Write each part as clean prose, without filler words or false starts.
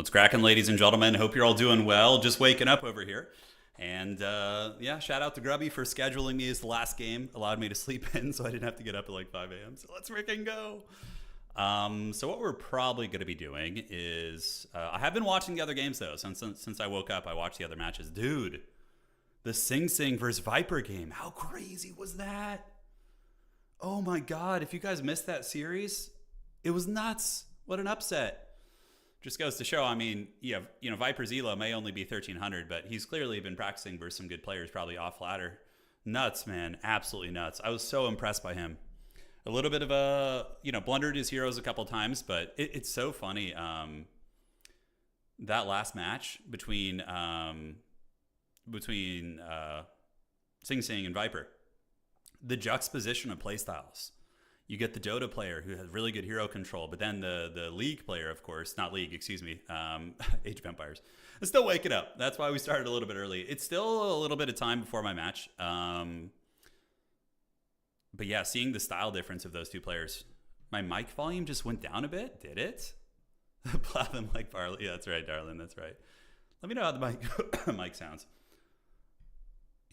What's cracking, ladies and gentlemen? Hope you're all doing well. Just waking up over here. And yeah, shout out to Grubby for scheduling me as the last game. Allowed me to sleep in so I didn't have to get up at like 5 a.m. So let's freaking go. So what we're probably going to be doing is... I have been watching the other games though. Since I woke up, I watched the other matches. Dude, the Sing Sing versus Viper game. How crazy was that? Oh my God. If you guys missed that series, it was nuts. What an upset. Just goes to show, I mean, Viper's elo may only be 1300, but he's clearly been practicing versus some good players, probably off ladder. Nuts, man. Absolutely nuts. I was so impressed by him. A little bit of a, blundered his heroes a couple times, but it's so funny. That last match between Sing Sing and Viper, the juxtaposition of playstyles. You get the Dota player who has really good hero control, but then the League player, of course, not League, excuse me, Age of Empires, is still waking up. That's why we started a little bit early. It's still a little bit of time before my match. But yeah, seeing the style difference of those two players. My mic volume just went down a bit. Did it? Platinum like Barley. Yeah, that's right, darling. That's right. Let me know how the mic sounds.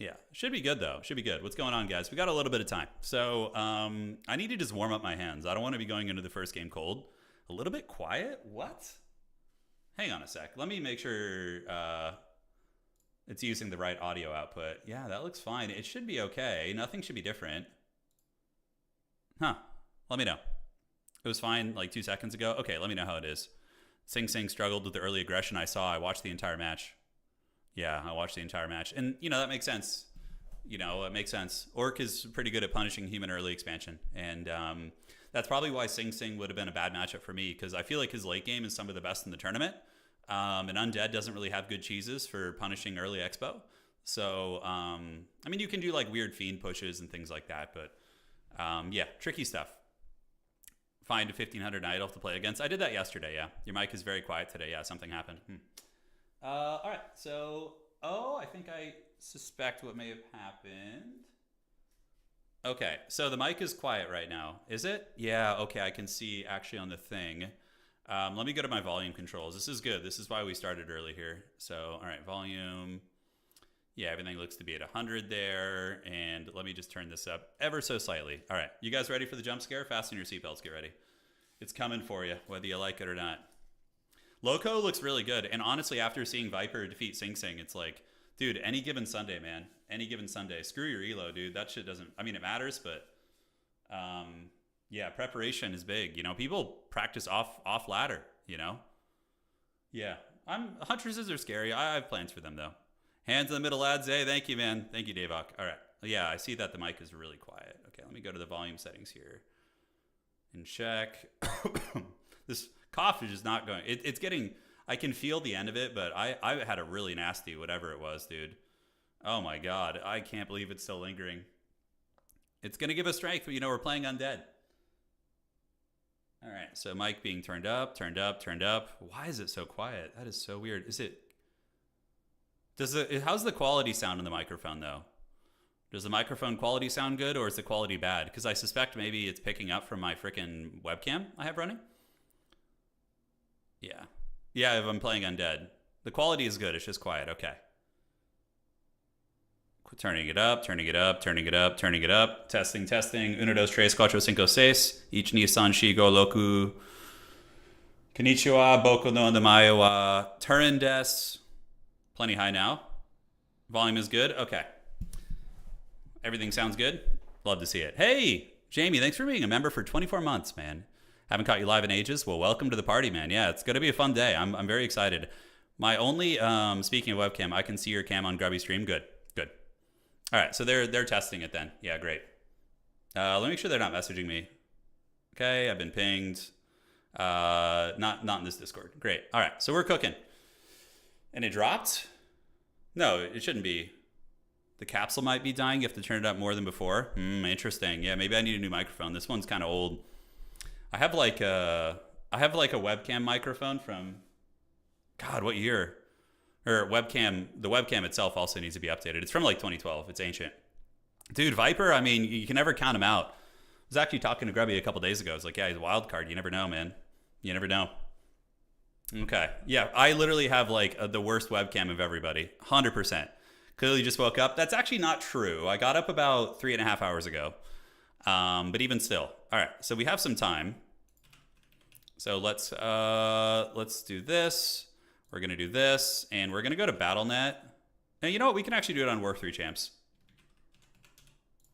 Yeah, should be good though. Should be good. What's going on, guys? We got a little bit of time. So I need to just warm up my hands. I don't want to be going into the first game cold. A little bit quiet? What? Hang on a sec. Let me make sure it's using the right audio output. Yeah, that looks fine. It should be okay. Nothing should be different. Huh. Let me know. It was fine like 2 seconds ago. Okay, let me know how it is. Sing Sing struggled with the early aggression. I watched the entire match. Yeah, I watched the entire match. And, that makes sense. It makes sense. Orc is pretty good at punishing human early expansion. And that's probably why Sing Sing would have been a bad matchup for me, because I feel like his late game is some of the best in the tournament. And Undead doesn't really have good cheeses for punishing early expo. So, you can do like weird fiend pushes and things like that. But, yeah, tricky stuff. Find a 1500 Night Elf to play against. I did that yesterday, yeah. Your mic is very quiet today. Yeah, something happened. All right, so, I think I suspect what may have happened. Okay, so the mic is quiet right now. Is it? Yeah, okay, I can see actually on the thing. Let me go to my volume controls. This is good. This is why we started early here. So, all right, volume. Yeah, everything looks to be at 100 there. And let me just turn this up ever so slightly. All right, you guys ready for the jump scare? Fasten your seatbelts, get ready. It's coming for you, whether you like it or not. Loco looks really good. And honestly, after seeing Viper defeat Sing Sing, it's like, dude, any given Sunday, man. Any given Sunday. Screw your elo, dude. That shit doesn't... it matters, but... yeah, preparation is big. People practice off ladder, Yeah. Huntresses are scary. I have plans for them, though. Hands in the middle, lads. Hey, thank you, man. Thank you, Davok. All right. Yeah, I see that the mic is really quiet. Okay, let me go to the volume settings here. And check. This... cough is just not going. It's getting. I can feel the end of it, but I had a really nasty whatever it was, dude. Oh my God, I can't believe it's still lingering. It's gonna give us strength. We're playing Undead. All right, so mic being turned up. Why is it so quiet? That is so weird. Is it? How's the quality sound on the microphone though? Does the microphone quality sound good, or is the quality bad? Because I suspect maybe it's picking up from my freaking webcam I have running. Yeah. Yeah, if I'm playing Undead. The quality is good. It's just quiet. Okay. Turning it up, turning it up, turning it up, turning it up. Testing, testing. Uno, dos, tres, cuatro, cinco, seis. Ich ni san shigo loku. Konnichiwa, boku no namae wa Turin des. Plenty high now. Volume is good. Okay. Everything sounds good. Love to see it. Hey, Jamie, thanks for being a member for 24 months, man. Haven't caught you live in ages. Well, welcome to the party, man. Yeah, it's going to be a fun day. I'm very excited. My only, speaking of webcam, I can see your cam on Grubby stream. Good, good. All right, so they're testing it then. Yeah, great. Let me make sure they're not messaging me. Okay, I've been pinged. Not in this Discord. Great. All right, so we're cooking. And it dropped? No, it shouldn't be. The capsule might be dying. You have to turn it up more than before. Interesting. Yeah, maybe I need a new microphone. This one's kind of old. I have like a webcam microphone from, God, what year? Or webcam. The webcam itself also needs to be updated. It's from like 2012. It's ancient. Dude, Viper, I mean, you can never count him out. I was actually talking to Grubby a couple days ago. I was like, yeah, he's a wild card. You never know, man. You never know. Okay. Yeah, I literally have like the worst webcam of everybody. 100%. Clearly just woke up. That's actually not true. I got up about 3.5 hours ago. But even still. All right, so we have some time. So let's do this. We're gonna do this, and we're gonna go to BattleNet. And you know what? We can actually do it on Warcraft 3 champs.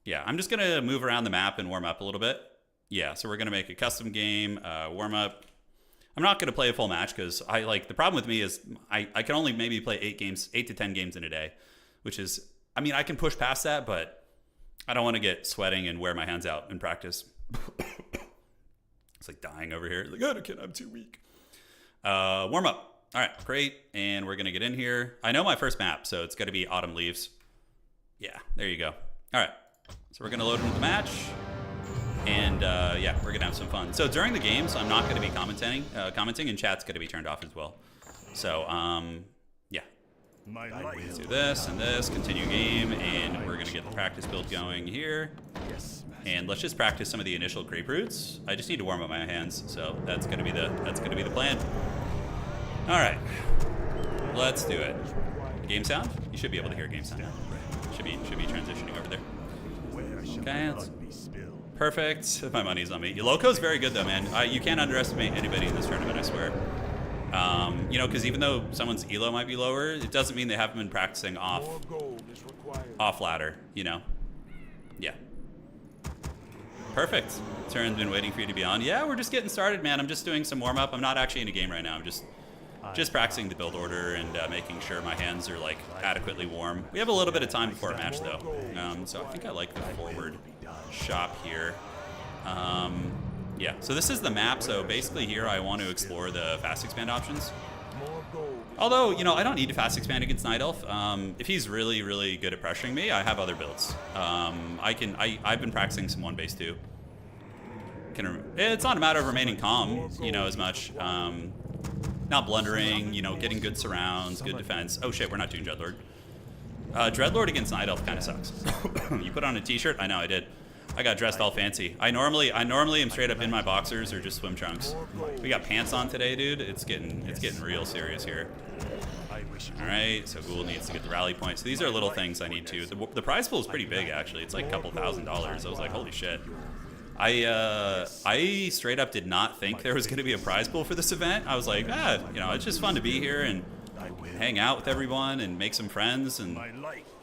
Yeah, I'm just gonna move around the map and warm up a little bit. Yeah, so we're gonna make a custom game, warm up. I'm not gonna play a full match because the problem with me is I can only maybe play 8 to 10 games in a day, which is, I mean, I can push past that, but I don't want to get sweating and wear my hands out in practice. It's like dying over here. Like, oh, kid, I'm too weak. Warm up. All right, great. And we're going to get in here. I know my first map, so it's going to be Autumn Leaves. Yeah, there you go. All right. So we're going to load into the match. And yeah, we're going to have some fun. So during the games, I'm not going to be commenting, and chat's going to be turned off as well. So, yeah. Let's do this and this, continue game, and we're gonna get the practice build going here. And let's just practice some of the initial creep routes. I just need to warm up my hands, so that's gonna be the plan. All right, let's do it. Game sound? You should be able to hear game sound now. Should be transitioning over there. Okay, perfect. My money's on me. Loco's very good though, man. You can't underestimate anybody in this tournament, I swear. You know, because even though someone's elo might be lower, it doesn't mean they haven't been practicing off ladder, you know? Yeah. Perfect. Turin's been waiting for you to be on. Yeah, we're just getting started, man. I'm just doing some warm-up. I'm not actually in a game right now. I'm just practicing the build order and making sure my hands are, like, adequately warm. We have a little bit of time before a match, though. So I think I like the forward shop here. Yeah, so this is the map, so basically here I want to explore the fast expand options. Although, you know, I don't need to fast expand against Night Elf. If he's really, really good at pressuring me, I have other builds. I've been practicing some one base too. It's not a matter of remaining calm, you know, as much. Not blundering, you know, getting good surrounds, good defense. Oh shit, we're not doing Dreadlord. Dreadlord against Night Elf kind of sucks. You put on a t-shirt? I know, I did. I got dressed all fancy. I normally am straight up in my boxers or just swim trunks. We got pants on today, dude. It's getting real serious here. All right, so Ghoul needs to get the rally point. So these are little things I need to. The prize pool is pretty big, actually. It's like a couple $1,000s. I was like, holy shit. I straight up did not think there was going to be a prize pool for this event. I was like, you know, it's just fun to be here and hang out with everyone and make some friends. And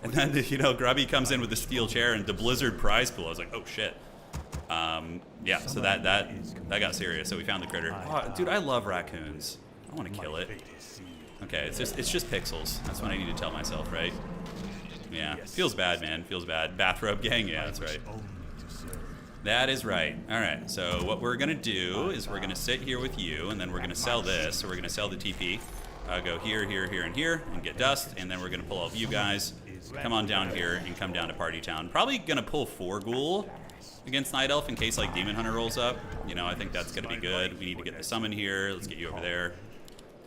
then, you know, Grubby comes in with the steel chair and the Blizzard prize pool. I was like, oh shit. Yeah, so that got serious. So we found the critter. Oh, dude, I love raccoons. I want to kill it. Okay, it's just pixels. That's what I need to tell myself, right? Yeah, feels bad, man. Feels bad. Bathrobe gang. Yeah, that's right. That is right. All right, so what we're gonna do is we're gonna sit here with you, and then we're gonna sell this. So we're gonna sell the TP. Go here, here, here, and here, and get dust, and then we're gonna pull all of you guys. Come on down here and come down to Party Town. Probably gonna pull 4 Ghoul against Night Elf in case like Demon Hunter rolls up. You know, I think that's gonna be good. We need to get the summon here. Let's get you over there.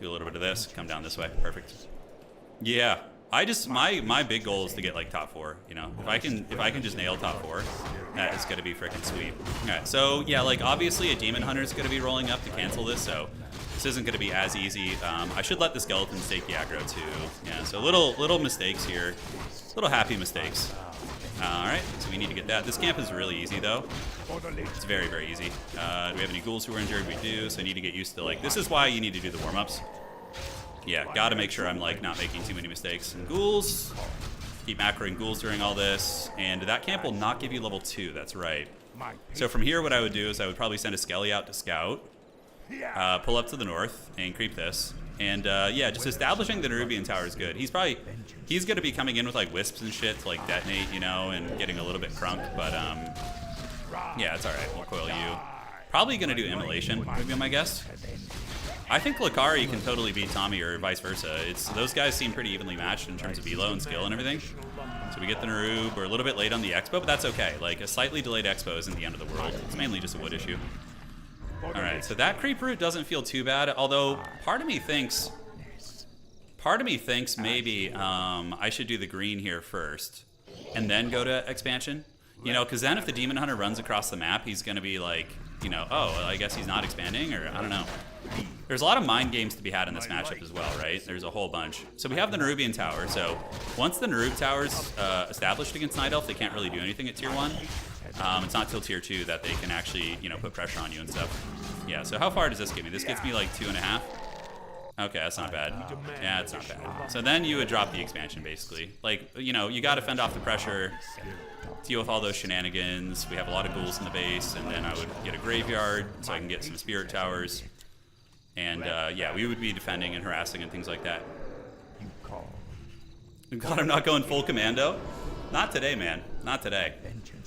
Do a little bit of this. Come down this way. Perfect. Yeah. my big goal is to get like top 4. You know, if I can just nail top 4, that is gonna be freaking sweet. All right, so yeah, like obviously a demon hunter is gonna be rolling up to cancel this, so this isn't gonna be as easy. I should let the skeletons take the aggro too. Yeah, so little mistakes here, little happy mistakes. All right, so we need to get that. This camp is really easy though. It's very, very easy. Do we have any ghouls who are injured? We do, so I need to get used to like, this is why you need to do the warm-ups. Yeah, gotta make sure I'm like not making too many mistakes. And ghouls, keep macroing ghouls during all this. And that camp will not give you level 2, that's right. So from here, what I would do is I would probably send a skelly out to scout, pull up to the north and creep this. And yeah, just establishing the Nerubian tower is good. He's gonna be coming in with like wisps and shit to like detonate, you know, and getting a little bit crunked, but yeah, it's all right, we'll coil you. Probably gonna do immolation, would be my guess. I think Lakari can totally beat Tommy or vice versa. Those guys seem pretty evenly matched in terms of elo and skill and everything. So we get the Nerub. We're a little bit late on the expo, but that's okay. Like a slightly delayed expo isn't the end of the world. It's mainly just a wood issue. All right, so that creep route doesn't feel too bad. Although part of me thinks maybe I should do the green here first and then go to expansion. You know, because then if the demon hunter runs across the map, he's gonna be like, you know, oh, well, I guess he's not expanding, or I don't know. There's a lot of mind games to be had in this matchup as well, right? There's a whole bunch. So we have the Nerubian tower. So once the Nerub tower's established against Night Elf, they can't really do anything at tier 1. It's not till tier 2 that they can actually, you know, put pressure on you and stuff. Yeah, so how far does this get me? This gets me like 2.5. Okay, that's not bad. Yeah, it's not bad. So then you would drop the expansion, basically. Like, you know, you got to fend off the pressure, deal with all those shenanigans. We have a lot of ghouls in the base, and then I would get a graveyard so I can get some spirit towers. And yeah, we would be defending and harassing and things like that. God, I'm not going full commando. Not today, man. Not today.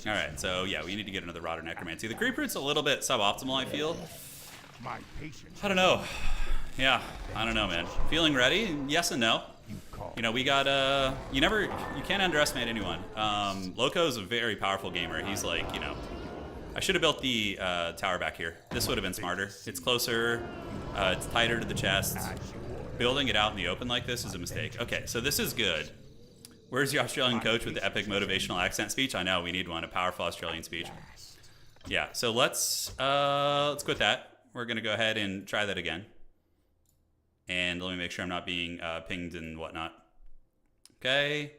All right, so yeah, we need to get another Rodder Necromancy. The creep route's a little bit suboptimal, I feel. I don't know. Yeah, I don't know, man. Feeling ready? Yes and no. You know, we got you can't underestimate anyone. Loco's a very powerful gamer. He's like, you know, I should have built the tower back here. This would have been smarter. It's closer. It's tighter to the chest. Building it out in the open like this is a mistake. Okay, so this is good. Where's your Australian coach with the epic motivational accent speech? I know, we need one, a powerful Australian speech. Yeah, so let's quit that. We're gonna go ahead and try that again. And let me make sure I'm not being pinged and whatnot. Okay.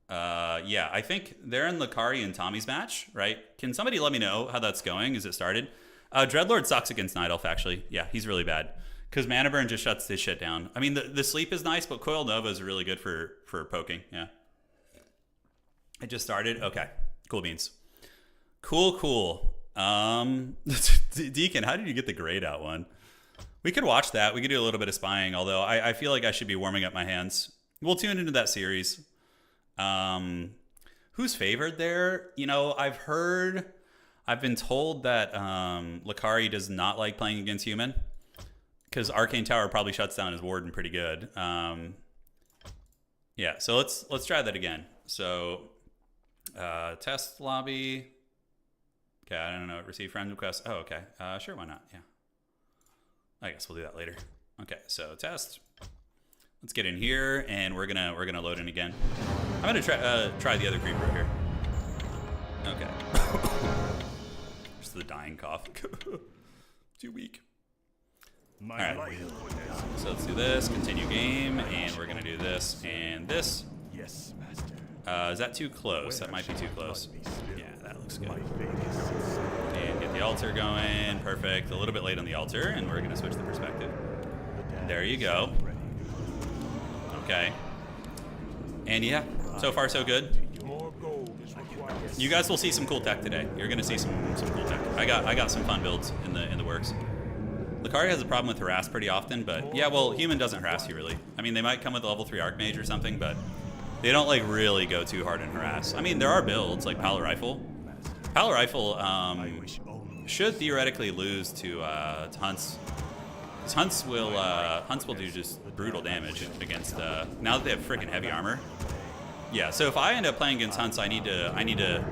Yeah, I think they're in Lakari and Tommy's match, right? Can somebody let me know how that's going? Is it started? Dreadlord sucks against Night Elf, actually. Yeah, he's really bad. Because Mana Burn just shuts this shit down. I mean, the sleep is nice, but Coil Nova is really good for poking. Yeah. It just started? Okay. Cool beans. Cool. Deacon, how did you get the grayed out one? We could watch that. We could do a little bit of spying, although I feel like I should be warming up my hands. We'll tune into that series. Who's favored there? You know, I've been told that Lakari does not like playing against human because Arcane Tower probably shuts down his Warden pretty good. Yeah, so let's try that again. So test lobby. Okay, I don't know. Receive friend request. Oh, okay. Sure, why not? Yeah. I guess we'll do that later. Okay, so test. Let's get in here, and we're gonna load in again. I'm gonna try the other creeper here. Okay. Just the dying cough. Too weak. All right. So let's do this. Continue game, and we're gonna do this and this. Yes, master. Is that too close? That might be too close. Yeah, that looks good. And get the altar going. Perfect. A little bit late on the altar, and we're gonna switch the perspective. There you go. Okay. And yeah, so far so good. You guys will see some cool tech today. You're gonna see some cool tech. I got some fun builds in the works. Lakari has a problem with harass pretty often, but yeah, well, human doesn't harass you really. I mean, they might come with a level 3 Archmage or something, but they don't like really go too hard in harass. I mean, there are builds like Palo Rifle. Palo Rifle should theoretically lose to Hunts. Hunts will do just brutal damage against now that they have freaking heavy armor. Yeah, so if I end up playing against Hunts, I need to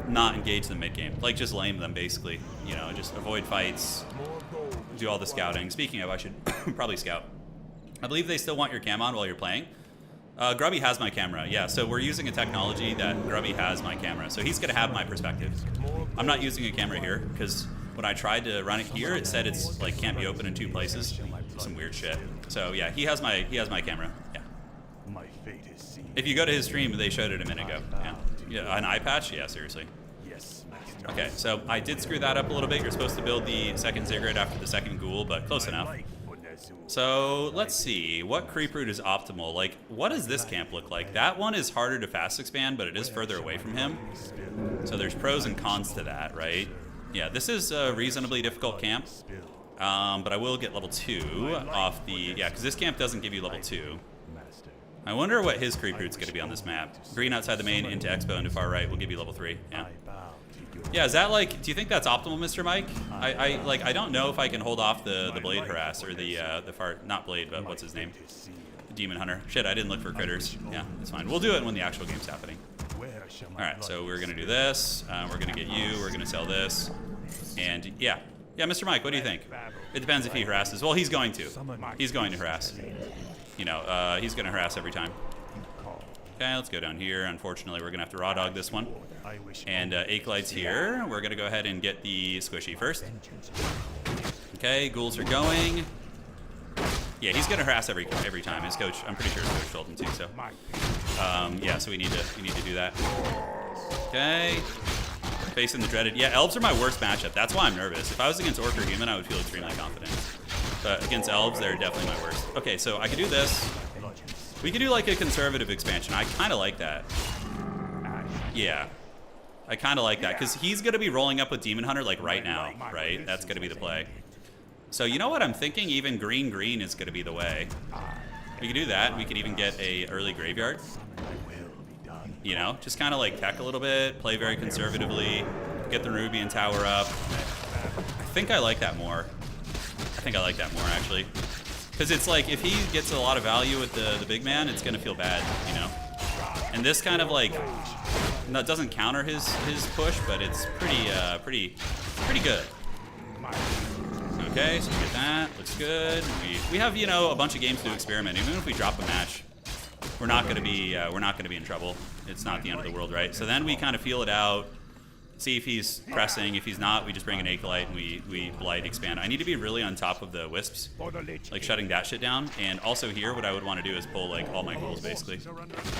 not engage the mid game, like just lame them basically. You know, just avoid fights, do all the scouting. Speaking of, I should probably scout. I believe they still want your cam on while you're playing. Grubby has my camera, yeah. So we're using a technology that Grubby has my camera. So he's going to have my perspective. I'm not using a camera here because when I tried to run it here, it said it's like can't be open in 2 places. Some weird shit. So yeah, he has my camera. Yeah. If you go to his stream, they showed it a minute ago. Yeah. Yeah, an eye patch? Yeah, seriously. Okay, so I did screw that up a little bit. You're supposed to build the second Ziggurat after the second Ghoul, but close enough. So let's see, what creep route is optimal? Like, what does this camp look like? That one is harder to fast expand, but it is further away from him. So there's pros and cons to that, right? Yeah, this is a reasonably difficult camp, but I will get level 2 off the, yeah, because this camp doesn't give you level 2. I wonder what his creep route's going to be on this map. Green outside the main, into Expo, into far right will give you level 3, yeah. Yeah, is that like, do you think that's optimal, Mr. Mike? I don't know if I can hold off the Blade Harass, or the not Blade, but what's his name? The Demon Hunter. Shit, I didn't look for critters. Yeah, that's fine. We'll do it when the actual game's happening. Alright, so we're going to do this. We're going to get you. We're going to sell this. And yeah. Yeah, Mr. Mike, what do you think? It depends if he harasses. Well, he's going to. He's going to harass. You know, he's going to harass every time. Okay, let's go down here. Unfortunately, we're going to have to raw dog this one. And Acolyte's here. We're going to go ahead and get the squishy first. Okay, ghouls are going. Yeah, he's going to harass every time. His coach, I'm pretty sure his coach told him to, so. Yeah, so we need to do that. Okay. Facing the dreaded. Yeah, elves are my worst matchup. That's why I'm nervous. If I was against Orc or Human, I would feel extremely confident. But against elves, they're definitely my worst. Okay, so I could do this. We could do like a conservative expansion. I kind of like that. Yeah. I kind of like that because he's going to be rolling up with Demon Hunter like right now, right? That's going to be the play. So you know what I'm thinking? Even green is going to be the way. We could do that. We could even get a early graveyard. You know, just kind of like tech a little bit, play very conservatively, get the Ruby and tower up. I think I like that more. I think I like that more actually. Because it's like, if he gets a lot of value with the big man, it's going to feel bad, you know? And this kind of like, no, it doesn't counter his push, but it's pretty good. Okay, so we get that, looks good. We have, you know, a bunch of games to experiment. Even if we drop a match, we're not going to be in trouble. It's not the end of the world, right? So then we kind of feel it out. See if he's pressing. If he's not, we just bring an Acolyte and we blight expand. I need to be really on top of the wisps, like shutting that shit down. And also here, what I would want to do is pull like all my ghouls basically.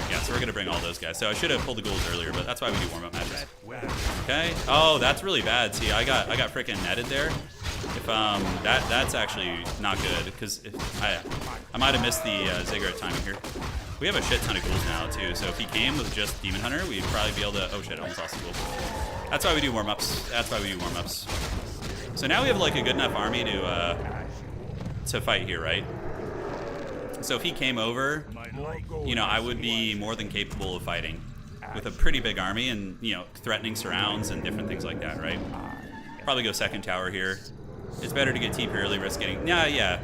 Yeah, so we're gonna bring all those guys. So I should have pulled the ghouls earlier, but that's why we do warm-up matches. Okay. Oh, that's really bad. See, I got freaking netted there. If that's actually not good because I might have missed the Ziggurat timing here. We have a shit ton of ghouls now too. So if he came with just Demon Hunter, we'd probably be able to. Oh shit! I almost lost the ghoul. That's why we do warm-ups. That's why we do warm-ups. So now we have like a good enough army to fight here, right? So if he came over, you know, I would be more than capable of fighting with a pretty big army and, you know, threatening surrounds and different things like that, right? Probably go second tower here. It's better to get TP early, risk getting. Yeah.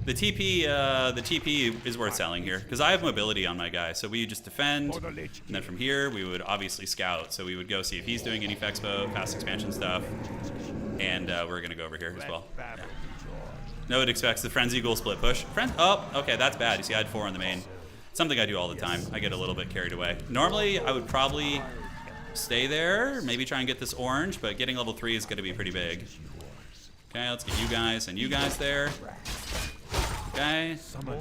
The TP is worth selling here because I have mobility on my guy. So we just defend, and then from here we would obviously scout. So we would go see if he's doing any Fexpo, fast expansion stuff, and we're gonna go over here as well. Yeah. No, it expects the Frenzy Ghoul split push. Oh, okay, that's bad. You see, I had 4 on the main. Something I do all the time. I get a little bit carried away. Normally, I would probably stay there, maybe try and get this orange, but getting level 3 is gonna be pretty big. Okay, let's get you guys there. Okay,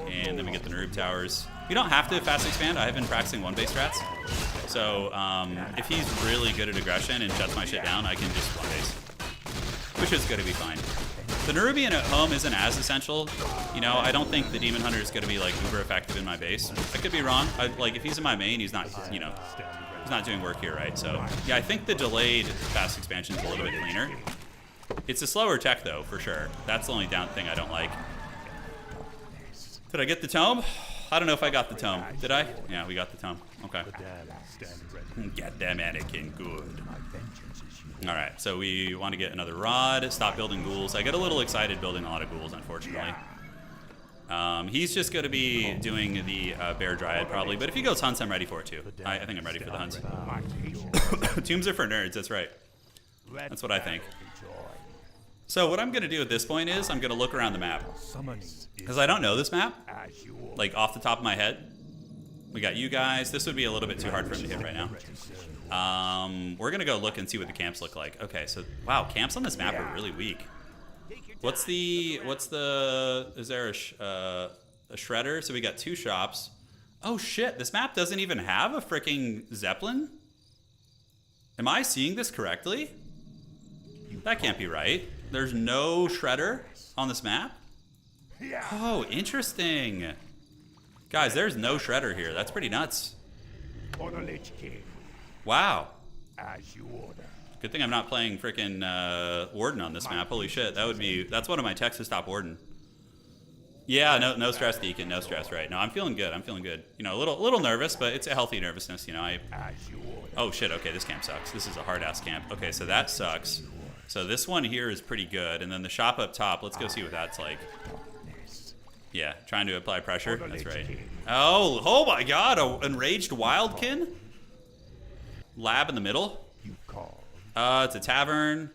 and then we get the Nerub towers. You don't have to fast expand. I have been practicing 1-base strats. So if he's really good at aggression and shuts my shit down, I can just 1-base, which is going to be fine. The Nerubian at home isn't as essential. You know, I don't think the Demon Hunter is going to be like uber effective in my base. I could be wrong. Like if he's in my main, he's not, you know, he's not doing work here, right? So yeah, I think the delayed fast expansion is a little bit cleaner. It's a slower tech though, for sure. That's the only down thing I don't like. Did I get the tome? I don't know if I got the tome. Did I? Yeah, we got the tome. Okay. Get them, Anakin. Good. All right, so we want to get another rod. Stop building ghouls. I get a little excited building a lot of ghouls, unfortunately. He's just going to be doing the Bear Dryad probably, but if he goes hunts, I'm ready for it too. I think I'm ready for the hunts. Tombs are for nerds. That's right. That's what I think. So what I'm going to do at this point is I'm going to look around the map. Because I don't know this map, like off the top of my head. We got you guys. This would be a little bit too hard for him to hit right now. We're gonna go look and see what the camps look like. Okay, so wow, camps on this map are really weak. Is there a shredder? So we got 2 shops. Oh shit, this map doesn't even have a freaking Zeppelin? Am I seeing this correctly? That can't be right. There's no shredder on this map? Oh, interesting. Guys, there's no shredder here. That's pretty nuts. Wow. Good thing I'm not playing freaking Warden on this map. Holy shit, that's one of my Texas top Warden. Yeah, no stress, Deacon. No stress, right? No, I'm feeling good. I'm feeling good. You know, a little nervous, but it's a healthy nervousness. You know, oh shit. Okay, this camp sucks. This is a hard ass camp. Okay, so that sucks. So this one here is pretty good, and then the shop up top. Let's go see what that's like. Yeah, trying to apply pressure. That's right. Oh my God! An enraged wildkin. Lab in the middle. It's a tavern.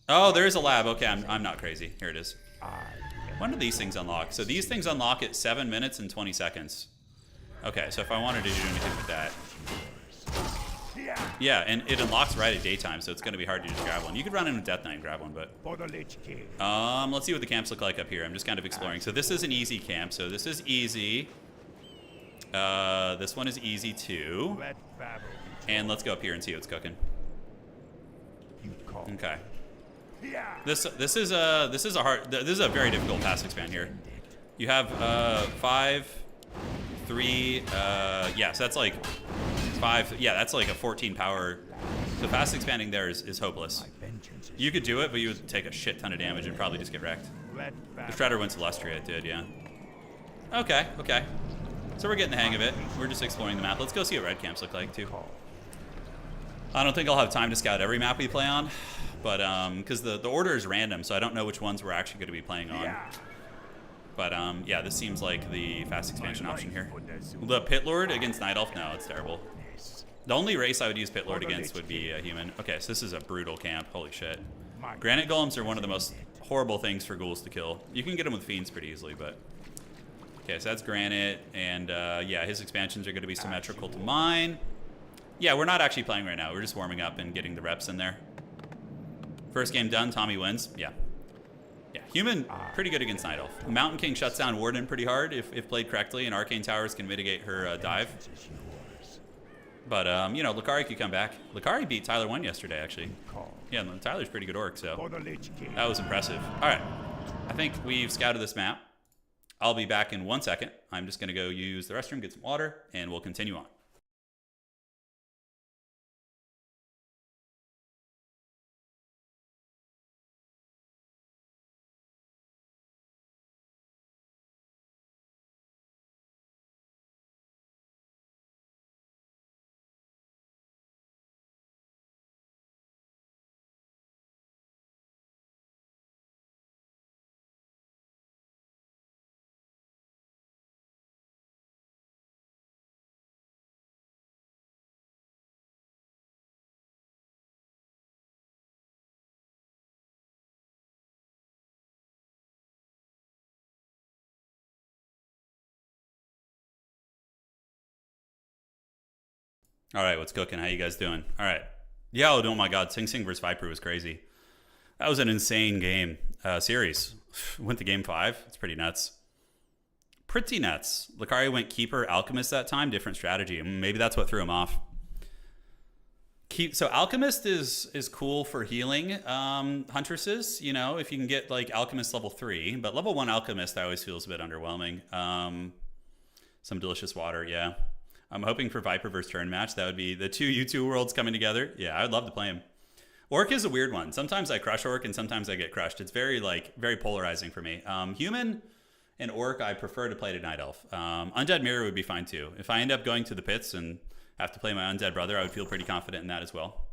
Oh, there is a lab. Okay, I'm not crazy. Here it is. When do these things unlock? So these things unlock at 7 minutes and 20 seconds. Okay, so if I wanted to do anything with that. Yeah, and it unlocks right at daytime, so it's going to be hard to just grab one. You could run in a Death Knight and grab one, but... let's see what the camps look like up here. I'm just kind of exploring. So this is an easy camp, so this is easy. This one is easy too. And let's go up here and see what's cooking. Okay. This is a very difficult pass expand here. You have 5, 3, yeah, so that's like 5, yeah, that's like a 14 power. So fast expanding there is hopeless. You could do it, but you would take a shit ton of damage and probably just get wrecked. The Shredder went to Lustria, it did, yeah. Okay. So we're getting the hang of it. We're just exploring the map. Let's go see what red camps look like too. I don't think I'll have time to scout every map we play on, but because the order is random, so I don't know which ones we're actually going to be playing on. But yeah, this seems like the fast expansion option here. The Pit Lord against Night Elf? No, it's terrible. The only race I would use Pit Lord against would be a human. Okay, so this is a brutal camp. Holy shit. Granite Golems are one of the most horrible things for ghouls to kill. You can get them with Fiends pretty easily, but... Okay, so that's Granite, and yeah, his expansions are going to be symmetrical to mine. Yeah, we're not actually playing right now. We're just warming up and getting the reps in there. First game done, Tommy wins. Yeah. Yeah, human, pretty good against Night Elf. Mountain King shuts down Warden pretty hard if played correctly, and Arcane Towers can mitigate her dive. But, you know, Lucari could come back. Lucari beat Tyler 1 yesterday, actually. Yeah, Tyler's pretty good orc, so that was impressive. All right, I think we've scouted this map. I'll be back in 1 second. I'm just going to go use the restroom, get some water, and we'll continue on. All right, what's cooking? How you guys doing? All right. Yeah, oh my God, Sing Sing versus Viper was crazy. That was an insane game. Series. Went to game 5. It's pretty nuts. Pretty nuts. Lucari went Keeper Alchemist that time. Different strategy. Maybe that's what threw him off. So Alchemist is cool for healing Huntresses, you know, if you can get like Alchemist level 3. But level 1 Alchemist I always feels a bit underwhelming. Some delicious water, yeah. I'm hoping for Viper versus Turin match. That would be the two U2 worlds coming together. Yeah, I'd love to play him. Orc is a weird one. Sometimes I crush Orc and sometimes I get crushed. It's very polarizing for me. Human and Orc I prefer to play to Night Elf. Undead Mirror would be fine too. If I end up going to the pits and have to play my Undead brother, I would feel pretty confident in that as well.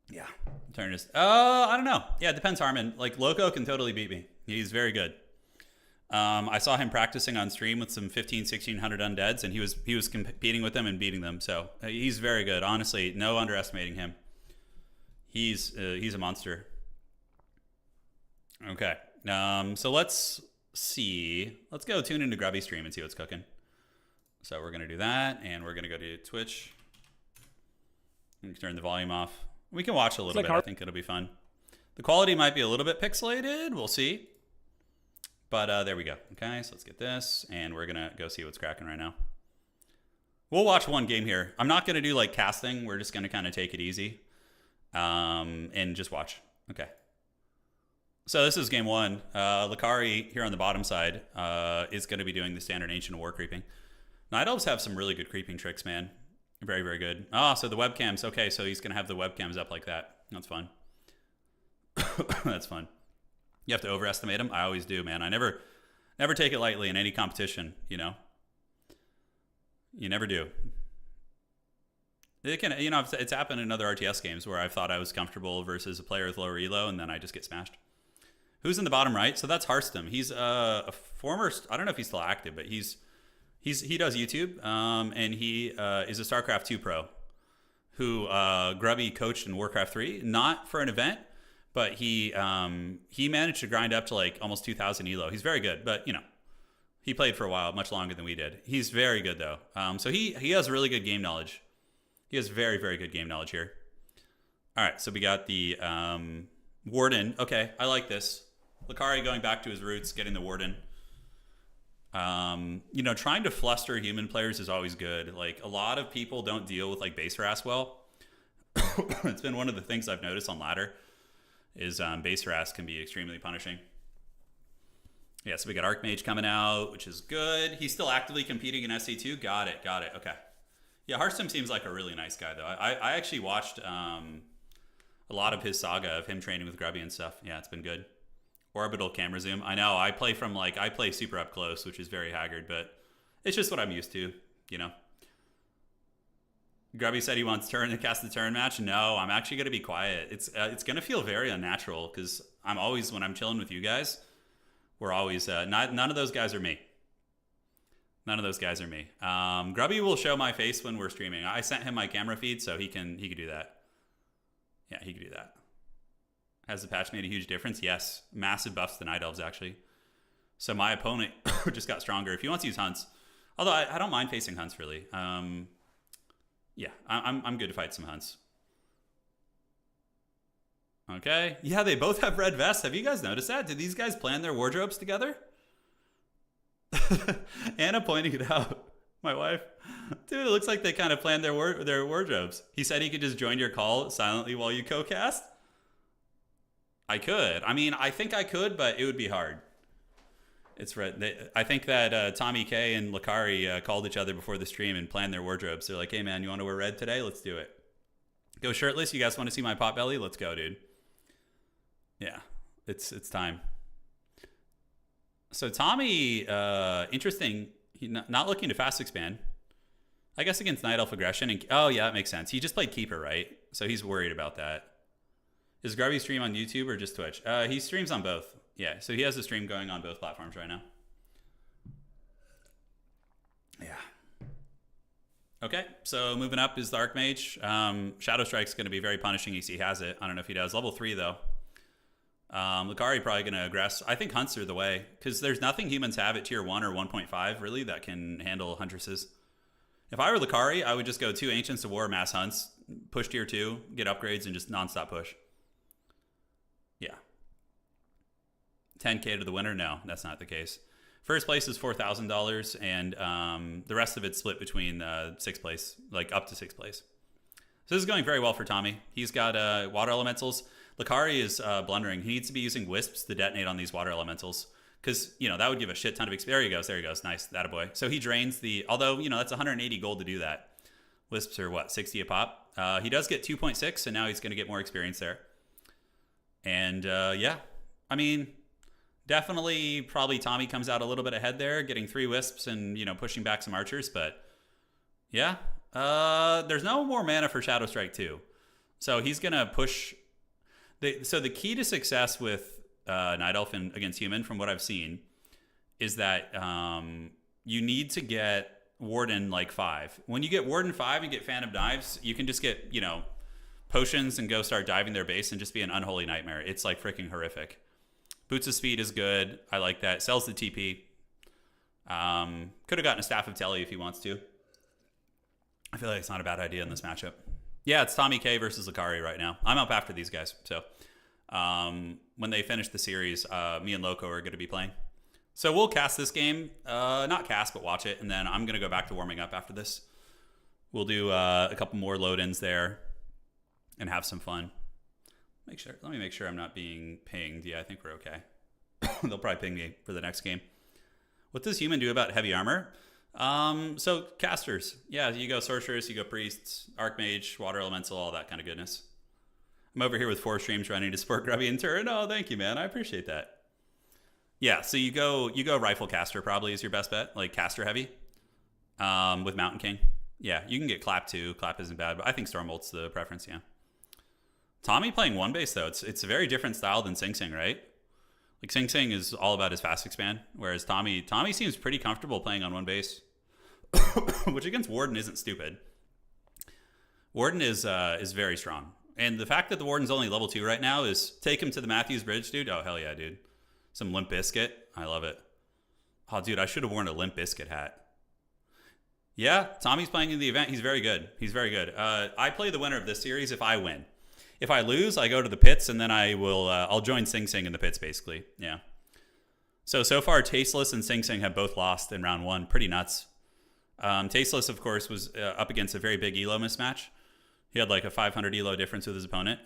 Yeah. Turn is I don't know. Yeah, it depends, Harmon. Like Loco can totally beat me. He's very good. I saw him practicing on stream with some 1600 undeads, and he was competing with them and beating them. So he's very good. Honestly, no underestimating him. He's a monster. Okay. So let's see. Let's go tune into Grubby stream and see what's cooking. So we're going to do that, and we're going to go to Twitch. And turn the volume off. We can watch a little bit. I think it'll be fun. The quality might be a little bit pixelated. We'll see. But there we go. Okay, so let's get this, and we're going to go see what's cracking right now. We'll watch one game here. I'm not going to do like casting. We're just going to kind of take it easy and just watch. Okay. So this is game one. Lakari here on the bottom side is going to be doing the standard Ancient War creeping. Night Elves have some really good creeping tricks, man. Very, very good. Oh, so the webcams. Okay, so he's going to have the webcams up like that. That's fun. That's fun. You have to overestimate him. I always do, man. I never take it lightly in any competition, you know. You never do. It can, you know, it's happened in other RTS games where I've thought I was comfortable versus a player with lower elo, and then I just get smashed. Who's in the bottom right? So that's Harstem. He's a former, I don't know if he's still active, but he does YouTube, and he is a StarCraft 2 pro who Grubby coached in Warcraft 3, not for an event, but he managed to grind up to like almost 2,000 elo. He's very good, but you know, he played for a while, much longer than we did. He's very good though. So he has really good game knowledge. He has very, very good game knowledge here. All right, so we got the Warden. Okay, I like this. Lakari going back to his roots, getting the Warden. You know, trying to fluster human players is always good. Like, a lot of people don't deal with, like, base harass well. It's been one of the things I've noticed on ladder is base harass can be extremely punishing. Yeah, so we got Archmage coming out, which is good. He's still actively competing in SC2. Got it. Okay. Yeah, Hearthstone seems like a really nice guy, though. I actually watched a lot of his saga of him training with Grubby and stuff. Yeah, it's been good. Orbital camera zoom. I know, I play super up close, which is very haggard, but it's just what I'm used to, you know. Grubby said he wants Turin to cast the Turin match. No, I'm actually going to be quiet. It's going to feel very unnatural because I'm always, when I'm chilling with you guys, we're always, none of those guys are me. None of those guys are me. Grubby will show my face when we're streaming. I sent him my camera feed, so he could do that. Yeah, he could do that. Has the patch made a huge difference? Yes. Massive buffs to Night Elves, actually. So my opponent just got stronger. If he wants to use Hunts, although I don't mind facing Hunts, really. Yeah, I'm good to fight some Hunts. Okay. Yeah, they both have red vests. Have you guys noticed that? Did these guys plan their wardrobes together? Anna pointing it out. My wife. Dude, it looks like they kind of planned their wardrobes. He said he could just join your call silently while you co-cast. I could. I mean, I think I could, but it would be hard. It's red. I think that Tommy K and Lakari called each other before the stream and planned their wardrobes. They're like, hey, man, you want to wear red today? Let's do it. Go shirtless. You guys want to see my pot belly? Let's go, dude. Yeah, it's time. So Tommy, interesting. He not looking to fast expand. I guess against Night Elf aggression. And, oh, yeah, that makes sense. He just played Keeper, right? So he's worried about that. Does Grubby stream on YouTube or just Twitch? He streams on both. Yeah, so he has a stream going on both platforms right now. Yeah. Okay, so moving up is the Archmage. Shadow Strike's going to be very punishing. He has it. I don't know if he does. Level 3, though. Lakari probably going to aggress. I think Hunts are the way, because there's nothing humans have at tier 1 or 1.5, really, that can handle Huntresses. If I were Lakari, I would just go 2 Ancients of War, mass Hunts, push tier 2, get upgrades, and just non-stop push. Yeah. 10K to the winner? No, that's not the case. First place is $4,000, and the rest of it's split between 6th place, like up to 6th place. So this is going very well for Tommy. He's got water elementals. Lakari is blundering. He needs to be using wisps to detonate on these water elementals because, you know, that would give a shit ton of experience. There he goes. Nice. Attaboy. So he drains the, although, you know, that's 180 gold to do that. Wisps are what, 60 a pop? He does get 2.6, and now he's going to get more experience there. And yeah, I mean, definitely probably Tommy comes out a little bit ahead there, getting 3 wisps and, you know, pushing back some archers. But yeah, there's no more mana for Shadow Strike 2. So he's going to push. So the key to success with Night Elf against human, from what I've seen, is that you need to get Warden like 5. When you get Warden 5 and get Phantom Knives, you can just get, you know, potions and go start diving their base and just be an unholy nightmare. It's like freaking horrific. Boots of Speed is good. I like that. Sells the TP. Could have gotten a Staff of Telly if he wants to. I feel like it's not a bad idea in this matchup. Yeah, it's Tommy K versus Lucari right now. I'm up after these guys. So when they finish the series, me and Loco are going to be playing. So we'll cast this game. Not cast, but watch it. And then I'm going to go back to warming up after this. We'll do a couple more load-ins there and have some fun. Let me make sure I'm not being pinged. Yeah, I think we're okay. They'll probably ping me for the next game. What does Human do about heavy armor? So casters. Yeah, you go Sorceress, you go Priests, Archmage, Water Elemental, all that kind of goodness. I'm over here with 4 streams running to support Grubby and Turin. Oh, thank you, man. I appreciate that. Yeah, so you go Rifle Caster probably is your best bet, like caster heavy with Mountain King. Yeah, you can get Clap too. Clap isn't bad, but I think Stormbolt's the preference, yeah. Tommy playing one base though, it's a very different style than Sing Sing, right? Like Sing Sing is all about his fast expand, whereas Tommy seems pretty comfortable playing on one base, which against Warden isn't stupid. Warden is very strong, and the fact that the Warden's only level 2 right now is take him to the Matthews Bridge, dude. Oh hell yeah, dude. Some Limp Bizkit, I love it. Oh dude, I should have worn a Limp Bizkit hat. Yeah, Tommy's playing in the event. He's very good. He's very good. I play the winner of this series if I win. If I lose, I go to the pits, and then I'll join Sing Sing in the pits, basically. Yeah. So far, Tasteless and Sing Sing have both lost in round 1. Pretty nuts. Tasteless, of course, was up against a very big elo mismatch. He had like a 500 elo difference with his opponent.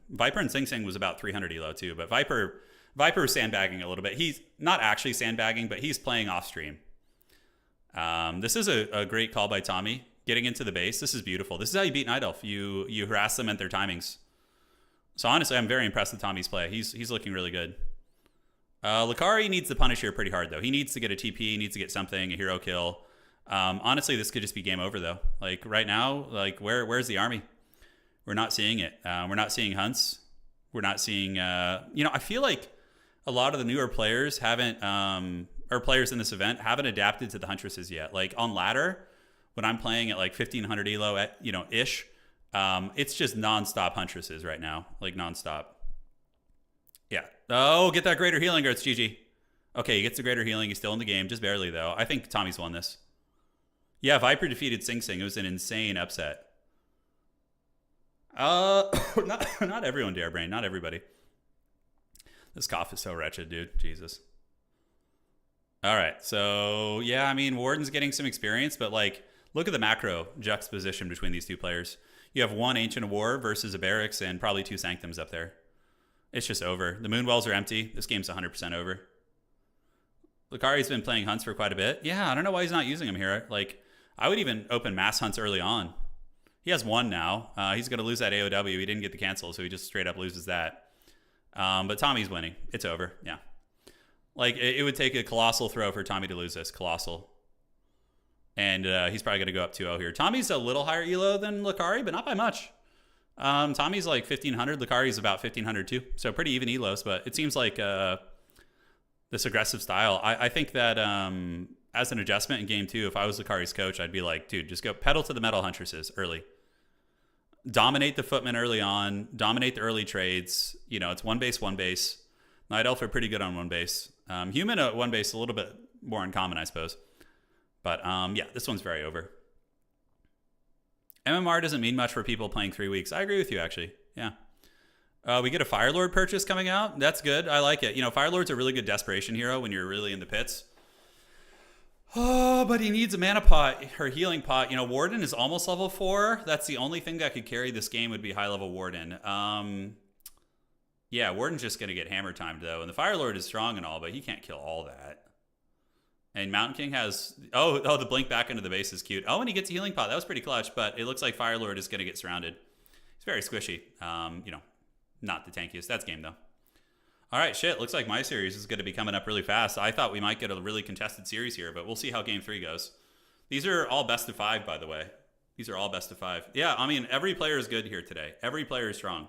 Viper and Sing Sing was about 300 elo too, but Viper is sandbagging a little bit. He's not actually sandbagging, but he's playing off stream. This is a great call by Tommy. Getting into the base, this is beautiful. This is how you beat Night Elf. You harass them at their timings. So honestly, I'm very impressed with Tommy's play. He's looking really good. Lucari needs to punish here pretty hard, though. He needs to get a TP, he needs to get something, a hero kill. Honestly, this could just be game over, though. Like, right now, like, where's the army? We're not seeing it. We're not seeing hunts. We're not seeing... I feel like a lot of the newer players haven't... or players in this event haven't adapted to the Huntresses yet. Like, on ladder... When I'm playing at like 1500 elo at, ish, it's just nonstop Huntresses right now. Like nonstop. Yeah. Oh, get that greater healing, or it's GG. Okay, he gets the greater healing. He's still in the game, just barely though. I think Tommy's won this. Yeah, Viper defeated Sing Sing. It was an insane upset. Not everyone, Darebrain. Not everybody. This cough is so wretched, dude. Jesus. All right. So, yeah, I mean, Warden's getting some experience, but like... Look at the macro juxtaposition between these two players. You have one Ancient of War versus a Barracks and probably 2 Sanctums up there. It's just over. The Moonwells are empty. This game's 100% over. Lucari's been playing hunts for quite a bit. Yeah, I don't know why he's not using them here. Like, I would even open mass hunts early on. He has 1 now. He's going to lose that AOW. He didn't get the cancel, so he just straight up loses that. But Tommy's winning. It's over. Yeah. Like, it would take a colossal throw for Tommy to lose this. Colossal. And he's probably going to go up 2-0 here. Tommy's a little higher elo than Lucari, but not by much. Tommy's like 1,500. Lucari's about 1,500 too. So pretty even elos, but it seems like this aggressive style. I think that as an adjustment in game 2, if I was Lucari's coach, I'd be like, dude, just go pedal to the metal Huntresses early. Dominate the footmen early on. Dominate the early trades. It's one base. Night Elf are pretty good on one base. Human at one base a little bit more uncommon, I suppose. But, yeah, this one's very over. MMR doesn't mean much for people playing 3 weeks. I agree with you, actually. Yeah. We get a Firelord purchase coming out. That's good. I like it. Firelord's a really good desperation hero when you're really in the pits. Oh, but he needs a mana pot or healing pot. Warden is almost level 4. That's the only thing that could carry this game would be high-level Warden. Yeah, Warden's just going to get hammer timed, though. And the Firelord is strong and all, but he can't kill all that. And Mountain King has... Oh, the blink back into the base is cute. Oh, and he gets a healing pot. That was pretty clutch, but it looks like Firelord is going to get surrounded. He's very squishy. Not the tankiest. That's game, though. All right, shit. Looks like my series is going to be coming up really fast. I thought we might get a really contested series here, but we'll see how game 3 goes. These are all best of 5, by the way. These are all best of 5. Yeah, I mean, every player is good here today. Every player is strong.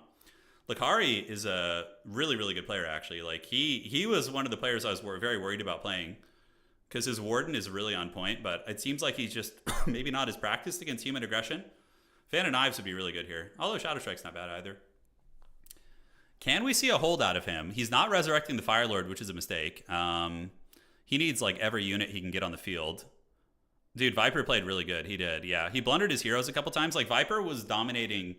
Lucari is a really, really good player, actually. Like, he was one of the players I was very worried about playing, because his Warden is really on point, but it seems like he's just maybe not as practiced against human aggression. Fan of Knives would be really good here, although Shadow Strike's not bad either. Can we see a hold out of him? He's not resurrecting the Fire Lord, which is a mistake. He needs like every unit he can get on the field. Dude, Viper played really good. He did, yeah. He blundered his heroes a couple times. Like, Viper was dominating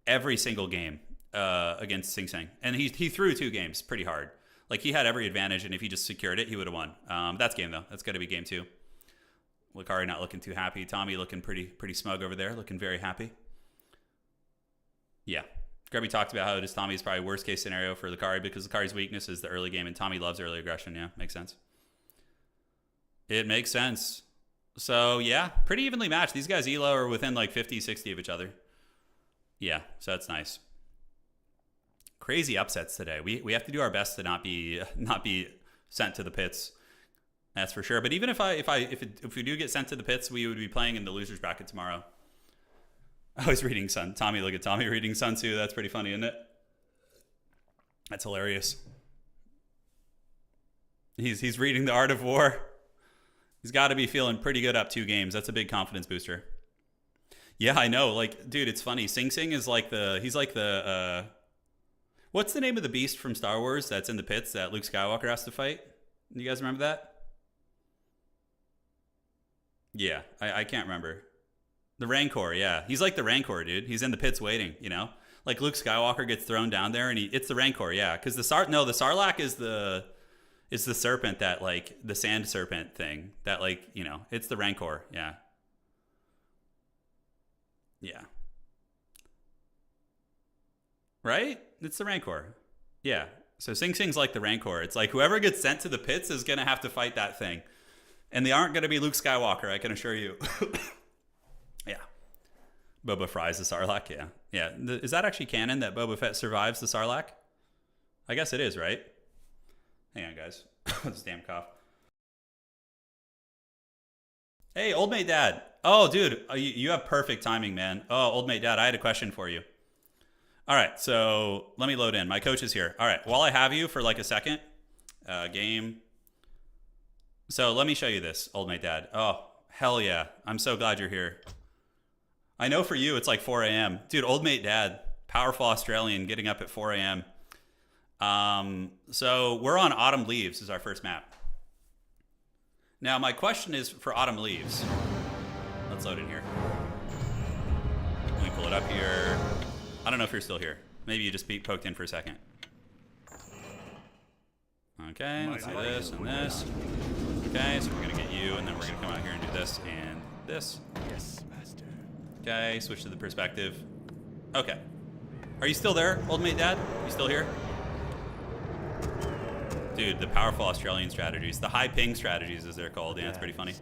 every single game against Sing Sing. And he threw 2 games pretty hard. Like, he had every advantage, and if he just secured it, he would have won. That's game, though. That's got to be game 2. Lucari not looking too happy. Tommy looking pretty smug over there, looking very happy. Yeah. Grubby talked about how it is Tommy's probably worst case scenario for Lucari because Lucari's weakness is the early game, and Tommy loves early aggression. Yeah, makes sense. It makes sense. So, yeah, pretty evenly matched. These guys elo are within like 50, 60 of each other. Yeah, so that's nice. Crazy upsets today. We have to do our best to not be sent to the pits. That's for sure. But even if we do get sent to the pits, we would be playing in the losers bracket tomorrow. I was reading Sun. Tommy, look at Tommy reading Sun Tzu. That's pretty funny, isn't it? That's hilarious. He's reading The Art of War. He's got to be feeling pretty good up 2 games. That's a big confidence booster. Yeah, I know. Like, dude, it's funny. Sing Sing is like he's like the what's the name of the beast from Star Wars that's in the pits that Luke Skywalker has to fight? You guys remember that? Yeah, I can't remember. The Rancor, yeah. He's like the Rancor, dude. He's in the pits waiting, you know? Like Luke Skywalker gets thrown down there and it's the Rancor, yeah. Because the Sarlacc is the serpent that, like, the sand serpent thing. That, like, you know, it's the Rancor, yeah. Yeah. Right? It's the Rancor. Yeah. So Sing Sing's like the Rancor. It's like whoever gets sent to the pits is going to have to fight that thing. And they aren't going to be Luke Skywalker, I can assure you. Yeah. Boba fries the Sarlacc, yeah. Yeah. Is that actually canon that Boba Fett survives the Sarlacc? I guess it is, right? Hang on, guys. This damn cough. Hey, Old Mate Dad. Oh, dude, you have perfect timing, man. Oh, Old Mate Dad, I had a question for you. All right, so let me load in. My coach is here. All right, while I have you for like a second, game. So let me show you this, Old Mate Dad. Oh, hell yeah. I'm so glad you're here. I know for you, it's like 4 a.m. Dude, Old Mate Dad, powerful Australian, getting up at 4 a.m. So we're on Autumn Leaves is our first map. Now, my question is for Autumn Leaves. Let's load in here. Let me pull it up here. I don't know if you're still here. Maybe you just poked in for a second. Okay, let's do this and this. Okay, so we're going to get you, and then we're going to come out here and do this and this. Yes, master. Okay, switch to the perspective. Okay. Are you still there, Old Mate Dad? You still here? Dude, the powerful Australian strategies. The high ping strategies, as they're called. Yeah, it's pretty funny.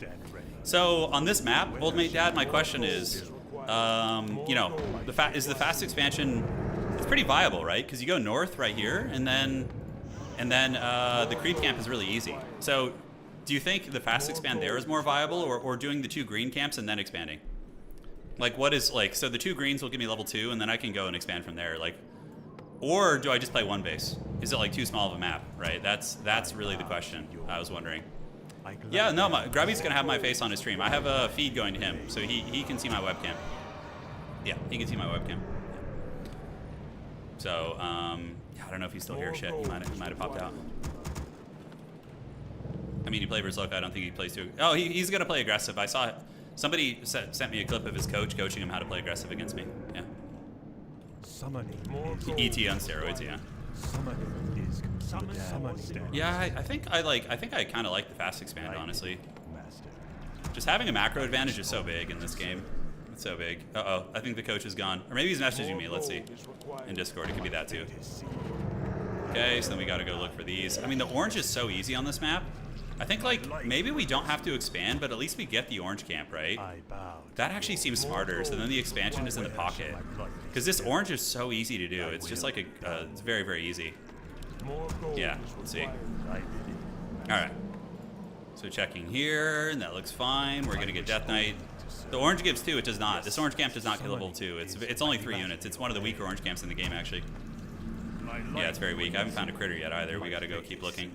So, on this map, Old Mate Dad, my question is, you know, is the fast expansion, it's pretty viable, right? Because you go north right here, and then the creep camp is really easy. So, do you think the fast expand there is more viable, or doing the 2 green camps and then expanding? Like, what is, like, so the 2 greens will give me level 2, and then I can go and expand from there, like, or do I just play 1 base? Is it like too small of a map, right? That's really the question I was wondering. Yeah, no, Grubby's gonna have my face on his stream. I have a feed going to him, so he can see my webcam. Yeah, he can see my webcam. Yeah. So, yeah, I don't know if he's still here. Shit, he might have popped out. I mean, he played Berserk. I don't think he plays too. Oh, he's gonna play aggressive. I saw somebody sent me a clip of his coach coaching him how to play aggressive against me. Yeah. ET on steroids, yeah. Yeah, I think I kind of like the fast expand, honestly. Just having a macro advantage is so big in this game. It's so big. Uh-oh, I think the coach is gone. Or maybe he's messaging me, let's see. In Discord, it could be that too. Okay, so then we gotta go look for these. I mean, the orange is so easy on this map. I think, like, maybe we don't have to expand, but at least we get the orange camp, right? That actually seems smarter, so then the expansion is in the pocket. Because this orange is so easy to do. It's just like it's very, very easy. Yeah, let's see. Alright. So checking here, and that looks fine. We're gonna get Death Knight. The orange gives 2, it does not. This orange camp does not get level 2. It's only 3 units. It's one of the weaker orange camps in the game, actually. Yeah, it's very weak. I haven't found a critter yet either. We gotta go keep looking.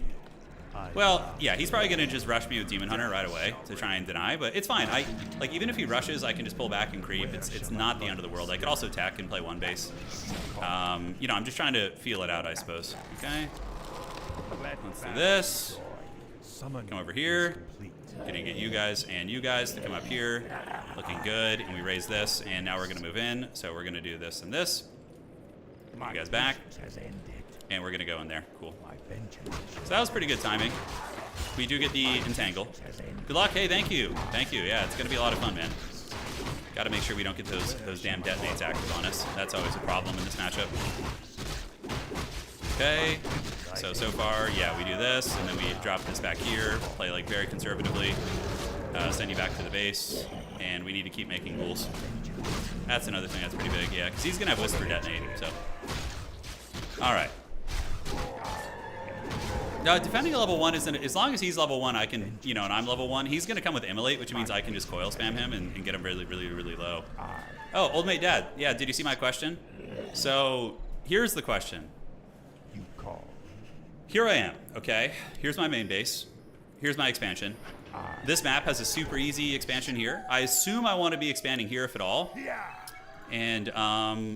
Well, yeah, he's probably gonna just rush me with Demon Hunter right away to try and deny, but it's fine. Like even if he rushes, I can just pull back and creep. It's not the end of the world. I could also attack and play one base. You know, I'm just trying to feel it out, I suppose. Okay. Let's do this. Come over here. Gonna get you guys and you guys to come up here. Looking good. And we raise this, and now we're gonna move in. So we're gonna do this and this. Get you guys back. And we're gonna go in there. Cool. So that was pretty good timing. We do get the entangle. Good luck. Hey, thank you. Thank you. Yeah, it's gonna be a lot of fun, man. Gotta make sure we don't get those damn detonates active on us. That's always a problem in this matchup. Okay. So far, yeah, we do this, and then we drop this back here, play like very conservatively, send you back to the base, and we need to keep making ghouls. That's another thing that's pretty big, yeah, because he's gonna have Whisper detonate, so. All right. Now, defending a level 1 isn't, as long as he's level 1, I can, you know, and I'm level 1, he's gonna come with Immolate, which means I can just coil spam him and get him really, really, really low. Oh, Old Mate Dad, yeah, did you see my question? So, here's the question. Here I am, okay? Here's my main base. Here's my expansion. This map has a super easy expansion here. I assume I want to be expanding here if at all. And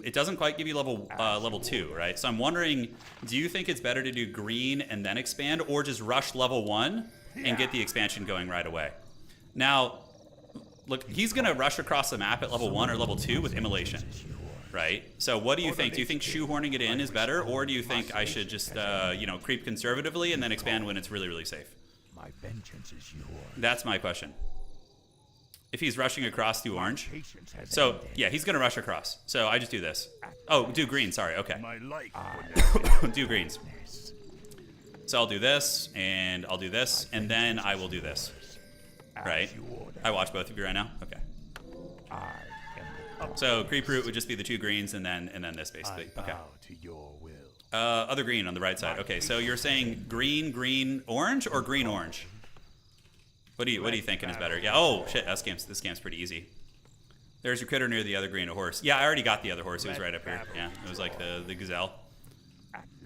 it doesn't quite give you level 2, right? So I'm wondering, do you think it's better to do green and then expand, or just rush level 1 and get the expansion going right away? Now, look, he's gonna rush across the map at level 1 or level 2 with immolation. Right? So what do you think? Do you think shoehorning it in is better, or do you think I should just, you know, creep conservatively and then expand when it's really, really safe? My vengeance is yours. That's my question. If he's rushing across to orange. So, yeah, he's going to rush across. So I just do this. Oh, do green. Sorry. Okay. Do greens. So I'll do this, and I'll do this, and then I will do this. Right? I watch both of you right now? Okay. So creep root would just be the 2 greens and then this basically. Okay. Other green on the right side. Okay, so you're saying green, green, orange, or green, orange? What are you thinking is better? Yeah. Oh shit, this game's pretty easy. There's your critter near the other green, a horse. Yeah, I already got the other horse. It was right up here. Yeah, it was like the gazelle.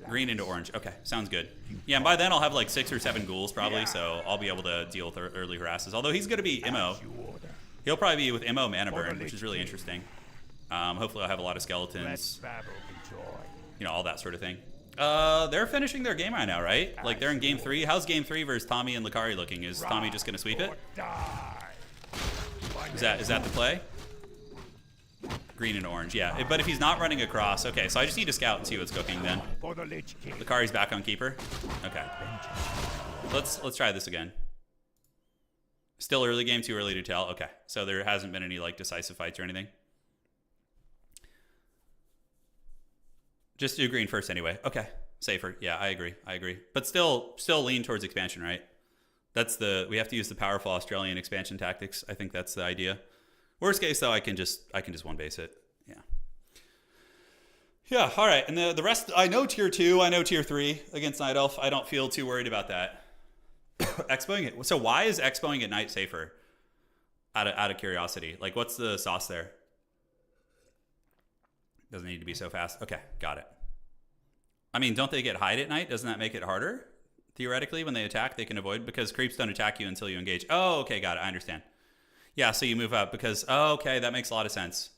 Green into orange. Okay, sounds good. Yeah, and by then I'll have like 6 or 7 ghouls probably, so I'll be able to deal with early harasses. Although he's gonna be Immo. He'll probably be with Immo Mana Burn, which is really interesting. Hopefully I'll have a lot of skeletons. You know, all that sort of thing. They're finishing their game right now, right? Like, they're in game 3. How's game 3 versus Tommy and Lakari looking? Is Tommy just going to sweep it? Is that the play? Green and orange, yeah. But if he's not running across, okay, so I just need to scout and see what's cooking then. Lakari's back on keeper? Okay. Let's try this again. Still early game, too early to tell. Okay, so there hasn't been any like decisive fights or anything. Just do green first anyway. Okay, safer. Yeah, I agree. But still lean towards expansion, right? We have to use the powerful Australian expansion tactics. I think that's the idea. Worst case though, I can just one base it. Yeah. Yeah. All right, and the rest. I know tier 2. I know tier 3 against Night Elf. I don't feel too worried about that. Expoing it. So why is expoing at night safer? Out of curiosity, like what's the sauce there? Doesn't need to be so fast. Okay, got it. I mean, don't they get hide at night? Doesn't that make it harder? Theoretically, when they attack, they can avoid because creeps don't attack you until you engage. Oh, okay, got it. I understand. Yeah, so you move up because, oh, okay, that makes a lot of sense.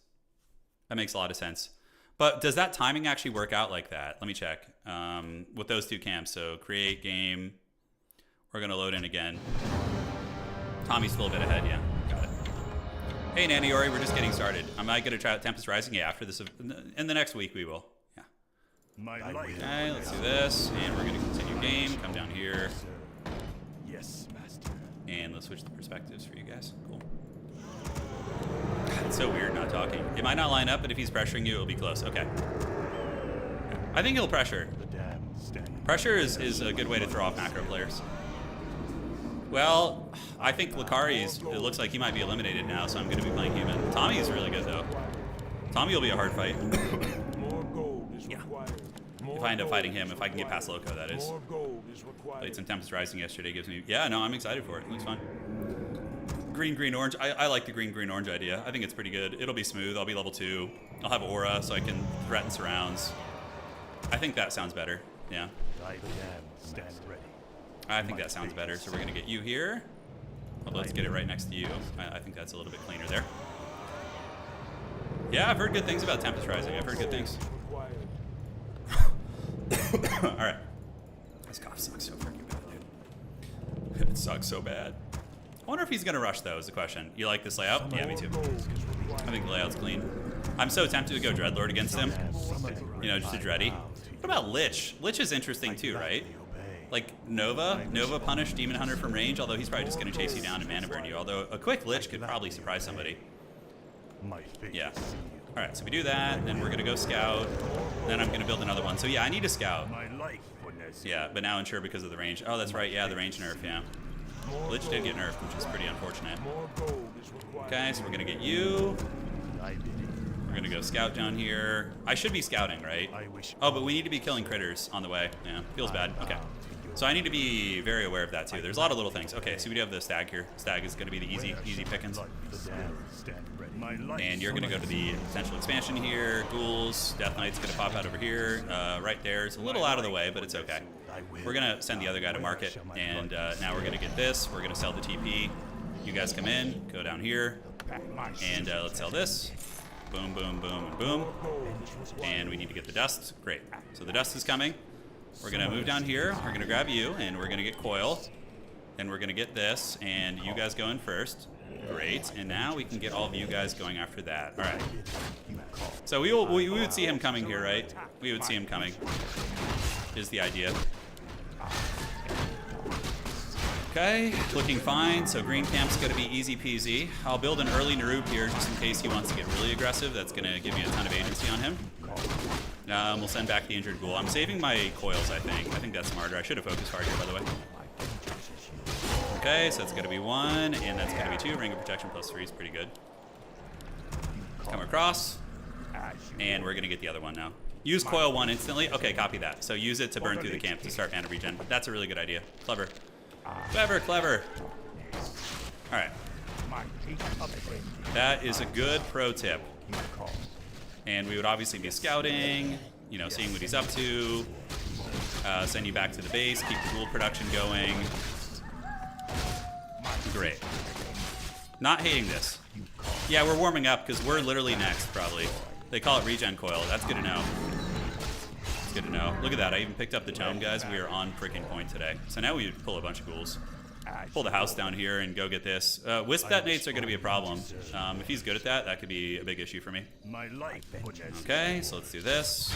But does that timing actually work out like that? Let me check. With those 2 camps, so create game. We're going to load in again. Tommy's still a bit ahead, yeah. Got it. Hey, Nanny Ori, we're just getting started. Am I going to try out Tempest Rising? Yeah, after this. In the next week, we will. Yeah. Okay, let's do this. And we're going to continue game. Come down here. Yes, master. And let's switch the perspectives for you guys. Cool. God, it's so weird not talking. It might not line up, but if he's pressuring you, it'll be close. Okay. I think he'll pressure. Pressure is a good way to throw off macro players. Well, I think Lakari's, it looks like he might be eliminated now, so I'm going to be playing human. Tommy is really good, though. Tommy will be a hard fight. Yeah. If I end up fighting him, if I can get past Loco, that is. Played some Tempest Rising yesterday, gives me... Yeah, no, I'm excited for it. It looks fun. Green, green, orange. I like the green, green, orange idea. I think it's pretty good. It'll be smooth. I'll be level 2. I'll have aura, so I can threaten surrounds. I think that sounds better. Yeah. Stand ready. I think that sounds better. So we're going to get you here. Well, let's get it right next to you. I think that's a little bit cleaner there. Yeah, I've heard good things about Tempest Rising. I've heard good things. All right. This cough sucks so freaking bad, dude. It sucks so bad. I wonder if he's going to rush, though, is the question. You like this layout? Yeah, me too. I think the layout's clean. I'm so tempted to go Dreadlord against him. You know, just a Dready. What about Lich? Lich is interesting, too, right? Like Nova punish Demon Hunter from range, although he's probably just going to chase you down and mana burn you. Although a quick Lich could probably surprise somebody. Yeah. All right, so we do that, then we're going to go Scout. Then I'm going to build another one. So yeah, I need a Scout. Yeah, but now unsure because of the range. Oh, that's right. Yeah, the range nerf, yeah. Lich did get nerfed, which is pretty unfortunate. Okay, so we're going to get you. We're going to go Scout down here. I should be scouting, right? Oh, but we need to be killing critters on the way. Yeah, feels bad. Okay. So I need to be very aware of that too. There's a lot of little things. Okay, so we do have the Stag here. Stag is going to be the easy pickings. And you're going to go to the potential expansion here. Ghouls, Death Knight's going to pop out over here. Right there. It's a little out of the way, but it's okay. We're going to send the other guy to market. And now we're going to get this. We're going to sell the TP. You guys come in, go down here. And let's sell this. Boom, boom, boom, and boom. And we need to get the dust. Great. So the dust is coming. We're going to move down here. We're going to grab you, and we're going to get Coil. Then we're going to get this, and you guys go in first. Great. And now we can get all of you guys going after that. All right. So we would see him coming here, right? We would see him coming, is the idea. Okay, looking fine. So green camp's going to be easy peasy. I'll build an early Narub here just in case he wants to get really aggressive. That's going to give me a ton of agency on him. We'll send back the injured ghoul. I'm saving my coils, I think. I think that's smarter. I should have focused hard here, by the way. Okay, so that's going to be 1, and that's going to be 2. Ring of Protection plus 3 is pretty good. Come across, and we're going to get the other one now. Use coil 1 instantly. Okay, copy that. So use it to burn through the camp to start mana regen. That's a really good idea. Clever. Clever, clever. All right. That is a good pro tip. And we would obviously be scouting, you know, seeing what he's up to, send you back to the base, keep the ghoul production going. Great. Not hating this. Yeah, we're warming up because we're literally next, probably. They call it regen coil. That's good to know. It's good to know. Look at that. I even picked up the tome, guys. We are on freaking point today. So now we pull a bunch of ghouls. Pull the house down here and go get this. Wisp detonates are going to be a problem. If he's good at that, that could be a big issue for me. Okay, so let's do this.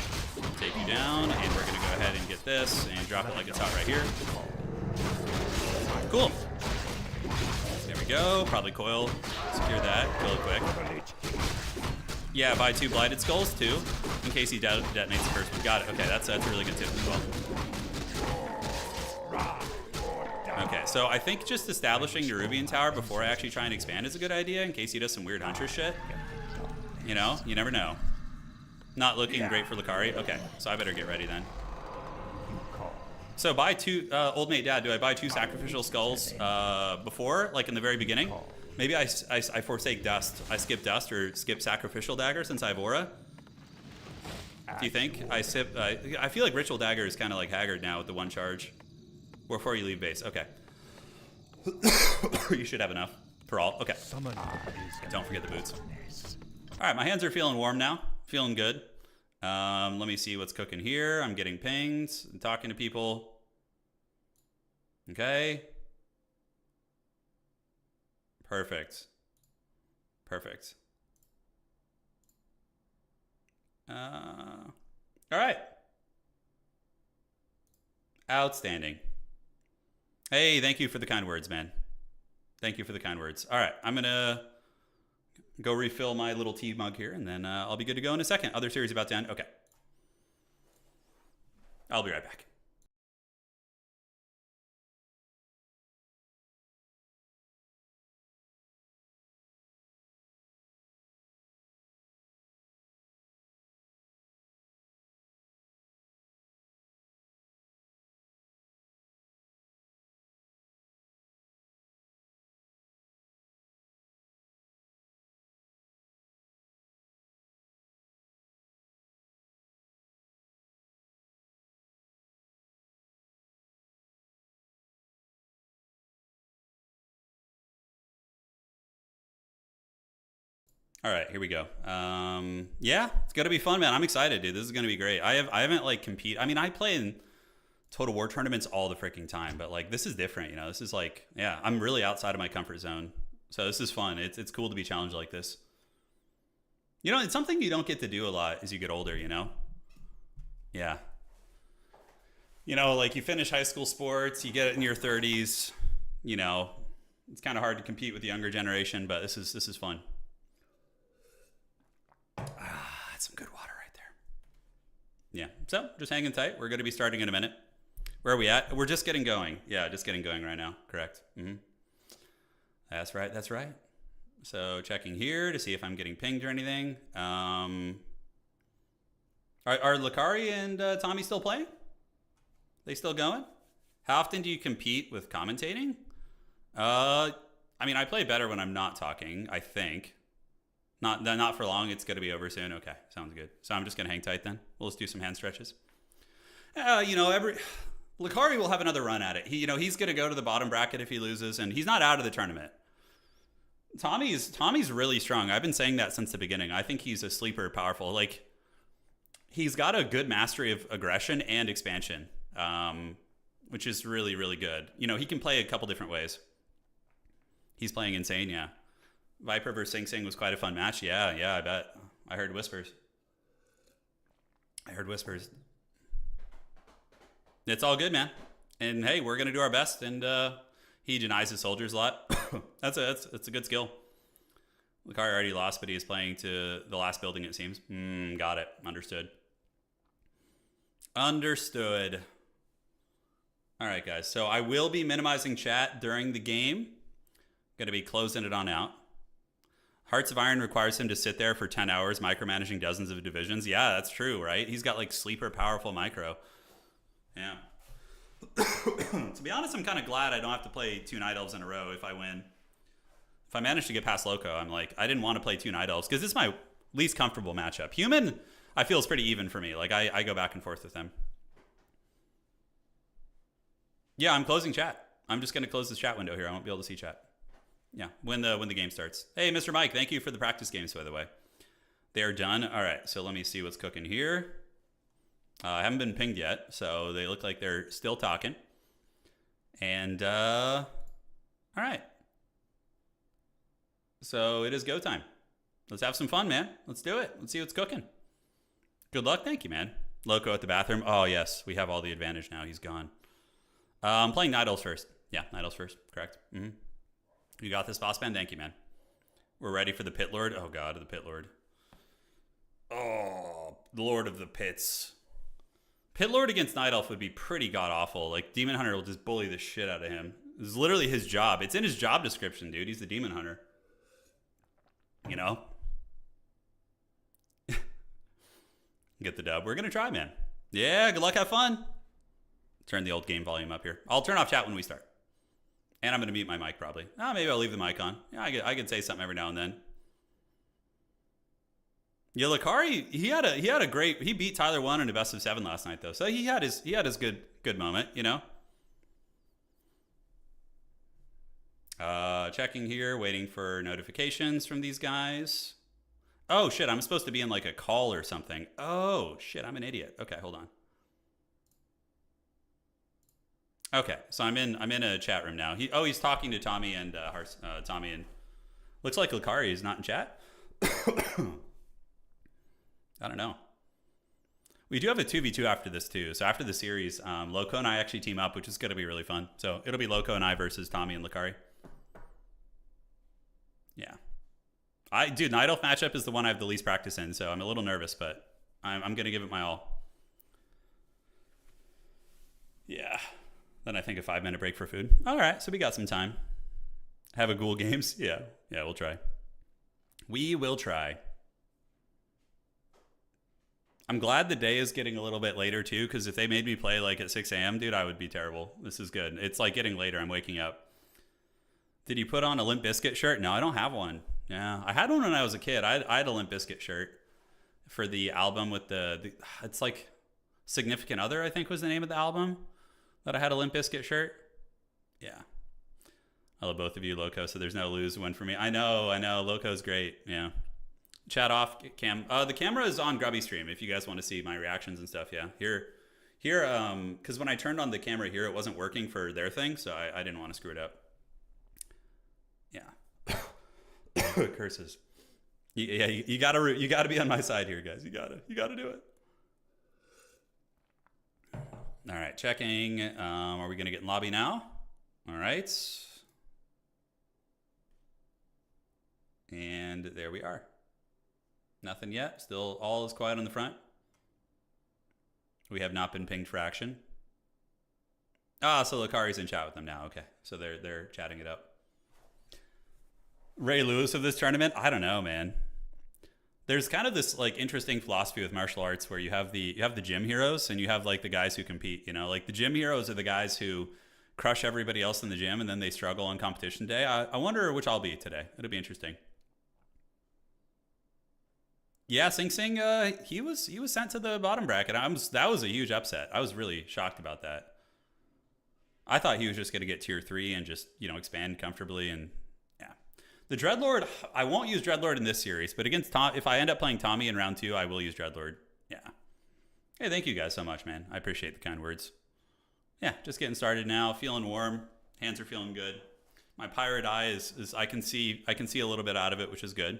Take you down, and we're going to go ahead and get this and drop it like it's hot right here. Cool. There we go. Probably coil. Secure that. Kill it quick. Yeah, buy 2 Blighted Skulls, too, in case he detonates the first one. Got it. Okay, that's a really good tip as well. Okay, so I think just establishing Nerubian Tower before I actually try and expand is a good idea in case he does some weird Hunter shit. You know, you never know. Not looking great for Lucari. Okay, so I better get ready then. So buy 2, old mate dad, do I buy 2 sacrificial skulls before, like in the very beginning? Maybe I forsake dust. I skip dust or skip sacrificial dagger since I have aura. Do you think? I feel like ritual dagger is kind of like haggard now with the 1 charge. Before you leave base. Okay. You should have enough for all. Okay. Don't forget the boots. All right, my hands are feeling warm now. Feeling good. Let me see what's cooking here. I'm getting pinged. I'm talking to people. Okay. Perfect. Perfect. All right. Outstanding. Hey, thank you for the kind words, man. Thank you for the kind words. All right, I'm going to go refill my little tea mug here, and then I'll be good to go in a second. Other series about to end. Okay. I'll be right back. All right, here we go. Yeah, it's gonna be fun, man. I'm excited, dude. This is gonna be great. I haven't like compete. I mean, I play in Total War tournaments all the freaking time, but like this is different. You know, this is like, yeah, I'm really outside of my comfort zone. So this is fun. It's cool to be challenged like this. You know, it's something you don't get to do a lot as you get older. You know. Yeah. You know, like you finish high school sports, you get in your 30s. You know, it's kind of hard to compete with the younger generation, but this is fun. That's some good water right there. Yeah. So just hanging tight. We're going to be starting in a minute. Where are we at? We're just getting going. Yeah, just getting going right now. Correct. That's right. That's right. So checking here to see if I'm getting pinged or anything. Are Lakari and Tommy still playing? They still going? How often do you compete with commentating? I mean, I play better when I'm not talking, I think. Not for long. It's going to be over soon. Okay, sounds good. So I'm just going to hang tight then. We'll just do some hand stretches. You know, Lakari will have another run at it. He's going to go to the bottom bracket if he loses, and he's not out of the tournament. Tommy's really strong. I've been saying that since the beginning. I think he's a sleeper powerful. Like, he's got a good mastery of aggression and expansion, which is really, really good. You know, he can play a couple different ways. He's playing insane, yeah. Viper versus Sing Sing was quite a fun match. Yeah, I bet. I heard whispers. It's all good, man. And hey, we're gonna do our best. And he denies his soldiers a lot. That's a good skill. Lakari already lost, but he is playing to the last building, it seems. Got it. Understood. All right, guys. So I will be minimizing chat during the game. Gonna be closing it on out. Hearts of Iron requires him to sit there for 10 hours micromanaging dozens of divisions. Yeah, that's true, right? He's got like sleeper powerful micro. Yeah. To be honest, I'm kind of glad I don't have to play 2 Night Elves in a row if I win. If I manage to get past Loco, I'm like, I didn't want to play 2 Night Elves because it's my least comfortable matchup. Human, I feel is pretty even for me. Like I go back and forth with them. Yeah, I'm closing chat. I'm just going to close this chat window here. I won't be able to see chat. Yeah, when the game starts. Hey, Mr. Mike, thank you for the practice games, by the way. They're done. All right, so let me see what's cooking here. I haven't been pinged yet, so they look like they're still talking. And, all right. So it is go time. Let's have some fun, man. Let's do it. Let's see what's cooking. Good luck. Thank you, man. Loco at the bathroom. Oh, yes, we have all the advantage now. He's gone. I'm playing Night Elves first. Yeah, Night Elves first. Correct. You got this, boss man? Thank you, man. We're ready for the Pit Lord. Oh, God, the Pit Lord. Oh, the Lord of the Pits. Pit Lord against Night Elf would be pretty god-awful. Like, Demon Hunter will just bully the shit out of him. This is literally his job. It's in his job description, dude. He's the Demon Hunter. You know? Get the dub. We're going to try, man. Yeah, good luck. Have fun. Turn the old game volume up here. I'll turn off chat when we start. And I'm going to mute my mic probably. Maybe I'll leave the mic on. Yeah, I could say something every now and then. Yeah, Lakari, he had a great, he beat Tyler 1 in a best of 7 last night though. So he had his good moment, you know. Checking here, waiting for notifications from these guys. Oh shit, I'm supposed to be in like a call or something. Oh shit, I'm an idiot. Okay, hold on. Okay, so I'm in a chat room now. He's talking to Tommy and Tommy, and looks like Lakari is not in chat. I don't know. We do have a 2v2 after this too. So after the series, Loco and I actually team up, which is going to be really fun. So it'll be Loco and I versus Tommy and Lakari. Yeah. Night Elf matchup is the one I have the least practice in, so I'm a little nervous, but I'm going to give it my all. Yeah. Then I think a 5-minute break for food. All right, so we got some time. Have a Ghoul Games? Yeah, we'll try. We will try. I'm glad the day is getting a little bit later too, because if they made me play like at 6 a.m., dude, I would be terrible. This is good. It's like getting later. I'm waking up. Did you put on a Limp Bizkit shirt? No, I don't have one. Yeah, I had one when I was a kid. I had a Limp Bizkit shirt for the album with the it's like Significant Other, I think was the name of the album that I had a Limp Bizkit shirt. Yeah. I love both of you, Loco, so there's no lose win for me. I know. Loco's great. Yeah. Chat off cam. The camera is on Grubby stream if you guys want to see my reactions and stuff. Yeah, here, because when I turned on the camera here, it wasn't working for their thing, so I didn't want to screw it up. Yeah. Curses. Yeah, you gotta be on my side here, guys. You gotta do it. All right, checking. Are we gonna get in lobby now? All right. And there we are. Nothing yet. Still all is quiet on the front. We have not been pinged for action. Ah, so Lucari's in chat with them now. Okay, so they're chatting it up. Ray Lewis of this tournament? I don't know, man. There's kind of this like interesting philosophy with martial arts where you have the gym heroes and you have like the guys who compete. You know, like the gym heroes are the guys who crush everybody else in the gym and then they struggle on competition day. I wonder which I'll be today. It'll be interesting. Yeah, Sing Sing, he was sent to the bottom bracket. That was a huge upset. I was really shocked about that. I thought he was just going to get tier 3 and just, you know, expand comfortably. And yeah, the Dreadlord, I won't use Dreadlord in this series, but against Tom, if I end up playing Tommy in round 2, I will use Dreadlord. Yeah. Hey, thank you guys so much, man. I appreciate the kind words. Yeah, just getting started now. Feeling warm. Hands are feeling good. My pirate eye is I can see a little bit out of it, which is good.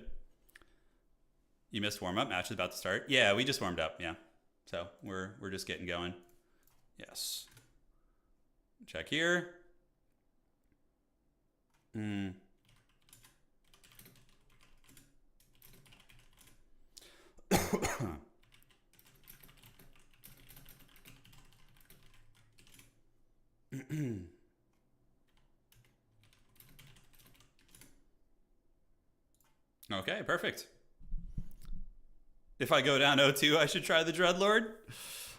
You missed warm up. Match is about to start. Yeah, we just warmed up. Yeah, so we're just getting going. Yes. Check here. Okay, perfect. If I go down 0-2, I should try the Dreadlord.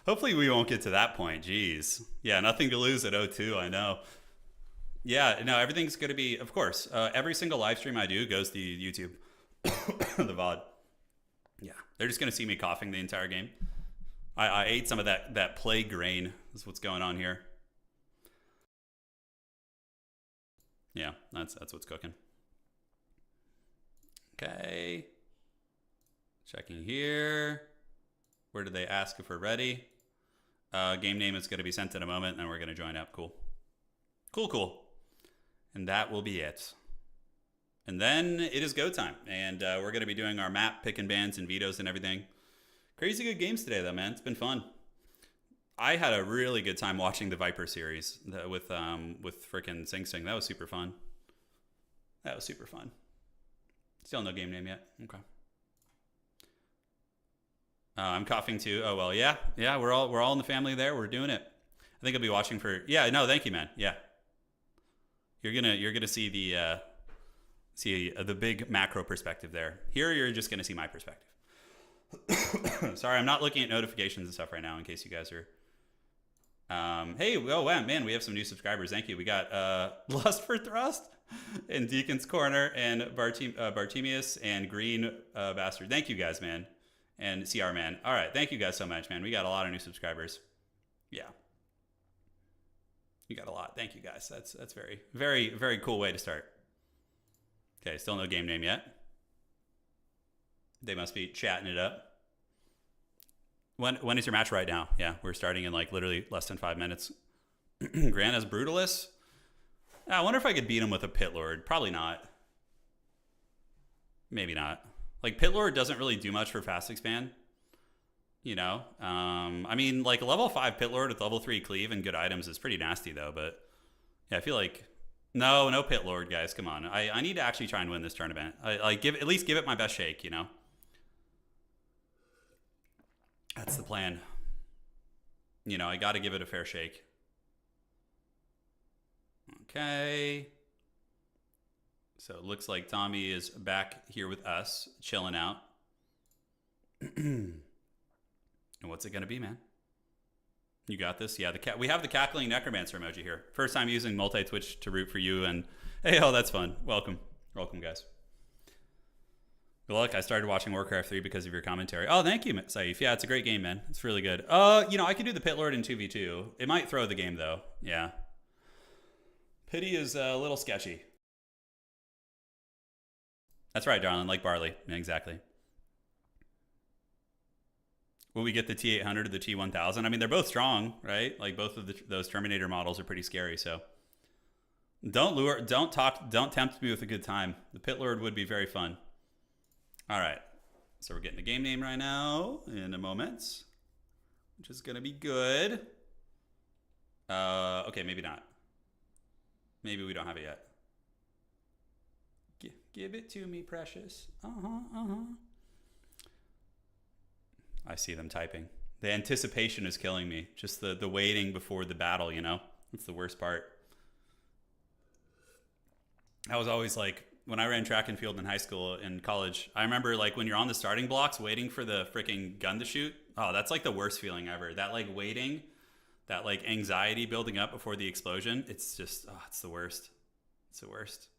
Hopefully we won't get to that point. Jeez. Yeah, nothing to lose at 0-2, I know. Yeah, no, everything's going to be, of course, every single live stream I do goes to YouTube, the VOD. Yeah, they're just going to see me coughing the entire game. I ate some of that plague grain is what's going on here. Yeah, that's what's cooking. Okay. Checking here. Where did they ask if we're ready? Game name is going to be sent in a moment, and we're going to join up. Cool. Cool. And that will be it. And then it is go time. And we're going to be doing our map, picking bans and vetoes and everything. Crazy good games today, though, man. It's been fun. I had a really good time watching the Viper series with frickin' Sing Sing. That was super fun. Still no game name yet. Okay. I'm coughing too. Oh well, yeah. We're all in the family there. We're doing it. I think I'll be watching for. Yeah, no, thank you, man. Yeah, you're gonna see the big macro perspective there. Here, you're just gonna see my perspective. Sorry, I'm not looking at notifications and stuff right now. In case you guys are. Hey, oh wow, man, we have some new subscribers. Thank you. We got Lust for Thrust and Deacon's Corner and Bartemius and Green Bastard. Thank you guys, man. And CR Man. All right, thank you guys so much, man. We got a lot of new subscribers. Yeah, you got a lot. Thank you guys. That's very, very, very cool way to start. Okay, still no game name yet. They must be chatting it up. When is your match right now? Yeah, we're starting in like literally less than 5 minutes. Grant as Brutalist. I wonder if I could beat him with a Pit Lord. Probably not. Maybe not. Like, Pit Lord doesn't really do much for fast expand, you know? I mean, like, a level 5 Pit Lord with level 3 cleave and good items is pretty nasty, though, but yeah, I feel like, no Pit Lord, guys, come on. I need to actually try and win this tournament. At least give it my best shake, you know? That's the plan. You know, I got to give it a fair shake. Okay. So it looks like Tommy is back here with us, chilling out. And what's it going to be, man? You got this? Yeah, we have the Cackling Necromancer emoji here. First time using multi-Twitch to root for you. And hey, oh, that's fun. Welcome, guys. Good luck. I started watching Warcraft 3 because of your commentary. Oh, thank you, Saif. Yeah, it's a great game, man. It's really good. You know, I could do the Pit Lord in 2v2. It might throw the game, though. Yeah. Pity is a little sketchy. That's right, darling. Like barley. Yeah, exactly. Will we get the T800 or the T1000? I mean, they're both strong, right? Like both of those Terminator models are pretty scary. So don't tempt me with a good time. The Pit Lord would be very fun. All right. So we're getting a game name right now in a moment, which is going to be good. Okay, maybe not. Maybe we don't have it yet. Give it to me, precious. I see them typing. The anticipation is killing me. Just the waiting before the battle, you know? That's the worst part. I was always like, when I ran track and field in high school and college, I remember like when you're on the starting blocks waiting for the freaking gun to shoot. Oh, that's like the worst feeling ever. That like waiting, that like anxiety building up before the explosion. It's just, it's the worst. It's the worst.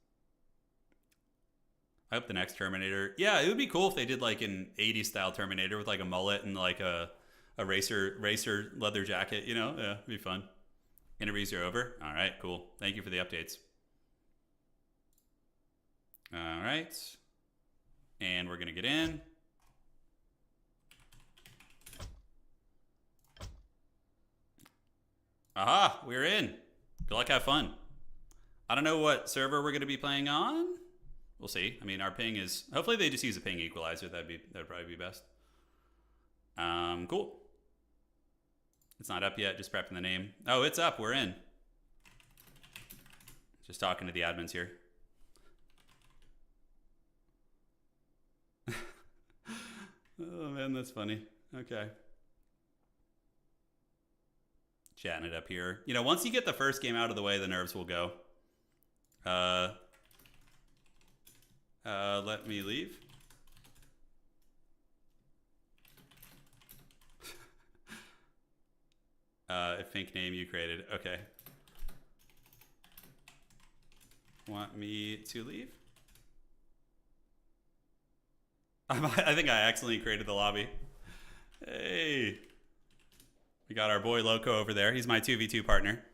I hope the next Terminator. Yeah, it would be cool if they did like an 80s style Terminator with like a mullet and like a racer leather jacket, you know? Yeah, it'd be fun. Interviews are over. All right, cool. Thank you for the updates. All right. And we're going to get in. Aha, we're in. Good luck, have fun. I don't know what server we're going to be playing on. We'll see. I mean, our ping is... Hopefully they just use a ping equalizer. That'd probably be best. Cool. It's not up yet. Just prepping the name. Oh, it's up. We're in. Just talking to the admins here. Oh, man, that's funny. Okay. Chatting it up here. You know, once you get the first game out of the way, the nerves will go. Let me leave. A fake name you created. Okay. Want me to leave? I think I accidentally created the lobby. Hey. We got our boy Loco over there. He's my 2v2 partner.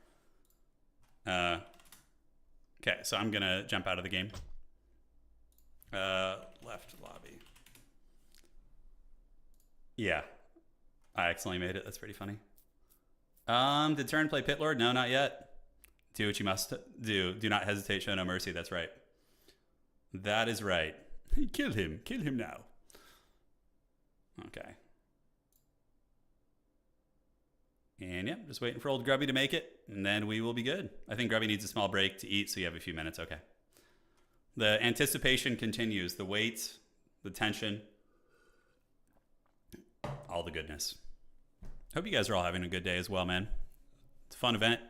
Okay, so I'm going to jump out of the game. Left lobby. Yeah. I accidentally made it. That's pretty funny. Did Turin play Pit Lord? No, not yet. Do what you must do. Do not hesitate, show no mercy. That's right. That is right. Kill him. Kill him now. Okay. And yeah, just waiting for old Grubby to make it, and then we will be good. I think Grubby needs a small break to eat, so you have a few minutes. Okay. The anticipation continues. The wait, the tension, all the goodness. Hope you guys are all having a good day as well, man. It's a fun event.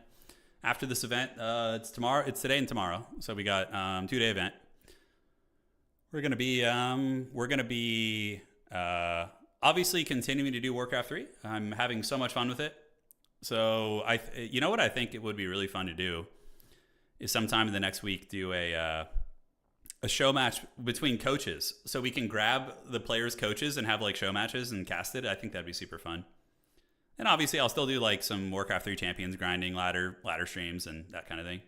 After this event, it's tomorrow. It's today and tomorrow. So we got 2-day event. We're gonna be obviously continuing to do Warcraft 3. I'm having so much fun with it. So you know what I think it would be really fun to do is sometime in the next week do a show match between coaches, so we can grab the players' coaches and have like show matches and cast it. I think that'd be super fun. And obviously, I'll still do like some Warcraft 3 champions grinding, ladder streams, and that kind of thing.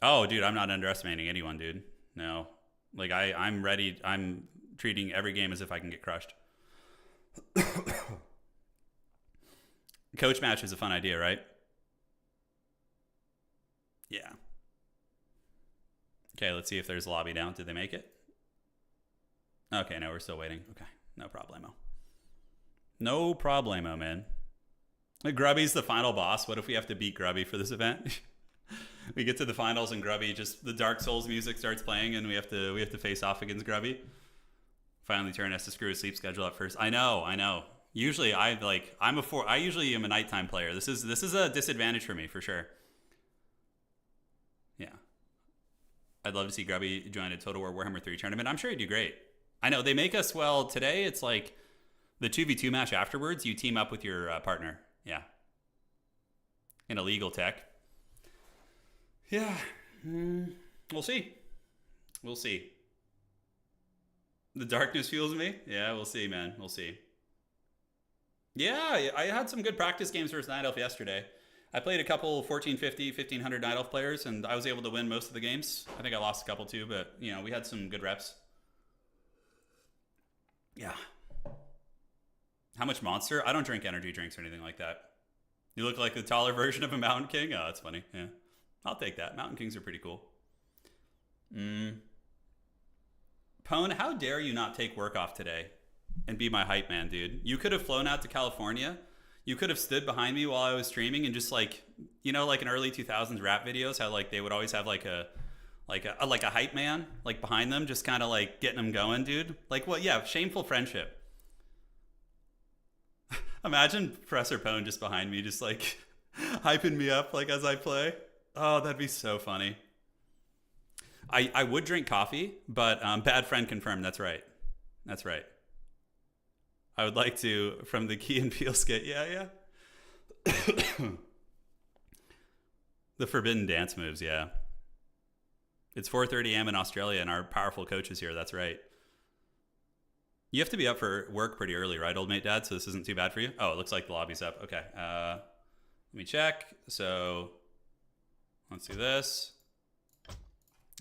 Oh, dude, I'm not underestimating anyone, dude. No, like I'm ready. I'm treating every game as if I can get crushed. Coach match is a fun idea, right? Yeah. Okay, let's see if there's a lobby down. Did they make it? Okay, no, we're still waiting. Okay, no problemo. No problemo, man. Grubby's the final boss. What if we have to beat Grubby for this event? We get to the finals and Grubby just the Dark Souls music starts playing and we have to face off against Grubby. Finally, Turin has to screw his sleep schedule up first. I know. Usually, I usually am a nighttime player. This is a disadvantage for me for sure. Yeah, I'd love to see Grubby join a Total War Warhammer 3 tournament. I'm sure he'd do great. I know they make us today. It's like the 2v2 match afterwards. You team up with your partner. Yeah, in a legal tech. Yeah, we'll see. We'll see. The darkness fuels me. Yeah, we'll see, man. We'll see. Yeah, I had some good practice games versus Night Elf yesterday. I played a couple 1450, 1500 Night Elf players, and I was able to win most of the games. I think I lost a couple too, but you know, we had some good reps. Yeah. How much Monster? I don't drink energy drinks or anything like that. You look like the taller version of a Mountain King. Oh, that's funny. Yeah, I'll take that. Mountain Kings are pretty cool. Pone, how dare you not take work off today and be my hype man, dude? You could have flown out to California. You could have stood behind me while I was streaming and just like, you know, like in early 2000s rap videos, how like they would always have like a hype man like behind them, just kind of like getting them going, dude. Like what? Yeah, shameful friendship. Imagine Professor Pone just behind me, just like hyping me up like as I play. Oh, that'd be so funny. I would drink coffee, but bad friend confirmed. That's right. That's right. I would like to, from the Key and Peele skit. Yeah. The forbidden dance moves, yeah. It's 4:30 a.m. in Australia, and our powerful coach is here. That's right. You have to be up for work pretty early, right, old mate dad? So this isn't too bad for you? Oh, it looks like the lobby's up. Okay. Let me check. So let's do this.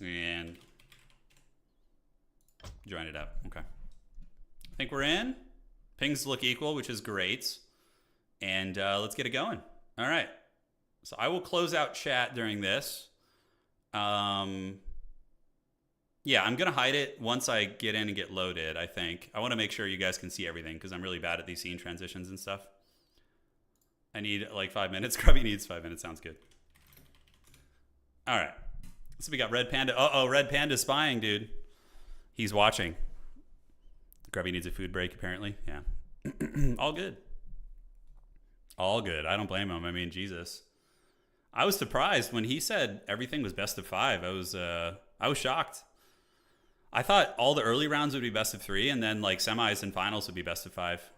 And join it up. Okay. I think we're in. Pings look equal, which is great. And let's get it going. All right. So I will close out chat during this. Yeah, I'm going to hide it once I get in and get loaded, I think. I want to make sure you guys can see everything because I'm really bad at these scene transitions and stuff. I need like 5 minutes. Grubby needs 5 minutes. Sounds good. All right. So we got Red Panda. Uh-oh, Red Panda spying, dude. He's watching. Grubby needs a food break, apparently. Yeah. All good. All good. I don't blame him. I mean, Jesus. I was surprised when he said everything was best of 5. I was shocked. I thought all the early rounds would be best of 3, and then like semis and finals would be best of 5.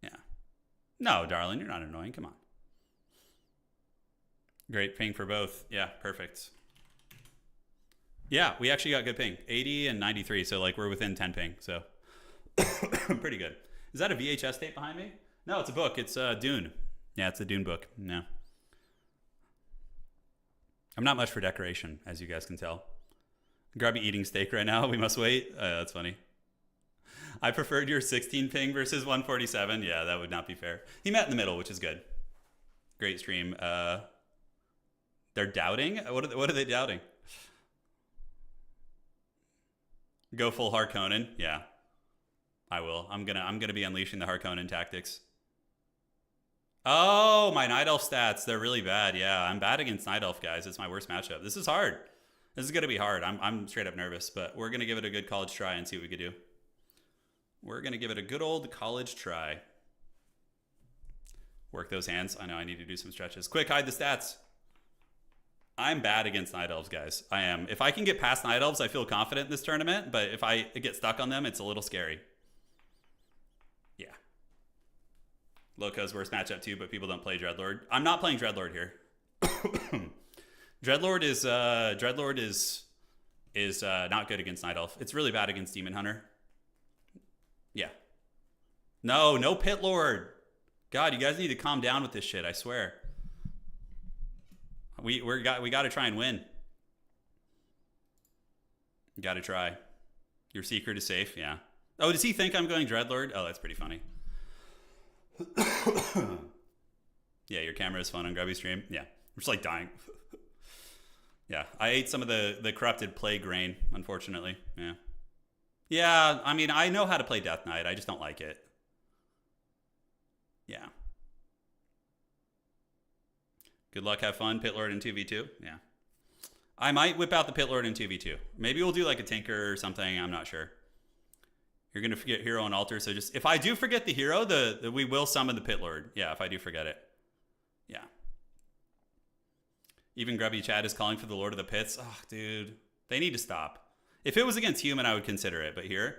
Yeah. No, darling, you're not annoying. Come on. Great ping for both. Yeah, perfect. Yeah, we actually got good ping. 80 and 93, so like we're within 10 ping, so pretty good. Is that a VHS tape behind me? No, it's a book. It's Dune. Yeah, it's a Dune book. No. I'm not much for decoration, as you guys can tell. Grubby eating steak right now. We must wait. That's funny. I preferred your 16 ping versus 147. Yeah, that would not be fair. He met in the middle, which is good. Great stream. They're doubting? What are they doubting? Go full Harkonnen? Yeah, I will. I'm gonna be unleashing the Harkonnen tactics. Oh, my Night Elf stats. They're really bad. Yeah, I'm bad against Night Elf, guys. It's my worst matchup. This is hard. This is going to be hard. I'm straight up nervous, but we're going to give it a good college try and see what we can do. We're going to give it a good old college try. Work those hands. I know I need to do some stretches. Quick, hide the stats. I'm bad against Night Elves, guys. I am. If I can get past Night Elves, I feel confident in this tournament, but if I get stuck on them, it's a little scary. Yeah. Loco's worst matchup too, but people don't play Dreadlord. I'm not playing Dreadlord here. Dreadlord is not good against Night Elf. It's really bad against Demon Hunter. Yeah. No Pit Lord. God, you guys need to calm down with this shit, I swear. We got to try and win. Got to try. Your secret is safe, yeah. Oh, does he think I'm going Dreadlord? Oh, that's pretty funny. Yeah, your camera is fun on Grubby stream. Yeah, I'm just like dying. Yeah, I ate some of the corrupted plague grain, unfortunately. Yeah, I mean, I know how to play Death Knight. I just don't like it. Yeah. Good luck, have fun. Pit Lord in 2v2. Yeah. I might whip out the Pit Lord in 2v2. Maybe we'll do like a Tinker or something. I'm not sure. You're going to forget Hero and Altar. So just, if I do forget the Hero, we will summon the Pit Lord. Yeah, if I do forget it. Yeah. Even Grubby Chad is calling for the Lord of the Pits. Oh, dude. They need to stop. If it was against human, I would consider it. But here,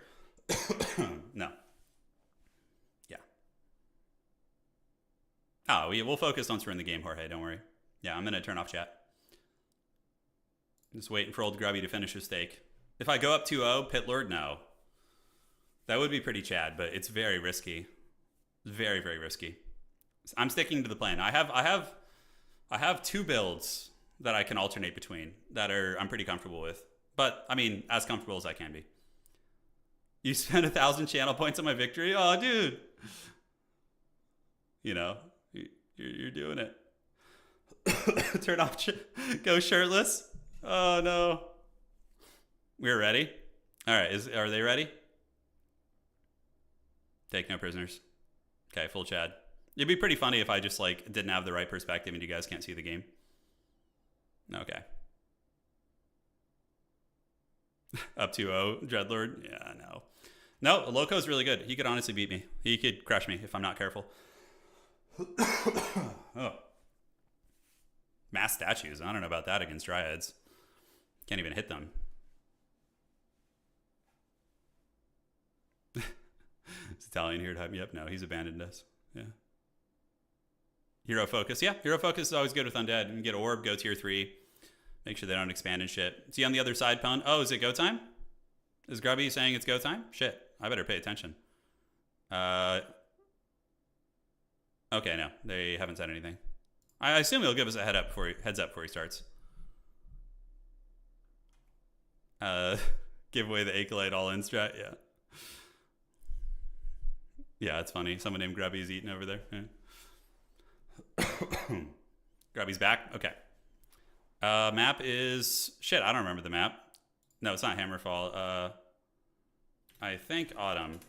no. Yeah. Oh, we'll focus once we're in the game, Jorge. Don't worry. Yeah, I'm going to turn off chat. Just waiting for old Grubby to finish his steak. If I go up 2-0, Pit Lord, no. That would be pretty Chad, but it's very risky. Very, very risky. I'm sticking to the plan. I have 2 builds that I can alternate between that I'm pretty comfortable with. But, I mean, as comfortable as I can be. You spent 1,000 channel points on my victory? Oh, dude. You know, you're doing it. Turn off, go shirtless. Oh, no. We're ready? All right, are they ready? Take no prisoners. Okay, full Chad. It'd be pretty funny if I just like didn't have the right perspective and you guys can't see the game. Okay. Up 2-0, Dreadlord. Yeah, no. No, Loco's really good. He could honestly beat me. He could crush me if I'm not careful. Oh. Mass statues. I don't know about that against Dryads. Can't even hit them. Is Italian here to hype me up? No, he's abandoned us. Yeah. Hero focus. Yeah, hero focus is always good with Undead. You can get orb, go tier 3. Make sure they don't expand and shit. See on the other side, Pwn? Oh, is it go time? Is Grubby saying it's go time? Shit, I better pay attention. Okay, no, they haven't said anything. I assume he'll give us a heads up before he starts. Give away the Acolyte all-in strat, yeah. Yeah, it's funny. Someone named Grubby's eating over there. Yeah. Grubby's back? Okay. Map is... Shit, I don't remember the map. No, it's not Hammerfall. I think Autumn.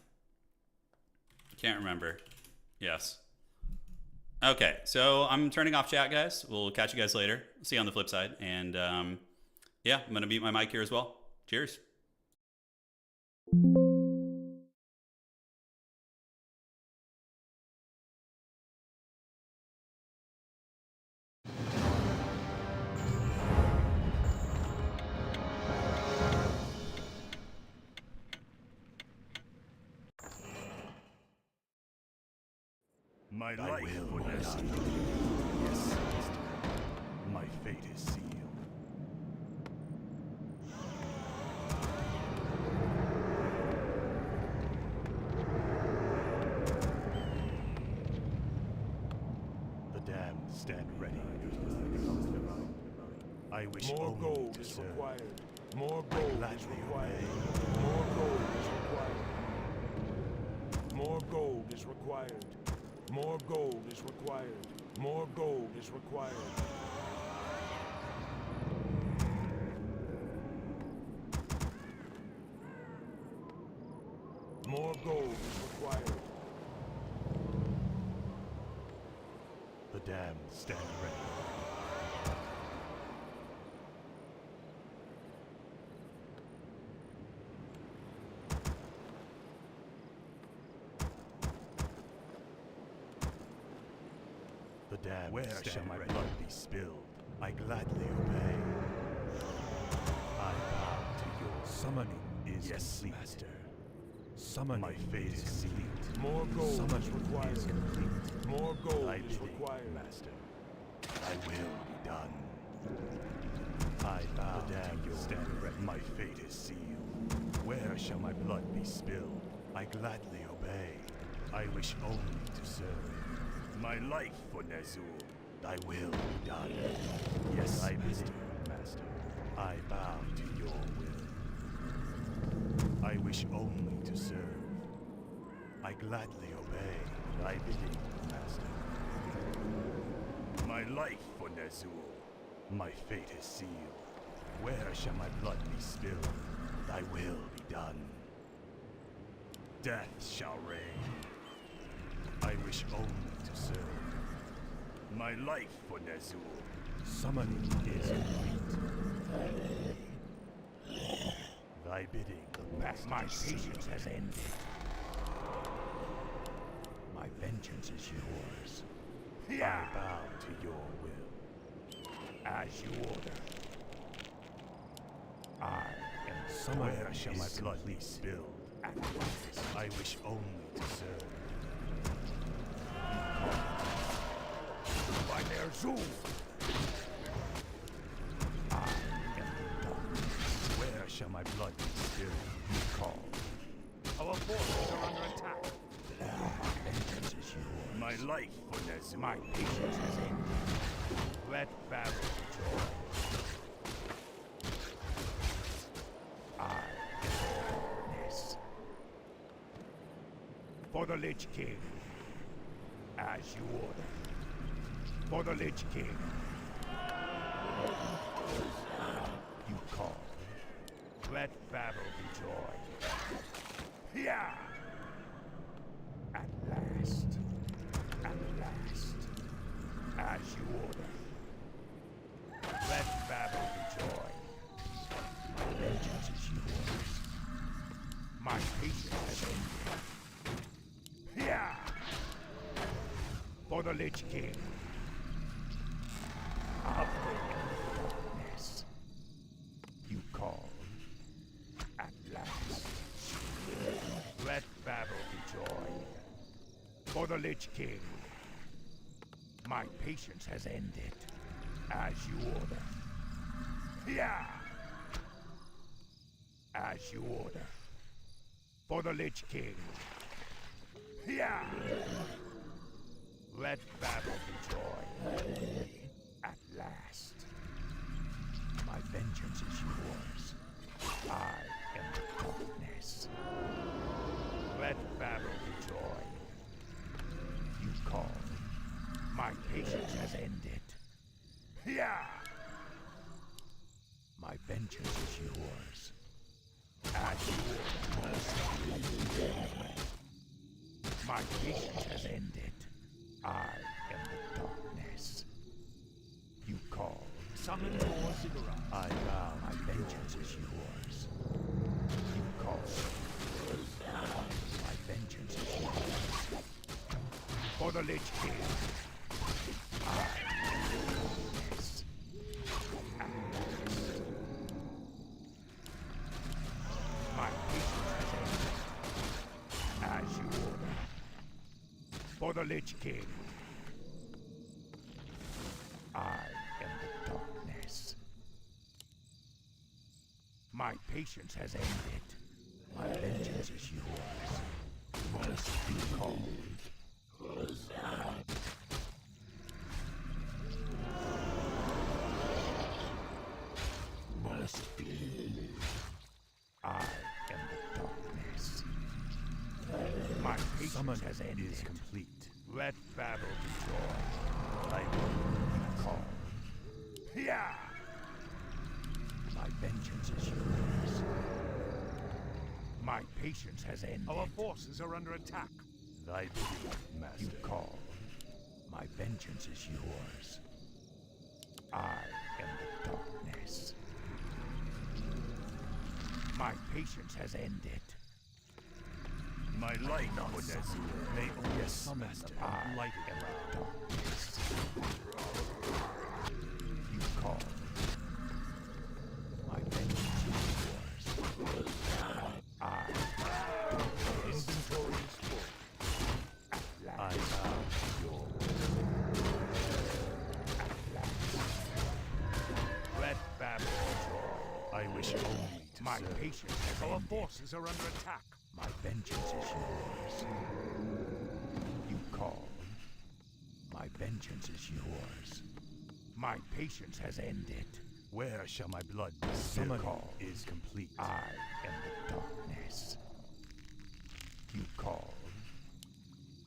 Can't remember. Yes. Okay, so I'm turning off chat, guys. We'll catch you guys later. See you on the flip side. And yeah, I'm going to mute my mic here as well. Cheers. My life will rest. Yes, master. My fate is sealed. The damned stand ready. I wish more only gold to is serve. required. More gold is gladly required. obey. More gold is required. More gold is required. More gold is required. More gold is required. More gold is required. The damned stand ready. The damned Where stand shall my ready. blood be spilled? I gladly obey. I bow to your summoning is complete. Master. Summoning my fate is sealed. More gold is Summoning required. is complete. More gold Thy is bidding, required. Master. Thy will be done. I bow to your stand ready. My fate is sealed. Where shall my blood be spilled? I gladly obey. I wish only to serve. My life for Ner'zhul. Thy will be done. Yes, I bidding, Master. I bow to your will. I wish only to serve. I gladly obey. Thy bidding, Master. My life for Ner'zhul. My fate is sealed. Where shall my blood be spilled? Thy will be done. Death shall reign. I wish only to serve. My life for Ner'zhul. Summoning is complete. Thy bidding, Master. My patience has ended. My vengeance is yours. I bow to your will. As you order. I am Somewhere where shall my blood be spilled? at once. I wish only to serve. By Ner'zhul. I am done. Where shall my blood be spilled? Call. Our forces are under attack. My vengeance is yours. My life for Ner'zhul. My patience has ended. Let battle joy. I am darkness. For the Lich King. As you order. For the Lich King. You call. Let battle be joy. Yeah! At last. At last. As you order. Let battle be joy. My vengeance is yours. My patience has ended. Yeah! For the Lich King. Upgrade in the darkness. You call. At last. Let battle be joy. For the Lich King. My patience has ended. As you order. Yeah! As you order. For the Lich King. Yeah! Let battle be joy. At last. My vengeance is yours. I am the darkness. Let battle be joy. You call. My patience has ended. Yeah! My vengeance is yours. As you order. My patience has ended. I am the darkness. You call. Summon more cigarettes. I bow. My vengeance is yours. You call. My vengeance is yours. For the Lich King. I am the darkness. At last. My patience has ended. As you order. For the Lich King. I am the darkness. My patience has ended. My vengeance is yours. Must be called. Must be. I am the darkness. My patience has ended. Is complete. Let battle be joy. I will call. Yeah! My vengeance is yours. My patience has ended. Our forces are under attack. Thy bidding, master. You call. My vengeance is yours. I am the darkness. My patience has ended. My light, may only summon I light am the darkness. You call. My vengeance is yours. I inventory is full. at I last. bow to your At last. Let battle be joy. I wish only to My serve. patience has Our ended. forces are under attack. My vengeance is yours. You call. My vengeance is yours. My patience has ended. Where shall my blood be Summoning spilled? call. Is complete. I am the darkness. You call.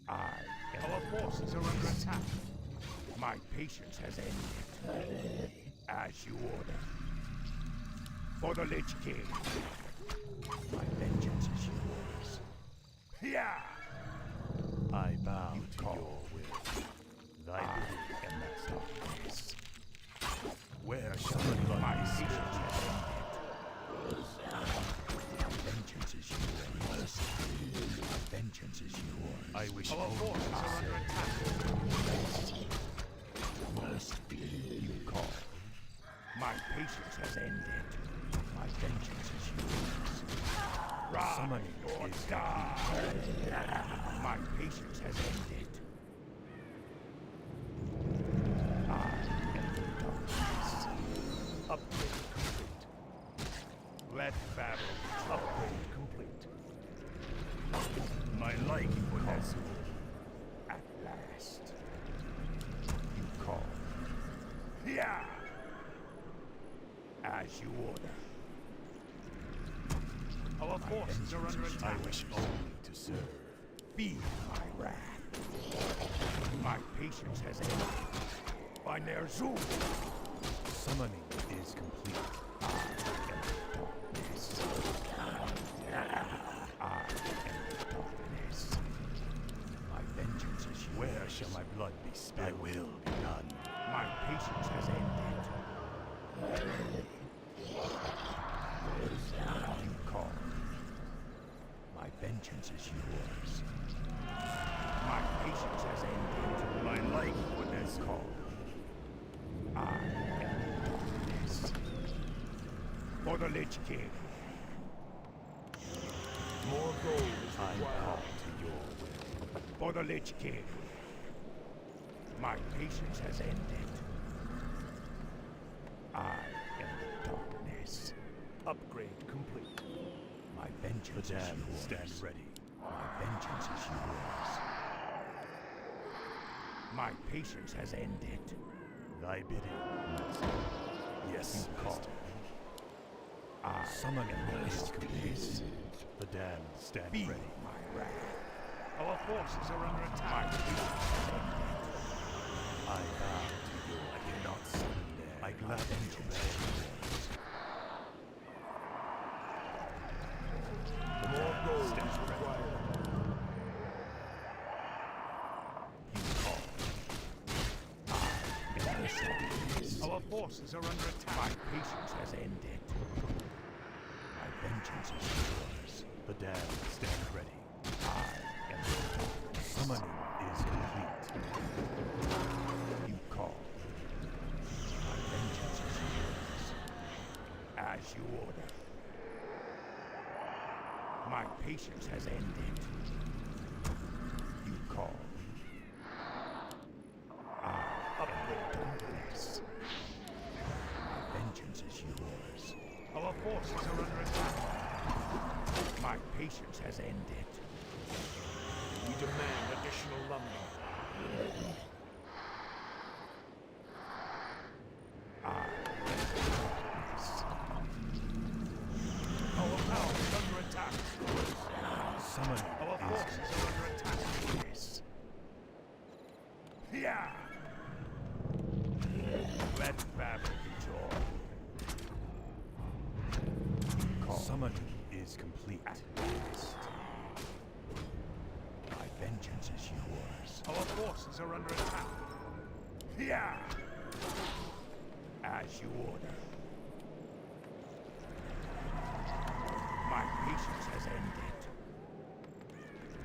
I am Our the forces are under attack. My patience has ended. As you order. For the Lich King. My vengeance is yours. Yeah! I bow You to call. your will. Thy I bidding, am the darkness. where shall my blood My be patience spilled? has ended. My vengeance is yours. My vengeance is yours. I wish Our only forces to are under serve. attack. Must be. You call. My patience has ended. My vengeance is yours. Summoning Or is die. My patience has ended. I am the darkness. upgrade complete. Let battle be Upgrade complete. My light has at last. You call. Yeah! As you order. our forces are under vengeance is attack. I wish only to serve. Feel my wrath. My patience has ended. By Ner'zhul. Summoning is complete. I am darkness. I am darkness. My vengeance is yours. Where shall my blood be spilled? Thy will be done. My patience has ended. You call. My vengeance is yours. My patience has ended. My life Has called. I am darkness. For the Lich King. More gold is I bow required. to your will. For the Lich King. My patience has ended. I am the darkness. Upgrade complete. My vengeance The is damned yours. stand ready. My vengeance is yours. My patience has ended. Thy bidding, master. Yes, call. master. I Summoning am is the complete. The damned stand Feel ready. my wrath. Our forces are under attack. My patience has ended. I bow to your I cannot summon there. I gladly obey. More gold is Stand ready. required. You call. I am listening. Our forces are under attack. My patience has ended. My vengeance is yours. The damned stand ready. I am the Summoning is complete. You call. My vengeance is yours. As you order. My patience has ended. You call. I upgrade complete. My vengeance is yours. Our forces are under attack. My patience has ended. We demand additional lumber. Our power is under attack. Summoning Our is forces are under attack. Yes. Yeah. Let battle be joy. Call. Summoning is complete. At last. My vengeance is yours. Our forces are under attack. Yeah. As you order. My patience has ended.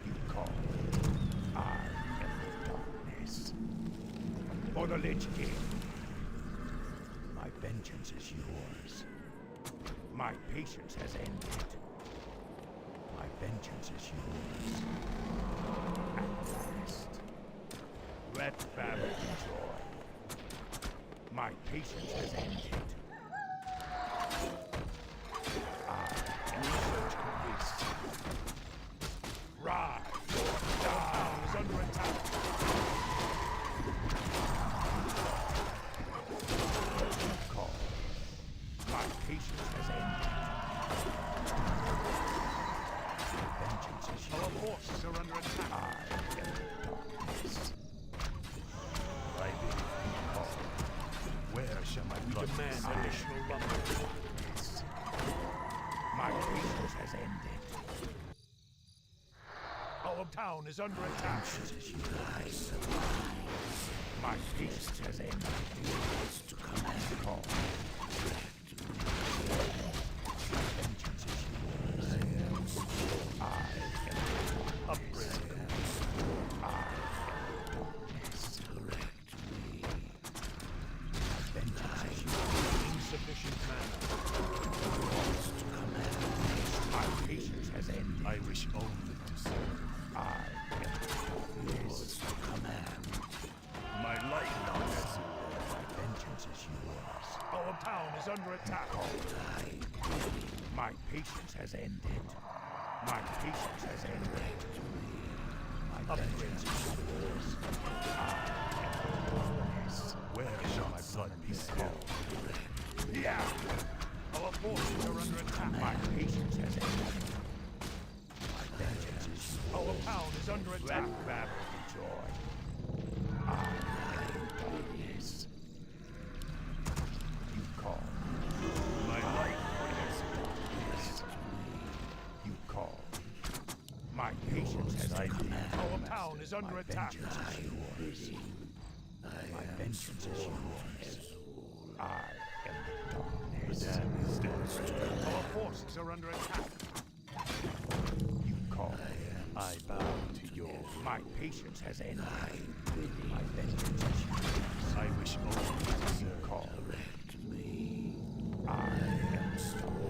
You call. I am the darkness. For the Lich King. My vengeance is yours. My patience has ended. My vengeance is yours. At last. Let battle enjoy. My patience has ended. Research complete. Rise or die is under attack. Call. My patience has ended. My vengeance is yours. Our forces are under attack. I am the darkness. Thy bidding. Call. Where shall my We blood be demand spilled? additional lumber. My patience has ended. Our town is under attack. My patience has ended. To command. Call. My vengeance is yours. I am upgrade. I am darkness. My vengeance is yours. Insufficient mana. My patience has ended. I wish only to serve. I am yours to command. My life not as My vengeance is yours. Our town is under attack. My patience has ended. My patience has ended. My vengeance is yours. I am darkness. Where shall my blood be spilled? Yeah! Our forces are under attack. My patience has ended. My vengeance is yours. Our town is is under attack. Let battle be joy. I am darkness. You call. My life is you call. My patience has come. Our town is under attack. My vengeance is yours. I am the darkness. Our forces are under attack. You call. I bow to yours. My patience has ended. My vengeance is yours. I wish only to serve. Call. I am strong.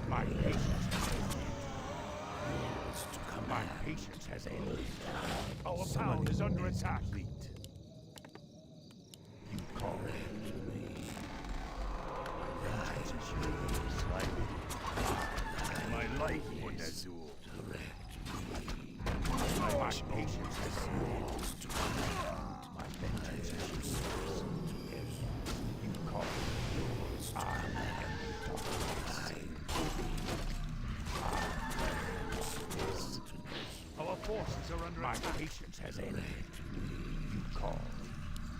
My patience has ended. My patience has ended. Our town is under attack. You call. My vengeance is yours. My life for Nezul. My patience has ended. My vengeance is yours. You call. I am the darkness. Our forces are under attack. My patience has ended. You call.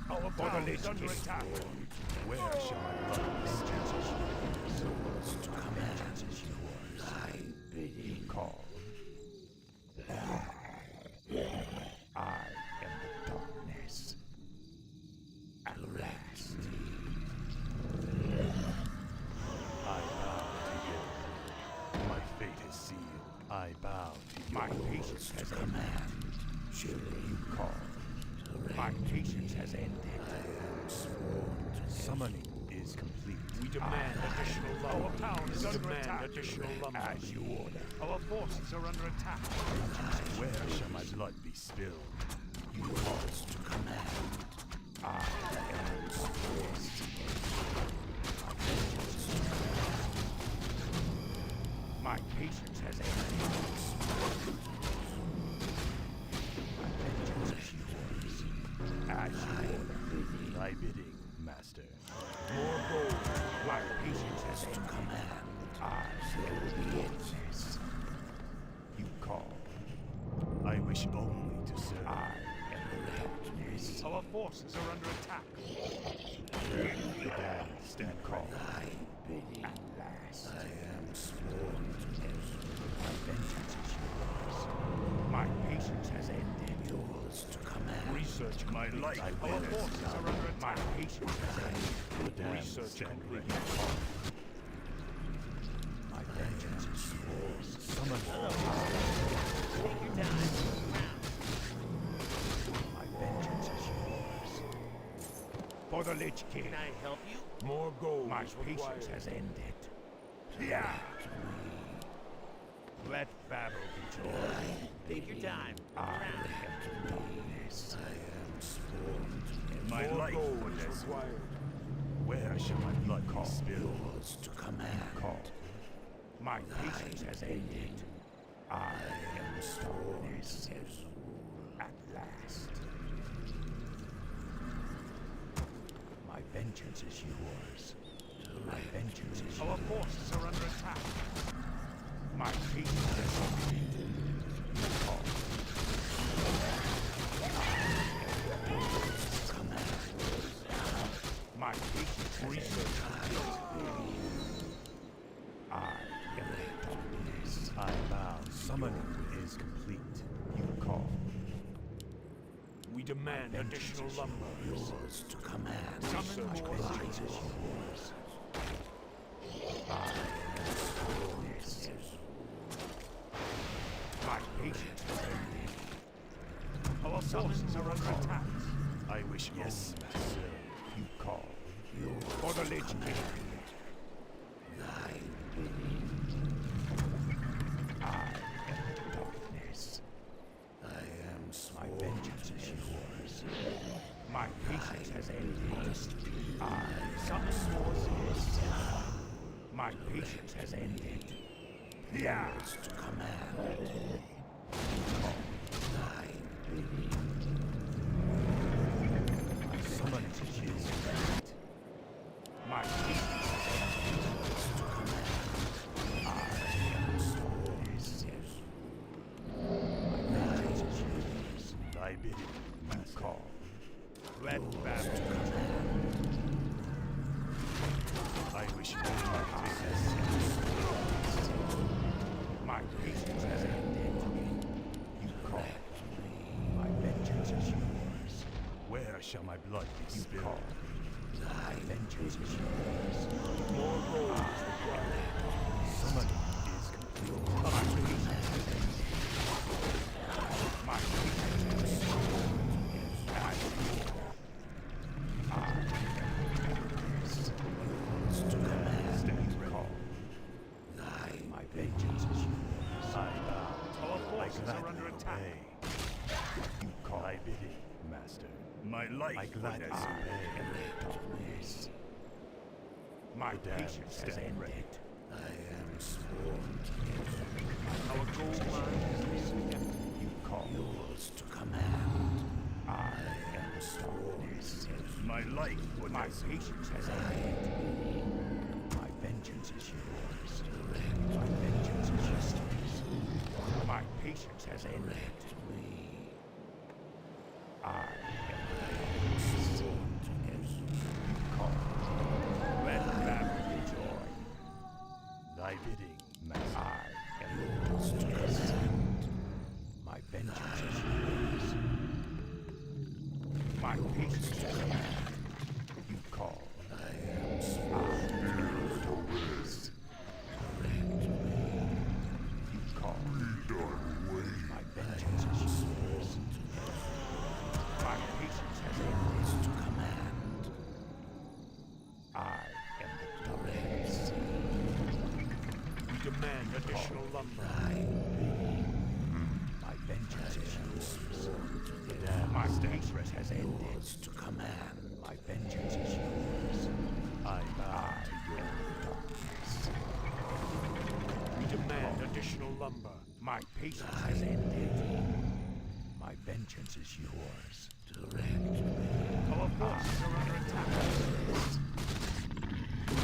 Our town is under attack. Where shall I run? Vengeance is yours. To come vengeance is yours. I bid you call. I am the darkness. At last. I bow to you. My fate is sealed. I bow to you. My patience has ended. Surely you call. My patience has ended. I am sworn. Summoning is complete. We demand additional lumber. Our town is under attack. Additional lumber. As you order. Our forces are under attack. Where shall my blood be spilled? You cause to command. I am sworn. My patience has ended. My vengeance is yours. As you order. Thy bidding, master. More gold. My patience has ended. Command. I will be witness. You call. I wish only to serve. I am the darkness. Our forces are under attack. The damned stand call. At last. I am sworn to my vengeance is yours. My patience has ended. Yours to command. Research my life. Our forces are under attack. My patience has ended. Research complete. My vengeance is yours. Summon. Take your time. My vengeance is yours. For the Lich King. Can I help you? More gold. My patience has ended. Yeah. Let battle be joy. Take your time. I am the darkness. I am sworn. My life is required. Where shall my blood be spilled? Yours to command. Call. My patience has ended. I am sworn. At last. My vengeance is yours. My vengeance is yours. Our forces are under attack. My patience has ended. Call. My patience has ended. I am the darkness. I bow. Summoning is complete. You call. We demand additional lumber. Yours to command. Summon more vengeance is yours. I am sworn. My patience has ended. Our forces are under attack. I wish yes, master. You call. For the Lich King. Thy bidding. I am the darkness. I am sworn. My vengeance is yours. My patience has ended. I summon forces. My patience has ended. Yeah. To command. Thy bidding. My summon is yours. My patience has ended. To command. I am sworn. shall my blood be spilled? Thy vengeance is yours. More rolls required. Summoning is complete. My patience is to command. Stand ready. My vengeance is yours. I bow. Our forces I are under gladly attack. obey. You call. I bidding, master. My life I gladly obey. My The damned patience has stand ended. ready. I am sworn. Our gold mine is nearly empty. You call. Yours to command. I am sworn. My life would My patience has ended. My vengeance is yours. My vengeance is yours. My patience has ended. I am sworn. You call. Let battle be joy. thy bidding, master. I am yours to command. My vengeance is yours. My patience has ended. You call. I am sworn. You call. My vengeance is yours. My patience has ended to command. I am the race. We demand additional lumber. My vengeance is yours. My patience has ended to command. My vengeance is yours. I bow to your We demand additional lumber. My patience has ended. My vengeance is yours. Our forces are under attack.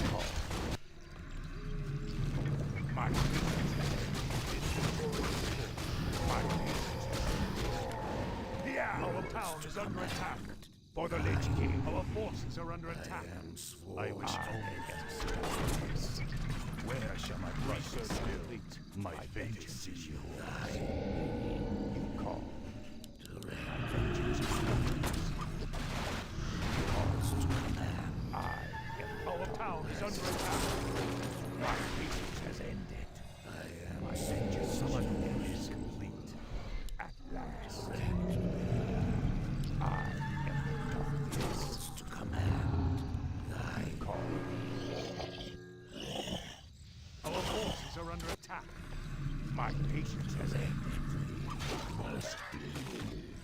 Call. My patience has ended. My patience has ended. Our town is under attack. For the Lich King, our forces are under attack. I wish only to see. Where shall my blood be spilled? My vengeance is yours. You call. My vengeance is yours. Calls to command. Our town is under attack. My patience has ended. My vengeance is complete. At last. I am the darkness to command. Thy call. Our forces are under attack. My patience has ended.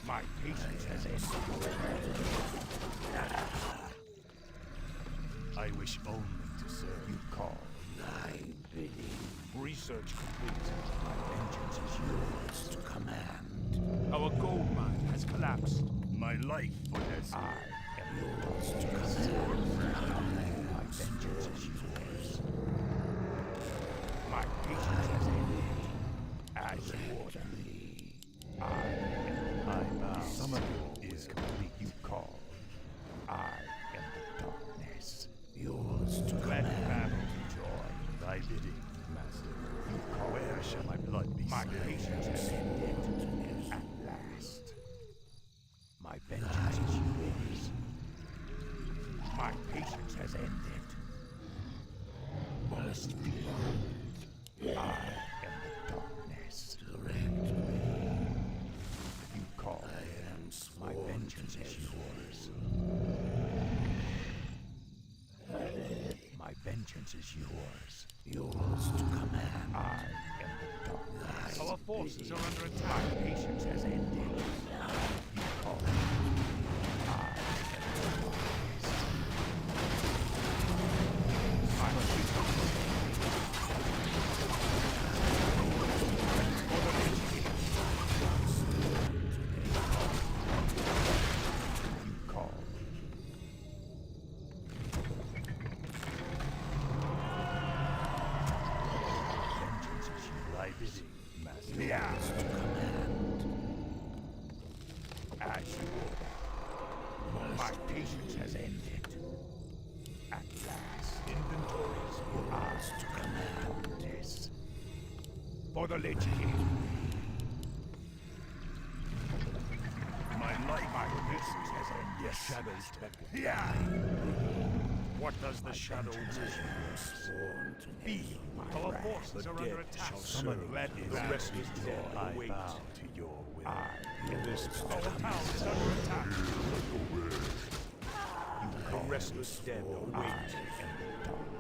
My patience has ended. I wish only to serve. You call. Thy bidding. Research complete. My vengeance is yours to command. Our gold mine has collapsed. My life would as I am yours to command. My vengeance is yours. My patience has ended. As you order. I bow. Summoning is complete. You call. I am the darkness. Yours to command. Let battle be joy. Thy bidding, master. You call. Where shall my blood be My spilled? patience has ended. At last. My vengeance is yours. My patience has ended. Must be. I am the darkness. You call. My vengeance is yours. My vengeance is yours. Yours to command. I am the darkness. Our forces are under attack. My patience has ended. You call. I am the darkness. My patience has ended. You call. Vengeance is yours. Thy bidding, master. Yours to command. As you order. My patience has ended. At last. Inventories yours to command. Yes. For the Lich King. My life My patience has ended. shadows beckon. Yeah. What does the shadow do? Feel our forces are under attack. Summoning Let the rest is dead. I Await. bow to your will. This our town is under attack. The restless dead await.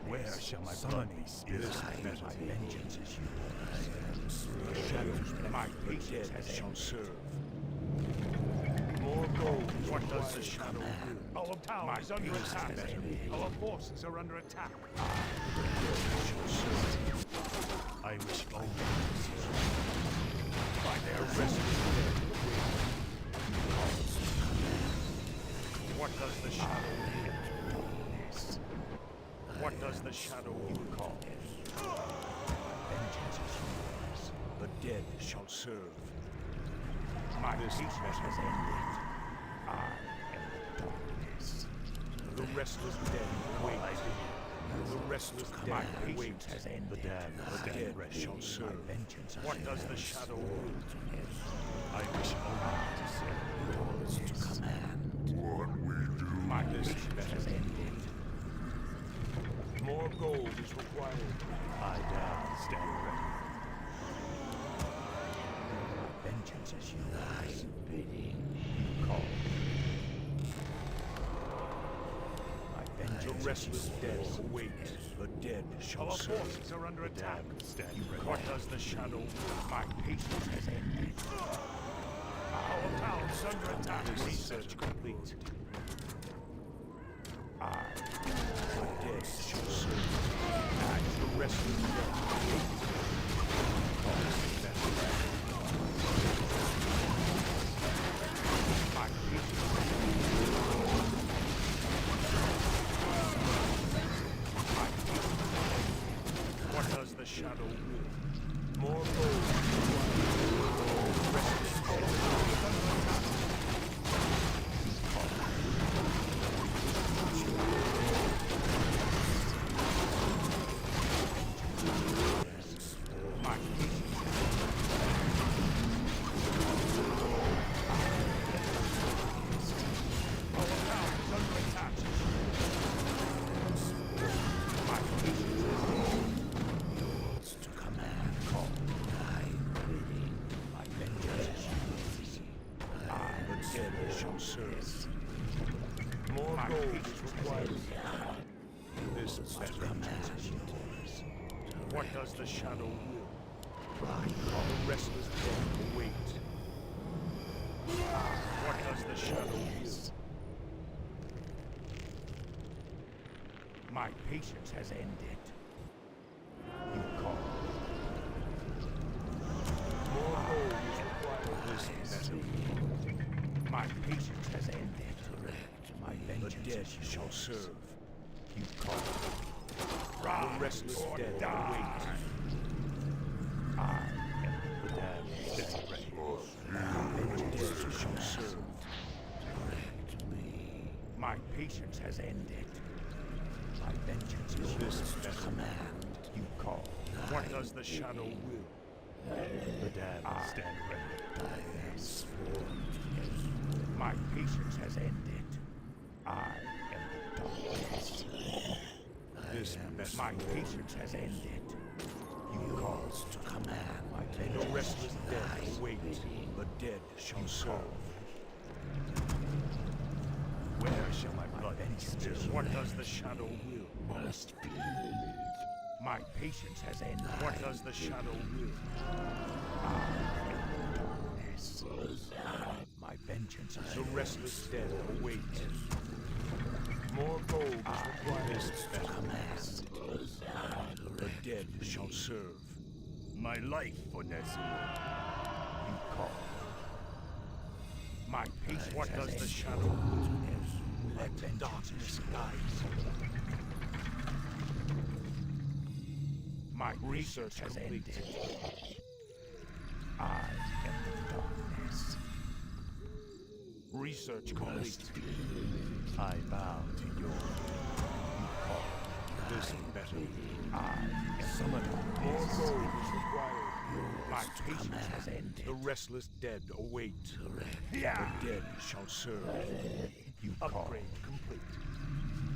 Where shall my blood be spilled? My vengeance is yours. Shadows, my patience shall serve. More gold. What does the shadow do? Our town is under attack. Our forces are under attack. I wish only By their restless dead. What does the shadow do? What does the shadow call? Vengeance is yours. The dead shall serve. My patience has ended. I am the darkness. The restless dead wait. The restless dead wait. Has ended. The dead shall serve. Vengeance. What does the shadow do? I wish only to serve. Yours to command. What we do. My patience has ended. More gold is required. I dare stand ready. Vengeance is yours. Bidding. Call. My vengeance. The restless dead await. The dead shall serve. Our forces are under attack. Stand ready. What does the shadow do? My patience has ended. Our town is under attack. Research complete. The dead shall serve. The restless dead. My what does the shadow will? More gold. Restless dead. More gold is required. This better what does the shadow will? The restless dead await. What does the shadow will? My patience has ended. You call. More gold is required. This better. My patience has ended. My vengeance. The dead shall serve. You call. The restless dead await. I am the dead. Stand ready. The dead shall serve. Direct me. My patience has ended. My vengeance is yours to command. You call. What does the shadow will? The dead stand ready. I am sworn. My patience has ended. I am the darkness. My patience has ended. You cause to command. The restless dead await. The dead shall serve. Where shall my blood be spilled? What does the shadow will? Must be. My patience has ended. What does the shadow will? I am the darkness. My vengeance is the restless dead await. More gold is required. The dead shall serve. My life for Nessie. You call. My patience. What does the shadow do? Let the darkness guide. My research has ended. I am the darkness. Research complete. I bow to your will. You call. This better. I am summoned. More gold is required. My patience has ended. The restless dead await. The dead shall serve. You Upgrade complete.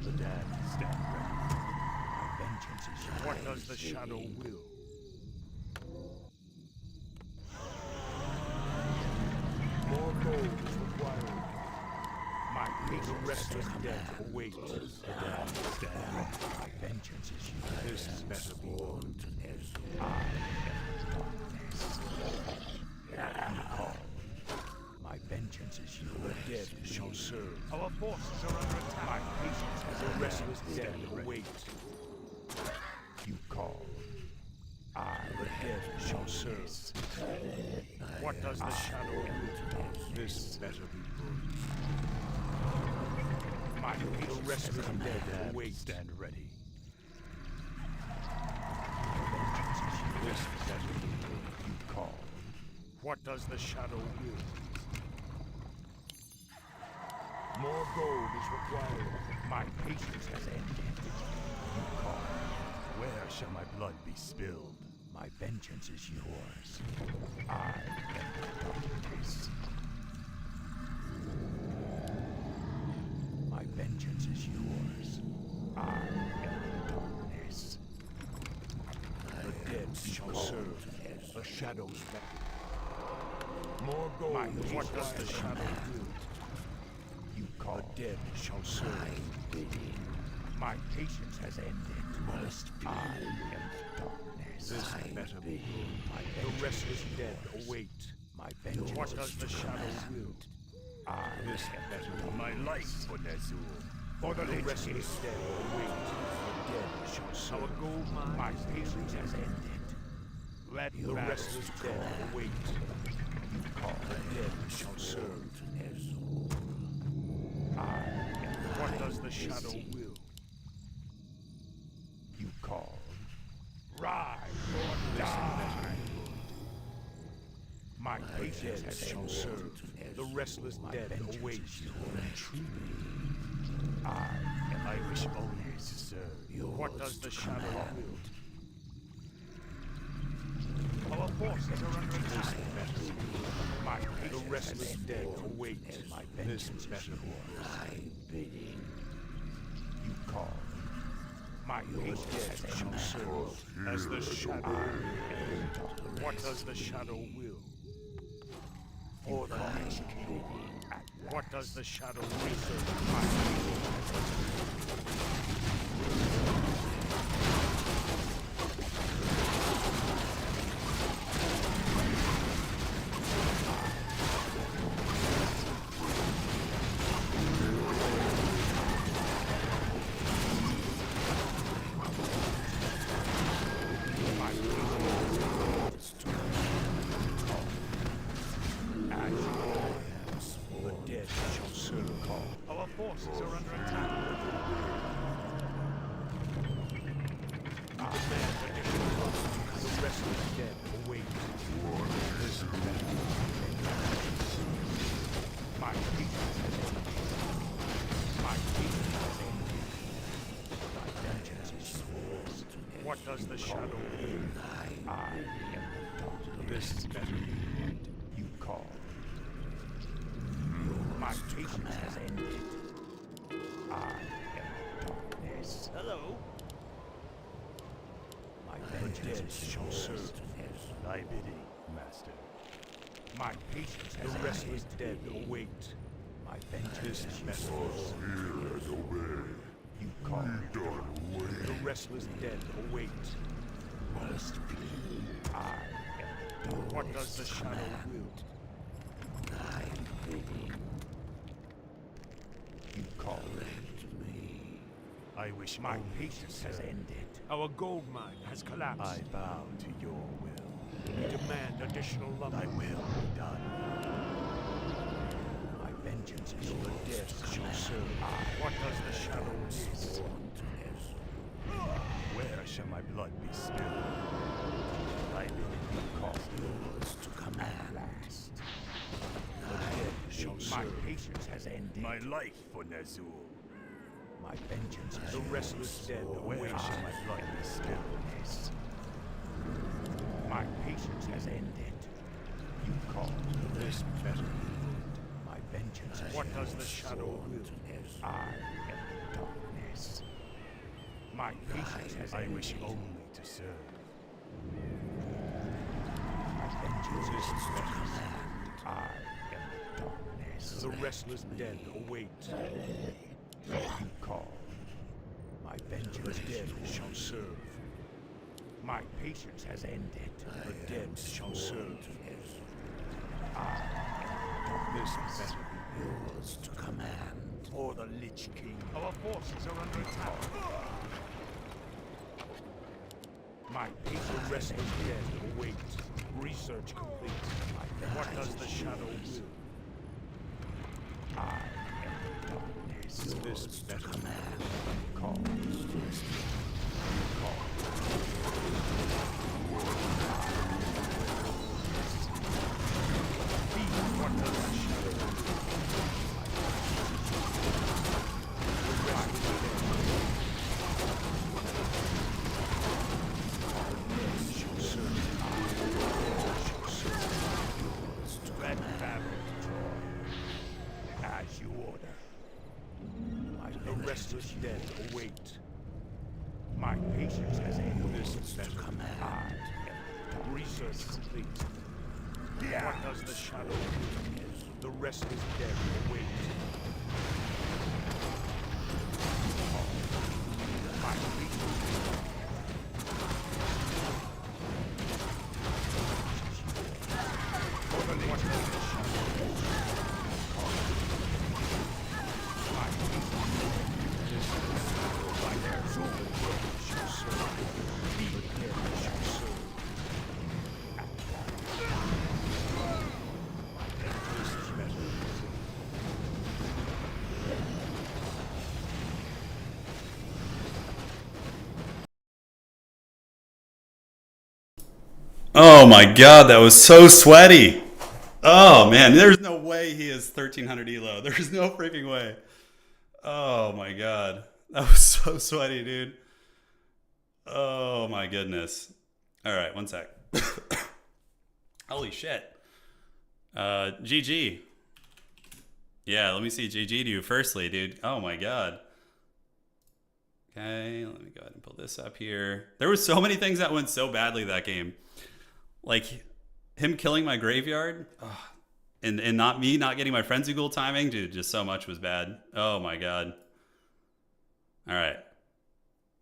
The damned stand ready. My vengeance is yours. What does the shadow will? More gold is required. My patient restless dead awaits. The damned stand ready. My vengeance is yours. This better be good. My vengeance is yours. The dead shall serve. Our forces are under attack. My patience has a restless dead await. You call. I, the dead, shall serve. What does the shadow do? This better be good. My patience restless dead await. Stand ready. This better be good. You call. What does the shadow will? More gold is required. My patience has ended. You call. Where shall my blood be spilled? My vengeance is yours. I am the darkness. My vengeance is yours. I am the darkness. The dead shall serve. The shadows beckon. More gold. What does the shadow do? You call. The dead shall serve. My patience has ended. I am the darkness. This better be good. The restless dead await. My vengeance. What does the shadow will? This better be my life for Nezul. For the restless dead await. The dead shall serve. Our gold mine. My patience has ended. Let the restless dead await. You call. The dead shall serve. What does the shadow will? You call. Rise or die. My patience shall serve. The restless dead await. I wish always to serve. What does the shadow will? Our forces are under attack. My the restless dead await. My vengeance better bidding. You call. My patience shall serve as the shadow. What does the shadow will? For the Lich King. What does the shadow will? My forces are under attack. We demand additional funds. The restless dead await. My patience has ended. My patience has ended. My vengeance is yours. What does the shadow do? I am the darkness. This is better. You call. My patience has ended. I am darkness. Hello. My vengeance shall serve. Thy bidding, master. My patience has the restless dead await. My vengeance is yours. Hear and obey. You call. Done away. The restless dead await. Must be. I am. What does the shadow will? Thy bidding. You call me. I wish my patience has ended. Our gold mine has collapsed. I bow to your will. We demand additional lumber. Thy will be done. My vengeance is your death shall serve. What does the shadow do? Where shall my blood be spilled? Thy bidding be called. Yours to command. Last. The dead shall serve. My patience has ended. My life for Nezul. My vengeance is the restless dead. Where shall my blood be spilled? My patience has ended. You call. This better. My vengeance is What does the shadow will? I am darkness. My patience has I ended. wish only to serve. My vengeance is command. I am darkness. The restless dead await. You call. My vengeance dead shall serve. My patience has ended. The dead shall serve. This better be yours to command. Or the Lich King. Our forces are under attack. My patient restless dead await. Research complete. What does the shadow will? I am darkness. This better command. Call. What does the shadow will? As you order. The restless dead await. My patience has ended. This is better command. Research complete. What does the shadow do? The restless dead await. My patience. What does the shadow do? Oh my god, that was so sweaty. Oh man, there's no way he is 1300 elo. There's no freaking way. Oh my god. That was so sweaty, dude. Oh my goodness. Alright, one sec. Holy shit. GG. Yeah, let me see GG to you firstly, dude. Oh my god. Okay, let me go ahead and pull this up here. There were so many things that went so badly that game. Like him killing my graveyard, and not me not getting my frenzy ghoul timing, dude. Just so much was bad. Oh my god. All right.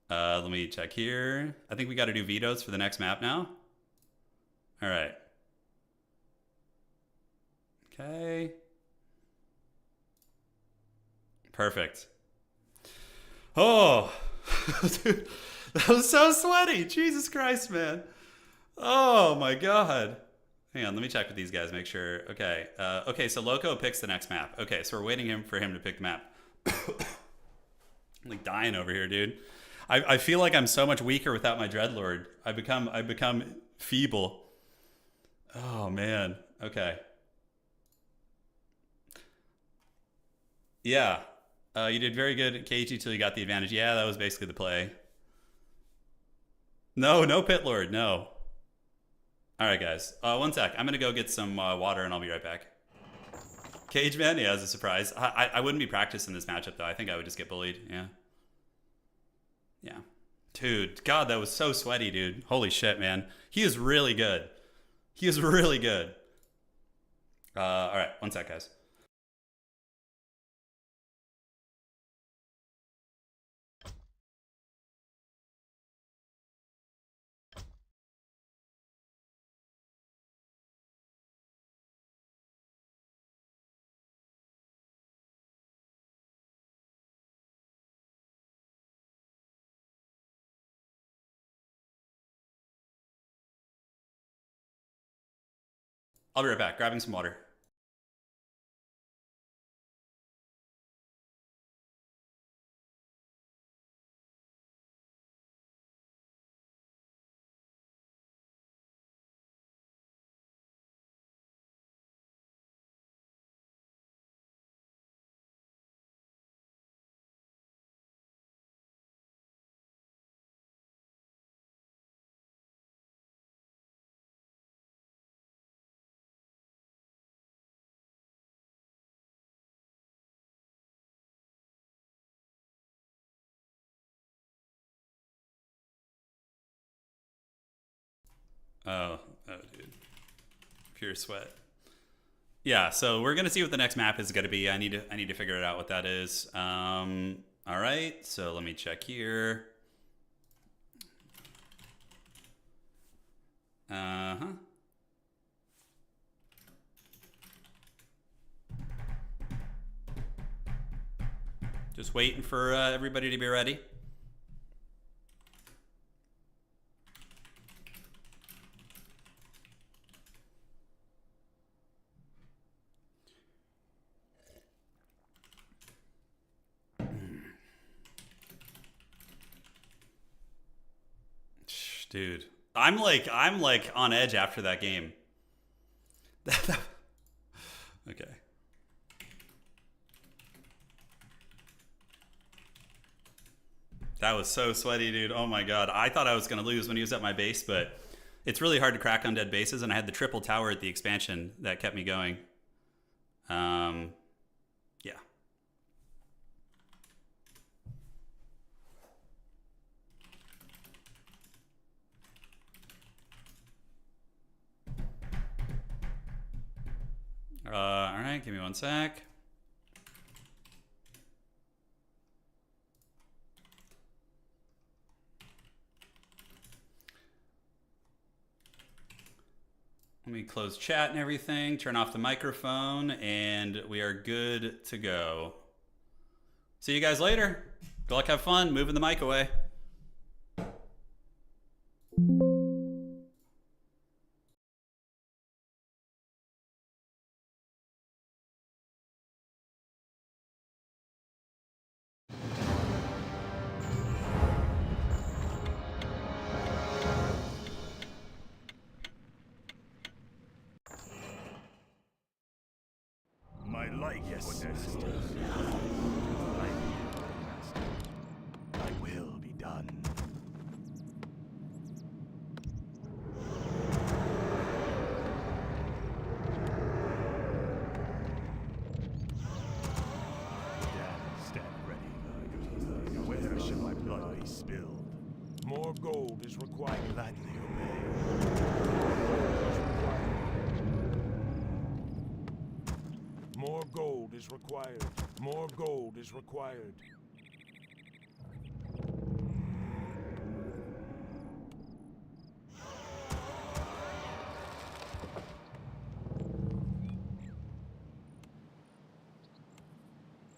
Let me check here. I think we got to do vetoes for the next map now. All right. Okay. Perfect. Oh, dude, that was so sweaty. Jesus Christ, man. Oh my god. Hang on, let me check with these guys, make sure. Okay. Okay, so Loco picks the next map. Okay, so we're waiting for him to pick the map. I'm like dying over here, dude. I feel like I'm so much weaker without my Dreadlord. I become feeble. Oh man. Okay. Yeah. You did very good at KG till you got the advantage. Yeah, that was basically the play. No Pit Lord, no. All right, guys. One sec. I'm going to go get some water, and I'll be right back. Cage Man? Yeah, as a surprise. I wouldn't be practicing this matchup, though. I think I would just get bullied. Yeah. Yeah. Dude, God, that was so sweaty, dude. Holy shit, man. He is really good. He is really good. All right. One sec, guys. I'll be right back. Grabbing some water. Oh, dude. Pure sweat. Yeah, so we're gonna see what the next map is gonna be. I need to figure it out what that is. All right, so let me check here. Just waiting for everybody to be ready. Dude, I'm like on edge after that game. Okay. That was so sweaty, dude. Oh my god. I thought I was going to lose when he was at my base, but it's really hard to crack undead bases, and I had the triple tower at the expansion that kept me going. Yeah. All right, give me one sec. Let me close chat and everything, turn off the microphone, and we are good to go. See you guys later. Good luck, have fun, moving the mic away. My life, yes, master. I will be done. Stand ready. Where shall my blood be spilled? More gold is required. I gladly obey. More gold is required. More gold is required.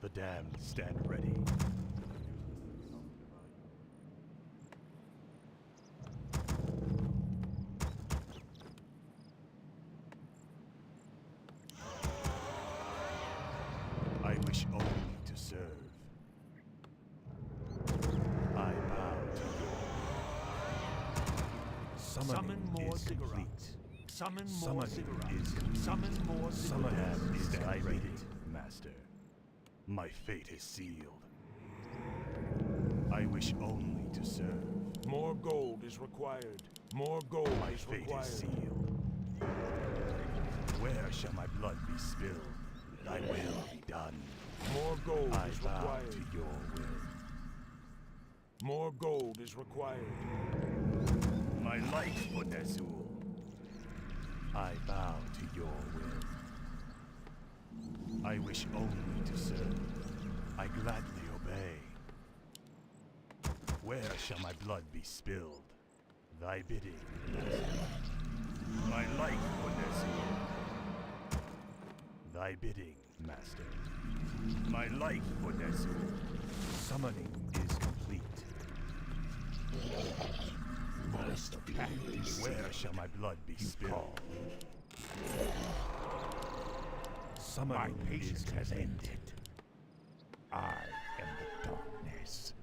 The damned stand ready. I wish only to serve. I bow to your Summon more is ziggurats. complete. Summon more Summoning ziggurats. is complete. Summon more Summoning ziggurats. is I read it, master. My fate is sealed. I wish only to serve. More gold is required. More gold My is fate required. is sealed. Where shall my blood be spilled? Thy will be done. More gold I is bow required. to your will. More gold is required. My life, Undead. I bow to your will. I wish only to serve. I gladly obey. Where shall my blood be spilled? Thy bidding. My life, Undead. Thy bidding, master. My life, Undead. Summoning is complete. Where shall my blood be spilled? My Summoning patience is has complete. ended. I am the darkness.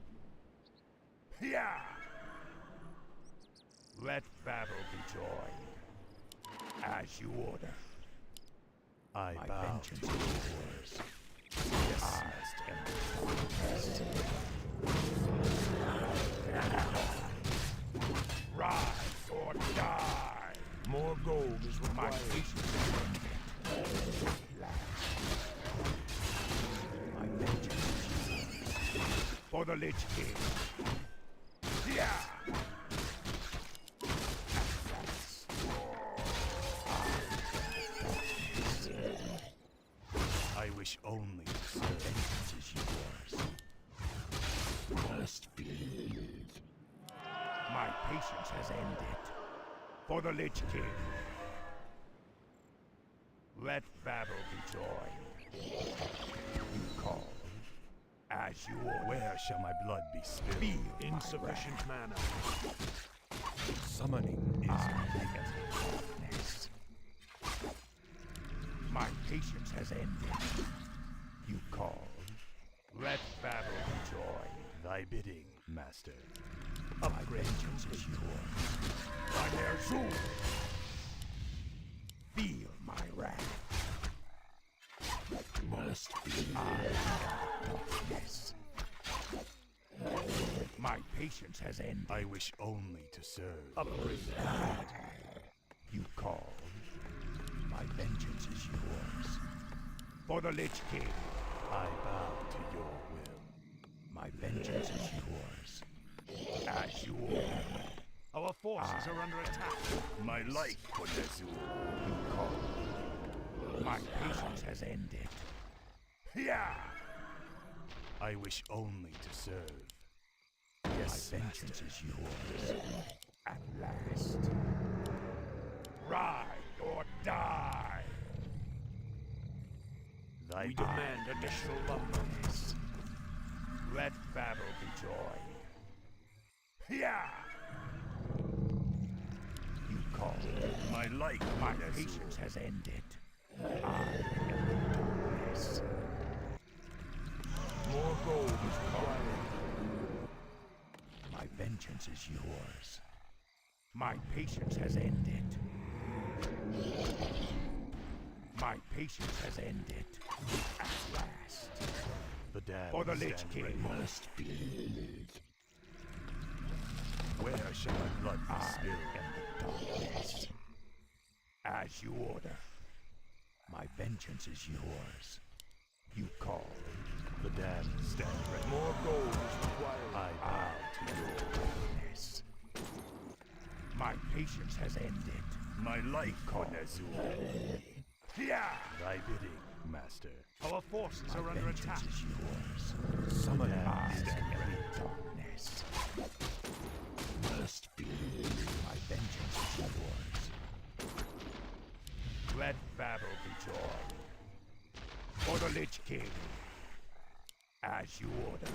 Yeah! Let battle be joined. As you order. I My bow to vengeance your is words. yours. Yes, I master. am the darkness. Rise or die. More gold is required. My patience has ended. My vengeance is yours. For the Lich King. Yeah! I wish only to serve. Vengeance is yours. Must be. My patience has ended. For the Lich King. Let battle be joined. You call. As you order. Where shall my blood be spilled? Feel Insufficient mana. Summoning is darkness. My patience has ended. You call. Let battle be joined. thy bidding, master. My vengeance is yours. By their soul. Feel my wrath. Must be darkness. My patience has ended. I wish only to serve. Upgrade. You call. My vengeance is yours. For the Lich King. I bow to your will. My vengeance is yours. As you order. Our forces are under attack. My life, Konezu. You call. My patience has ended. Yeah! I wish only to serve. My Yes, vengeance master. is yours. At last. Ride or die! Thy We bidding. demand additional lumber. Let battle be joined. Yeah! You call. My life, My Konezu. patience has ended. I am the darkness. More gold is calling. My vengeance is yours. My patience has ended. My patience has ended. At last. The damned For the Lich stand King ready. must be. Where shall my blood be I spilled? am the darkness. As you order. My vengeance is yours. You call. The damned stand ready. More gold is required. I bow to your Darkness. My patience has ended. My life, Call. Konezu. Yeah! Thy bidding, master. Our forces My are under vengeance attack. is yours. Summoning I is am ready. the darkness. Must be. My vengeance is yours. Let battle be joined. For the Lich King. As you order.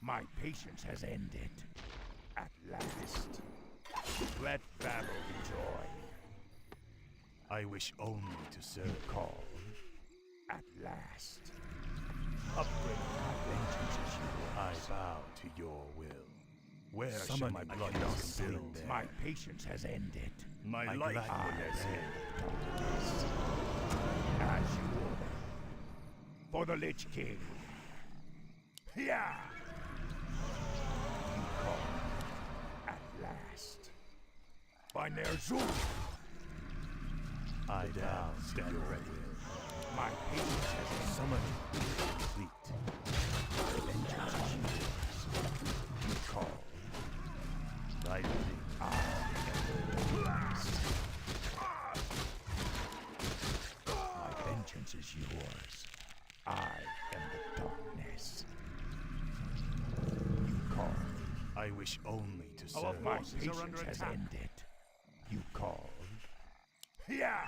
My patience has ended. At last. Let battle be joined. I wish only to serve. Call. At last. Upgrade. My vengeance is I yours. bow to your will. Where shall Summoning my blood I be cannot spilled? sleep. My patience has ended. My I life, gladly Konezu. obey. As you order. For the Lich King. Yeah! You call. At last. By Ner'zhul. I bow to your will. My patience has ended. Summoning complete. My vengeance is yours. You call. Thy bidding. I am the last. My vengeance is yours. I am the darkness. You call. I wish only to Our serve. My forces are patience under has attack. ended. You call. Yeah!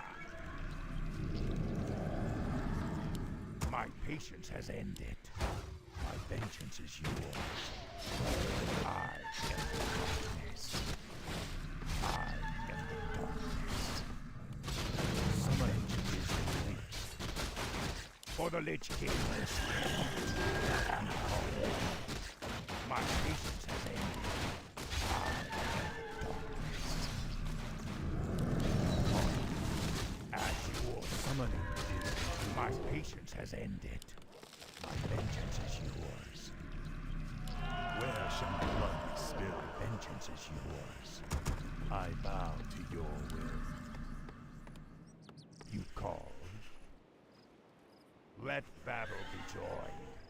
My patience has ended. My vengeance is yours. I am the darkness. I am the darkness. My vengeance is complete. For the Lich King. You call. My patience has ended. I am the darkness. As you order. Summoning is My patience has ended. My vengeance is yours. where shall my blood be spilled? My vengeance is yours. I bow to your will. You call. Let battle be joined.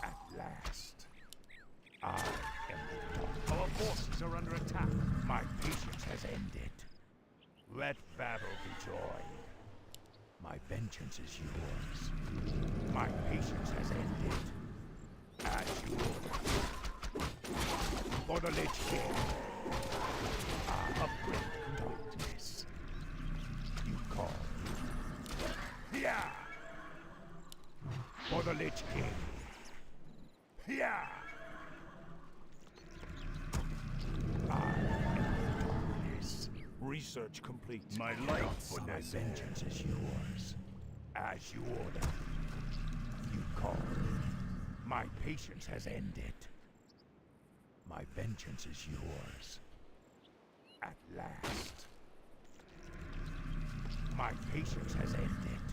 At last. I am the dark. Our forces are under attack. My patience has ended. Let battle be joined. My vengeance is yours. My patience has ended. As you order. For the Lich King. Upgrade darkness. You call. Yeah. For the Lich King. Yeah. Research complete. My life for my vengeance is yours. As you order. You call. My patience has ended. My vengeance is yours. At last. My patience has ended.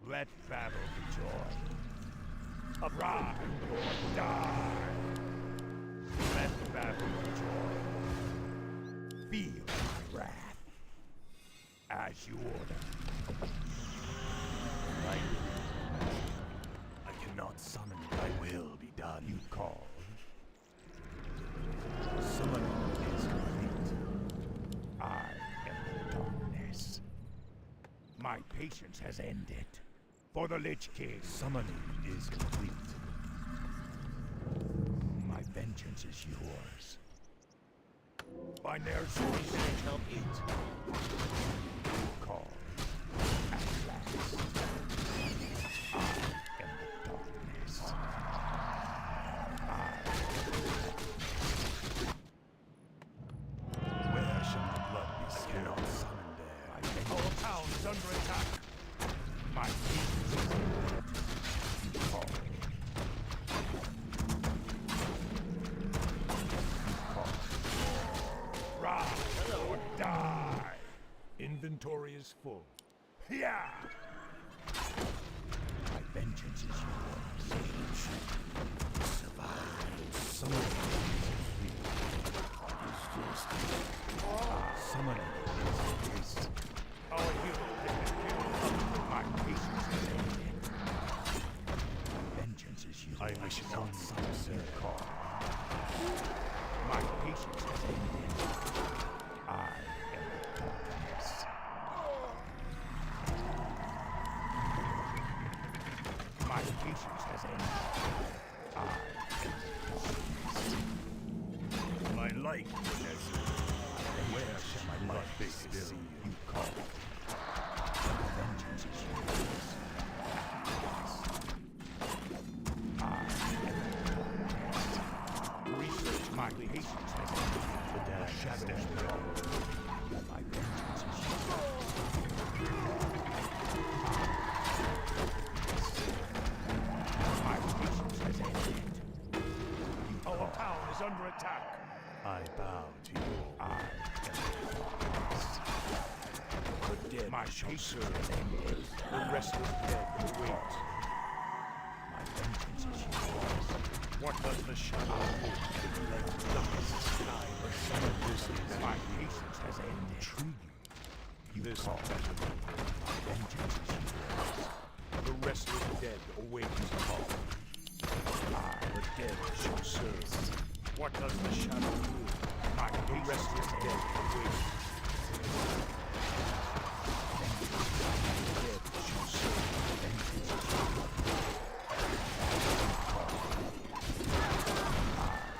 Let battle be joy. Arise or die. Let battle be joy. Feel my wrath. As you order. I cannot summon. Thy will be done. You call. Summoning is complete. I am the darkness. My patience has ended. For the Lich King. Summoning is complete. My vengeance is yours. By Nair's research complete. Call. At last. I am the darkness. Where shall my blood be spilled? I cannot summon there. My vengeance Our town is under attack. My patience is ended. You call. Rise or die. Inventory is full. Yeah. My vengeance is yours. Survive. Summoning is complete. Summoning is complete. Our hero has been killed. My patience is ended. My vengeance is yours. I wish not summon You call. My patience has ended. I am the darkness. My patience has ended. I am My light is. Where shall my blood be spilled? you call. My vengeance is yours. Research my patience has ended. The damned shadows go. My vengeance is yours. My patience has ended. Our town is under attack. I bow to you. I The dead My shall patience serve. has ended. The restless dead await. My vengeance is yours. What does the shadow hold? Let darkness sky but summon this is My patience has ended. intriguing. You This call. My vengeance is yours. The restless dead await. The dead shall serve. What does the shadow rule? My The patience restless has dead ended. await. The dead shall serve.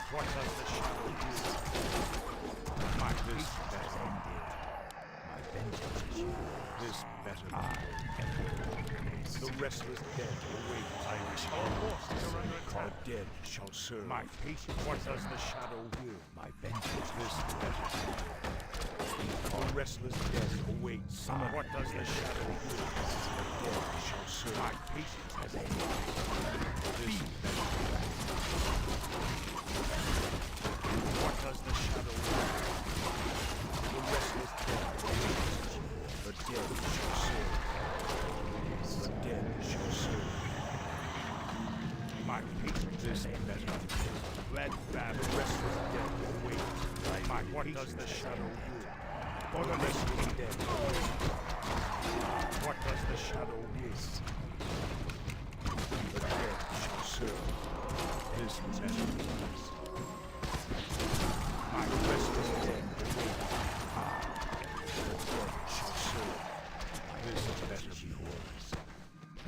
What does the shadow rule? My This patience has better. ended. My vengeance is yours. This better. The The restless dead await. I wish Our all forces are under call. attack. The dead shall serve. My patience What has does the ended. shadow will? My vengeance This is better. The restless dead await. What does the shadow will? The dead shall serve. My patience has ended. This better. What does the shadow will? The restless dead awaits. The dead shall serve. The dead shall serve. My patience This has ended. better. Let battle. The restless dead await. What does the shadow will? For the restless dead await. What does the shadow will? The dead shall serve. This better. My restless dead await. The dead shall serve. This better be yours.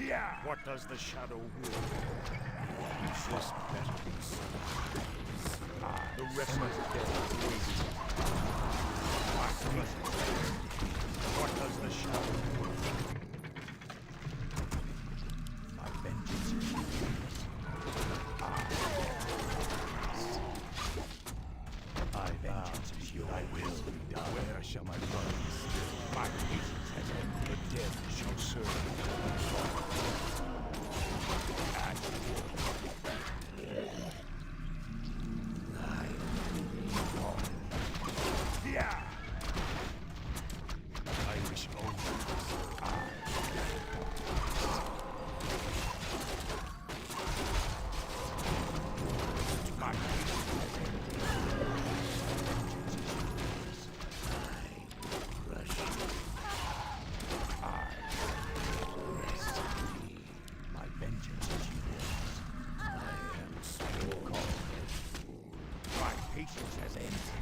Yeah. What does the shadow will? This better be so. The rest of the dead is waiting. What does the shadow will? My vengeance is yours. I vow to you, I will be done. Where shall my blood be spilled? My patience has ended. The dead shall serve. Yeah. I wish only to serve. My patience has ended. My vengeance is yours. I am sworn. My patience has ended.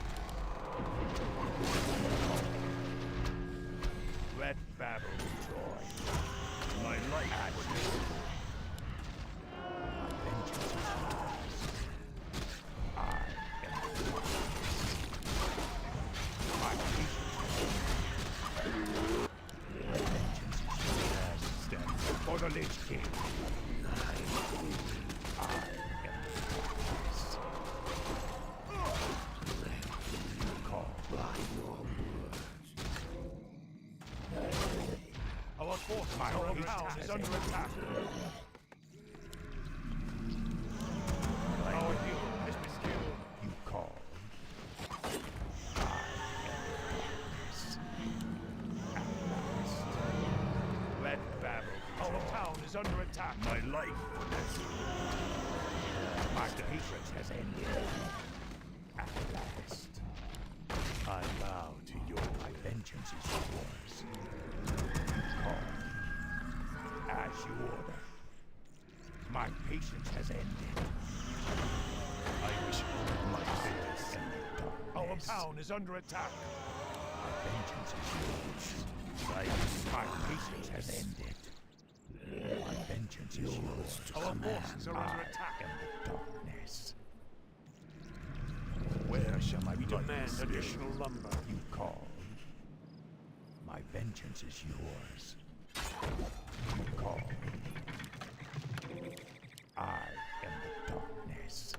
Let battle joy. My life was my vengeance is yours. I am the one. My patience has ended. My vengeance is yours. Stand For the Lich King. I am the darkness. Call by your words. Our force, my whole town is under attack. Our hero has been killed. You call. I am the darkness. At last. Let battle. Our town is under attack. my life for this. My patience has ended. At last. I bow to your My vengeance is yours. Call. As you order. My patience has ended. I wish only my fate is sealed. Our town is under attack. My vengeance is yours. My patience has ended. My vengeance is yours. Our forces are under attack. I am the darkness. Where shall my We blood be demand spilled? additional lumber. You call. My vengeance is yours. You call. I am the darkness.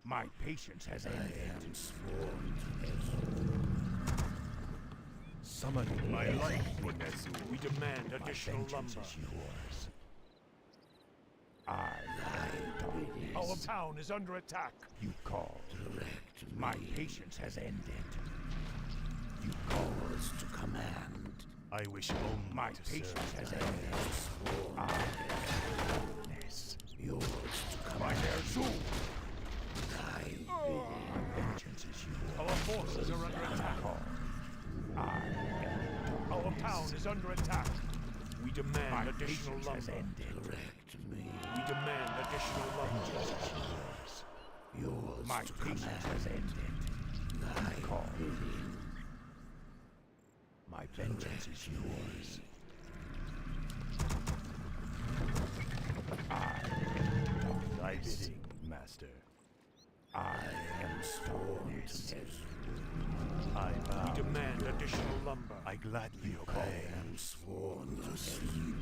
My patience has ended. I am sworn to Summon my life for Nezu. We demand additional lumber. Is yours. I am Our town is under attack. You call. My patience has ended. You call us to command. I wish only My to patience serve. has ended. I am darkness. Yours to command. My vengeance is yours. Our forces are under attack. Our town is under attack. We demand additional lumber. We demand additional lumber. Yours. My patience has ended. I call. My vengeance is yours. Thy bidding, master. I am sworn to I bow. We demand additional lumber. I gladly obey. I am sworn to sleep.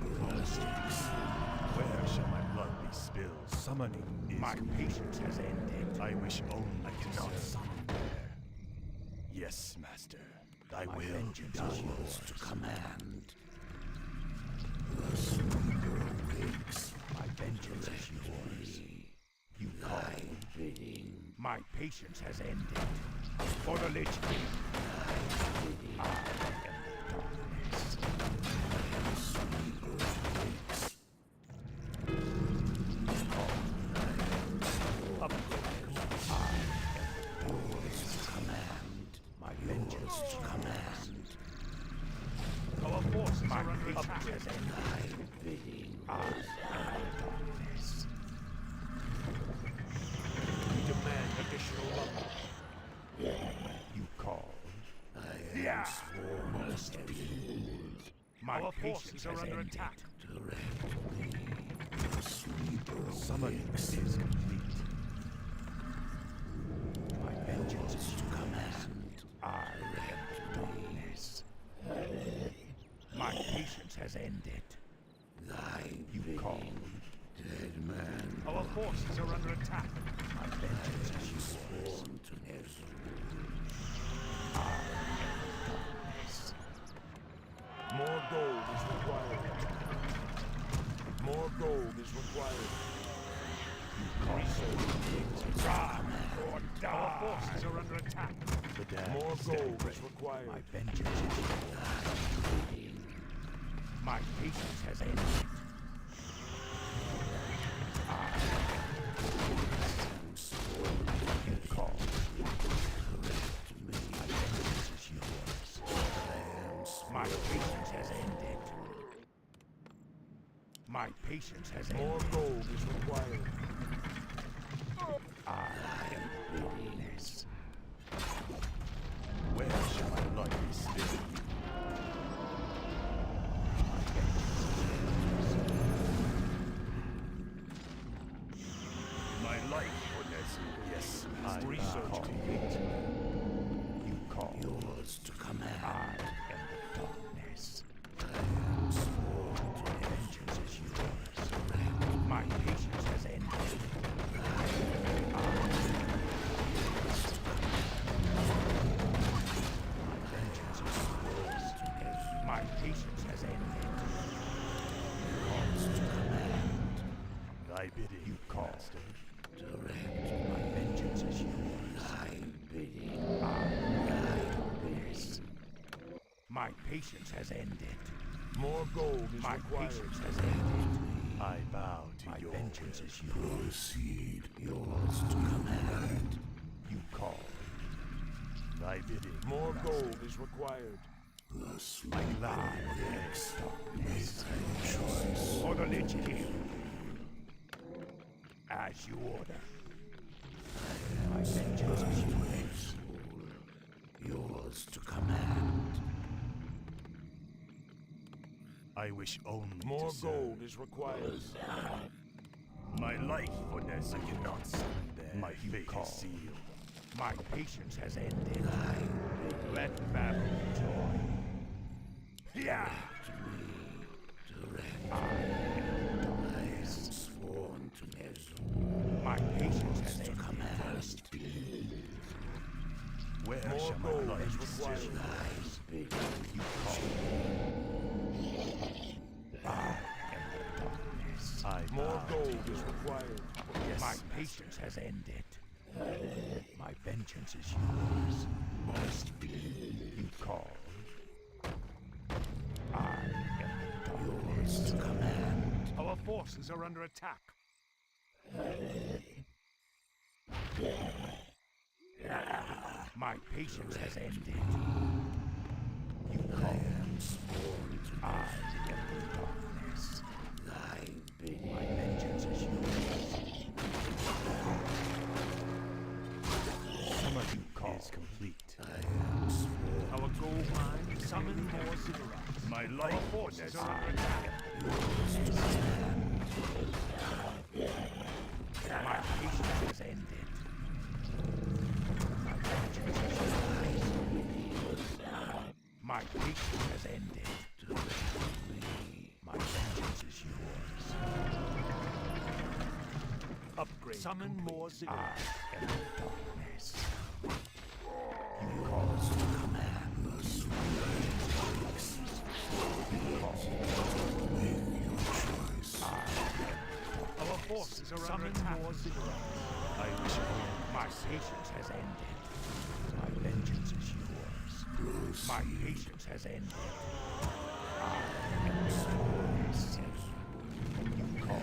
Where shall my blood be spilled? Summoning is My patience has ended. I wish only I cannot summon there. Yes, master. Thy My will be vengeance done. is yours to command. The sleeper awakes. My vengeance is yours. You call. My patience has ended. For the Lich King. I am the darkness. Up. I am yours to command. My vengeance to command. Our forces are under attack. I am the darkness. We demand additional lumber. You call. I am sworn to be. My Our forces are under attack. Summoning is complete. My vengeance is to command. I am darkness. My patience has ended. You call dead man. Our forces are under attack. My vengeance is yours. I am darkness. More gold is required. More gold is required. Try or die. Our forces are under attack. The dead More stand gold ready. is required. My vengeance is yours. My patience has ended. You call. My vengeance is yours. My patience has ended. My patience has ended. More gold is required. I am darkness. Where shall my blood be spilled? My life for Nezu. Yes, I Research complete. You call. Yours to command. I am the darkness. Vengeance is yours. My patience has ended. My vengeance is yours. My patience has ended. Calls to command. Thy bidding, You call. Master. Direct. My vengeance is yours. Thy bidding. Darkness. My patience has ended. More gold is My required. patience has ended. I bow to My your vengeance will. is yours. Proceed. Yours to command. You call. Thy bidding, More Master. gold is required. I gladly obey. Darkness. Choice. For the Lich King. As you order. My vengeance is yours. Yours to command. I wish only More to serve. gold is required. My life for Nezu. I cannot summon there. My fate call. is sealed. My patience has ended. Let battle join. Yeah. I am sworn to Nezu. My patience has ended. Where More shall my gold blood is be required. spilled? You call. I am the darkness. I More bow to gold your is required. Yes, My Master. patience has ended. My vengeance is yours. Must be. You call. I am yours to command. Our forces are under attack. My patience has ended. You call. I am the darkness. Thy bidding. My vengeance is yours. Summon You call. is complete. Our gold mine summon more ziggurats. My Our life for forces Nezu. are under attack. My patience has ended. My vengeance is yours. My patience has ended. My vengeance is yours. Upgrade. Summon more I ziggurats. am the darkness. You cause to command the sweet. You call. Make your choice. Our forces are under attack. More ziggurats. I wish only My patience has ended. My vengeance is yours. My patience has ended. I am yours. You call. I am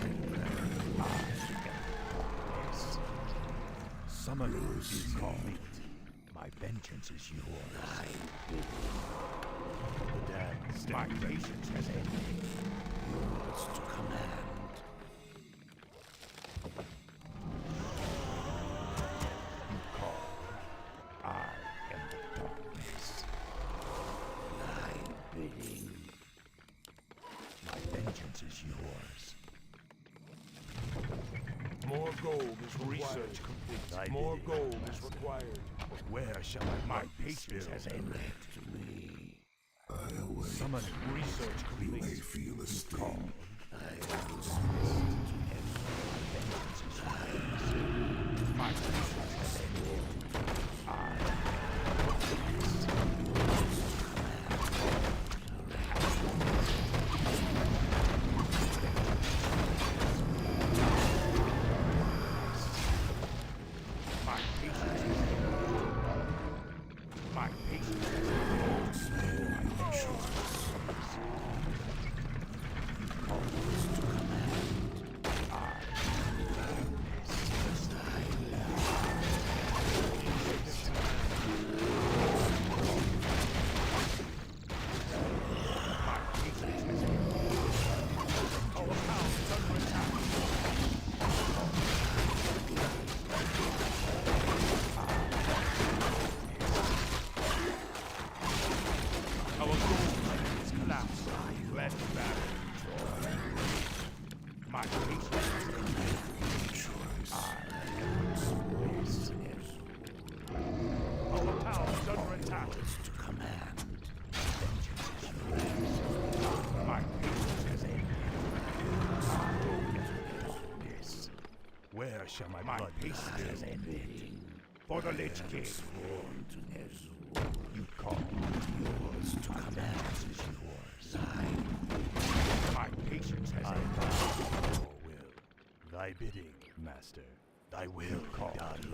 darkness. summoning is complete. My vengeance is yours. The dead My stand ready. patience has ended. Yours to command. You call. I am the darkness. Thy bidding. vengeance is yours. More gold is research complete. More gold is required. Where shall My light be patience spilled? has ended. Summoning Research You may complete. feel a sting. My patience has ended. My patience has ended. My patience has ended. Our gold plans collapse. Let battle joy. My patience has ended. Our town is under attack. My patience has ended. Where shall my My blood be patience spilled? has ended. For the Lich King. You call. Yours to command is yours. My patience has ended. Your will. Thy bidding, master. Thy will Call. be done.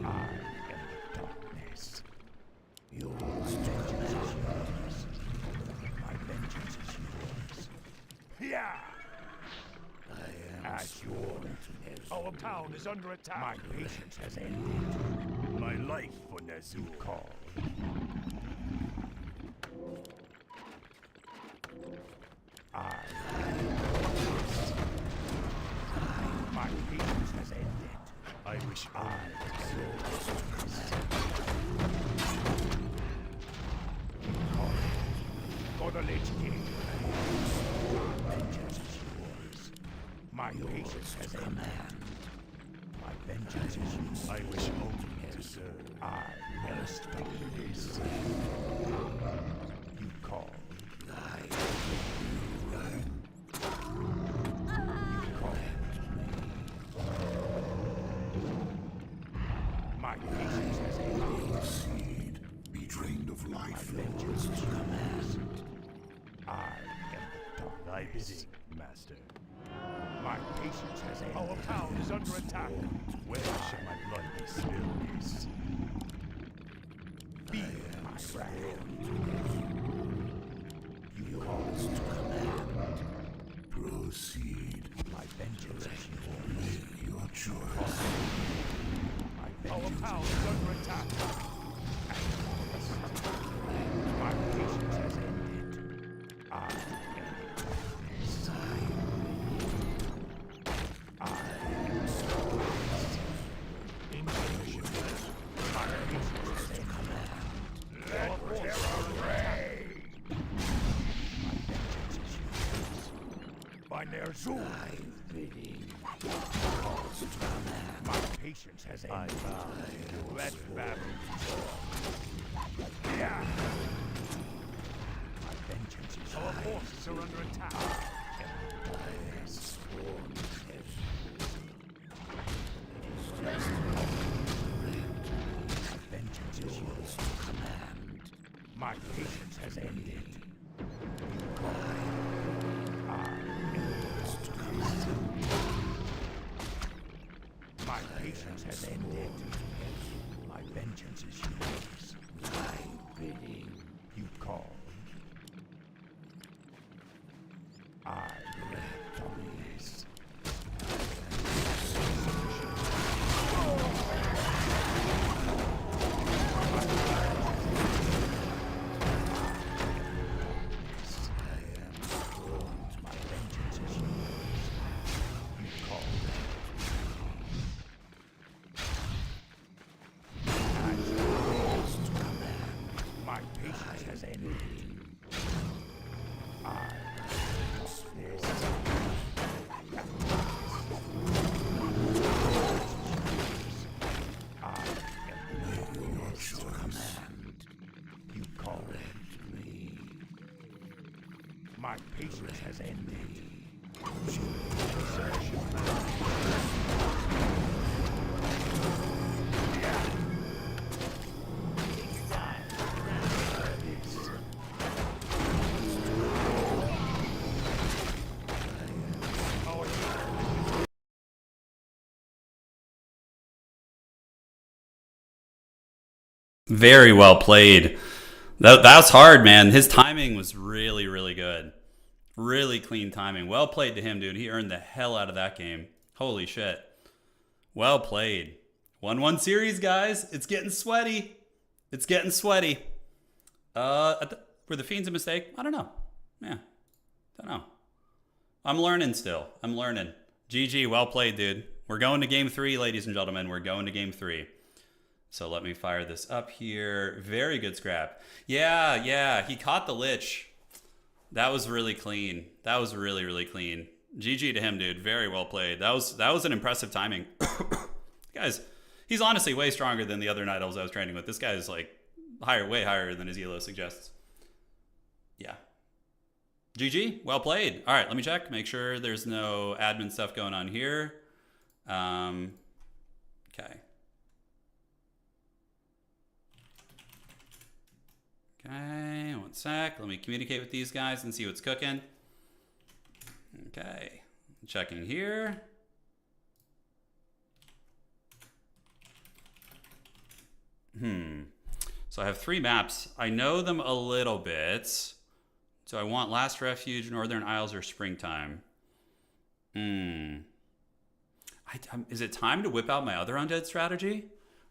I am the darkness. Yours vengeance is yours. My vengeance is yours. Yeah! As yours. Our town is under attack. My patience has ended. My life for Nezul. Call. My patience has ended. I wish only For the Lich King. Vengeance is yours. My patience has ended. My vengeance is yours. I wish only to serve. I will stop this. You call. My patience has ended. Seed, be drained of life. Vengeance is yours. I am the Thy darkness. bidding, master. My patience has ended. Our town is under attack. Where shall my blood be spilled? Feel my wrath. You cause to command. Proceed. My vengeance is yours. Make your choice. My vengeance. Our town is under attack. My patience has ended. I am the darkness. Invasion. My patience has ended. Let terror reign. My vengeance is yours. By Ner'zhul. My patience has I ended. vow. Let battle yeah. My vengeance is yours. Our forces are under attack. My vengeance is yours to command. My patience has ended. My patience has ended. My vengeance is yours. Thy bidding. You call. I will darkness. My vengeance is yours. You call. My patience has ended. My patience has ended. Very well played. That was hard, man. His timing was really, really good. Really clean timing. Well played to him, dude. He earned the hell out of that game. Holy shit. Well played. 1-1 series, guys. It's getting sweaty. It's getting sweaty. Were the Fiends a mistake? I don't know. Yeah. Don't know. I'm learning still. I'm learning. GG. Well played, dude. We're going to game 3, ladies and gentlemen. We're going to game 3. So let me fire this up here. Very good scrap. Yeah. He caught the Lich. That was really clean. That was really, really clean. GG to him, dude. Very well played. That was an impressive timing. Guys, he's honestly way stronger than the other Night Elves I was training with. This guy is like way higher than his elo suggests. Yeah. GG. Well played. All right, let me check. Make sure there's no admin stuff going on here. Okay. Okay, 1 sec. Let me communicate with these guys and see what's cooking. Okay, checking here. So I have 3 maps. I know them a little bit. So I want Last Refuge, Northern Isles, or Springtime. Is it time to whip out my other Undead strategy?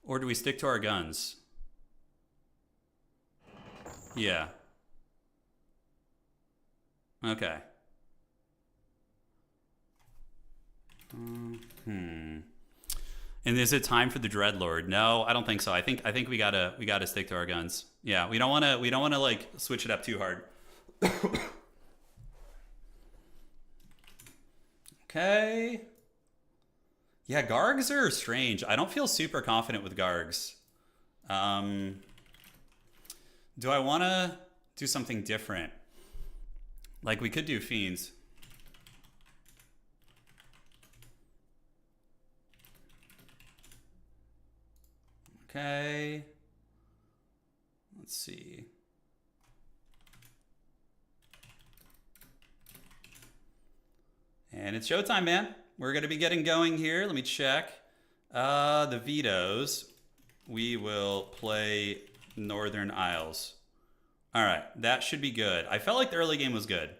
Or do we stick to our guns? Yeah. Okay. And is it time for the Dreadlord? No, I don't think so. I think we gotta stick to our guns. Yeah, we don't wanna like switch it up too hard. Okay. Yeah, Gargs are strange. I don't feel super confident with Gargs. Do I want to do something different? Like we could do Fiends. Okay. Let's see. And it's showtime, man. We're going to be getting going here. Let me check. The vetoes. We will play Northern Isles. All right, that should be good. I felt like the early game was good.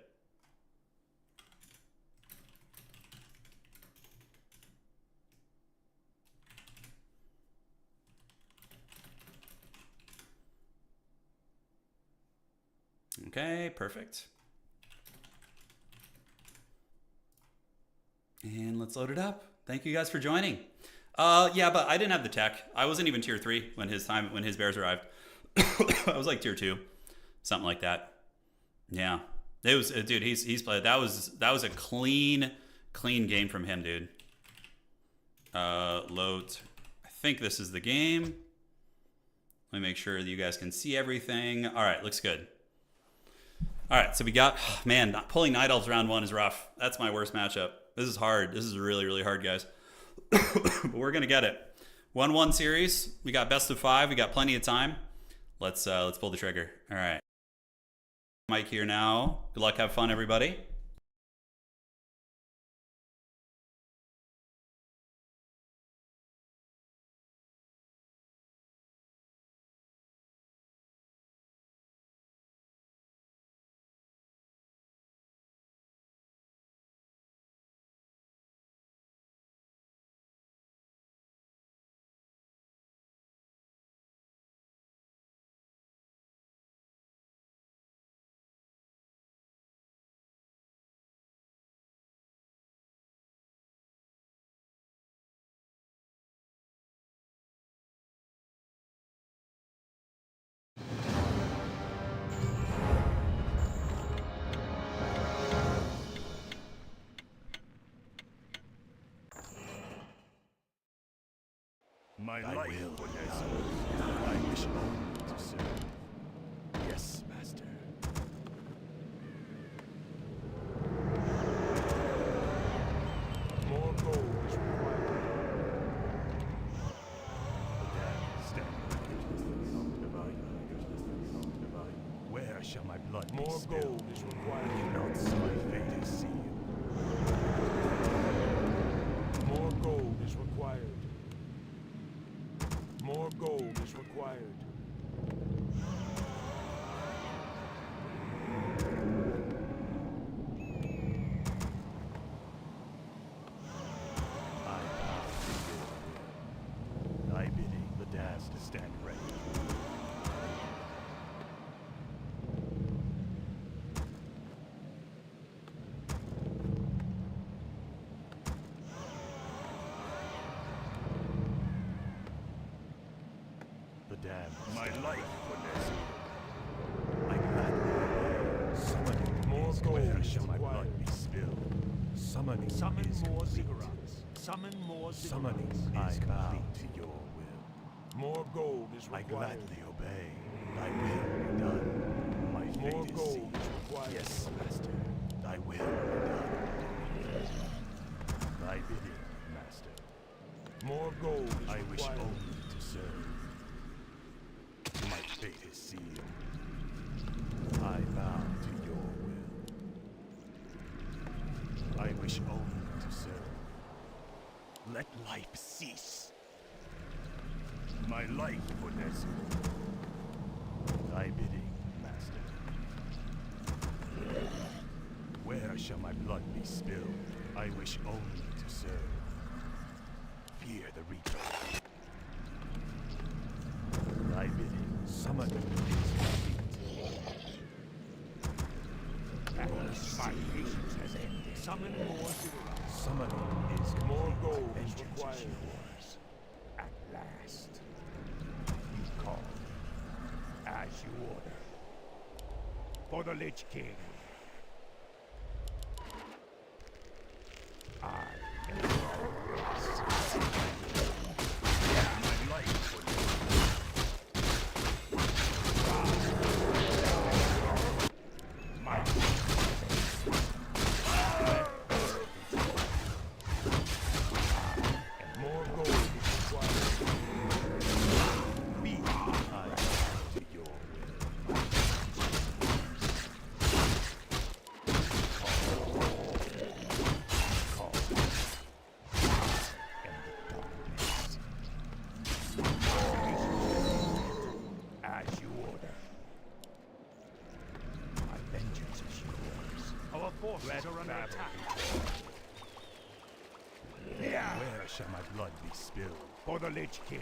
Okay, perfect. And let's load it up. Thank you guys for joining. Yeah, but I didn't have the tech. I wasn't even tier 3 when his bears arrived. I was like tier 2, something like that. Yeah, it was, dude. He's played. That was a clean game from him, dude. Load. I think this is the game. Let me make sure that you guys can see everything. All right, looks good. All right, so we got, man, pulling Night Elves round 1 is rough. That's my worst matchup. This is hard. This is really, really hard, guys. But we're gonna get it. 1-1 series. We got best of 5. We got plenty of time. Let's pull the trigger. All right. Mike here now. Good luck. Have fun, everybody. My life would I wish only to serve. Yes, master. spill. gold is required. Announce my fate is sealed. More gold is required. More gold is required. I bow to your will. Thy bidding, the dance to stand ready. The damned my life for this. I gladly obey. Summoning More is gold where is shall my blood required. be spilled? Summoning Summon is more complete. ziggurats. Summon more Summoning ziggurats. is complete to your will. More gold is I required. gladly obey. Thy will be done. My More fate is gold sealed. is required. Yes, master. Thy will be done. Thy bidding, master. More gold is I wish required. only to serve. My fate is sealed. I bow to your will. I wish only to serve. Let life cease. My life for Nezu. Thy bidding, master. Where shall my blood be spilled? I wish only to serve. Fear the Reaper. Thy bidding, summoning is complete. My patience has ended. Summon more ziggurats. Summoning is complete. More gold is Vengeance required. yours. At last, you call as you order. For the Lich King. I am My life for you. my more gold is required. Be I to your will. Call and the darkness. As you order. My vengeance is yours. Our forces are under attack. Where shall my blood be spilled? For the Lich King.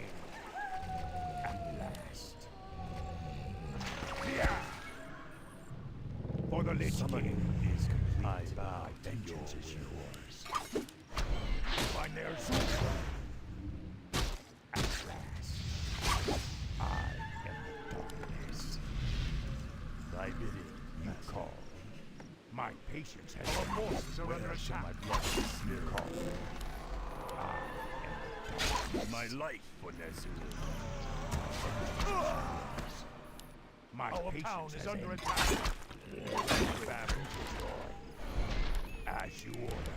At last. For the Lich Summoning King. is complete. I bow My to your vengeance is will. yours. Find their soul. At last. I am the darkness. Thy bidding, You master. call. My patience has Our forces are under Where shall my attack. blood be spilled? Call. My life for Nezul. My Our patience town is has under ended. attack. Famine destroy. As you order.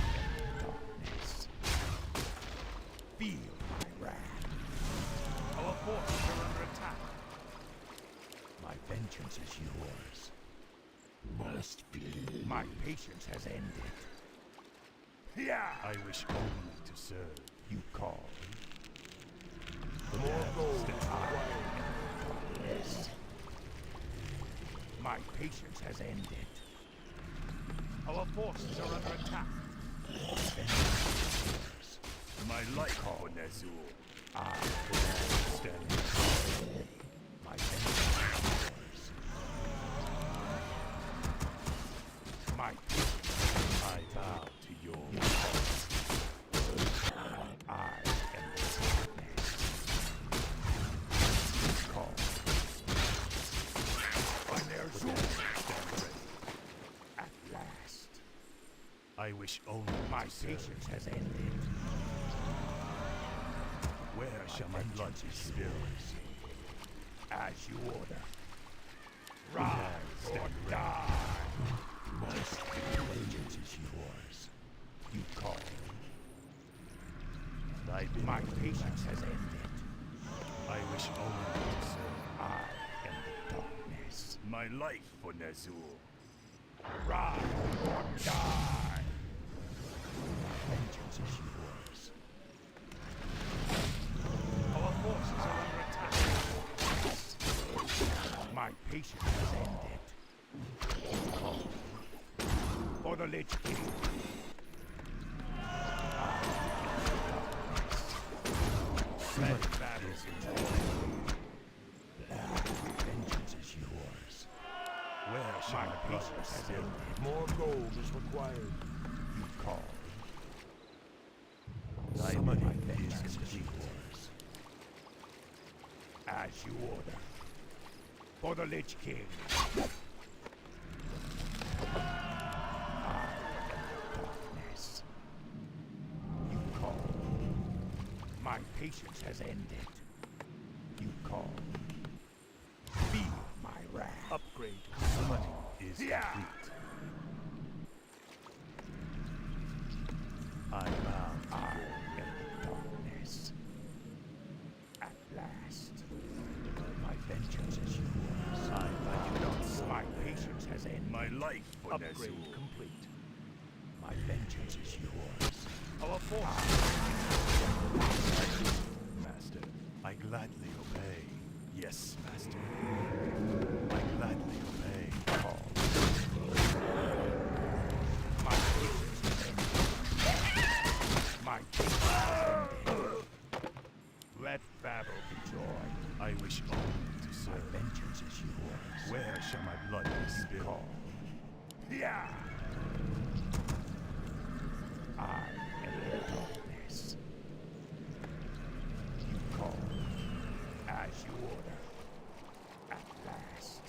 Darkness. Feel my wrath. Our forces are under attack. My vengeance is yours. Must be. My patience has ended. I wish only to serve. You call. More gold. Yes. My patience has ended. Our forces are under attack. My life for Nezul. Stand. My vengeance is yours. My I bow to your I am the call. On their soul. Stand ready. At last. I wish only My to serve. patience has ended. Where shall my blood be spilled? As you order. Rise, stand ready. My vengeance is yours. You call. Thy bidding, My patience has ended. wish only to serve. I am the darkness. My life for Ner'zhul. Rise or die! Vengeance is yours. Our forces are under attack. My patience has ended. For the Lich King. Let battle vengeance is yours. Where shall My my blood patience be has spilled? ended. More gold is required. You call. Thy Summoning bidding is vengeance is complete. yours. As you order. For the Lich King. Darkness. You call. My patience has ended. You call. Feel my wrath. Upgrade. Summoning is Yeah. complete. I bow to I your am the darkness. At last. My vengeance is yours. I do not serve. My patience has ended. My life for Upgrade Ner'zhul. complete. My vengeance is yours. Our force. Master, I gladly obey. Yes, Master. I gladly obey. Call. My patience has ended. My patience has ended. Let battle be joy. I wish only to My serve. vengeance is yours. Where shall my blood be spilled? Call. Yeah. I am the darkness. You call. As you order. At last.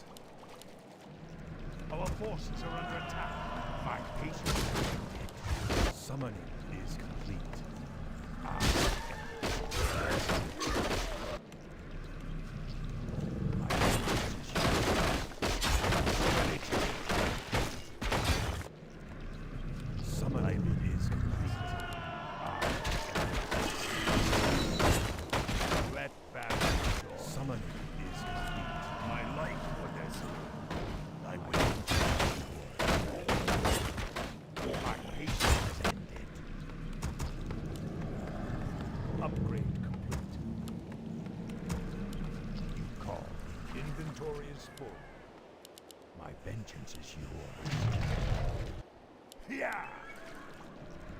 Our forces are under attack. My patience has ended. Summoning is complete. I am the darkness. My vengeance is yours. Summoning is complete. Let battle be joy. Summoning is complete. My life for Ner'zhul. I will. My patience has ended. Upgrade complete. You call. Inventory is full. My vengeance is yours. Yeah.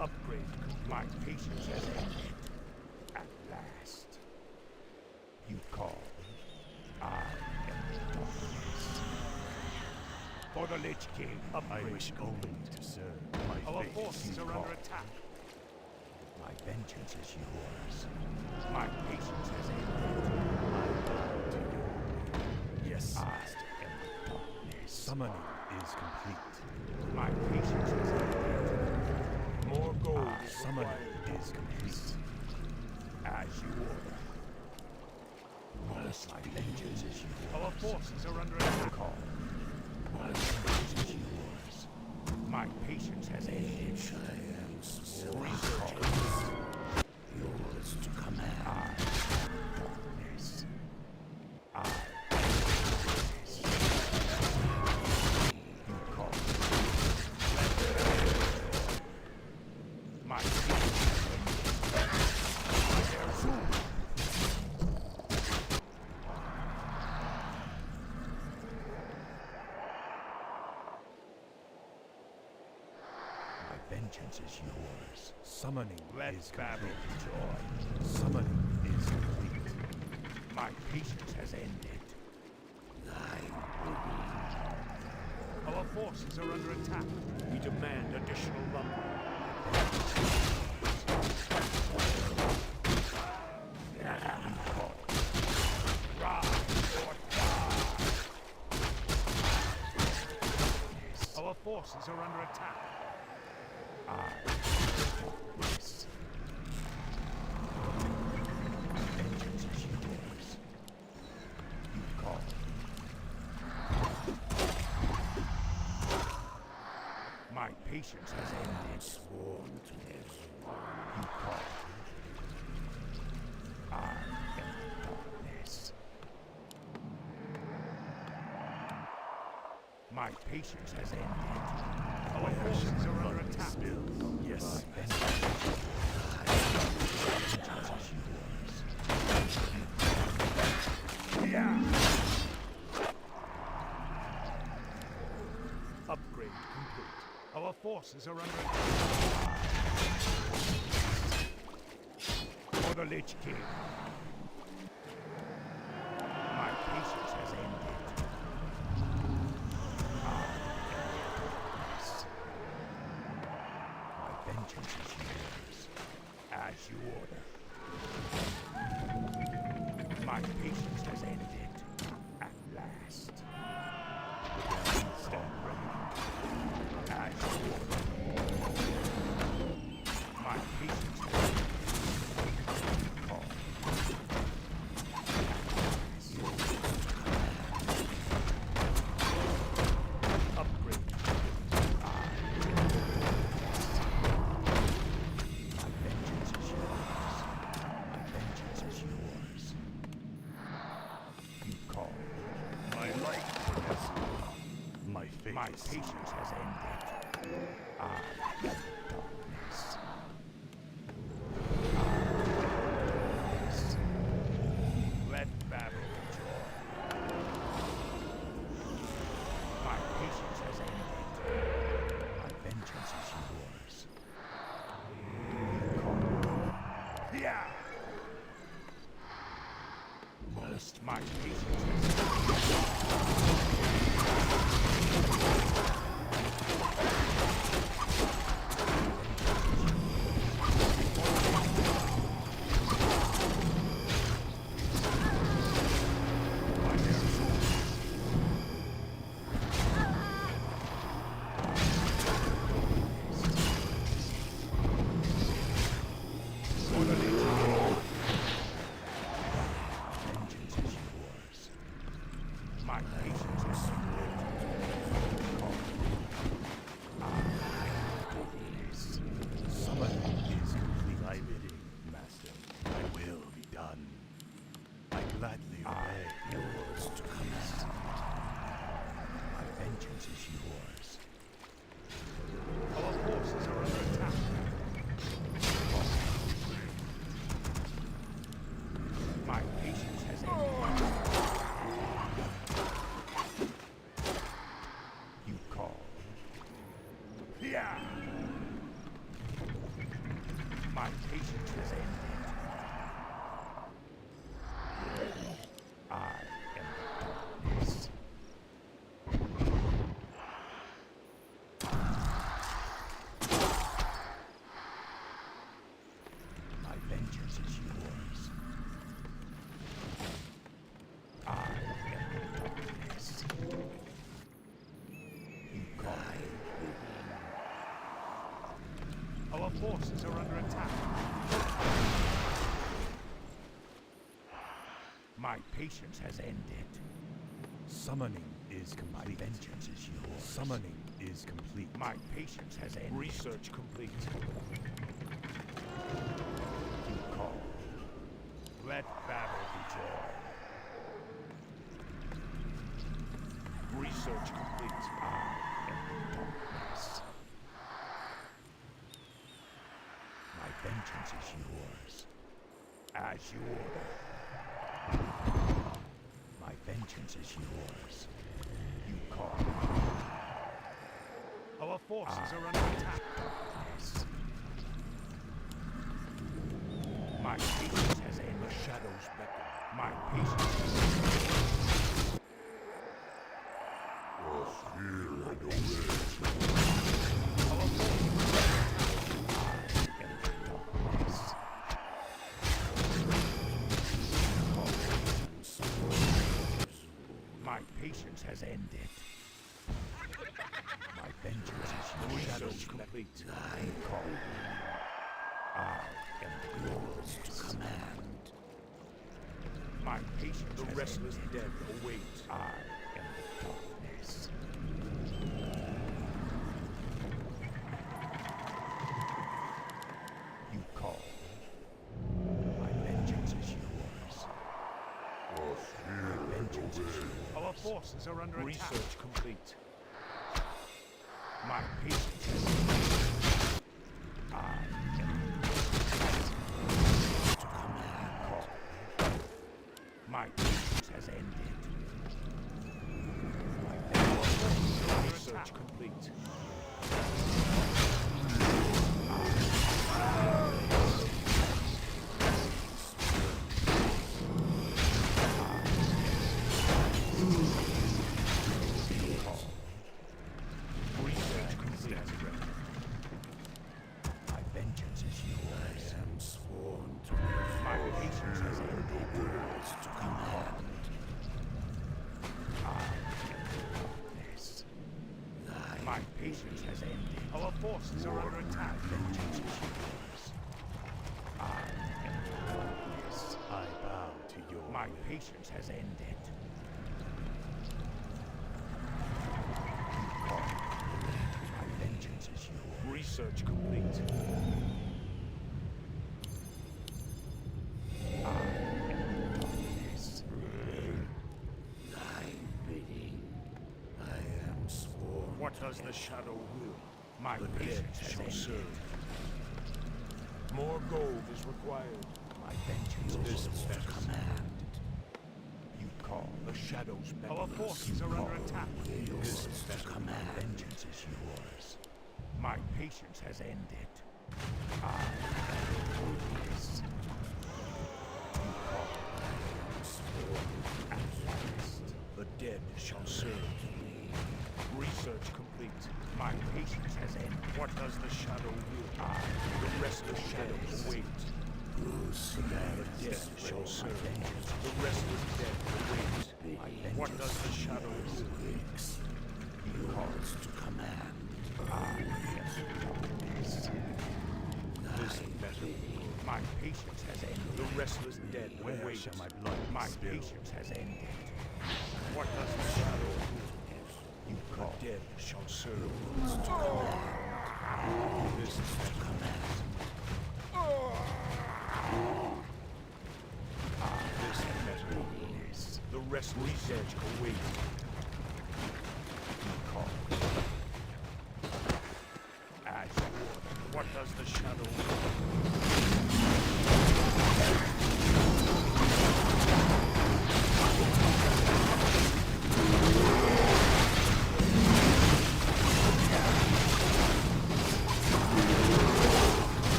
Upgrade complete. My patience has ended. At last. You call. I am the darkness. For the Lich King. I wish only to serve. My Our fate forces is are call. under attack. My vengeance is yours. My patience has ended. to you. Yes, I Master. am the darkness. Summoning is complete. My patience has ended. More gold is Summoning required. is complete. As you order. My vengeance is yours. Our forces are under attack. Call. My vengeance is yours. My patience has ended. Yours to command. I am darkness. I am darkness. You call. My patience has ended. Ner'zhul. My vengeance is yours. Summoning Let is battle complete. be joy. Summoning is complete. My patience has ended. Our forces are under attack. We demand additional lumber. Rise or die. Our forces are under attack. Darkness. Vengeance is yours. You call. My patience has ended. Sworn to Ner'zhul. You call. I am the darkness. My patience has ended. Our forces are under attack. Yes. Yeah. Upgrade complete. Our forces are under attack. For the Lich King. My patience has ended. My vengeance is yours. As you order. My patience has ended. At last. Stand ready. As you order. My patience has ended. Call. Upgrade. My vengeance is yours. My vengeance is yours. You call. My light. My fate. My patience has ended. I am the darkness. Let battle be joy. My patience has ended. My vengeance is yours. Yeah. Most my patience has vengeance is yours. My patience is Summoning is complete. Thy bidding, Master. Thy will be done. I gladly obey. yours to command. My vengeance is yours. Our forces are under attack. My patience has ended. You call. Yeah. My patience has ended. I am the darkness. My vengeance is yours. I am the darkness. You call. Our forces are under attack. My patience has ended. Summoning is complete. My vengeance is yours. Summoning is complete. My patience has ended. Research complete. You call. Let battle be joy. Research complete. I am the darkness. My vengeance is yours. As you order. My vengeance is yours. You call. Our forces are under attack. Darkness. My patience has ended. The shadows beckon. My patience has My patience has ended. My vengeance is yours. Research complete. I call. I am yours to command. My patience The has restless ended. dead await. I am the darkness. You call. My vengeance is yours. My vengeance is yours. Our forces are under attack. Research complete. My patience has My patience has ended. Research complete. Research complete. My vengeance is yours. I am sworn to My patience has ended. words to command. Yes. My patience has ended. Our forces are under attack. Vengeance is yours. Yes. I bow to your My will. patience has ended. My vengeance is yours. Research complete. Yes. I am sworn. What does the shadow will? My patience has ended. serve. More gold is required. My vengeance is To command. You call the shadows better. Our forces are under attack. This is to My command. vengeance is yours. My patience has ended. Yes. You call. At last. The dead shall serve. Research complete. My patience has ended. What does the shadow will? The restless shadows await. The dead shall serve. The restless dead await. What does the shadow will? He calls to command. This better. My patience has ended. The restless dead Where await. shall my blood be My spilled? patience has ended. What does the shadow will? You call. The dead shall serve. This is to command. This better. Yes. The restless dead await. You call. As you order. What does the shadow will?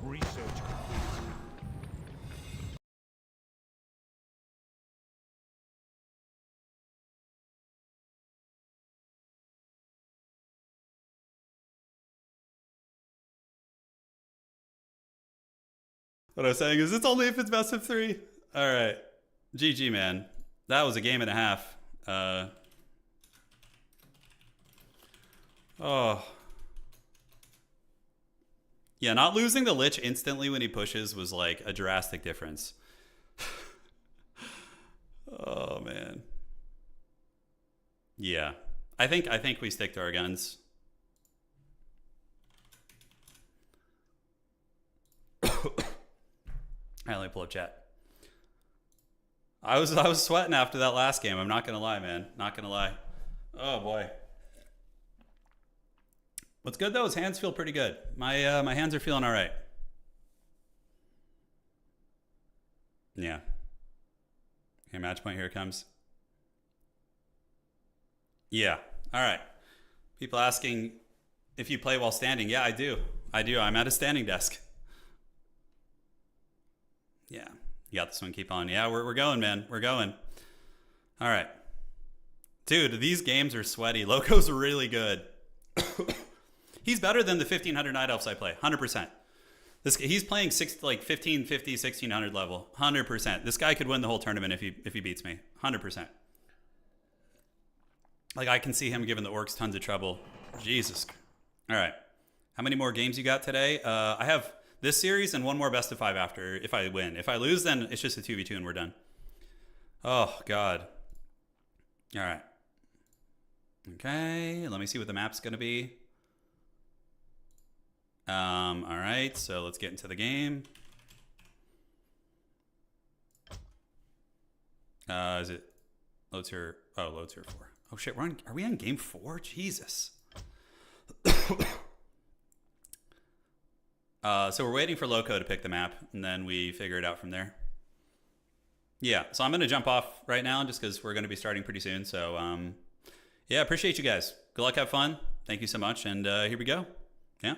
Research complete. What I was saying is, it's only if it's best of 3. All right. GG, man. That was a game and a half. Oh. Yeah, not losing the Lich instantly when he pushes was like a drastic difference. Oh, man. Yeah. I think we stick to our guns. Let me pull up chat. I was sweating after that last game. I'm not gonna lie, man. Not gonna lie. Oh boy. What's good though is hands feel pretty good. My my hands are feeling all right. Yeah. Okay, match point, here it comes. Yeah. All right. People asking if you play while standing. Yeah, I do. I'm at a standing desk. Yeah. You got this one. Keep on. Yeah, we're going, man. We're going. All right. Dude, these games are sweaty. Loco's really good. He's better than the 1500 Night Elves I play, 100%. He's playing 1550, 1600 level, 100%. This guy could win the whole tournament if he beats me, 100%. Like, I can see him giving the orcs tons of trouble. Jesus. All right. How many more games you got today? I have this series and one more best of 5 after if I win. If I lose, then it's just a 2v2 and we're done. Oh, God. All right. Okay, let me see what the map's going to be. All right, so let's get into the game. Is it loads here? Oh, loads here 4. Oh shit, are we on game 4? Jesus. So we're waiting for Loco to pick the map, and then we figure it out from there. Yeah, so I'm going to jump off right now just because we're going to be starting pretty soon. So, yeah, appreciate you guys. Good luck, have fun. Thank you so much, and here we go. Yeah.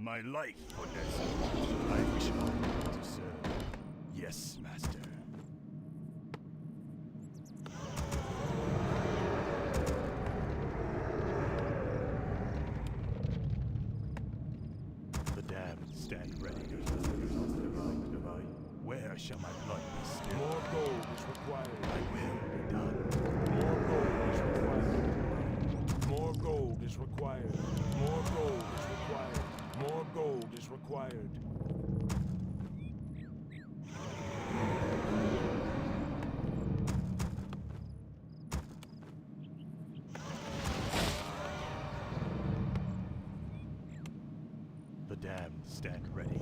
My life for this. I wish only to serve. Yes, master. The damned stand ready. Divine. Where shall my blood be spilled? More gold is required. I will be done. More gold is required. More gold is required. More gold is required. More gold is required. The damned stand ready.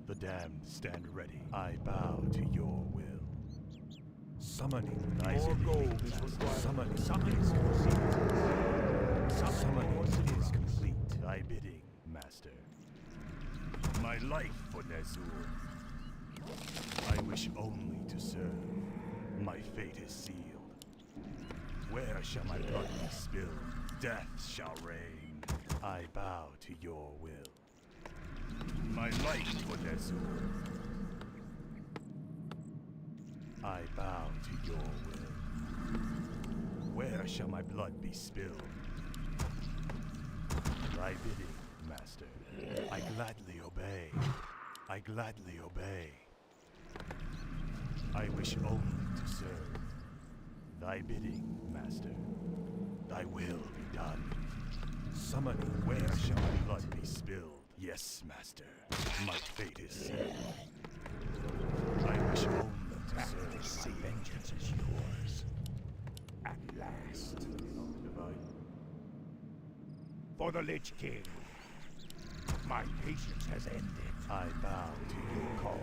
The damned stand ready. I bow to your will. Summoning More gold is required. Summoning is complete. Summoning is complete. Thy bidding, master. My life for Nezur. I wish only to serve. My fate is sealed. Where shall my blood be spilled? Death shall reign. I bow to your will. My life for Nezur. I bow to your will. Where shall my blood be spilled? Thy bidding, master. I gladly obey. I gladly obey. I wish only to serve. Thy bidding, master. Thy will be done. Summoning, where shall my blood be spilled? Yes, master. My fate is sealed. I wish only to serve. My vengeance is yours. At last. For the Lich King. My patience has ended. I bow to your call.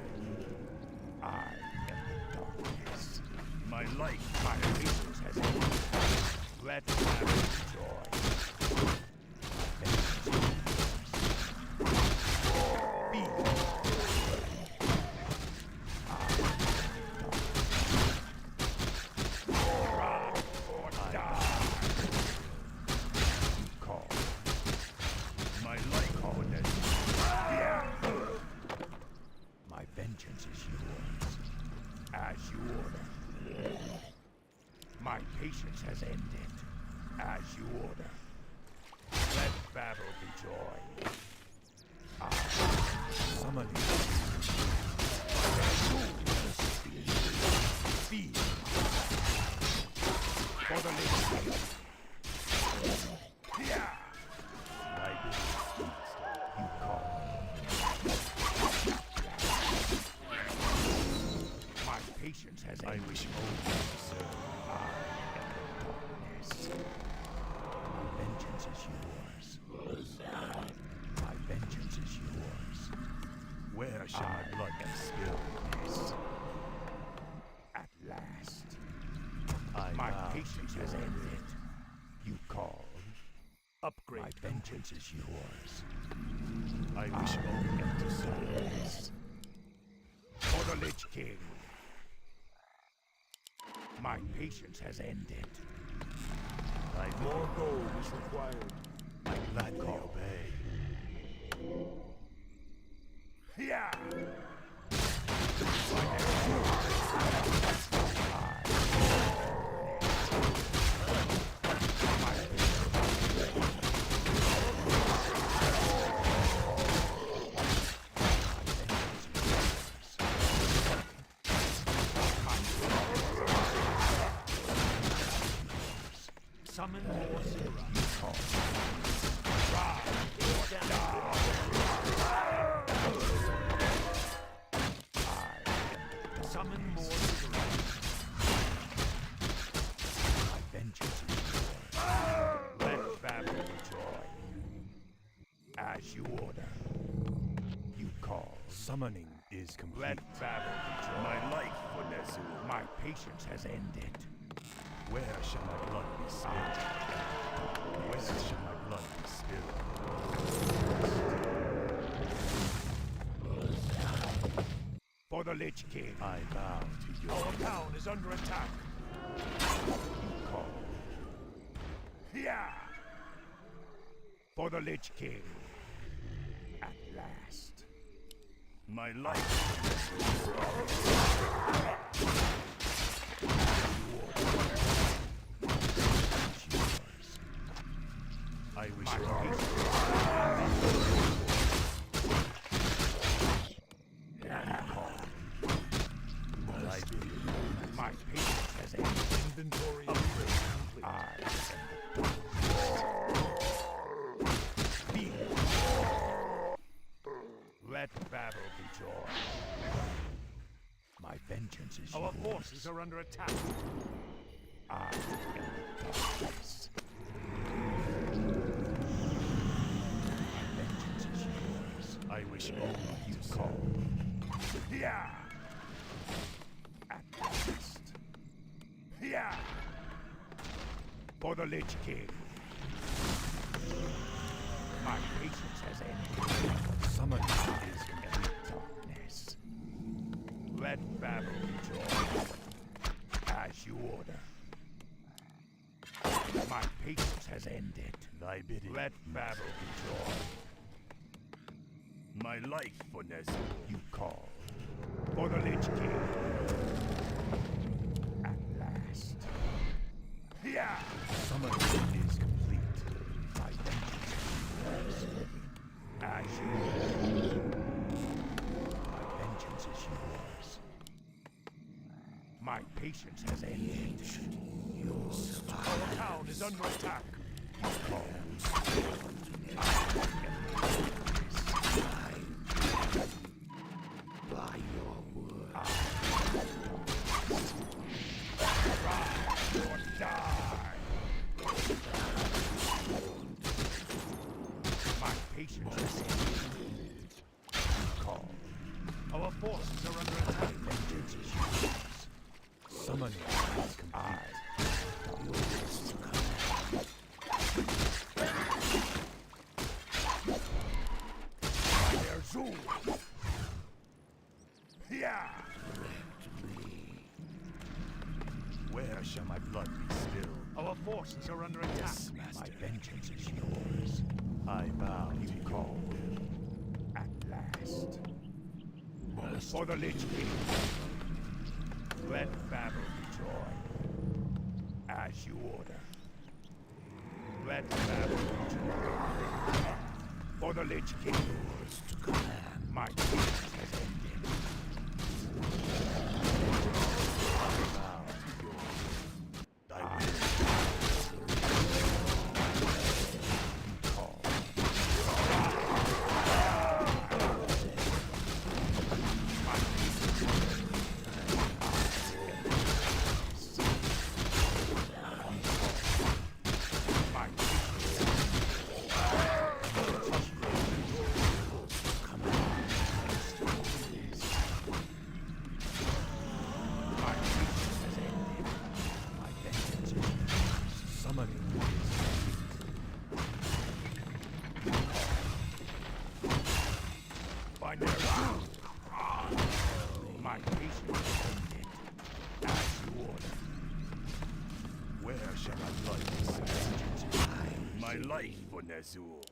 I am the darkness. My life, My patience has ended. Let battle joy. Be run or die. You call. my life, My vengeance is yours. As you order. My patience has ended. As you order. Let battle be joy. summoning. Feed. For the lady. Yeah. You call. My patience has I ended. wish only to serve. Darkness. My vengeance is yours. My vengeance is yours. Where shall my blood be spilled? At last. I My bow patience to has your ended. You call. upgrade. My vengeance is yours. I wish only to serve. For the Lich King. My patience has ended. More gold is required. I gladly obey. Yeah. Summon more Zero. Summon more Zero. My vengeance is yours. Let battle be joy. As you order. You call. Summoning is complete. Let battle be joy. My life for Nezul. My patience has ended. Where shall my blood be spilled? Where shall my blood be spilled? For the Lich King. I bow to your Our town is under attack. You call. Yeah. For the Lich King. At last. my life. I wish My patience has ended. Inventory upgrade complete. Let battle be joy. My vengeance is Our yours. forces are under attack. I am the darkness. My vengeance is yours. I wish only You to call. serve. Yeah. At last. Yeah. For the Lich King. My patience has ended. Summoning is complete. Darkness. Let battle be joy. As you order. My patience has ended. Thy bidding. Let battle be joy. my life for Nezul. You call. For the Lich King. At last. Yeah. Summoning is complete. My vengeance is yours. As you order. My vengeance is yours. My patience has ended. Our town is under attack. By your word. Or die. Summoning is complete. Yeah. Where shall my blood be spilled? Our forces are under attack. Yes, master. My vengeance is yours. I bow to your Call will. at last. For the Lich King. Let battle be joy. As you order. Let battle be joy. For the Lich King. My patience has ended. Thy will. Call. My Summoning By their my patience is ended. As you order. Where shall my blood be spilled? My life for Ner'zhul.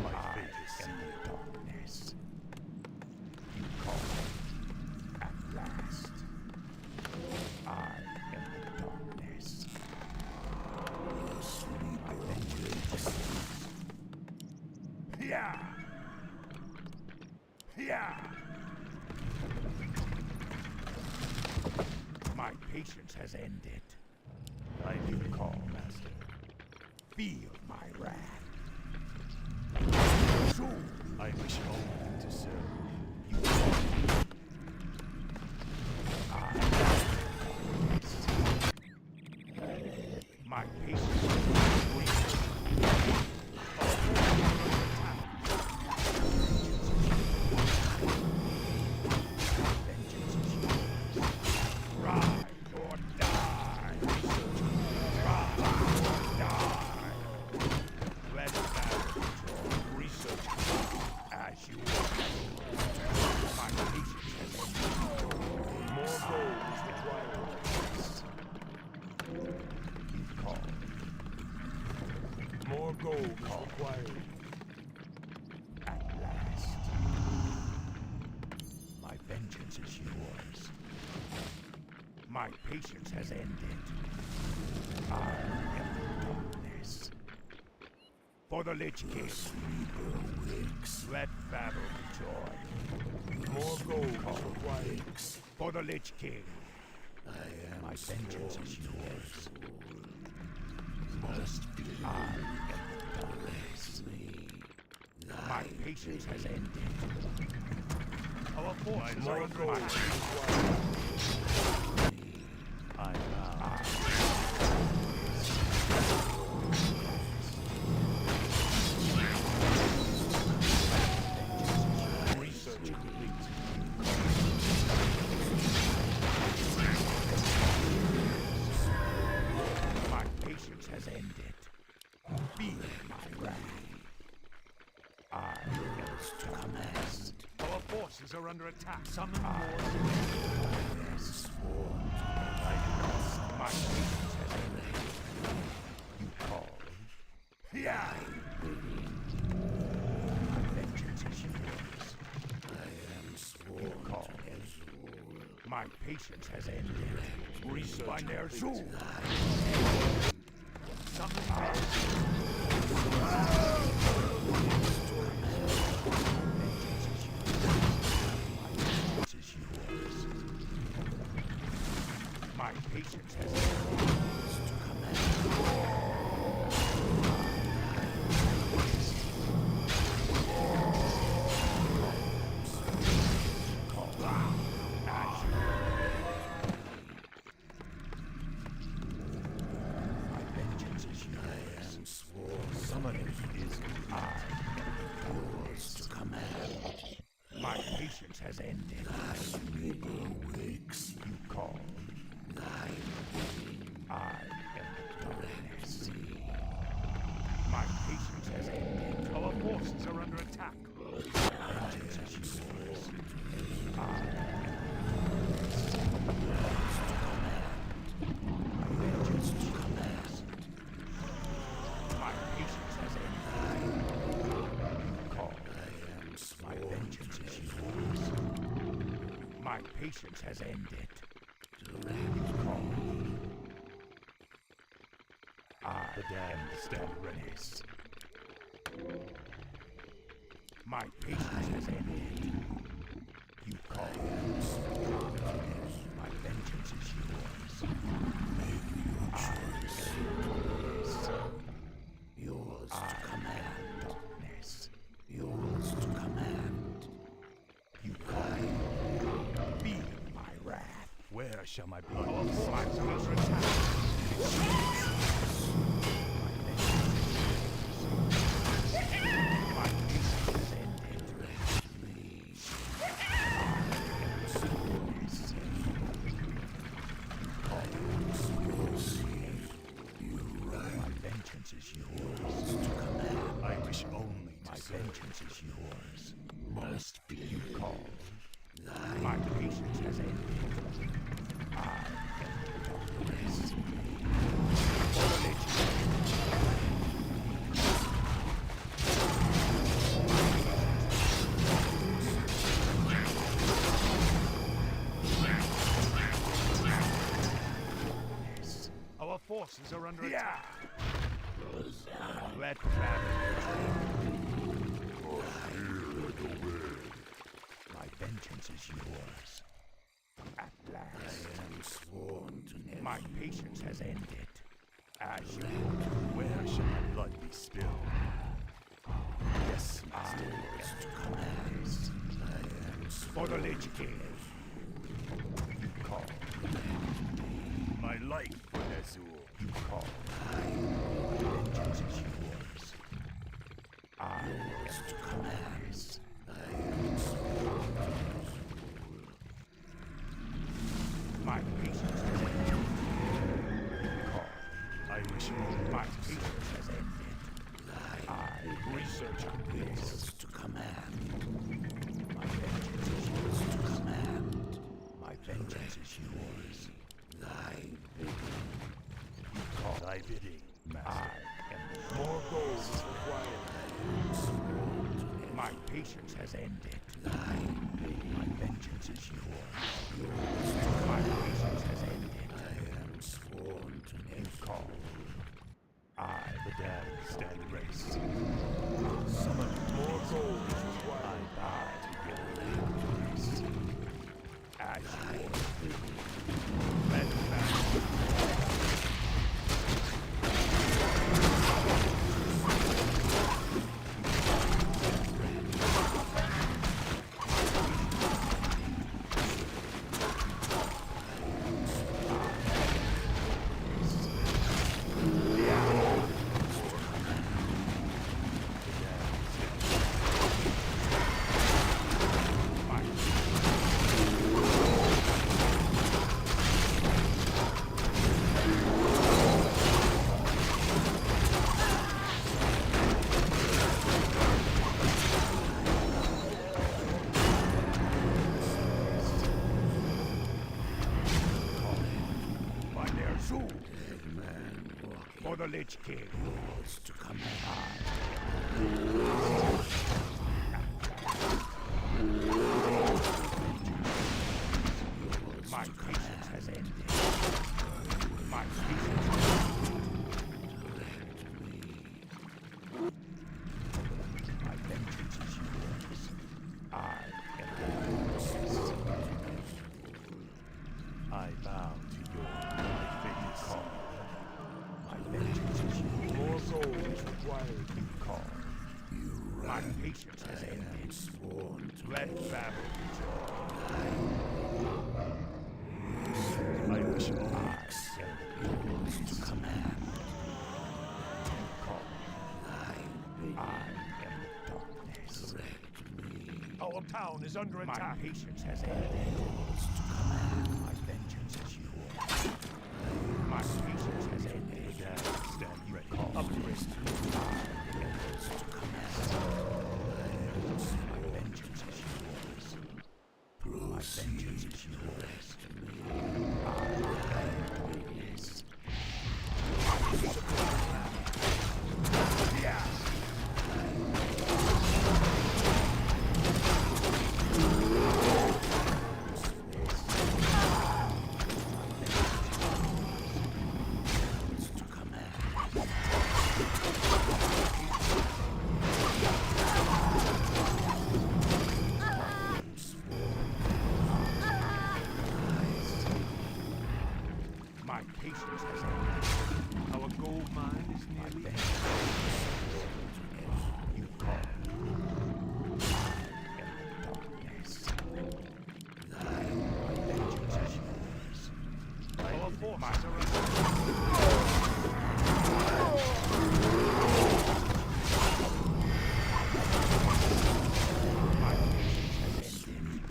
My fate is sealed. Darkness. You call at last. I am the darkness. My vengeance. Yeah. Yeah. My patience has ended. I You give call, master. feel my wrath. I wish only to serve. My patience. Ride or die. Ride or die. Let battle control. Research as you want. My patience has ended. More gold is required. You call. More gold is required. At last. My vengeance is yours. My patience has ended. I am the darkness. For the Lich King. Let battle be joy. More gold is required. For the Lich King. My vengeance is yours. I am the darkness. My patience has ended. Our forces are under attack. I bow. Research complete. My patience has ended. Feel my wrath. I am to command. Our forces are under attack. Summon more. My patience has ended. You call. Yeah. My vengeance is yours. You call. My patience has ended. Research by Ner'zhul. Summon more. My patience has Summoning is yours to command. My patience has ended. You call. patience has ended. The damned stand ready. My patience has ended. You call. My vengeance is yours. Yours to command. Darkness. Yours to command. You call. Feel my wrath. Where shall my blood My be spilled? patience has My patience has ended. My vengeance is yours. I wish only My to serve. vengeance is yours. Must be you call. My patience has ended. I am darkness. Our forces are under Yeah. attack. Let My vengeance is yours. At last. I am sworn to never. My patience has ended. As you Where shall my blood be spilled? Yes, master. for the Lich King. You call. My life for Azul. You call. Vengeance is yours. I am to command. My patience has ended. You call. I wish only My to serve. patience has ended. I research this. To command. My vengeance is yours to command. My vengeance is yours. Thy You call. Thy bidding, I master. am More gold is required. My patience has ended. My vengeance is yours. My patience has ended. I am sworn to You never. call. The damned stand ready. Summon more gold is required. I bow to your As you let for the Lich King. Yours to command. My patience has ended. My patience has My vengeance is yours. I am I bow to your fate call. My vengeance is yours. More gold is required. You call. My patience has ended. Sworn to Let battle I wish only yours to command. You call. I am darkness. Our town is under My attack. patience has ended. My vengeance is yours. My patience has ended. Dad, stand ready. Call. Upgrade. My vengeance is yours. My vengeance is yours. patience has ended. Our gold mine is nearly You call. I am the darkness. My vengeance is yours. our forces are My patience has ended.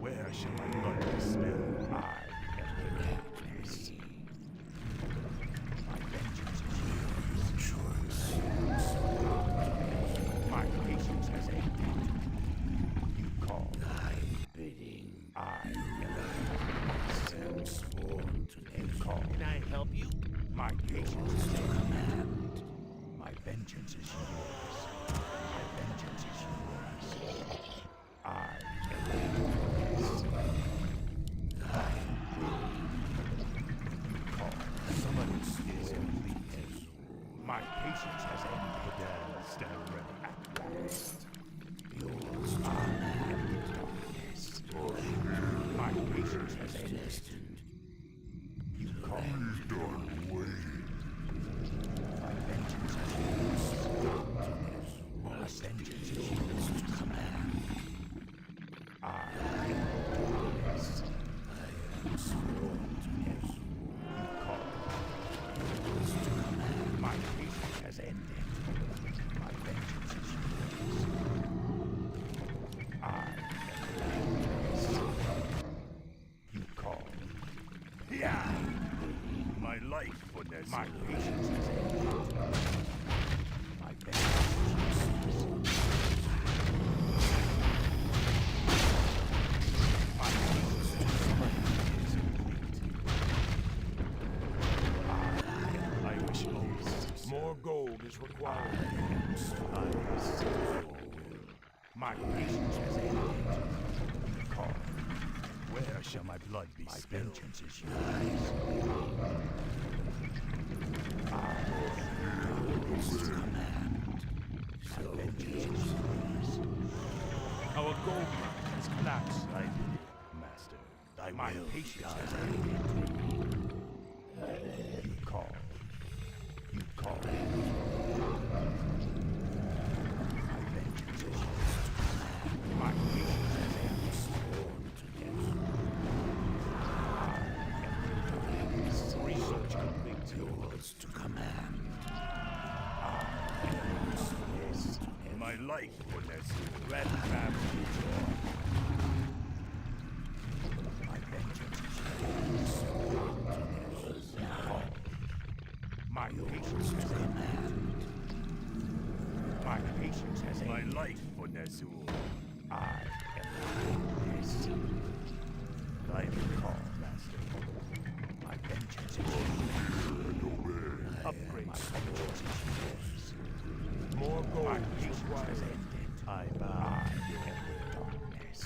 Where shall my blood be spilled? I am the darkness. My vengeance is yours. My patience has ended. You call. Bidding. I am Sworn to you call. Can I help you? My patience is ended. My vengeance is yours. My vengeance is yours. I am the You call. Summons is complete. My patience has ended. Undead, stand ready. At last. Yours. I am the darkness. My patience has ended. You call. My vengeance is yours. My vengeance is yours. Command. I am the darkness. You call. My patience has ended. My vengeance is yours. I am the darkness. You call. Yeah. My life for this. My patience has ended. My vengeance is yours. My patience is I wish only more gold is required. My patience has ended. You call. Where shall my blood be My spilled? vengeance is yours. My vengeance is yours. Our gold mine has collapsed. I did it, Master. Thy My will be patience done. has ended. You call. You call. My vengeance is yours. My patience has ended. Research complete. Yours to command. Yes. My life for this. Red crab. My vengeance is yours. You call. My patience has ended. My patience has My ended. life for Nezul. I am the darkness. Thy You call, Master. My vengeance is yours. upgrade. My vengeance is yours. More gold. My patience has ended. I bow. I am the darkness.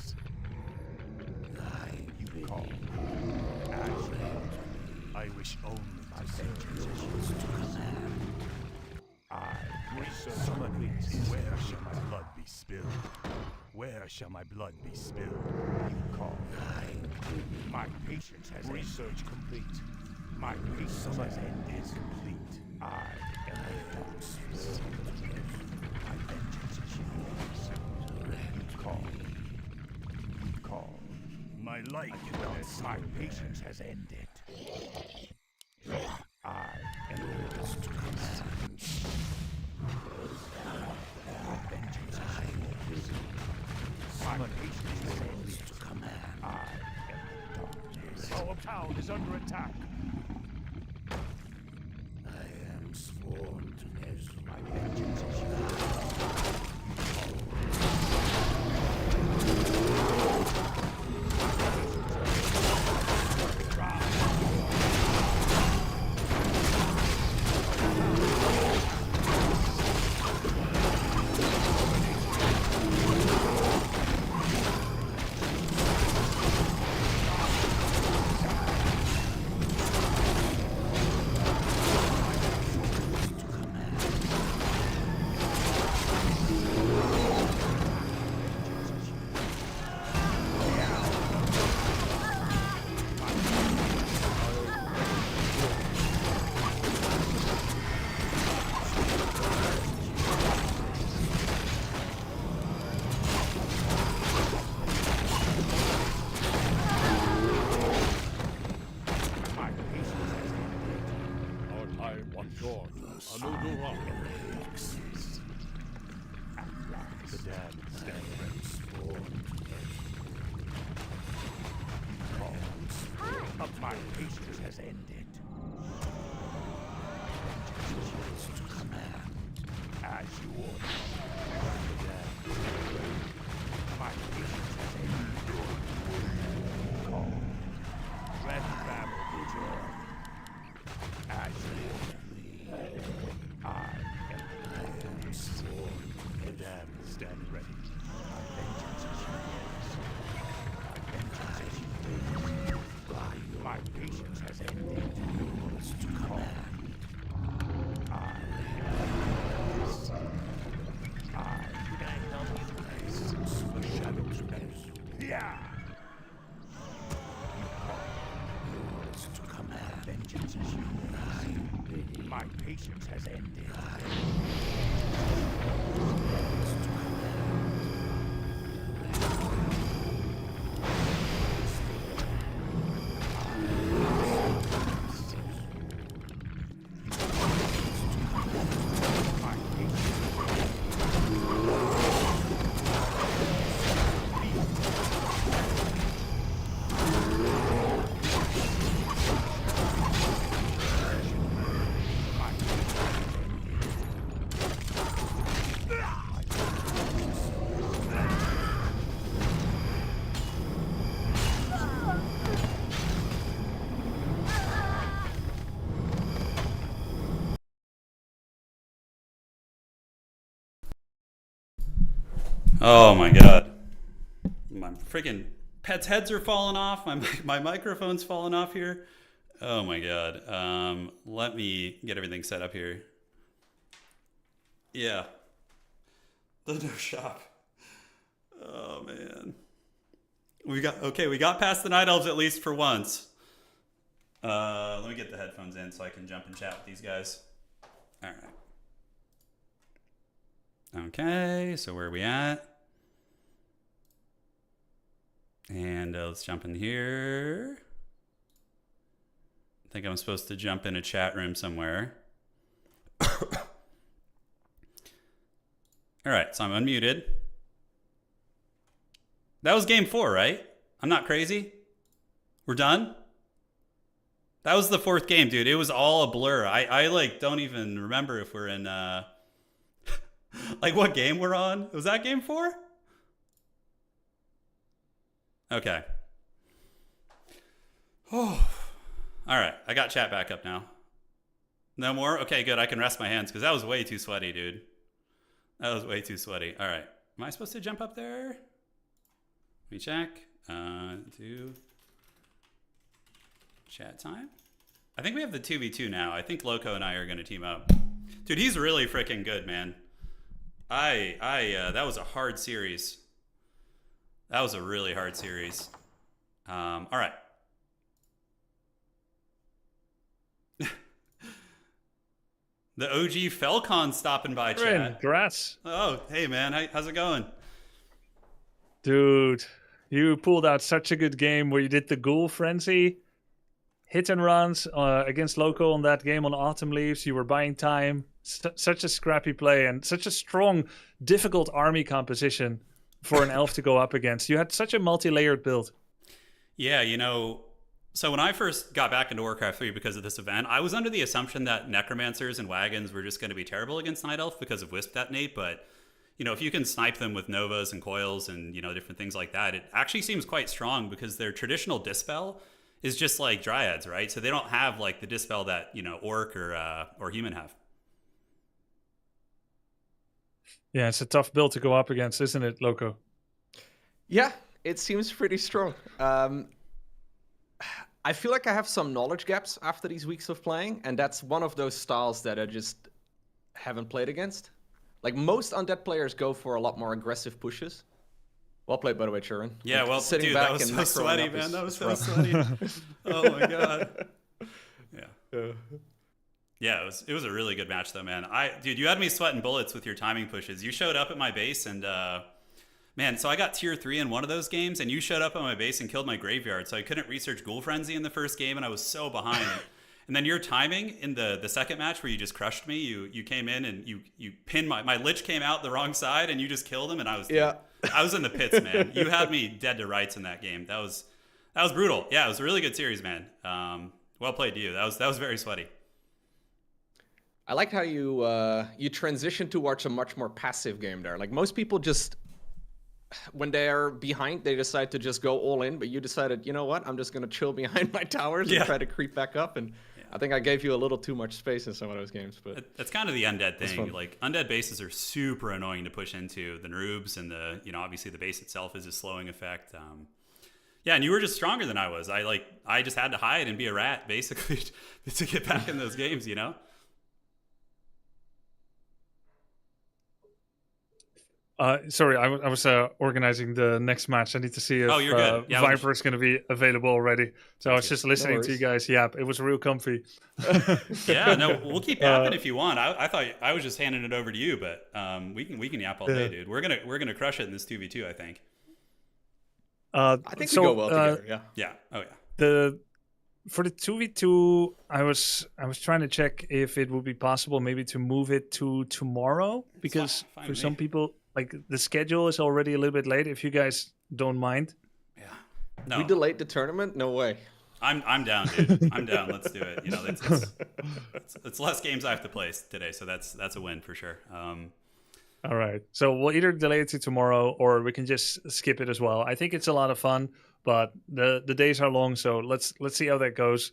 You call. Ash. I wish only My to serve. vengeance is yours. I Research complete. Where shall my blood be spilled? Where shall my blood be spilled? You call. My patience has research complete. My patience has ended. Is complete. I am the darkness. My vengeance is yours. You call. You call. My life for this. My patience has ended. I am yours to command. My vengeance is yours. My patience has ended. To command. I am the darkness. Our town is under attack. I am sworn to Nezul. My vengeance is yours. sworn. Anudurah. The damned stand ready. Of my patience has ended. Vengeance is to command. As you order. My patience has ended. Call. Ready, battle, joy. As you order. I am sworn. The damned stand ready. My vengeance is yours. My vengeance is yours. My patience has ended. Yours to command. I can I help you? The shadows bend. Yeah. Yours to command. Vengeance is yours. My patience has ended. Oh my god. My freaking pets' heads are falling off. My microphone's falling off here. Oh my god. Let me get everything set up here. Yeah. The no shop. Oh man. We got past the Night Elves at least for once. Let me get the headphones in so I can jump and chat with these guys. All right. Okay, so where are we at? And let's jump in here. I think I'm supposed to jump in a chat room somewhere. All right, so I'm unmuted. That was game 4, right? I'm not crazy? We're done? That was the 4th game, dude. It was all a blur. I like don't even remember if we're in like what game we're on. Was that game 4? Okay. Oh. All right, I got chat back up now. No more? Okay, good. I can rest my hands because that was way too sweaty, dude. That was way too sweaty. All right. Am I supposed to jump up there? Let me check. Do chat time. I think we have the 2v2 now. I think Loco and I are going to team up. Dude, he's really freaking good, man. That was a hard series. That was a really hard series. All right. The OG Felcon stopping by, chat. Congrats. Oh, hey, man. How's it going? Dude, you pulled out such a good game where you did the Ghoul Frenzy, hit and runs against Loco on that game on Autumn Leaves. You were buying time. Such a scrappy play and such a strong, difficult army composition for an elf to go up against. You had such a multi-layered build. Yeah, you know, so when I first got back into Warcraft 3 because of this event, I was under the assumption that Necromancers and Wagons were just going to be terrible against Night Elf because of Wisp Detonate, but, you know, if you can snipe them with Novas and Coils and, you know, different things like that, it actually seems quite strong because their traditional Dispel is just like Dryads, right? So they don't have, like, the Dispel that, you know, Orc or Human have. Yeah, it's a tough build to go up against, isn't it, Loco? Yeah, it seems pretty strong. I feel like I have some knowledge gaps after these weeks of playing, and that's one of those styles that I just haven't played against. Like, most Undead players go for a lot more aggressive pushes. Well played, by the way, Turin. Yeah, like, well, sitting dude, back that was and so macroing sweaty, up man. is That was so rough. sweaty. Oh, my God. Yeah. Yeah, it was a really good match, though, man. Dude, you had me sweating bullets with your timing pushes. You showed up at my base, and man, so I got tier 3 in one of those games, and you showed up at my base and killed my graveyard. So I couldn't research Ghoul Frenzy in the first game, and I was so behind. And then your timing in the second match where you just crushed me, you came in and you pinned my Lich came out the wrong side and you just killed him, and I was in the pits, man. You had me dead to rights in that game. That was brutal. Yeah, it was a really good series, man. Well played to you. That was very sweaty. I liked how you transitioned towards a much more passive game there. Like most people just, when they're behind, they decide to just go all in. But you decided, you know what? I'm just going to chill behind my towers and try to creep back up. And I think I gave you a little too much space in some of those games. But that's kind of the Undead thing. Like Undead bases are super annoying to push into. The noobs and obviously the base itself is a slowing effect. Yeah, and you were just stronger than I was. I just had to hide and be a rat basically to get back in those games. Sorry, I was organizing the next match. I need to see if you're good. Yeah, Viper is going to be available already. So I was just listening to you guys yap. It was real comfy. Yeah, no, we'll keep yapping if you want. I thought I was just handing it over to you, but we can yap all day, dude. We're gonna crush it in this 2v2, I think. I think we go well together. Yeah. Yeah. Oh yeah. For the 2v2, I was trying to check if it would be possible maybe to move it to tomorrow, because for some people, like, the schedule is already a little bit late. If you guys don't mind. Yeah. No. We delayed the tournament? No way. I'm down, dude. I'm down. Let's do it. It's less games I have to play today, so that's a win for sure. All right. So we'll either delay it to tomorrow or we can just skip it as well. I think it's a lot of fun, but the days are long, so let's see how that goes.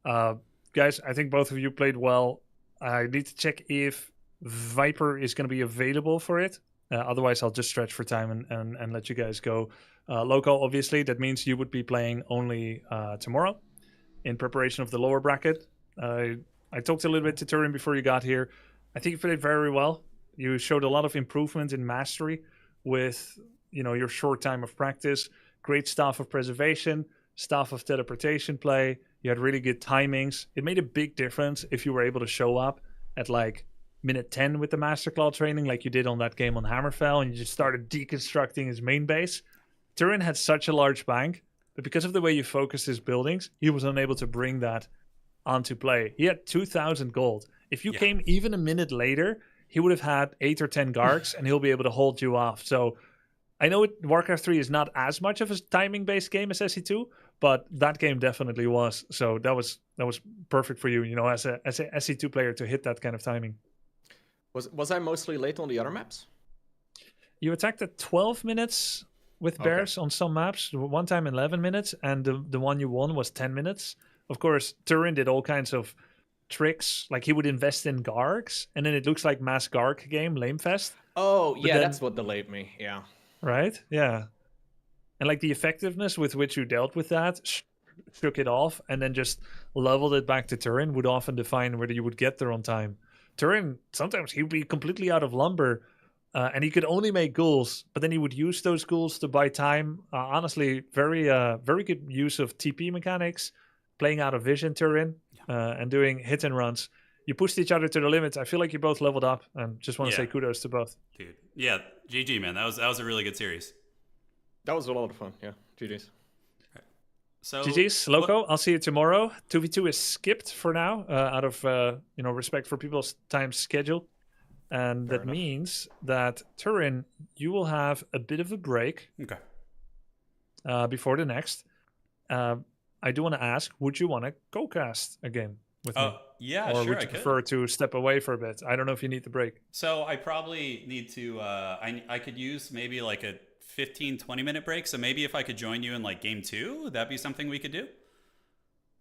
Guys, I think both of you played well. I need to check if Viper is going to be available for it. Otherwise, I'll just stretch for time and let you guys go. Local, obviously, that means you would be playing only tomorrow in preparation of the lower bracket. I talked a little bit to Turin before you got here. I think you played very well. You showed a lot of improvement in mastery with your short time of practice. Great Staff of Preservation, Staff of Teleportation play. You had really good timings. It made a big difference if you were able to show up at like minute 10 with the Masterclaw training like you did on that game on Hammerfell, and you just started deconstructing his main base. Turin had such a large bank, but because of the way you focused his buildings, he was unable to bring that onto play. He had 2,000 gold. If you came even a minute later, he would have had 8 or 10 Gargs, and he'll be able to hold you off. So I know Warcraft 3 is not as much of a timing-based game as SE2, but that game definitely was. So that was perfect for you, as a SE2 player to hit that kind of timing. Was I mostly late on the other maps? You attacked at 12 minutes with bears on some maps, one time 11 minutes, and the one you won was 10 minutes. Of course, Turin did all kinds of tricks, like he would invest in Gargs, and then it looks like mass Garg game, Lamefest. Oh, yeah, that's what delayed me, yeah. Right? Yeah. And like the effectiveness with which you dealt with that, shook it off, and then just leveled it back to Turin would often define whether you would get there on time. Turin, sometimes he would be completely out of lumber, and he could only make ghouls, but then he would use those ghouls to buy time. Honestly, very good use of TP mechanics, playing out of vision, Turin, and doing hit and runs. You pushed each other to the limits. I feel like you both leveled up, and just want to say kudos to both. Dude, yeah, GG, man. That was a really good series. That was a lot of fun. Yeah, GG's. Right. So GG's, Loco. I'll see you tomorrow. 2v2 is skipped for now, out of respect for people's time schedule, and Fair enough. Means that Turin, you will have a bit of a break. Okay. Before the next, I do want to ask: would you want to co-cast a game with me? Yeah, or sure. would you prefer to step away for a bit? I don't know if you need the break. So I probably need to. I could use maybe like a 15-20 minute break. So maybe if I could join you in like game 2, would that be something we could do?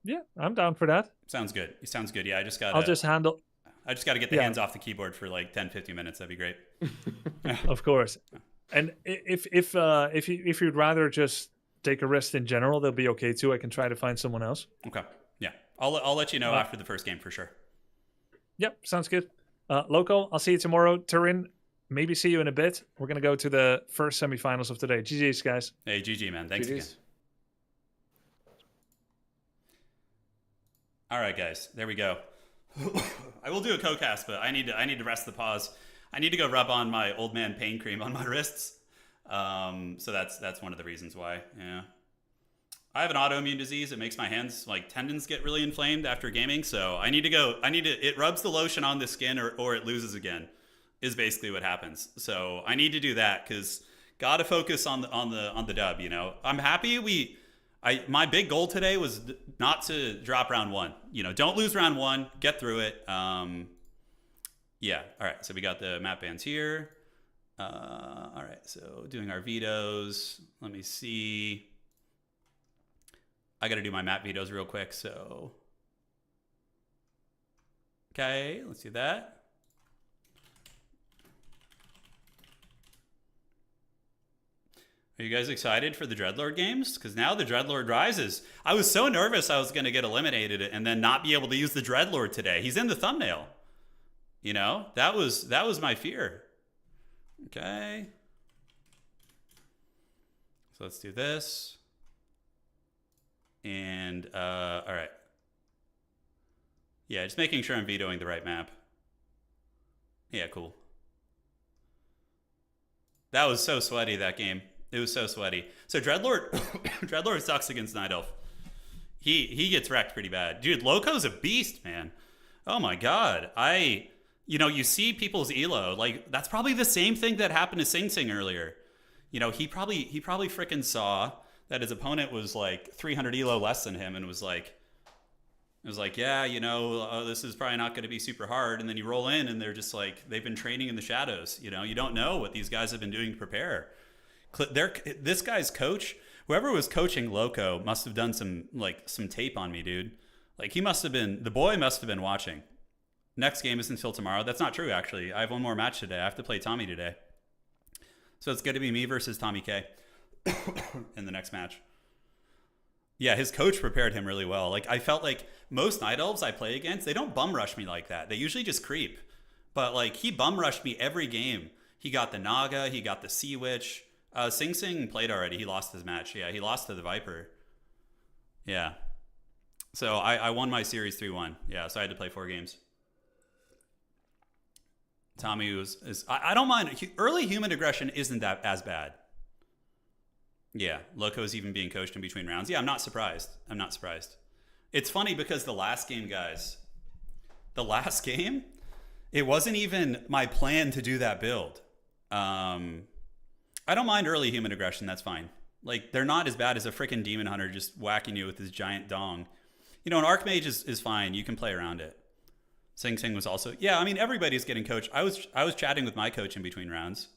Yeah, I'm down for that. Sounds good. Yeah, I'll just handle. I just got to get the hands off the keyboard for like 10-15 minutes. That'd be great. Of course. And if you'd rather just take a rest in general, they'll be okay too. I can try to find someone else. Okay. Yeah. I'll let you know after the first game for sure. Yep. Sounds good. Loco, I'll see you tomorrow. Turin, maybe see you in a bit. We're going to go to the first semifinals of today. GG's, guys. Hey, GG, man. Thanks again. All right, guys. There we go. I will do a co-cast, but I need to rest the pause. I need to go rub on my old man pain cream on my wrists. So that's one of the reasons why. Yeah. I have an autoimmune disease. It makes my hands, like, tendons get really inflamed after gaming. So it rubs the lotion on the skin or it loses again, is basically what happens. So I need to do that because got to focus on the dub, you know. I'm happy my big goal today was not to drop round 1. You know, don't lose round 1, get through it. Yeah. All right. So we got the map bans here. All right. So doing our vetoes. Let me see. I got to do my map vetoes real quick. So, okay, let's do that. Are you guys excited for the Dreadlord games? Because now the Dreadlord rises. I was so nervous I was going to get eliminated and then not be able to use the Dreadlord today. He's in the thumbnail. You know, that was my fear. Okay. So let's do this. And, all right. Yeah, just making sure I'm vetoing the right map. Yeah, cool. That was so sweaty, that game. It was so sweaty. So Dreadlord, Dreadlord sucks against Night Elf. He gets wrecked pretty bad. Dude, Loco's a beast, man. Oh my God. You know, you see people's elo, like that's probably the same thing that happened to Sing Sing earlier. You know, he probably freaking saw that his opponent was like 300 elo less than him and was like, yeah, you know, this is probably not going to be super hard. And then you roll in and they're just like, they've been training in the shadows. You know, you don't know what these guys have been doing to prepare. This guy's coach, whoever was coaching Loco must have done some tape on me, dude. Like the boy must have been watching. Next game isn't until tomorrow. That's not true, actually. I have one more match today. I have to play Tommy today. So it's going to be me versus Tommy K in the next match. Yeah, his coach prepared him really well. Like, I felt like most Night Elves I play against, they don't bum rush me like that. They usually just creep. But, like, he bum rushed me every game. He got the Naga. He got the Sea Witch. Sing Sing played already. He lost his match. Yeah, he lost to the Viper. Yeah. So I won my series 3-1. Yeah, so I had to play 4 games. Tommy I don't mind. Early human aggression isn't that as bad. Yeah, Loco's even being coached in between rounds. Yeah, I'm not surprised. It's funny because the last game, it wasn't even my plan to do that build. I don't mind early human aggression. That's fine. Like, they're not as bad as a freaking Demon Hunter just whacking you with his giant dong. You know, an Archmage is fine. You can play around it. Sing Sing was also... Yeah, I mean, everybody's getting coached. I was chatting with my coach in between rounds.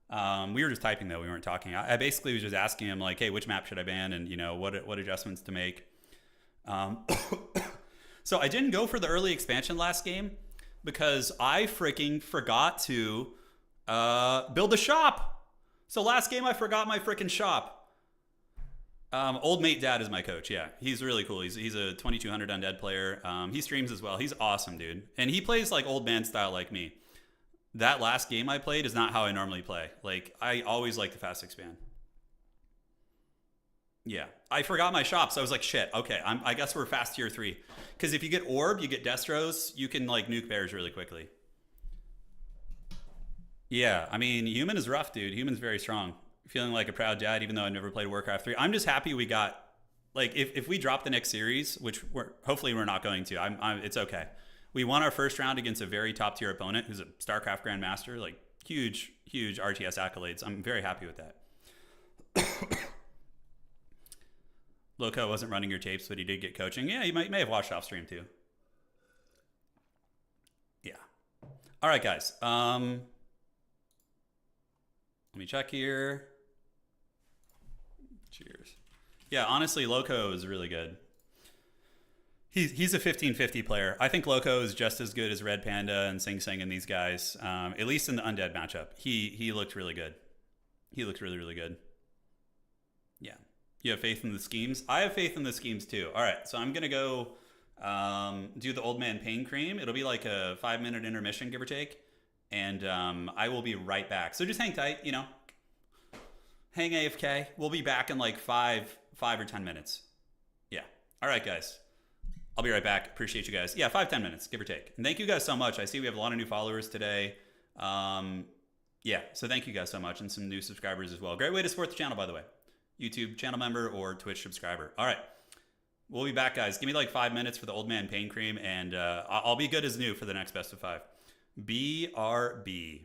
We were just typing, though. We weren't talking. I basically was just asking him, like, hey, which map should I ban? And, you know, what adjustments to make. So I didn't go for the early expansion last game because I freaking forgot to build a shop. So last game I forgot my freaking shop. Old Mate Dad is my coach. Yeah, he's really cool. He's a 2200 Undead player. He streams as well. He's awesome, dude. And he plays like old man style like me. That last game I played is not how I normally play. Like, I always like the fast expand. Yeah, I forgot my shop, so I was like, shit, okay, I guess we're fast tier 3. Because if you get Orb, you get Destros, you can like nuke bears really quickly. Yeah, I mean, Human is rough, dude. Human's very strong. Feeling like a proud dad, even though I've never played Warcraft 3. I'm just happy we got, like, if we drop the next series, which hopefully we're not going to, it's okay. We won our first round against a very top tier opponent who's a StarCraft Grandmaster, like huge RTS accolades. I'm very happy with that. Loco wasn't running your tapes, but he did get coaching. Yeah, he may have watched off stream too. Yeah. All right, guys. Let me check here. Cheers. Yeah, honestly, Loco is really good. He's a 1550 player. I think Loco is just as good as Red Panda and Sing Sing and these guys. At least in the Undead matchup, he looked really good. He looked really, really good. Yeah. You have faith in the schemes? I have faith in the schemes too. All right, so I'm gonna go do the Old Man Pain Cream. It'll be like a 5-minute intermission, give or take, and I will be right back. So just hang tight, you know. Hang AFK. We'll be back in like 5 or 10 minutes. Yeah. All right, guys. I'll be right back. Appreciate you guys. Yeah, 5-10 minutes, give or take. And thank you guys so much. I see we have a lot of new followers today. Yeah, so thank you guys so much, and some new subscribers as well. Great way to support the channel, by the way. YouTube channel member or Twitch subscriber. All right. We'll be back, guys. Give me like 5 minutes for the Old Man Pain Cream, and I'll be good as new for the next best of 5. BRB.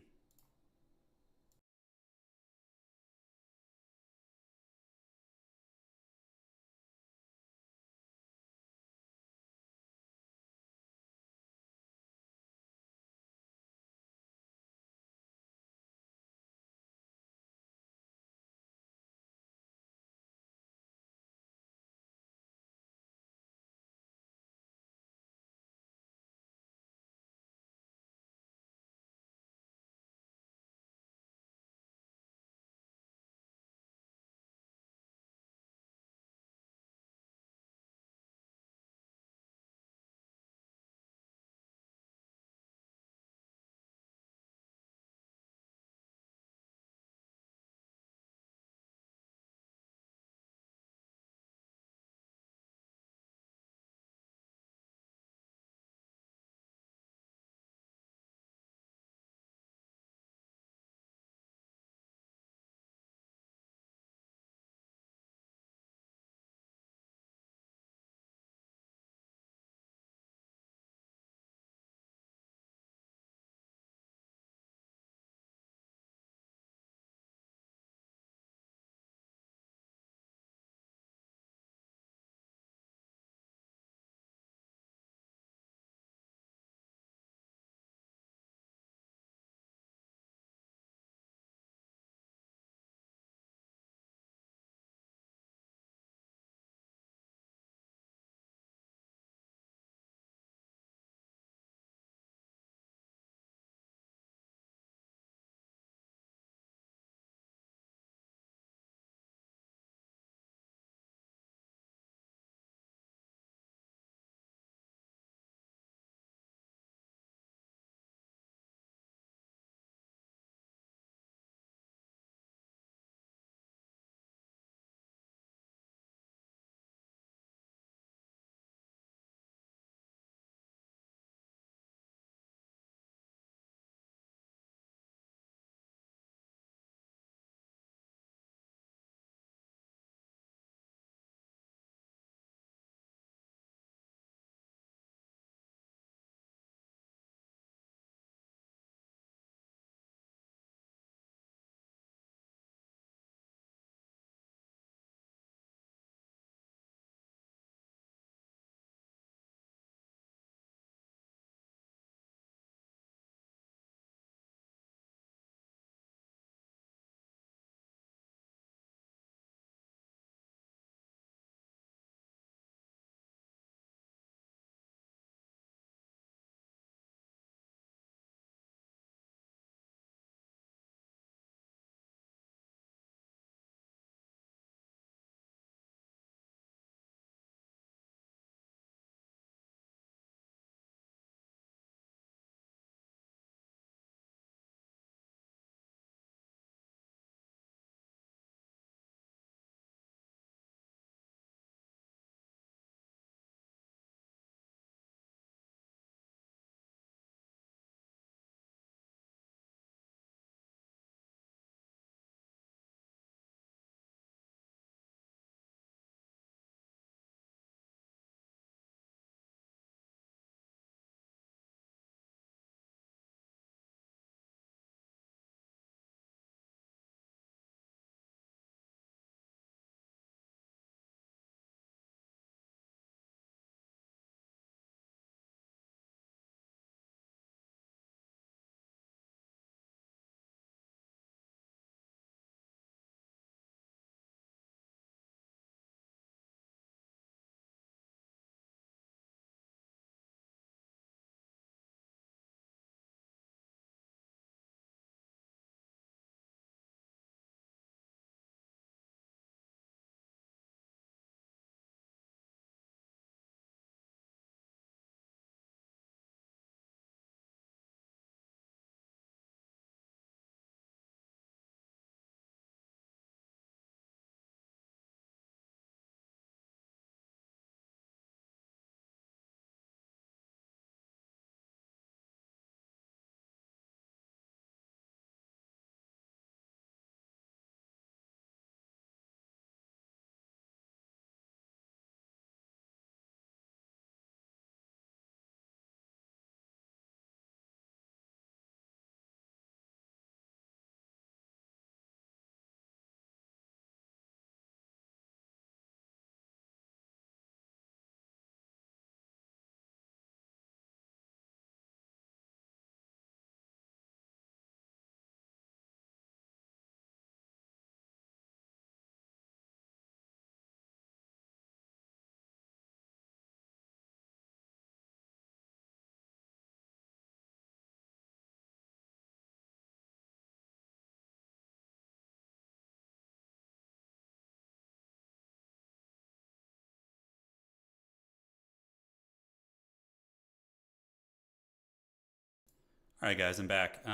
All right, guys, I'm back.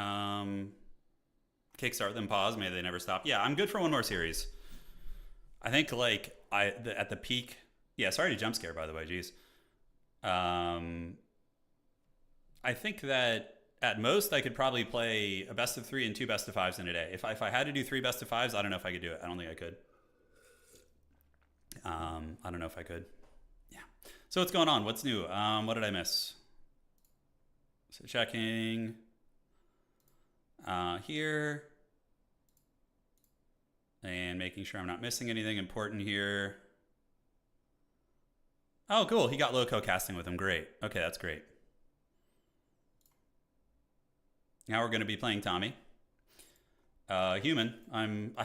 Kickstart then pause. Maybe they never stop. Yeah, I'm good for one more series. I think like at the peak. Yeah, sorry to jump scare, by the way. Jeez. I think that at most I could probably play a best of 3 and 2 best of 5s in a day. If I had to do 3 best of 5s, I don't know if I could do it. I don't think I could. I don't know if I could. Yeah. So what's going on? What's new? What did I miss? So checking here and making sure I'm not missing anything important here. Oh, cool. He got Loco casting with him. Great. Okay, that's great. Now we're going to be playing Tommy. Human. I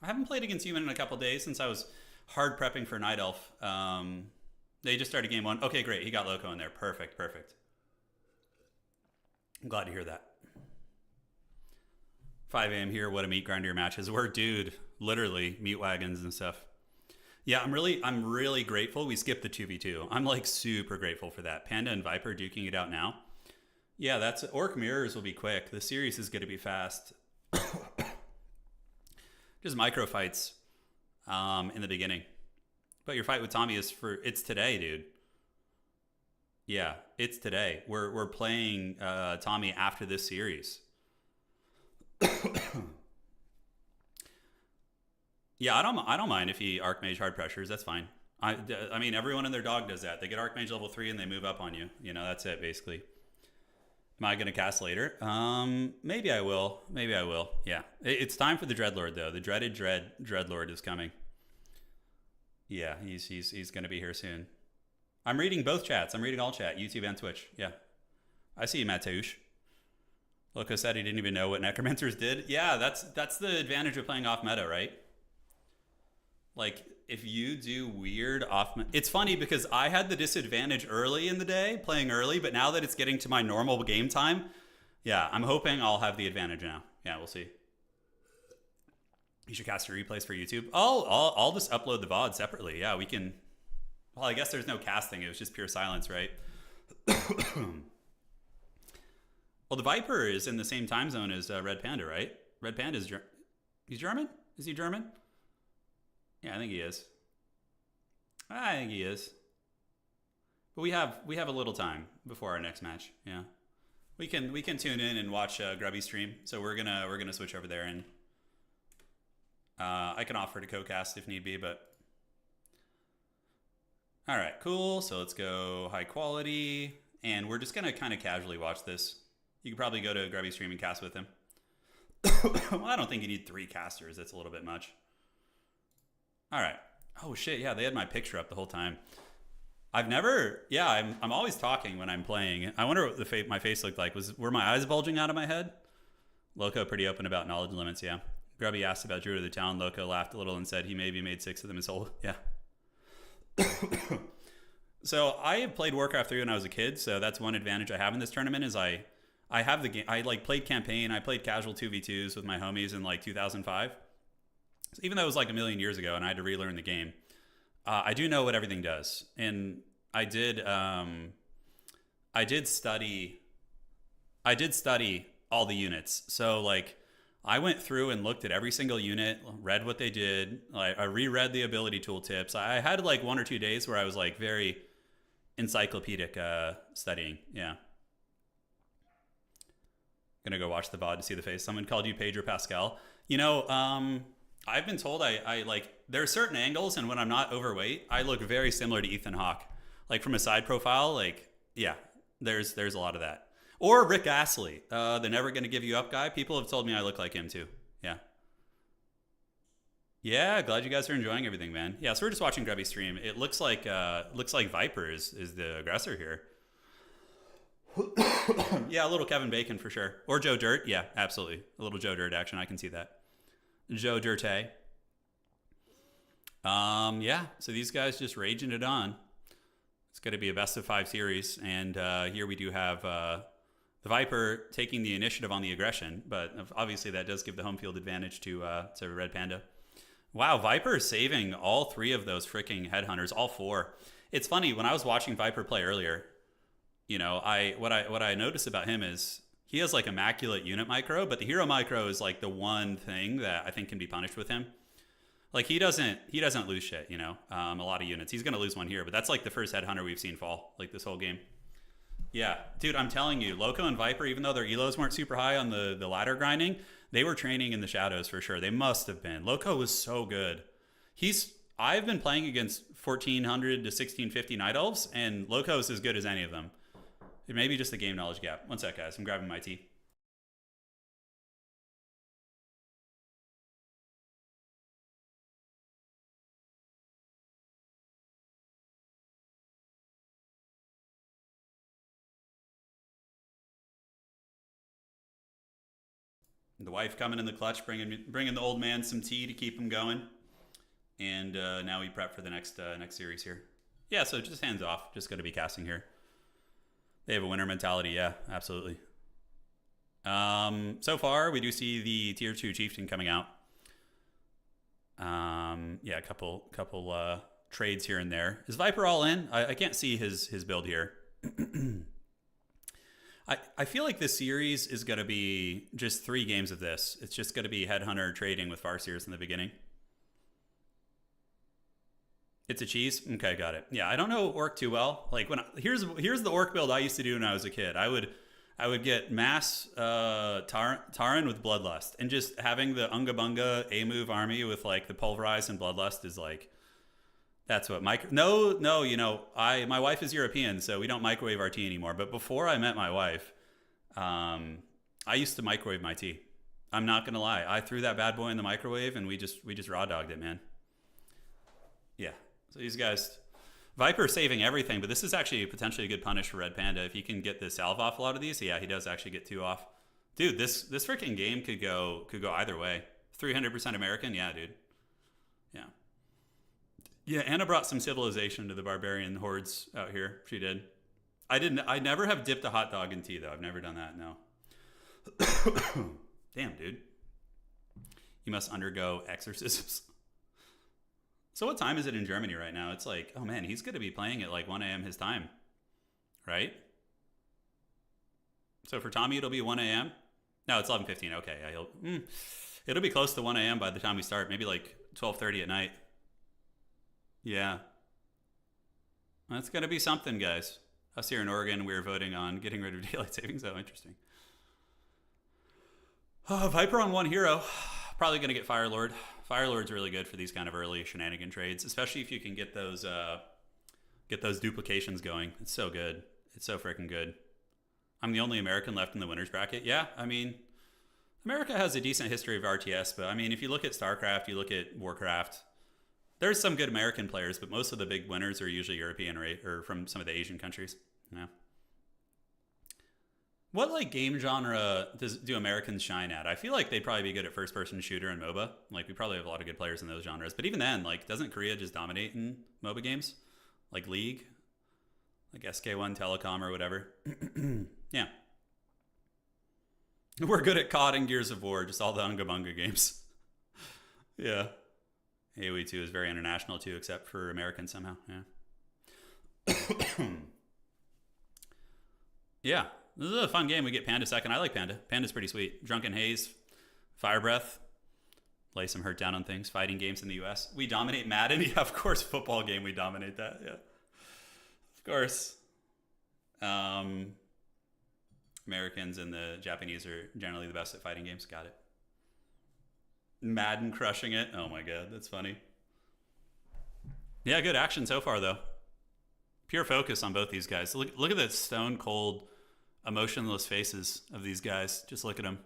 haven't played against Human in a couple days since I was hard prepping for Night Elf. They just started game 1. Okay, great. He got Loco in there. Perfect. I'm glad to hear that. 5 a.m. here. What a meat grinder matches. We're dude, literally meat wagons and stuff. Yeah, I'm really grateful we skipped the 2v2. I'm like super grateful for that. Panda and Viper duking it out now. Yeah, that's Orc Mirrors will be quick. The series is going to be fast. Just micro fights in the beginning. But your fight with Tommy it's today, dude. Yeah, it's today. We're playing Tommy after this series. Yeah, I don't mind if he Archmage hard pressures. That's fine. I mean, everyone and their dog does that. They get Archmage level 3 and they move up on you. You know, that's it basically. Am I going to cast later? Maybe I will. Yeah, it's time for the Dreadlord though. The dreaded Dreadlord is coming. Yeah, he's going to be here soon. I'm reading both chats. I'm reading all chat, YouTube and Twitch. Yeah, I see you, Mateusz. Loco said he didn't even know what Necromancers did. Yeah, that's the advantage of playing off meta, right? Like, if you do weird off... It's funny because I had the disadvantage early in the day, playing early, but now that it's getting to my normal game time, yeah, I'm hoping I'll have the advantage now. Yeah, we'll see. You should cast your replays for YouTube. I'll just upload the VOD separately. Yeah, we can... Well, I guess there's no casting. It was just pure silence, right? Well, the Viper is in the same time zone as Red Panda, right? Red Panda is... He's German? Is he German? Yeah, I think he is. But we have a little time before our next match. Yeah, we can tune in and watch Grubby stream. So we're gonna switch over there, and I can offer to co-cast if need be. But all right, cool. So let's go high quality, and we're just gonna kind of casually watch this. You could probably go to Grubby stream and cast with him. Well, I don't think you need 3 casters. That's a little bit much. All right. Oh shit, yeah, they had my picture up the whole time. I'm always talking when I'm playing. I wonder what my face looked like. Were my eyes bulging out of my head? Loco pretty open about knowledge limits, yeah. Grubby asked about Druid of the Town. Loco laughed a little and said he maybe made 6 of them his whole... Yeah. So I have played Warcraft 3 when I was a kid, so that's one advantage I have in this tournament is I have the game. I like played campaign. I played casual 2v2s with my homies in like 2005. So even though it was like a million years ago and I had to relearn the game, I do know what everything does. And I did study all the units. So like I went through and looked at every single unit, read what they did. I reread the ability tooltips. I had like 1 or 2 days where I was like very encyclopedic studying. Yeah. Gonna go watch the VOD to see the face. Someone called you Pedro Pascal. You know, I've been told I like, there are certain angles, and when I'm not overweight, I look very similar to Ethan Hawke. Like from a side profile, like, yeah, there's a lot of that. Or Rick Astley, the Never Gonna Give You Up guy. People have told me I look like him too. Yeah. Yeah, glad you guys are enjoying everything, man. Yeah, so we're just watching Grubby stream. It looks like Viper is the aggressor here. Yeah, a little Kevin Bacon for sure. Or Joe Dirt. Yeah, absolutely. A little Joe Dirt action. I can see that. Joe Dirte. Yeah, so these guys just raging it on. It's going to be a best of 5 series. And here we do have the Viper taking the initiative on the aggression. But obviously that does give the home field advantage to Red Panda. Wow, Viper is saving all 3 of those freaking headhunters, all 4. It's funny, when I was watching Viper play earlier, you know, what I noticed about him is He has like immaculate unit micro, but the hero micro is like the one thing that I think can be punished with him. Like he doesn't lose shit, you know. A lot of units. He's gonna lose one here, but that's like the first headhunter we've seen fall like this whole game. Yeah, dude, I'm telling you, Loco and Viper, even though their elos weren't super high on the ladder grinding, they were training in the shadows for sure. They must have been. Loco was so good. I've been playing against 1400 to 1650 Night Elves, and Loco is as good as any of them. It may be just a game knowledge gap. One sec, guys. I'm grabbing my tea. The wife coming in the clutch, bringing the old man some tea to keep him going. And now we prep for the next series here. Yeah, so just hands off. Just going to be casting here. They have a winner mentality. Yeah, absolutely. So far, we do see the tier 2 chieftain coming out. Yeah, a couple trades here and there. Is Viper all in? I can't see his build here. I feel like this series is going to be just 3 games of this. It's just going to be Headhunter trading with Farseers in the beginning. It's a cheese? Okay, got it. Yeah, I don't know Orc too well. Like here's the Orc build I used to do when I was a kid. I would get mass Turin with Bloodlust, and just having the Unga Bunga A move army with like the Pulverize and Bloodlust is like, that's what no, you know, my wife is European, so we don't microwave our tea anymore. But before I met my wife, I used to microwave my tea. I'm not gonna lie. I threw that bad boy in the microwave and we just raw dogged it, man. Yeah. So these guys, Viper saving everything, but this is actually potentially a good punish for Red Panda if he can get the salve off a lot of these. Yeah, he does actually get 2 off. Dude, this freaking game could go either way. 300% American, yeah, dude. Yeah. Yeah, Anna brought some civilization to the barbarian hordes out here. She did. I never have dipped a hot dog in tea though. I've never done that, no. Damn, dude. You must undergo exorcisms. So what time is it in Germany right now? It's like, oh man, he's going to be playing at like 1 a.m. his time, right? So for Tommy, it'll be 1 a.m. No, it's 11:15. Okay, yeah, it'll be close to 1 a.m. by the time we start. Maybe like 12:30 at night. Yeah. That's going to be something, guys. Us here in Oregon, we're voting on getting rid of daylight savings. Oh, interesting. Viper on 1 hero. Probably going to get Firelord. Firelord's really good for these kind of early shenanigan trades, especially if you can get those duplications going. It's so good. It's so freaking good. I'm the only American left in the winners bracket. Yeah, I mean, America has a decent history of RTS, but I mean, if you look at StarCraft, you look at Warcraft, there's some good American players, but most of the big winners are usually European or from some of the Asian countries. Yeah. What like game genre do Americans shine at? I feel like they'd probably be good at first-person shooter and MOBA. Like we probably have a lot of good players in those genres. But even then, like, doesn't Korea just dominate in MOBA games? Like League, like SK1 Telecom or whatever. Yeah. We're good at COD and Gears of War, just all the Unga Bunga games. Yeah. AoE 2 is very international too, except for Americans somehow. Yeah. Yeah. This is a fun game. We get Panda second. I like Panda. Panda's pretty sweet. Drunken Haze, Fire Breath, lay some hurt down on things. Fighting games in the US. We dominate Madden. Yeah, of course. Football game, we dominate that. Yeah. Of course. Americans and the Japanese are generally the best at fighting games. Got it. Madden crushing it. Oh my god, that's funny. Yeah, good action so far though. Pure focus on both these guys. Look at the stone cold, emotionless faces of these guys. Just look at them.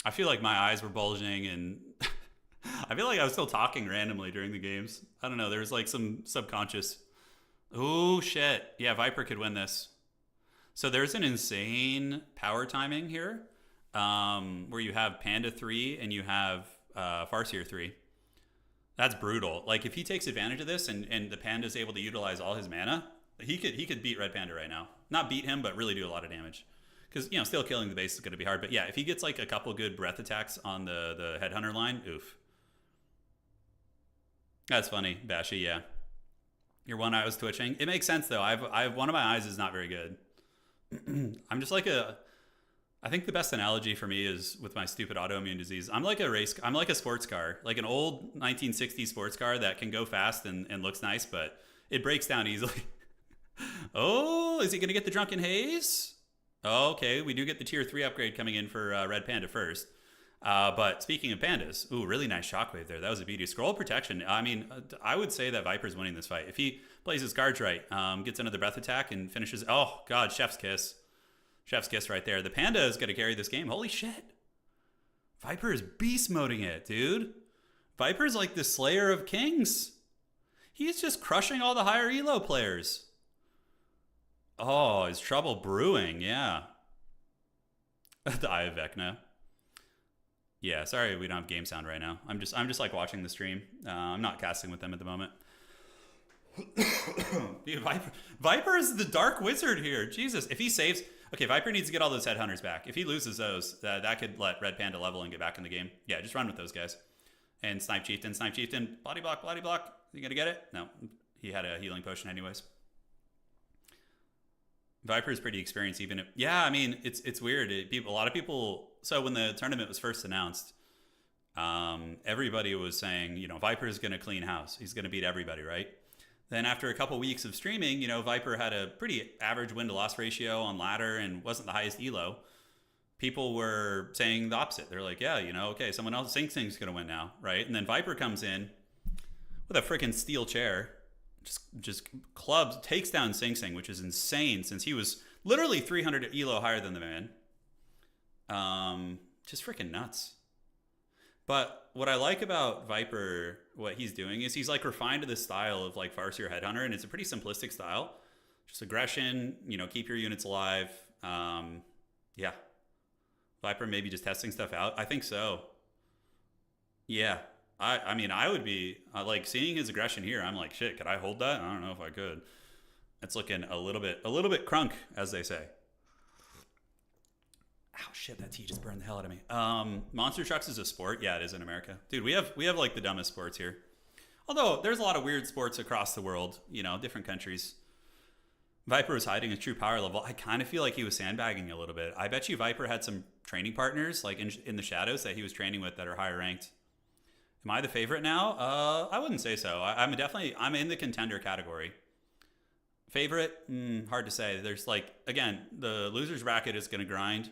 I feel like my eyes were bulging and I feel like I was still talking randomly during the games. I don't know. There was like some subconscious. Oh shit. Yeah, Viper could win this. So there's an insane power timing here where you have Panda 3 and you have Farseer 3. That's brutal. Like if he takes advantage of this and the Panda's able to utilize all his mana, he could beat Red Panda right now. Not beat him, but really do a lot of damage. Because, you know, still killing the base is going to be hard. But yeah, if he gets like a couple good breath attacks on the Headhunter line, oof. That's funny, Bashy, yeah. Your one eye was twitching. It makes sense though. I've one of my eyes is not very good. I'm just like I think the best analogy for me is with my stupid autoimmune disease. I'm like a sports car, like an old 1960s sports car that can go fast and looks nice, but it breaks down easily. Oh, is he going to get the Drunken Haze? Oh, okay, we do get the tier 3 upgrade coming in for Red Panda first. But speaking of pandas, ooh, really nice shockwave there. That was a beauty. Scroll protection. I mean, I would say that Viper's winning this fight. If he plays his guards right, gets another breath attack and finishes. Oh, God, chef's kiss. Chef's kiss right there. The panda is going to carry this game. Holy shit. Viper is beast moding it, dude. Viper's like the slayer of kings. He's just crushing all the higher elo players. Oh, is trouble brewing? Yeah. The Eye of Vecna. Yeah, sorry we don't have game sound right now. I'm just like watching the stream. I'm not casting with them at the moment. Dude, Viper is the dark wizard here. Jesus, if he saves, okay, Viper needs to get all those headhunters back. If he loses those, that could let Red Panda level and get back in the game. Yeah, just run with those guys. And Snipe Chieftain, body block. Is he gonna get it? No, he had a healing potion anyways. Viper is pretty experienced, even if, yeah, I mean, it's weird. A lot of people. So when the tournament was first announced, everybody was saying, you know, Viper is going to clean house. He's going to beat everybody, right? Then after a couple weeks of streaming, you know, Viper had a pretty average win to loss ratio on ladder and wasn't the highest elo. People were saying the opposite. They're like, yeah, you know, okay, someone else, Sing Sing's going to win now, right? And then Viper comes in with a freaking steel chair. Just clubs, takes down Sing Sing, which is insane since he was literally 300 elo higher than the man. Just freaking nuts. But what I like about Viper, what he's doing is he's like refined to this style of like Farseer Headhunter, and it's a pretty simplistic style. Just aggression, you know, keep your units alive. Yeah. Viper maybe just testing stuff out. I think so. Yeah. I mean, I would be like seeing his aggression here. I'm like, shit, could I hold that? I don't know if I could. It's looking a little bit crunk, as they say. Ow, shit, that tea just burned the hell out of me. Monster trucks is a sport. Yeah, it is in America. Dude, we have like the dumbest sports here. Although there's a lot of weird sports across the world, you know, different countries. Viper was hiding his true power level. I kind of feel like he was sandbagging a little bit. I bet you Viper had some training partners like in the shadows that he was training with that are higher ranked. Am I the favorite now? I wouldn't say so. I'm in the contender category. Favorite? Hard to say. There's like, again, the losers bracket is going to grind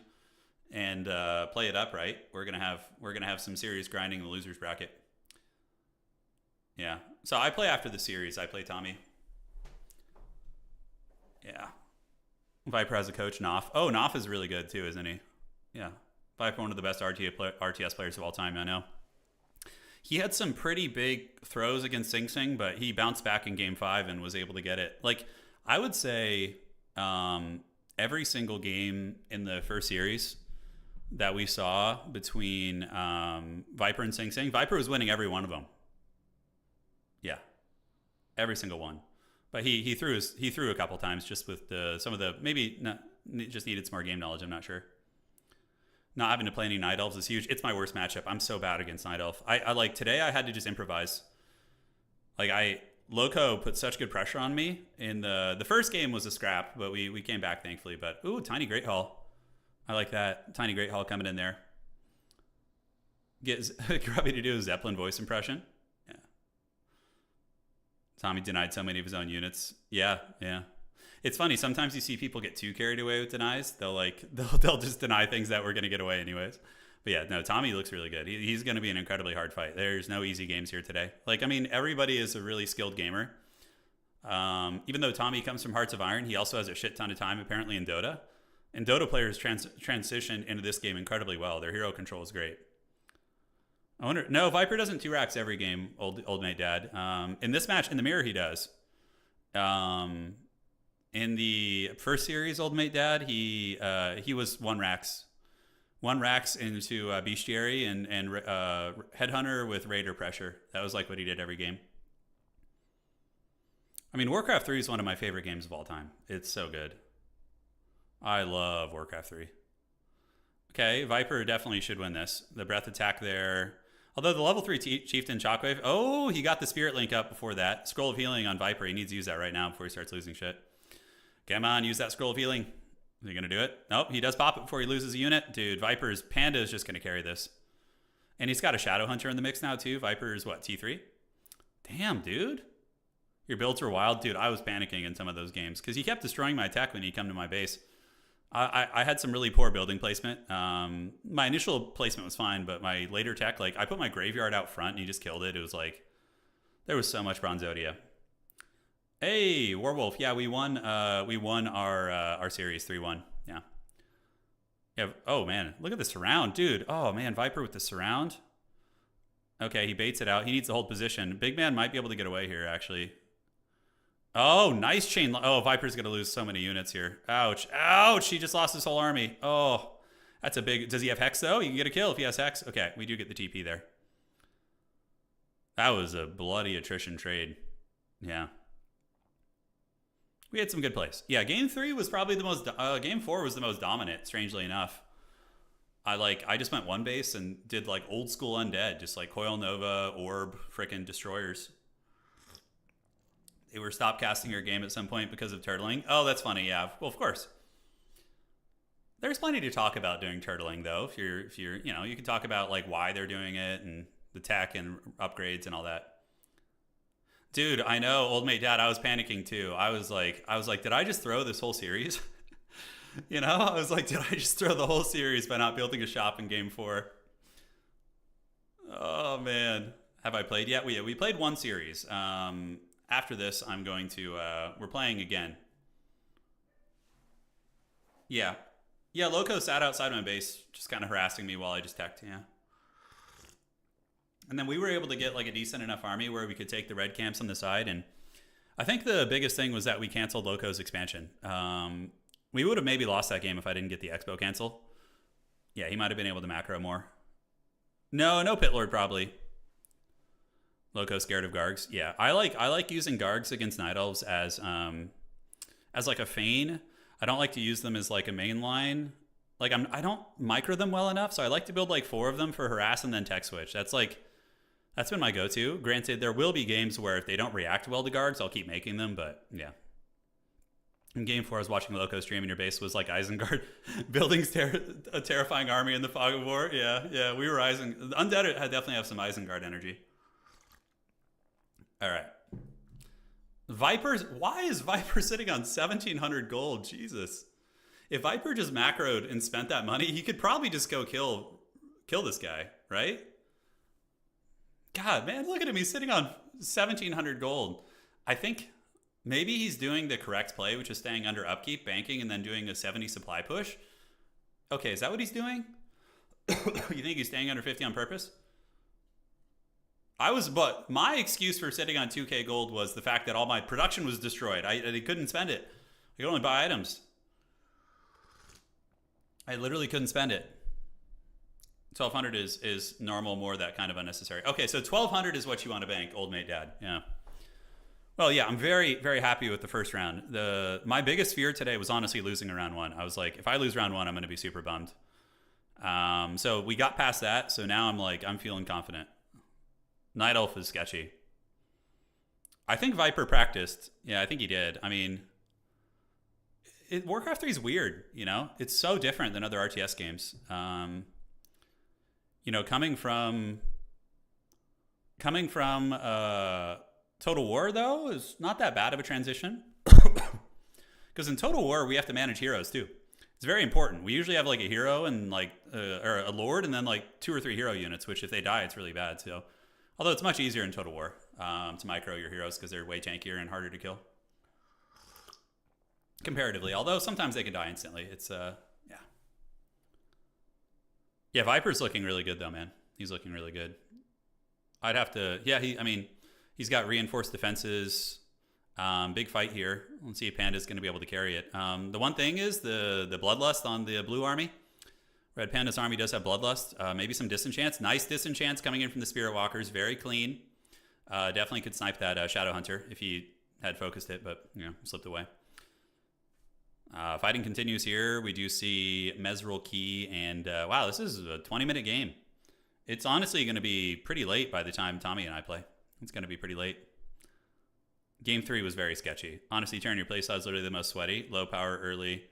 and play it up, right? We're gonna have some serious grinding in the losers bracket. Yeah. So I play after the series. I play Tommy. Yeah. Viper has a coach, Knopf. Oh, Knopf is really good too, isn't he? Yeah. Viper, one of the best RTS players of all time, I know. He had some pretty big throws against Sing Sing, but he bounced back in game 5 and was able to get it. Like, I would say every single game in the first series that we saw between Viper and Sing Sing, Viper was winning every one of them. Yeah, every single one. But he threw a couple times just with some of the just needed some more game knowledge. I'm not sure. Not having to play any Night Elves is huge. It's my worst matchup. I'm so bad against Night Elf. I like today I had to just improvise. Like Loco put such good pressure on me in the first game was a scrap, but we came back thankfully. But ooh, Tiny Great Hall. I like that. Tiny Great Hall coming in there. Get Grubby to do a Zeppelin voice impression. Yeah. Tommy denied so many of his own units. Yeah. It's funny. Sometimes you see people get too carried away with denies. They'll just deny things that were going to get away anyways. But yeah, no, Tommy looks really good. He's going to be an incredibly hard fight. There's no easy games here today. Like, I mean, everybody is a really skilled gamer. Even though Tommy comes from Hearts of Iron, he also has a shit ton of time apparently in Dota. And Dota players transition into this game incredibly well. Their hero control is great. I wonder. No, Viper doesn't 2 racks every game. Old mate dad. In this match, in the mirror, he does. In the first series, Old Mate Dad, he was 1 racks into Bestiary and Headhunter with Raider pressure. That was like what he did every game. I mean, Warcraft 3 is one of my favorite games of all time. It's so good. I love Warcraft 3. Okay, Viper definitely should win this. The breath attack there. Although the level 3 Chieftain Shockwave, oh, he got the Spirit Link up before that. Scroll of Healing on Viper. He needs to use that right now before he starts losing shit. Come on, use that Scroll of Healing. Is he going to do it? Nope, he does pop it before he loses a unit. Dude, Viper's Panda is just going to carry this. And he's got a Shadow Hunter in the mix now, too. Viper's, what, T3? Damn, dude. Your builds were wild. Dude, I was panicking in some of those games because he kept destroying my tech when he'd come to my base. I had some really poor building placement. My initial placement was fine, but my later tech, like, I put my graveyard out front and he just killed it. It was like, there was so much Bronzodia. Hey, Warwolf. Yeah, we won our series 3-1. Yeah. Yeah. Oh man, look at the surround, dude. Oh man, Viper with the surround. Okay, he baits it out. He needs to hold position. Big man might be able to get away here, actually. Oh, nice chain. Oh, Viper's gonna lose so many units here. Ouch. Ouch. He just lost his whole army. Oh, that's a big. Does he have Hex though? He can get a kill if he has Hex. Okay, we do get the TP there. That was a bloody attrition trade. Yeah. We had some good plays. Yeah, game 3 was probably the most, game 4 was the most dominant, strangely enough. I just went one base and did like old school Undead, just like Coil Nova, Orb, frickin' Destroyers. They were stop casting your game at some point because of turtling. Oh, that's funny, yeah. Well, of course. There's plenty to talk about doing turtling though. If you're, you know, you can talk about like why they're doing it and the tech and upgrades and all that. Dude, I know, old mate dad, I was panicking too. I was like, did I just throw this whole series? You know, I was like, did I just throw the whole series by not building a shop in game 4? Oh man. Have I played yet? We played one series. After this, I'm going to, we're playing again. Yeah. Yeah, Loco sat outside my base, just kind of harassing me while I just teched, yeah. And then we were able to get like a decent enough army where we could take the red camps on the side. And I think the biggest thing was that we canceled Loco's expansion. We would have maybe lost that game if I didn't get the Expo cancel. Yeah, he might have been able to macro more. No Pit Lord probably. Loco scared of Gargs. Yeah, I like using Gargs against Night Elves as like a feign. I don't like to use them as like a main line. Like I don't micro them well enough, so I like to build like 4 of them for harass and then tech switch. That's been my go-to. Granted, there will be games where if they don't react well to Gargs, I'll keep making them, but yeah. In game 4, I was watching Loco stream, and your base was like Isengard, building a terrifying army in the fog of war. Yeah, we were Undead definitely have some Isengard energy. All right. Why is Viper sitting on 1,700 gold? Jesus. If Viper just macroed and spent that money, he could probably just go kill this guy, right? God, man, look at him. He's sitting on 1,700 gold. I think maybe he's doing the correct play, which is staying under upkeep, banking, and then doing a 70 supply push. Okay, is that what he's doing? You think he's staying under 50 on purpose? But my excuse for sitting on 2k gold was the fact that all my production was destroyed. I couldn't spend it. I could only buy items. I literally couldn't spend it. 1,200 is normal, more that kind of unnecessary. Okay, so 1,200 is what you want to bank, old mate dad. Yeah. Well, yeah, I'm very, very happy with the first round. My biggest fear today was honestly losing in round 1. I was like, if I lose round 1, I'm going to be super bummed. So we got past that. So now I'm feeling confident. Night Elf is sketchy. I think Viper practiced. Yeah, I think he did. I mean, Warcraft 3 is weird, you know? It's so different than other RTS games. You know, coming from Total War, though, is not that bad of a transition. Because in Total War, we have to manage heroes, too. It's very important. We usually have, like, a hero and, like, or a lord and then, like, 2 or 3 hero units, which if they die, it's really bad. So, although it's much easier in Total War to micro your heroes because they're way tankier and harder to kill. Comparatively. Although sometimes they can die instantly. It's, yeah. Yeah, Viper's looking really good, though, man. He's looking really good. I'd have to... Yeah, he's got reinforced defenses. Big fight here. Let's see if Panda's going to be able to carry it. The one thing is the Bloodlust on the blue army. Red Panda's army does have Bloodlust. Maybe some disenchants. Nice disenchants coming in from the Spirit Walkers. Very clean. Definitely could snipe that Shadow Hunter if he had focused it, but, you know, slipped away. Fighting continues here. We do see Mesral Key, and wow, this is a 20-minute game. It's honestly going to be pretty late by the time Tommy and I play. It's going to be pretty late. Game 3 was very sketchy. Honestly, Turin, your playstyle is literally the most sweaty. Low power early,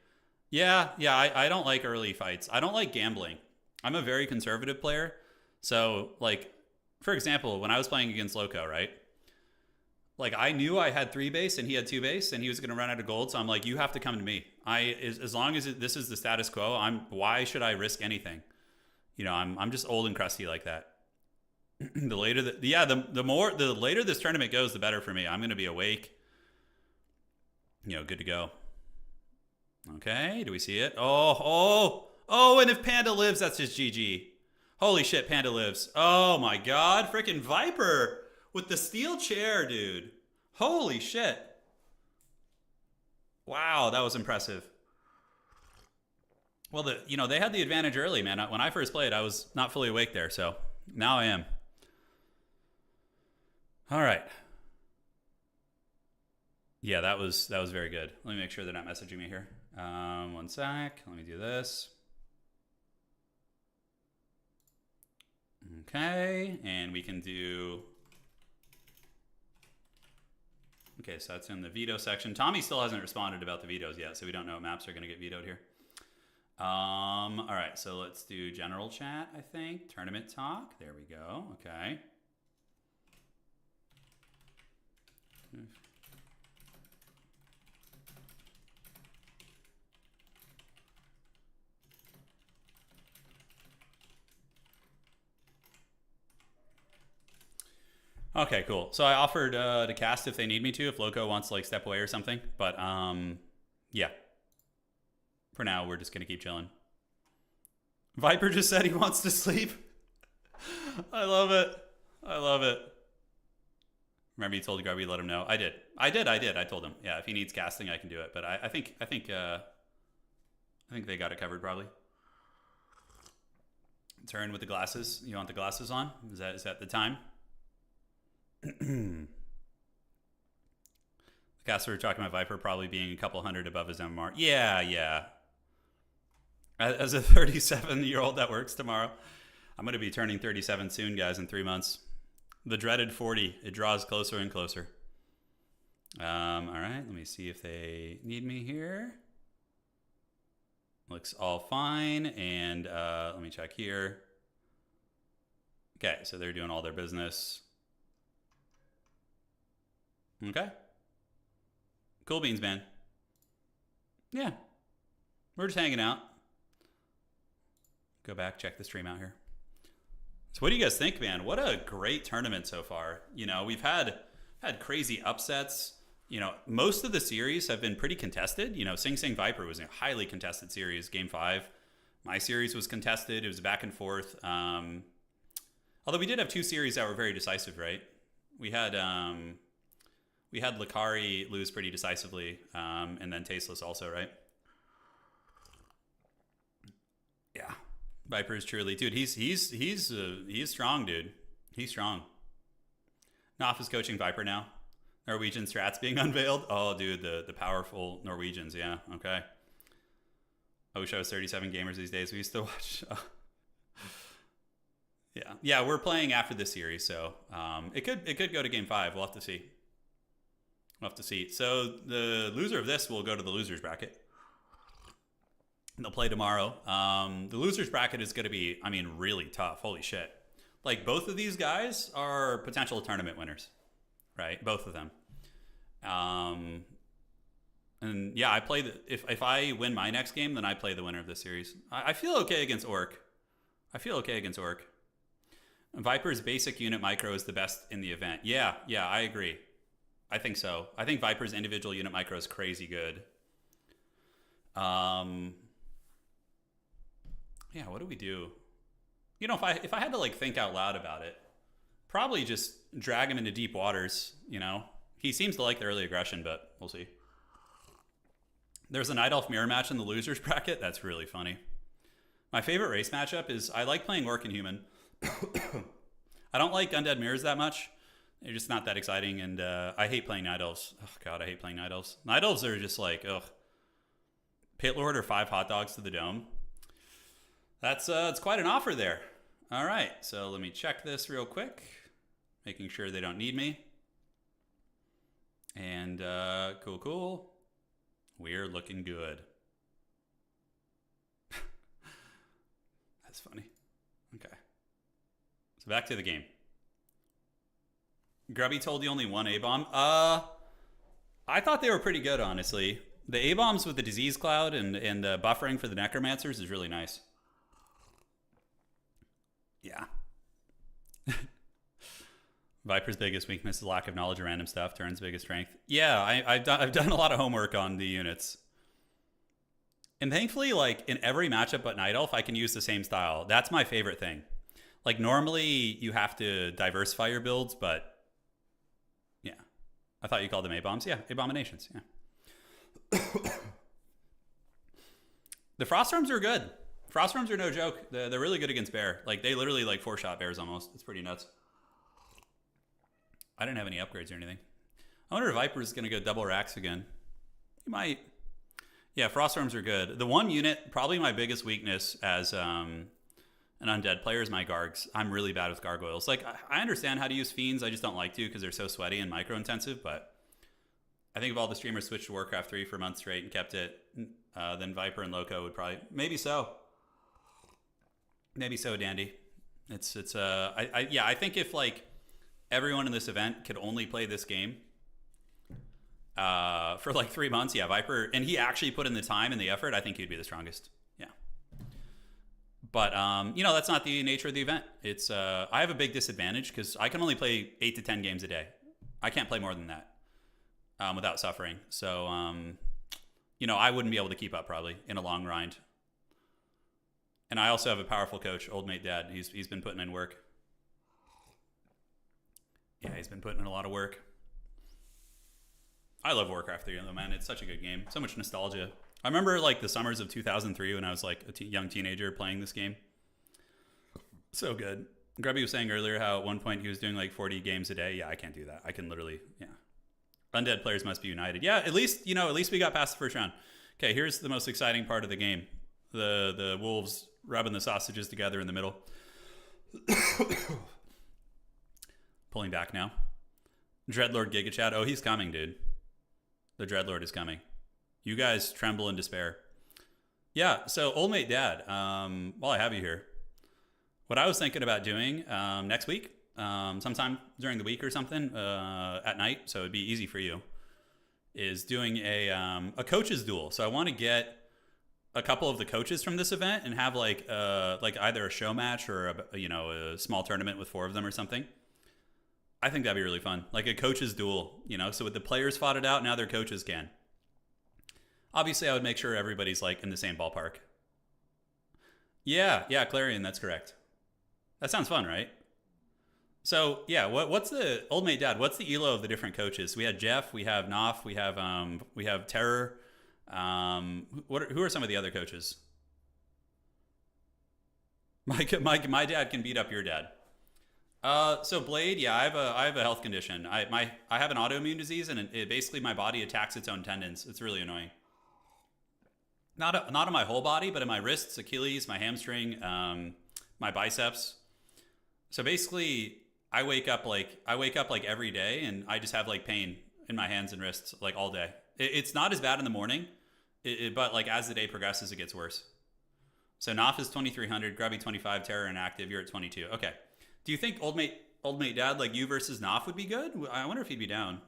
Yeah, yeah, I don't like early fights. I don't like gambling. I'm a very conservative player. So, like, for example, when I was playing against Loco, right? Like, I knew I had 3 base and he had 2 base and he was going to run out of gold. So I'm like, you have to come to me. As long as this is the status quo, why should I risk anything? You know, I'm just old and crusty like that. The later the later this tournament goes, the better for me. I'm going to be awake. You know, good to go. Okay, do we see it? Oh, and if Panda lives, that's just GG. Holy shit, Panda lives. Oh my god, freaking Viper with the steel chair, dude. Holy shit. Wow, that was impressive. Well, they had the advantage early, man. When I first played, I was not fully awake there, so now I am. All right. Yeah, that was very good. Let me make sure they're not messaging me here. One sec. Let me do this. Okay, and we can do... Okay, so that's in the veto section. Tommy still hasn't responded about the vetoes yet, so we don't know what maps are going to get vetoed here. All right, so let's do general chat, I think. Tournament talk. There we go. Okay. Okay, cool. So I offered to cast if they need me to, if Loco wants to like step away or something. But yeah. For now, we're just gonna keep chilling. Viper just said he wants to sleep. I love it. I love it. Remember you told Grubby, let him know. I did. I told him. Yeah, if he needs casting, I can do it. But I think they got it covered probably. Turin with the glasses. You want the glasses on? Is that the time? The caster we're talking about Viper probably being a couple hundred above his MMR. Yeah. As a 37-year-old that works tomorrow, I'm going to be turning 37 soon, guys, in 3 months. The dreaded 40. It draws closer and closer. All right, let me see if they need me here. Looks all fine. And let me check here. Okay, so they're doing all their business. Okay. Cool beans, man. Yeah. We're just hanging out. Go back, check the stream out here. So what do you guys think, man? What a great tournament so far. You know, we've had crazy upsets. You know, most of the series have been pretty contested. You know, Sing Sing Viper was a highly contested series, Game 5. My series was contested. It was back and forth. Although we did have 2 series that were very decisive, right? We had Lakari lose pretty decisively, and then Tasteless also, right? Yeah, Viper is truly, dude. He's strong, dude. He's strong. Knopf is coaching Viper now. Norwegian strats being unveiled. Oh, dude, the powerful Norwegians. Yeah, okay. I wish I was 37 gamers these days. We used to watch. Yeah, we're playing after this series, so it could go to Game 5. We'll have to see. So the loser of this will go to the losers bracket. And they'll play tomorrow. The losers bracket is going to be, I mean, really tough. Holy shit! Like both of these guys are potential tournament winners, right? Both of them. And yeah, I play if I win my next game, then I play the winner of this series. I feel okay against Orc. Viper's basic unit micro is the best in the event. Yeah, I agree. I think so. I think Viper's individual unit micro is crazy good. Yeah, what do we do? You know, if I had to like think out loud about it, probably just drag him into deep waters, you know? He seems to like the early aggression, but we'll see. There's a Night Elf mirror match in the losers bracket. That's really funny. My favorite race matchup is I like playing Orc and Human. I don't like Undead mirrors that much. They're just not that exciting, and I hate playing Night Elves. Oh god, I hate playing Night Elves. Night Elves are just like, ugh. Pit Lord or 5 hot dogs to the dome. That's it's quite an offer there. All right, so let me check this real quick, making sure they don't need me. And cool. We're looking good. That's funny. Okay. So back to the game. Grubby told you only one A-bomb. I thought they were pretty good, honestly. The A-bombs with the disease cloud and the buffering for the necromancers is really nice. Yeah. Viper's biggest weakness is lack of knowledge of random stuff. Turin's biggest strength. Yeah, I've done a lot of homework on the units. And thankfully, like, in every matchup but Night Elf, I can use the same style. That's my favorite thing. Like, normally you have to diversify your builds, but yeah. I thought you called them A-bombs. Yeah, abominations. Yeah. The Frostorms are good. Frostorms are no joke. They're really good against bear. Like, they literally, like, 4-shot bears almost. It's pretty nuts. I didn't have any upgrades or anything. I wonder if Viper's going to go double racks again. He might. Yeah, Frostorms are good. The one unit, probably my biggest weakness as an undead player is my Gargs. I'm really bad with gargoyles. Like, I understand how to use fiends. I just don't like to because they're so sweaty and micro-intensive. But I think if all the streamers switched to Warcraft 3 for months straight and kept it, then Viper and Loco would probably... Maybe so. Maybe so, Dandy. I think if, like, everyone in this event could only play this game for like 3 months, yeah, Viper, and he actually put in the time and the effort, I think he'd be the strongest. Yeah. But, that's not the nature of the event. It's, I have a big disadvantage because I can only play 8 to 10 games a day. I can't play more than that without suffering. So, I wouldn't be able to keep up probably in a long grind. And I also have a powerful coach, Old Mate Dad. He's been putting in work. Yeah, he's been putting in a lot of work. I love Warcraft 3, though, man. It's such a good game. So much nostalgia. I remember, like, the summers of 2003 when I was, like, a young teenager playing this game. So good. Grubby was saying earlier how at one point he was doing, like, 40 games a day. Yeah, I can't do that. I can literally, yeah. Undead players must be united. Yeah, at least we got past the first round. Okay, here's the most exciting part of the game. The wolves rubbing the sausages together in the middle. Pulling back now. Dreadlord Giga Chat. Oh, he's coming, dude. The Dreadlord is coming. You guys tremble in despair. Yeah, so Old Mate Dad, while I have you here, what I was thinking about doing next week, sometime during the week or something, at night, so it'd be easy for you, is doing a coaches duel. So I want to get a couple of the coaches from this event and have like either a show match or a small tournament with 4 of them or something. I think that'd be really fun. Like a coaches duel, so with the players fought it out, now their coaches can. Obviously, I would make sure everybody's like in the same ballpark. Yeah, Clarion, that's correct. That sounds fun, right? So, yeah, what's the Old Mate Dad? What's the elo of the different coaches? We had Jeff, we have Knopf, we have Terror. Who are some of the other coaches? My dad can beat up your dad. So Blade, yeah, I have a health condition. I have an autoimmune disease, and it basically my body attacks its own tendons. It's really annoying. Not in my whole body, but in my wrists, Achilles, my hamstring, my biceps. So basically, I wake up like every day, and I just have like pain in my hands and wrists like all day. It's not as bad in the morning, but like as the day progresses, it gets worse. So Knopf is 2300, Grubby 25, Terror inactive. You're at 22. Okay. Do you think Old Mate Dad, like you versus Knopf would be good? I wonder if he'd be down.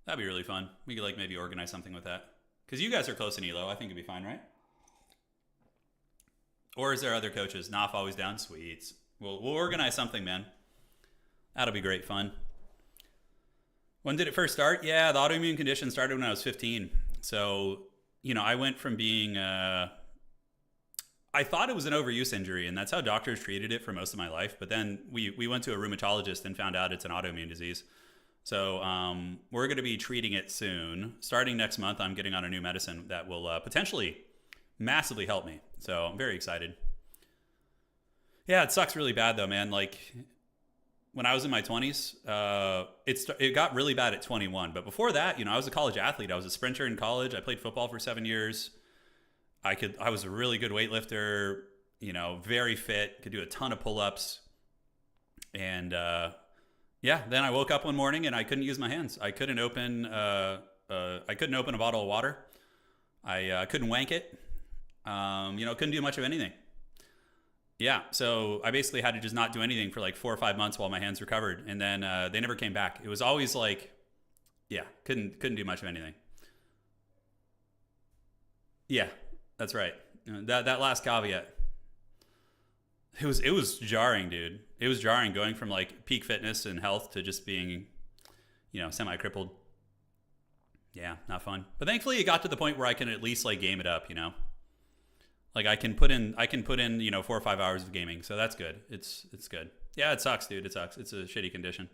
That'd be really fun. We could like maybe organize something with that. Because you guys are close in Elo. I think it'd be fine, right? Or is there other coaches? Knopf always down? Sweet. We'll organize something, man. That'll be great fun. When did it first start? Yeah, the autoimmune condition started when I was 15. So, I went from being... I thought it was an overuse injury, and that's how doctors treated it for most of my life. But then we went to a rheumatologist and found out it's an autoimmune disease. So we're going to be treating it soon. Starting next month, I'm getting on a new medicine that will potentially massively help me. So I'm very excited. Yeah, it sucks really bad, though, man. Like, when I was in my 20s, it got really bad at 21. But before that, I was a college athlete. I was a sprinter in college. I played football for 7 years. I was a really good weightlifter, very fit, could do a ton of pull-ups. And then I woke up one morning and I couldn't use my hands. I couldn't open a bottle of water. I couldn't wank it. Couldn't do much of anything. Yeah, so I basically had to just not do anything for like 4 or 5 months while my hands recovered, and then they never came back. It was always like, yeah, couldn't do much of anything. Yeah, that's right. That last caveat. It was jarring, dude. It was jarring going from like peak fitness and health to just being, semi-crippled. Yeah, not fun. But thankfully it got to the point where I can at least like game it up, Like I can put in 4 or 5 hours of gaming. So that's good. It's good. Yeah, it sucks, dude. It sucks. It's a shitty condition.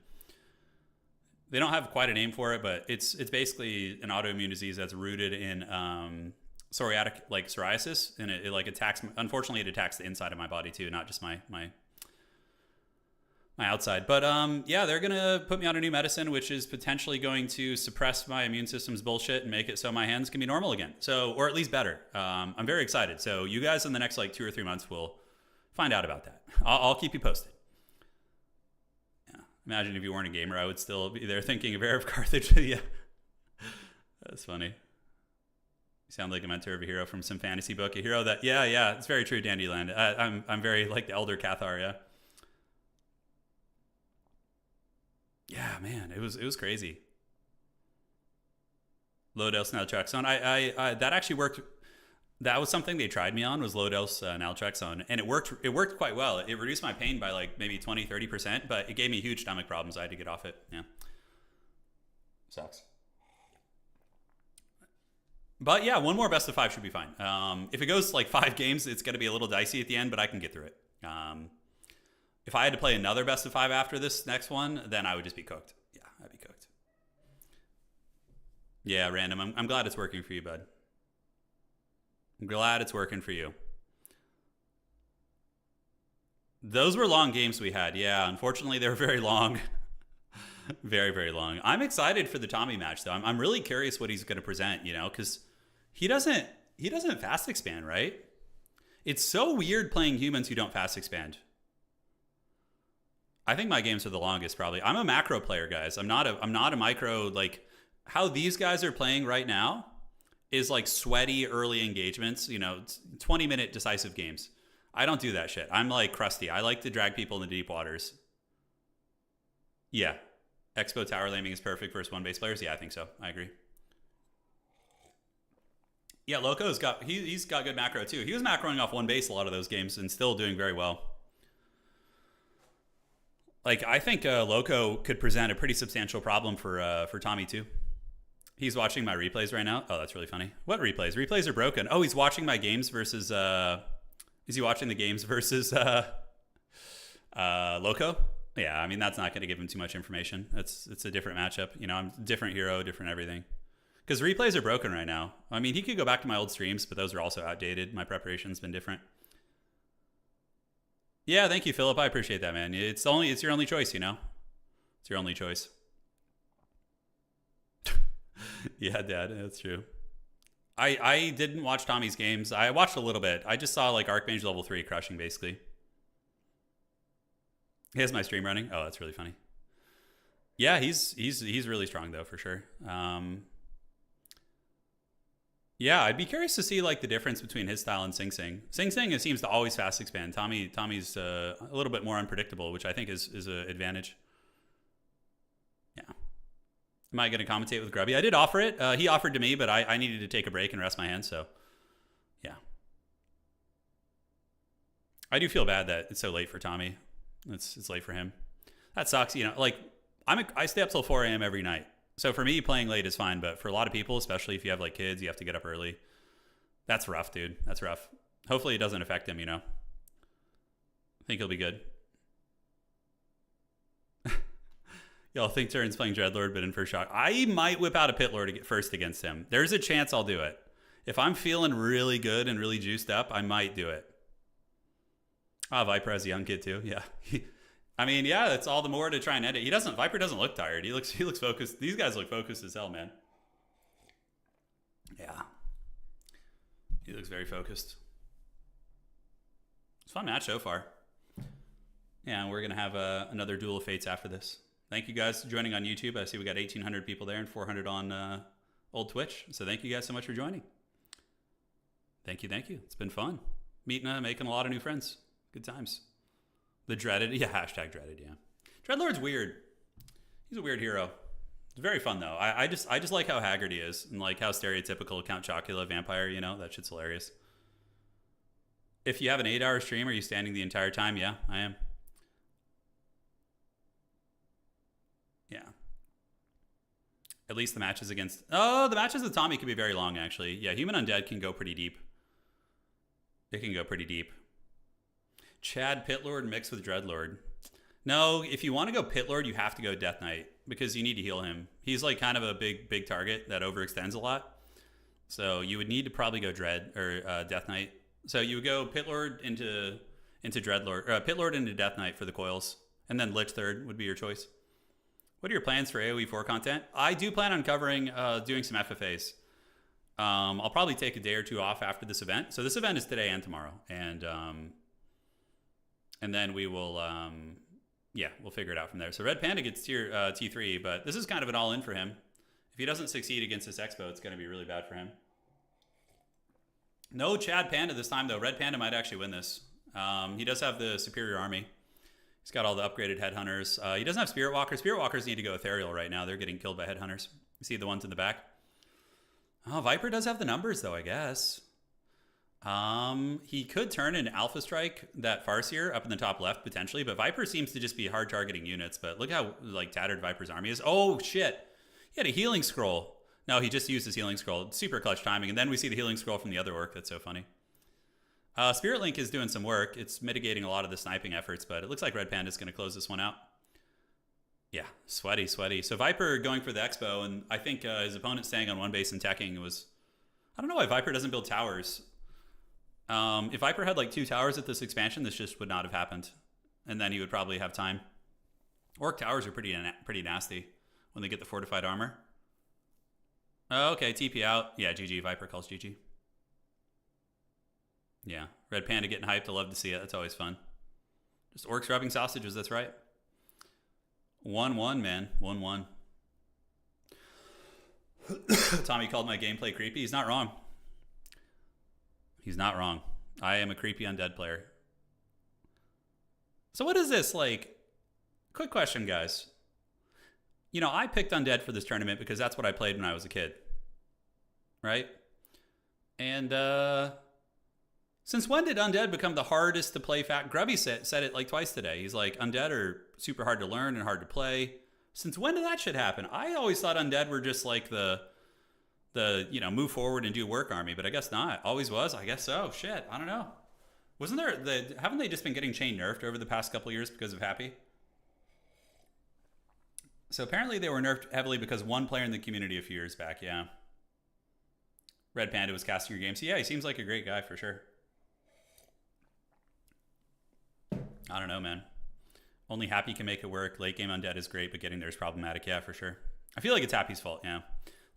They don't have quite a name for it, but it's basically an autoimmune disease that's rooted in psoriatic, like psoriasis, and it like attacks. Unfortunately, it attacks the inside of my body too, not just my outside. But yeah, they're gonna put me on a new medicine, which is potentially going to suppress my immune system's bullshit and make it so my hands can be normal again. So, or at least better. I'm very excited. So you guys in the next like 2 or 3 months will find out about that. I'll keep you posted. Yeah. Imagine if you weren't a gamer, I would still be there thinking of Heir of Carthage. Yeah, that's funny. You sound like a mentor of a hero from some fantasy book. A hero that, yeah, it's very true, Dandyland. I'm very like the Elder Cathar, yeah. Yeah, man, it was crazy. Low dose naltrexone. I that actually worked. That was something they tried me on, was low dose naltrexone, and it worked quite well. It reduced my pain by like maybe 20-30%, but it gave me huge stomach problems. I had to get off it. Yeah, sucks. But yeah, one more best of 5 should be fine. If it goes like 5 games, it's going to be a little dicey at the end, but I can get through it. If I had to play another best of 5 after this next one, then I would just be cooked. Yeah, I'd be cooked. Yeah, random. I'm glad it's working for you, bud. I'm glad it's working for you. Those were long games we had. Yeah, unfortunately, they were very long. Very, very long. I'm excited for the Tommy match, though. I'm really curious what he's going to present, because he doesn't fast expand, right? It's so weird playing humans who don't fast expand. I think my games are the longest, probably. I'm a macro player, guys. I'm not a micro. Like how these guys are playing right now is like sweaty early engagements. 20-minute decisive games. I don't do that shit. I'm like crusty. I like to drag people into deep waters. Yeah, Expo tower laming is perfect versus 1-base players. Yeah, I think so. I agree. Yeah, Loco's he's got good macro too. He was macroing off 1 base a lot of those games and still doing very well. Like I think Loco could present a pretty substantial problem for Tommy too. He's watching my replays right now. Oh, that's really funny. What replays? Replays are broken. Oh, he's watching my games versus. Is he watching the games versus Loco? Yeah, I mean that's not going to give him too much information. It's a different matchup. I'm different hero, different everything. Because replays are broken right now. I mean, he could go back to my old streams, but those are also outdated. My preparation's been different. Yeah, thank you, Philip. I appreciate that, man. It's your only choice, It's your only choice. Yeah, Dad, that's true. I didn't watch Tommy's games. I watched a little bit. I just saw like Archmage level 3 crushing, basically. He has my stream running. Oh, that's really funny. Yeah, he's really strong though, for sure. Yeah, I'd be curious to see like the difference between his style and Sing Sing. Sing Sing seems to always fast expand. Tommy's a little bit more unpredictable, which I think is an advantage. Yeah. Am I going to commentate with Grubby? I did offer it. He offered to me, but I needed to take a break and rest my hands. So, yeah. I do feel bad that it's so late for Tommy. It's late for him. That sucks. Like I stay up till 4 a.m. every night. So for me, playing late is fine, but for a lot of people, especially if you have like kids, you have to get up early. That's rough, dude. That's rough. Hopefully it doesn't affect him, I think he'll be good. Y'all think Turin's playing Dreadlord, but in first shot. I might whip out a Pit Lord to get first against him. There's a chance I'll do it. If I'm feeling really good and really juiced up, I might do it. Viper has a young kid too. Yeah. I mean, yeah, that's all the more to try and edit. Viper doesn't look tired. He looks focused. These guys look focused as hell, man. Yeah. He looks very focused. It's a fun match so far. Yeah, we're going to have another Duel of Fates after this. Thank you guys for joining on YouTube. I see we got 1,800 people there and 400 on old Twitch. So thank you guys so much for joining. Thank you. It's been fun. Meeting, making a lot of new friends. Good times. The dreaded, yeah, hashtag dreaded, yeah. Dreadlord's weird. He's a weird hero. It's very fun though. I just like how haggard he is and like how stereotypical Count Chocula vampire, you know, that shit's hilarious. If you have an 8-hour stream, are you standing the entire time? Yeah, I am. Yeah. At least the matches against... Oh, the matches with Tommy can be very long, actually. Yeah, Human Undead can go pretty deep. It can go pretty deep. Chad Pitlord mixed with Dreadlord. No, if you want to go Pitlord, you have to go Death Knight because you need to heal him. He's like kind of a big target that overextends a lot. So you would need to probably go Death Knight. So you would go Pitlord into Dreadlord, Pitlord into Death Knight for the coils, and then Lich third would be your choice. What are your plans for AoE 4 content? I do plan on covering, doing some FFAs. I'll probably take a day or two off after this event. So this event is today and tomorrow, and then we will, yeah, we'll figure it out from there. So Red Panda gets tier T3, but this is kind of an all-in for him. If he doesn't succeed against this Expo, it's going to be really bad for him. No Chad Panda this time, though. Red Panda might actually win this. He does have the superior army. He's got all the upgraded headhunters. He doesn't have Spirit Walkers. Spirit Walkers need to go ethereal right now. They're getting killed by headhunters. You see the ones in the back? Oh, Viper does have the numbers, though, I guess. He could turn an Alpha Strike, that Farseer, up in the top left, potentially. But Viper seems to just be hard targeting units. But look how, like, tattered Viper's army is. Oh, shit. He had a healing scroll. No, he just used his healing scroll. Super clutch timing. And then we see the healing scroll from the other orc. That's so funny. Spirit Link is doing some work. It's mitigating a lot of the sniping efforts, but it looks like Red Panda is going to close this one out. Yeah, sweaty. So Viper going for the Expo, and I think his opponent staying on one base and teching was... I don't know why Viper doesn't build towers. If Viper had like 2 towers at this expansion, this just would not have happened. And then he would probably have time. Orc towers are pretty nasty when they get the fortified armor. Oh, okay, TP out. Yeah, GG. Viper calls GG. Yeah, Red Panda getting hyped. I love to see it. That's always fun. Just orcs rubbing sausages. That's right. 1-1, man. 1-1. Tommy called my gameplay creepy. He's not wrong. He's not wrong. I am a creepy undead player. So what is this, like... Quick question, guys. You know, I picked Undead for this tournament because that's what I played when I was a kid. Right? And, since when did Undead become the hardest to play Grubby said it like twice today. He's like, Undead are super hard to learn and hard to play. Since when did that shit happen? I always thought Undead were just like the you know, move forward and do work army, but I guess not. Always was. I guess so. Shit. I don't know. Wasn't there haven't they just been getting chain nerfed over the past couple of years because of Happy? So apparently they were nerfed heavily because one player in the community a few years back, yeah. Red Panda was casting your game. So yeah, he seems like a great guy for sure. I don't know, man. Only Happy can make it work. Late game Undead is great, but getting there is problematic. Yeah, for sure. I feel like it's Happy's fault, yeah.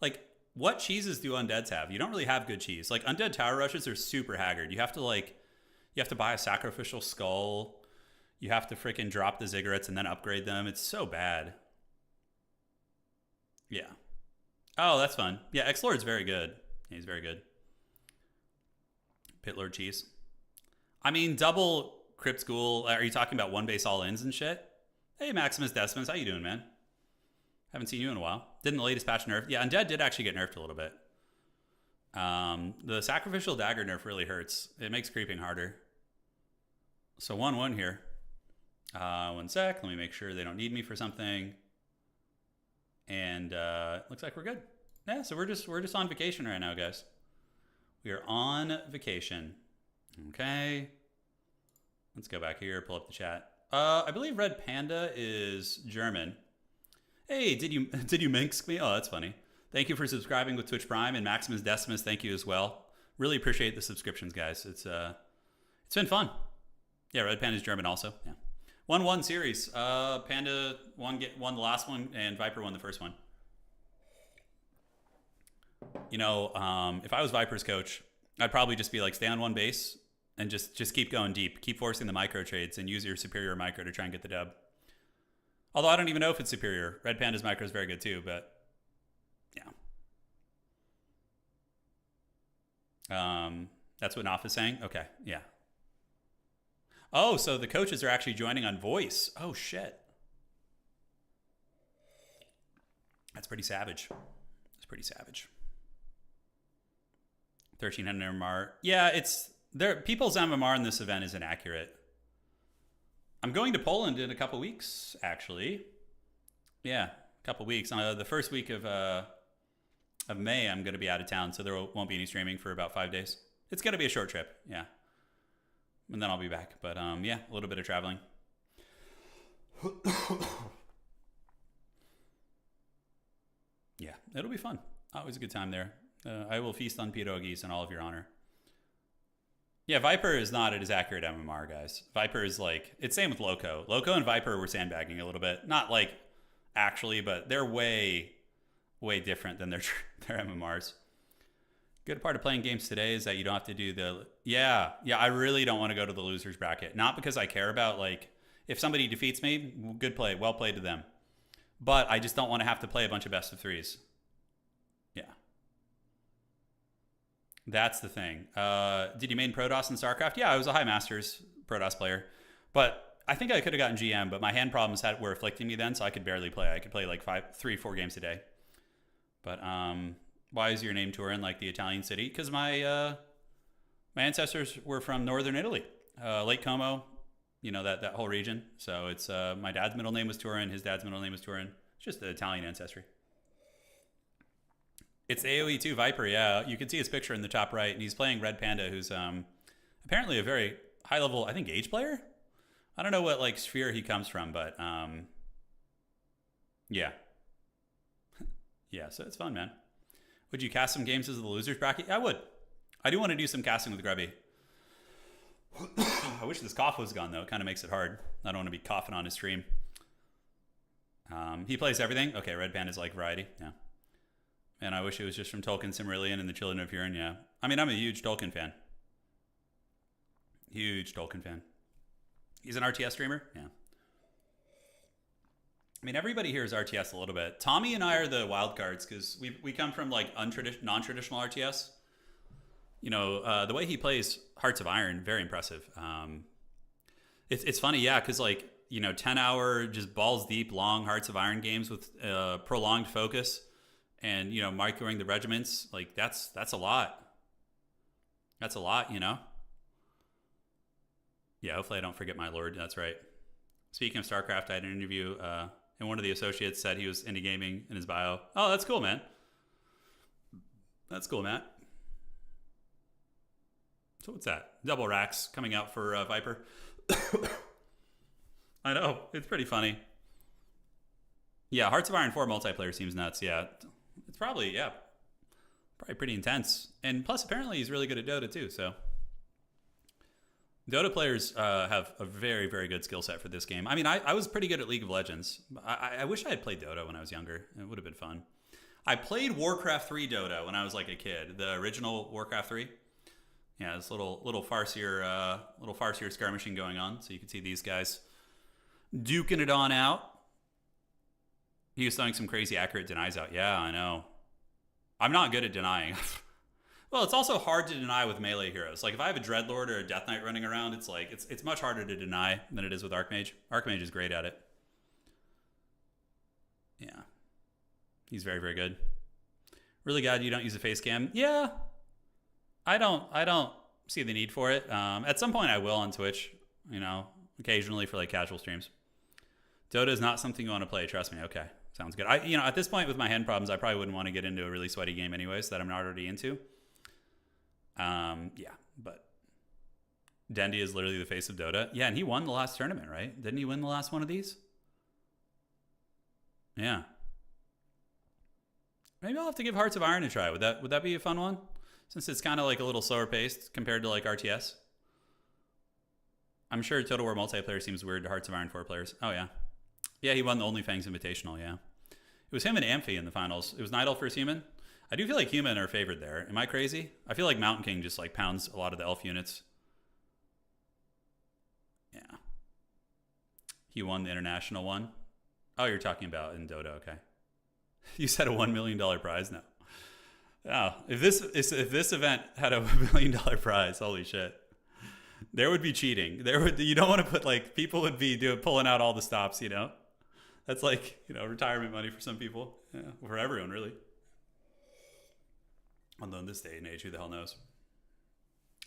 Like, what cheeses do Undeads have? You don't really have good cheese. Like, Undead tower rushes are super haggard. You have to buy a sacrificial skull. You have to freaking drop the ziggurats and then upgrade them. It's so bad. Yeah. Oh, that's fun. Yeah, X-Lord's very good. He's very good. Pitlord cheese. I mean, double Crypt School. Are you talking about one base all-ins and shit? Hey, Maximus Decimus. How you doing, man? Haven't seen you in a while. Didn't the latest patch nerf? Yeah, Undead did actually get nerfed a little bit. The Sacrificial Dagger nerf really hurts. It makes creeping harder. So 1-1 here. 1 sec. Let me make sure they don't need me for something. And looks like we're good. Yeah, so we're just on vacation right now, guys. We are on vacation. Okay. Let's go back here, pull up the chat. I believe Red Panda is German. Hey, did you minx me? Oh, that's funny. Thank you for subscribing with Twitch Prime, and Maximus Decimus, thank you as well. Really appreciate the subscriptions, guys. It's been fun. Yeah, Red Panda's German also. Yeah. 1-1 series. Panda won the last one, and Viper won the first one. You know, if I was Viper's coach, I'd probably just be like, stay on one base and just keep going deep. Keep forcing the micro trades and use your superior micro to try and get the dub. Although I don't even know if it's superior. Red Panda's micro is very good too, but yeah. That's what Naf is saying? Okay, yeah. Oh, so the coaches are actually joining on voice. Oh, shit. That's pretty savage. That's pretty savage. 1,300 MMR. Yeah, it's there. People's MMR in this event is inaccurate. I'm going to Poland in a couple weeks, actually. Yeah, a couple weeks. The first week of May, I'm going to be out of town, so there won't be any streaming for about 5 days. It's going to be a short trip, yeah. And then I'll be back. But yeah, a little bit of traveling. Yeah, it'll be fun. Always a good time there. I will feast on pierogies in all of your honor. Yeah, Viper is not at his accurate MMR, guys. Viper is like, it's same with Loco. Loco and Viper were sandbagging a little bit. Not like actually, but they're way, way different than their MMRs. Good part of playing games today is that you don't have to do the, yeah, I really don't want to go to the losers bracket. Not because I care about, like, if somebody defeats me, good play, well played to them. But I just don't want to have to play a bunch of best of threes. Yeah. That's the thing. Did you main Protoss in StarCraft? Yeah, I was a High Masters Protoss player. But I think I could have gotten GM, but my hand problems were afflicting me then, so I could barely play. I could play like 3-4 games a day. But why is your name Turin, like the Italian city? Because my ancestors were from northern Italy, Lake Como, you know, that whole region. So it's my dad's middle name was Turin, his dad's middle name was Turin. It's just the Italian ancestry. It's AoE2 Viper, yeah. You can see his picture in the top right, and he's playing Red Panda, who's apparently a very high-level, I think, Age player? I don't know what, like, sphere he comes from, but, yeah. Yeah, so it's fun, man. Would you cast some games as the losers bracket? Yeah, I would. I do want to do some casting with Grubby. I wish this cough was gone, though. It kind of makes it hard. I don't want to be coughing on his stream. He plays everything? Okay, Red Panda's like variety, yeah. And I wish it was just from Tolkien, Silmarillion, and the Children of Turin, yeah. I mean, I'm a huge Tolkien fan. Huge Tolkien fan. He's an RTS streamer? Yeah. I mean, everybody here is RTS a little bit. Tommy and I are the wild cards because we come from, like, non-traditional RTS. You know, the way he plays Hearts of Iron, very impressive. It's funny, yeah, because, like, you know, 10-hour, just balls deep, long Hearts of Iron games with prolonged focus. And, you know, microing the regiments, like, that's a lot. That's a lot, you know? Yeah, hopefully I don't forget my lord. That's right. Speaking of StarCraft, I had an interview, and one of the associates said he was into gaming in his bio. Oh, that's cool, man. That's cool, Matt. So what's that? Double racks coming out for Viper. I know. It's pretty funny. Yeah, Hearts of Iron 4 multiplayer seems nuts, yeah. It's probably, yeah, probably pretty intense. And plus, apparently, he's really good at Dota, too, so. Dota players have a very, very good skill set for this game. I mean, I was pretty good at League of Legends. I wish I had played Dota when I was younger. It would have been fun. I played Warcraft 3 Dota when I was, like, a kid. The original Warcraft 3. Yeah, this little farcier skirmishing going on. So you can see these guys duking it on out. He was throwing some crazy accurate denies out. Yeah, I know. I'm not good at denying. Well, it's also hard to deny with melee heroes. Like, if I have a Dreadlord or a Death Knight running around, it's like, it's much harder to deny than it is with Archmage. Archmage is great at it. Yeah. He's very, very good. Really glad you don't use a face cam. Yeah. I don't see the need for it. At some point I will on Twitch, you know, occasionally for, like, casual streams. Dota is not something you want to play, trust me. Okay. Sounds good. You know, at this point with my hand problems, I probably wouldn't want to get into a really sweaty game anyways that I'm not already into. Yeah, but Dendy is literally the face of Dota. Yeah, and he won the last tournament, right? Didn't he win the last one of these? Yeah. Maybe I'll have to give Hearts of Iron a try. Would that be a fun one? Since it's kind of like a little slower paced compared to, like, RTS. I'm sure Total War multiplayer seems weird to Hearts of Iron 4 players. Oh, yeah. Yeah, he won the OnlyFangs Invitational, yeah. It was him and Amphi in the finals. It was Nidal versus Human. I do feel like Human are favored there. Am I crazy? I feel like Mountain King just, like, pounds a lot of the elf units. Yeah. He won the international one. Oh, you're talking about in Dota, okay. You said a $1 million prize? No. Oh, if this event had a $1 million prize, holy shit. There would be cheating. You don't want to put like people would be pulling out all the stops. That's like retirement money for some people. Yeah, for everyone really. Although in this day and age, who the hell knows?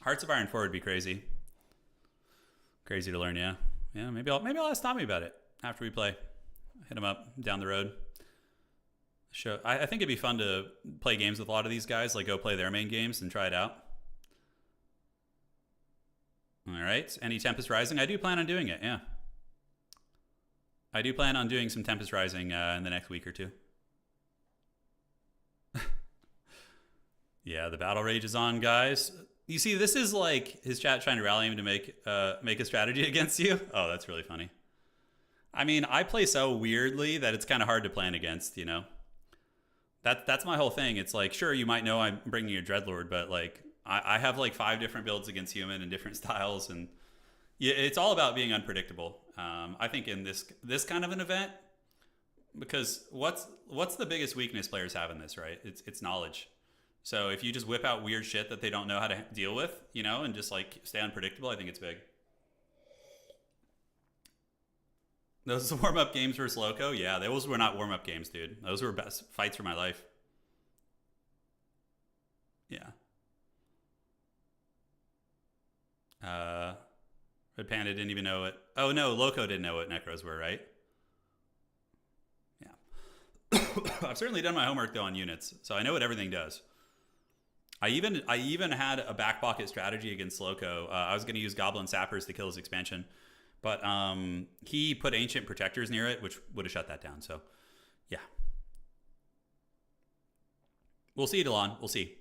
Hearts of Iron 4 would be crazy. Crazy to learn, yeah. Yeah, maybe I'll ask Tommy about it after we play. Hit him up down the road. I think it'd be fun to play games with a lot of these guys, like go play their main games and try it out. All right. Any Tempest Rising? I do plan on doing it, yeah. I do plan on doing some Tempest Rising in the next week or two. Yeah, the battle rage is on, guys. You see, this is like his chat trying to rally him to make a strategy against you. Oh, that's really funny. I mean, I play so weirdly that it's kind of hard to plan against, That's my whole thing. It's like, sure, you might know I'm bringing you a Dreadlord, but like I have like 5 different builds against human and different styles, and yeah, it's all about being unpredictable. I think in this kind of an event, because what's the biggest weakness players have in this, right? It's knowledge. So if you just whip out weird shit that they don't know how to deal with, and just like stay unpredictable, I think it's big. Those warm-up games versus Loco? Yeah, those were not warm-up games, dude. Those were best fights for my life. Yeah. Red Panda didn't even know it. Oh, no, Loco didn't know what Necros were, right? Yeah. I've certainly done my homework, though, on units, so I know what everything does. I even had a back pocket strategy against Loco. I was going to use Goblin Sappers to kill his expansion. But he put Ancient Protectors near it, which would have shut that down. So, yeah. We'll see, Delon. We'll see.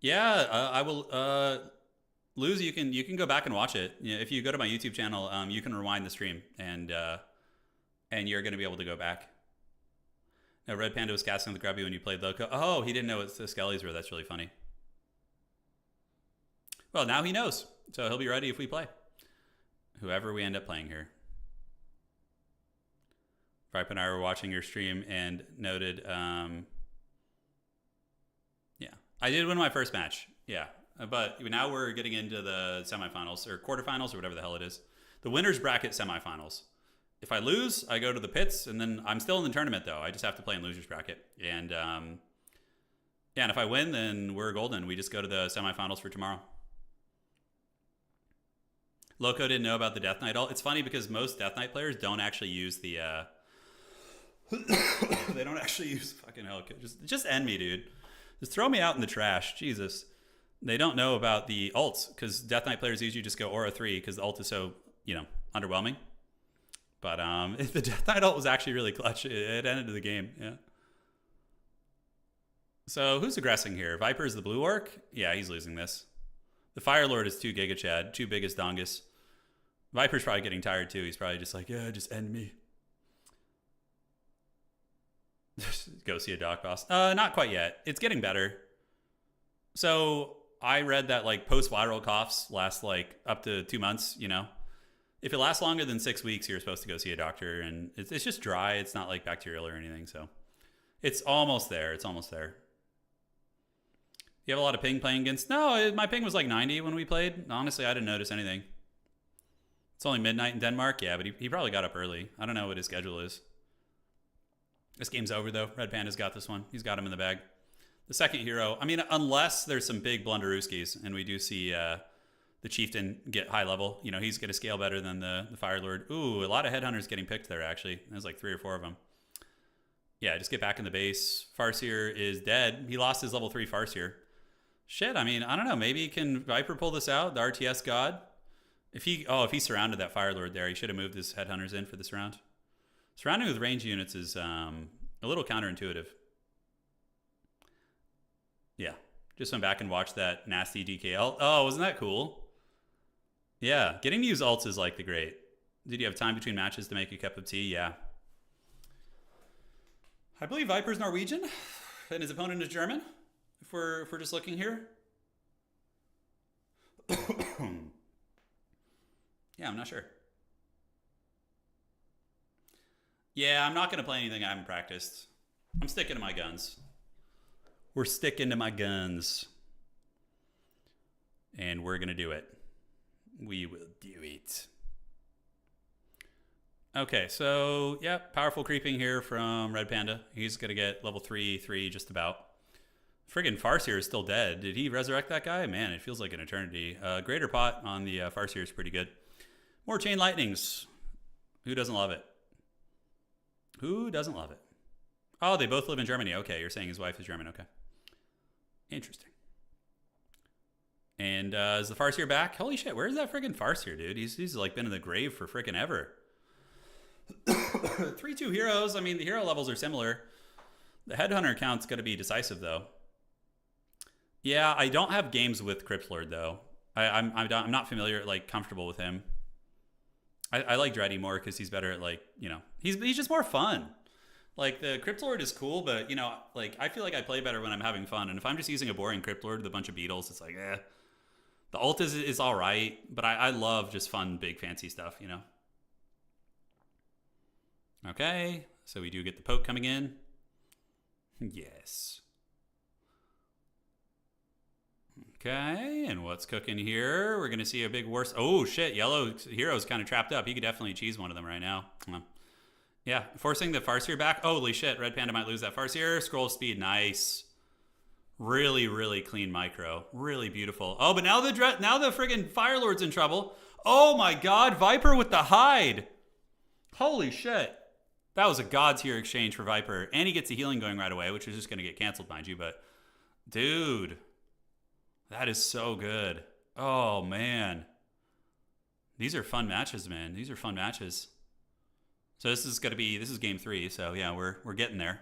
Yeah, I will. Luz, you can go back and watch it. If you go to my YouTube channel, you can rewind the stream, and you're going to be able to go back. Now, Red Panda was casting the Grubby when you played Loco. Oh, he didn't know what the Skellies were. That's really funny. Well, now he knows. So he'll be ready if we play. Whoever we end up playing here. Vipe and I were watching your stream and noted, yeah, I did win my first match. Yeah, but now we're getting into the semifinals or quarterfinals or whatever the hell it is. The winner's bracket semifinals. If I lose, I go to the pits, and then I'm still in the tournament though. I just have to play in loser's bracket, and yeah, and if I win, then we're golden. We just go to the semifinals for tomorrow. Loco didn't know about the Death Knight. It's funny because most Death Knight players don't actually use the they don't actually use fucking hell. Just end me, dude. Just throw me out in the trash. Jesus. They don't know about the ults because Death Knight players usually just go Aura 3 because the ult is so, underwhelming. But if the Death Knight ult was actually really clutch, it ended the game. Yeah. So who's aggressing here? Viper is the blue orc? Yeah, he's losing this. The Fire Lord is 2 Giga Chad, 2 biggest dongus. Viper's probably getting tired too. He's probably just like, yeah, just end me. Go see a doc boss. Not quite yet. It's getting better. So I read that like post-viral coughs last like up to 2 months, If it lasts longer than 6 weeks, you're supposed to go see a doctor, and it's just dry. It's not like bacterial or anything, so it's almost there. It's almost there. You have a lot of ping playing against? No, my ping was like 90 when we played. Honestly, I didn't notice anything. It's only midnight in Denmark. Yeah, but he probably got up early. I don't know what his schedule is. This game's over, though. Red Panda's got this one. He's got him in the bag. The second hero, I mean, unless there's some big blunderooskies, and we do see the Chieftain get high level. He's going to scale better than the Fire Lord. Ooh, a lot of Headhunters getting picked there, actually. There's like 3 or 4 of them. Yeah, just get back in the base. Farseer is dead. He lost his level 3 Farseer. Shit, I mean, I don't know. Maybe can Viper pull this out? The RTS god? If he surrounded that Fire Lord there, he should have moved his Headhunters in for this round. Surrounding with range units is a little counterintuitive. Yeah, just went back and watched that nasty DKL. Oh, wasn't that cool? Yeah, getting to use ults is like the great. Did you have time between matches to make a cup of tea? Yeah. I believe Viper's Norwegian, and his opponent is German. If we're just looking here. Yeah, I'm not sure. Yeah, I'm not going to play anything I haven't practiced. I'm sticking to my guns. We're sticking to my guns. And we're going to do it. We will do it. Okay, so, yep, powerful creeping here from Red Panda. He's going to get level 3 just about. Friggin' Farseer is still dead. Did he resurrect that guy? Man, it feels like an eternity. Greater Pot on the Farseer is pretty good. More Chain Lightnings. Who doesn't love it? Who doesn't love it? Oh, they both live in Germany. Okay, you're saying his wife is German. Okay. Interesting. And is the Farseer back? Holy shit, where's that friggin' Farseer, dude? He's like been in the grave for frickin' ever. 3-2 heroes. I mean, the hero levels are similar. The Headhunter count's going to be decisive, though. Yeah, I don't have games with Cryptlord, though. I'm not familiar, like, comfortable with him. I like Dreddy more because he's better at, like, you know, he's just more fun. Like, the Cryptlord is cool, but, you know, like, I feel like I play better when I'm having fun. And if I'm just using a boring Cryptlord with a bunch of beetles, it's like, eh. The ult is all right, but I love just fun, big, fancy stuff, you know? Okay, so we do get the poke coming in. Yes. Okay, and what's cooking here? We're going to see a big worse. Oh, shit, yellow hero's kind of trapped up. He could definitely cheese one of them right now. Yeah, forcing the Farseer back. Holy shit, Red Panda might lose that Farseer. Scroll speed, nice. Really, really clean micro. Really beautiful. Oh, but now the friggin' Firelord's in trouble. Oh my god, Viper with the hide. Holy shit. That was a god tier exchange for Viper. And he gets a healing going right away, which is just going to get canceled, mind you. But, dude, that is so good. Oh, man. These are fun matches, man. These are fun matches. So this is game 3. So, yeah, we're getting there.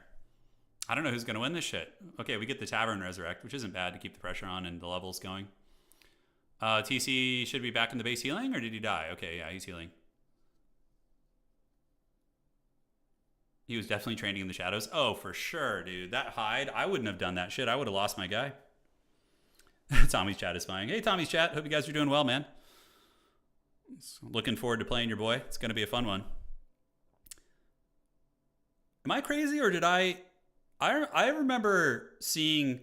I don't know who's going to win this shit. Okay, we get the Tavern Resurrect, which isn't bad to keep the pressure on and the levels going. TC should be back in the base healing, or did he die? Okay, yeah, he's healing. He was definitely training in the shadows. Oh, for sure, dude. That hide, I wouldn't have done that shit. I would have lost my guy. Tommy's chat is flying. Hey, Tommy's chat. Hope you guys are doing well, man. Looking forward to playing your boy. It's going to be a fun one. Am I crazy, or did I remember seeing,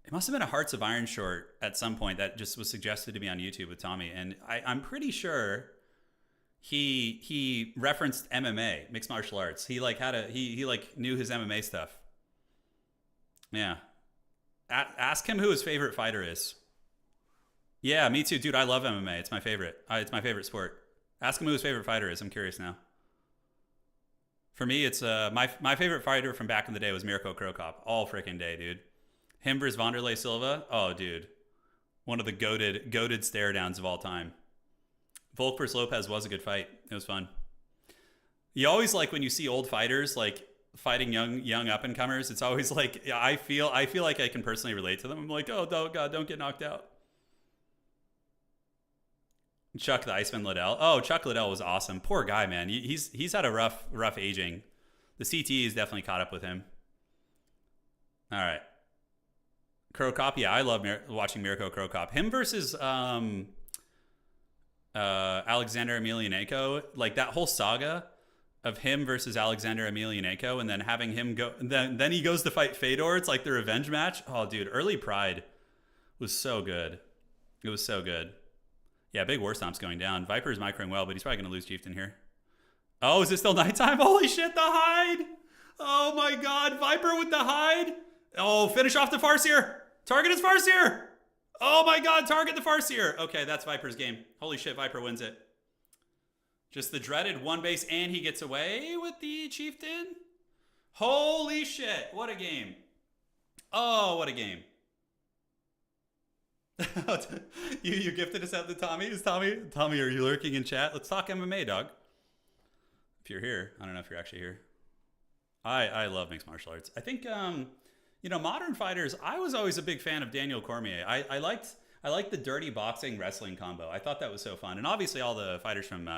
it must have been a Hearts of Iron short at some point that just was suggested to me on YouTube with Tommy, and I'm pretty sure he referenced MMA, mixed martial arts. He like had he like knew his MMA stuff. Yeah. Ask him who his favorite fighter is. Yeah, me too, dude. I love MMA. It's my favorite. It's my favorite sport. Ask him who his favorite fighter is. I'm curious now. For me, it's my favorite fighter from back in the day was Mirko Krokop. All freaking day, dude. Him versus Wanderlei Silva. Oh, dude. One of the goated stare downs of all time. Volk versus Lopez was a good fight. It was fun. You always like when you see old fighters like fighting young up and comers. It's always like, yeah, I feel like I can personally relate to them. I'm like, oh god, don't get knocked out. Chuck the Iceman Liddell. Oh, Chuck Liddell was awesome. Poor guy, man. He's had a rough aging. The CT has definitely caught up with him. All right. Krokop, yeah, I love watching Mirko Krokop. Him versus Alexander Emelianenko, like that whole saga of him versus Alexander Emelianenko, and then having him go, then he goes to fight Fedor. It's like the revenge match. Oh, dude, early Pride was so good. It was so good. Yeah, big War Stomp's going down. Viper's microing well, but he's probably going to lose Chieftain here. Oh, is it still nighttime? Holy shit, the hide! Oh my god, Viper with the hide! Oh, finish off the Farseer! Target his Farseer! Oh my god, target the Farseer! Okay, that's Viper's game. Holy shit, Viper wins it. Just the dreaded one base, and he gets away with the Chieftain? Holy shit, what a game. Oh, what a game. you gifted us out to Tommy. Is Tommy, are you lurking in chat? Let's talk MMA, dog. If you're here. I don't know if you're actually here. I love mixed martial arts. I think modern fighters, I was always a big fan of Daniel Cormier. I liked the dirty boxing wrestling combo. I thought that was so fun. And obviously all the fighters from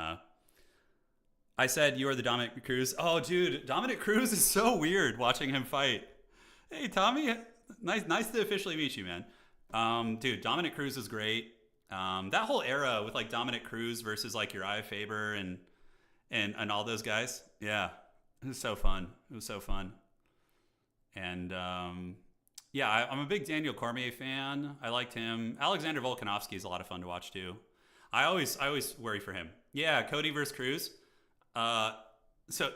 I said you are the Dominic Cruz. Oh dude, Dominic Cruz is so weird watching him fight. Hey Tommy, nice to officially meet you, man. Dude, Dominic Cruz is great. That whole era with like Dominic Cruz versus like Uriah Faber and all those guys. Yeah, it was so fun. It was so fun. And yeah, I'm a big Daniel Cormier fan. I liked him. Alexander Volkanovski is a lot of fun to watch too. I always worry for him. Yeah, Cody versus Cruz. So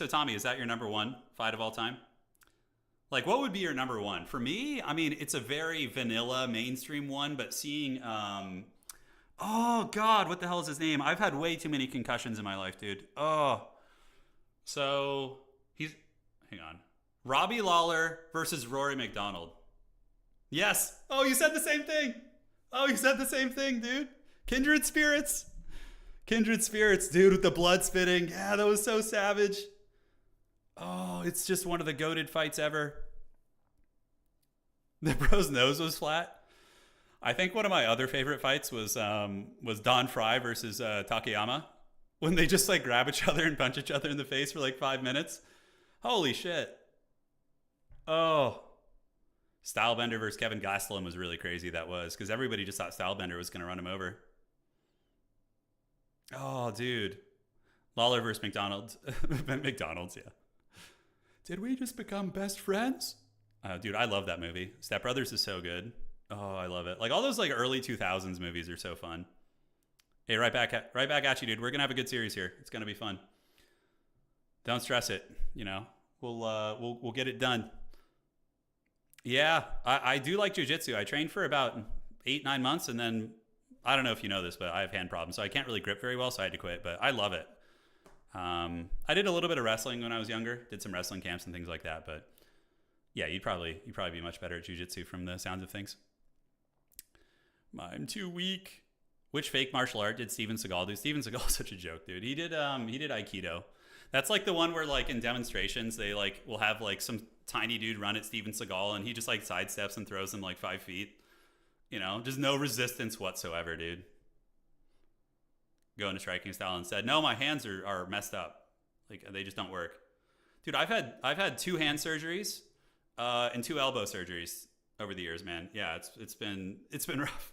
Tommy, is that your number one fight of all time? Like, what would be your number one? For me, I mean, it's a very vanilla mainstream one, but seeing oh God, what the hell is his name? I've had way too many concussions in my life, dude. Oh. So hang on. Robbie Lawler versus Rory McDonald. Yes. Oh, you said the same thing. Oh, you said the same thing, dude. Kindred spirits. Kindred spirits, dude, with the blood spitting. Yeah, that was so savage. Oh, it's just one of the goated fights ever. The bro's nose was flat. I think one of my other favorite fights was Don Fry versus Takayama, when they just like grab each other and punch each other in the face for like 5 minutes. Holy shit. Oh. Stylebender versus Kevin Gastelum was really crazy. That was because everybody just thought Stylebender was going to run him over. Oh, dude. Lawler versus McDonald's. McDonald's, yeah. Did we just become best friends? Dude, I love that movie. Step Brothers is so good. Oh, I love it. Like all those like early 2000s movies are so fun. Hey, right back at you, dude. We're gonna have a good series here. It's gonna be fun. Don't stress it. You know, we'll get it done. Yeah, I do like jiu-jitsu. I trained for about 8-9 months, and then I don't know if you know this, but I have hand problems, so I can't really grip very well, so I had to quit. But I love it. I did a little bit of wrestling when I was younger. Did some wrestling camps and things like that. But yeah, you'd probably be much better at jiu-jitsu from the sounds of things. I'm too weak. Which fake martial art did Steven Seagal do? Steven Seagal is such a joke, dude. He did Aikido. That's like the one where like in demonstrations they like will have like some tiny dude run at Steven Seagal and he just like sidesteps and throws him like 5 feet. You know, just no resistance whatsoever, dude. Go into striking style and said, "No, my hands are messed up. Like they just don't work." Dude, I've had 2 hand surgeries and 2 elbow surgeries over the years, man. Yeah, it's been rough.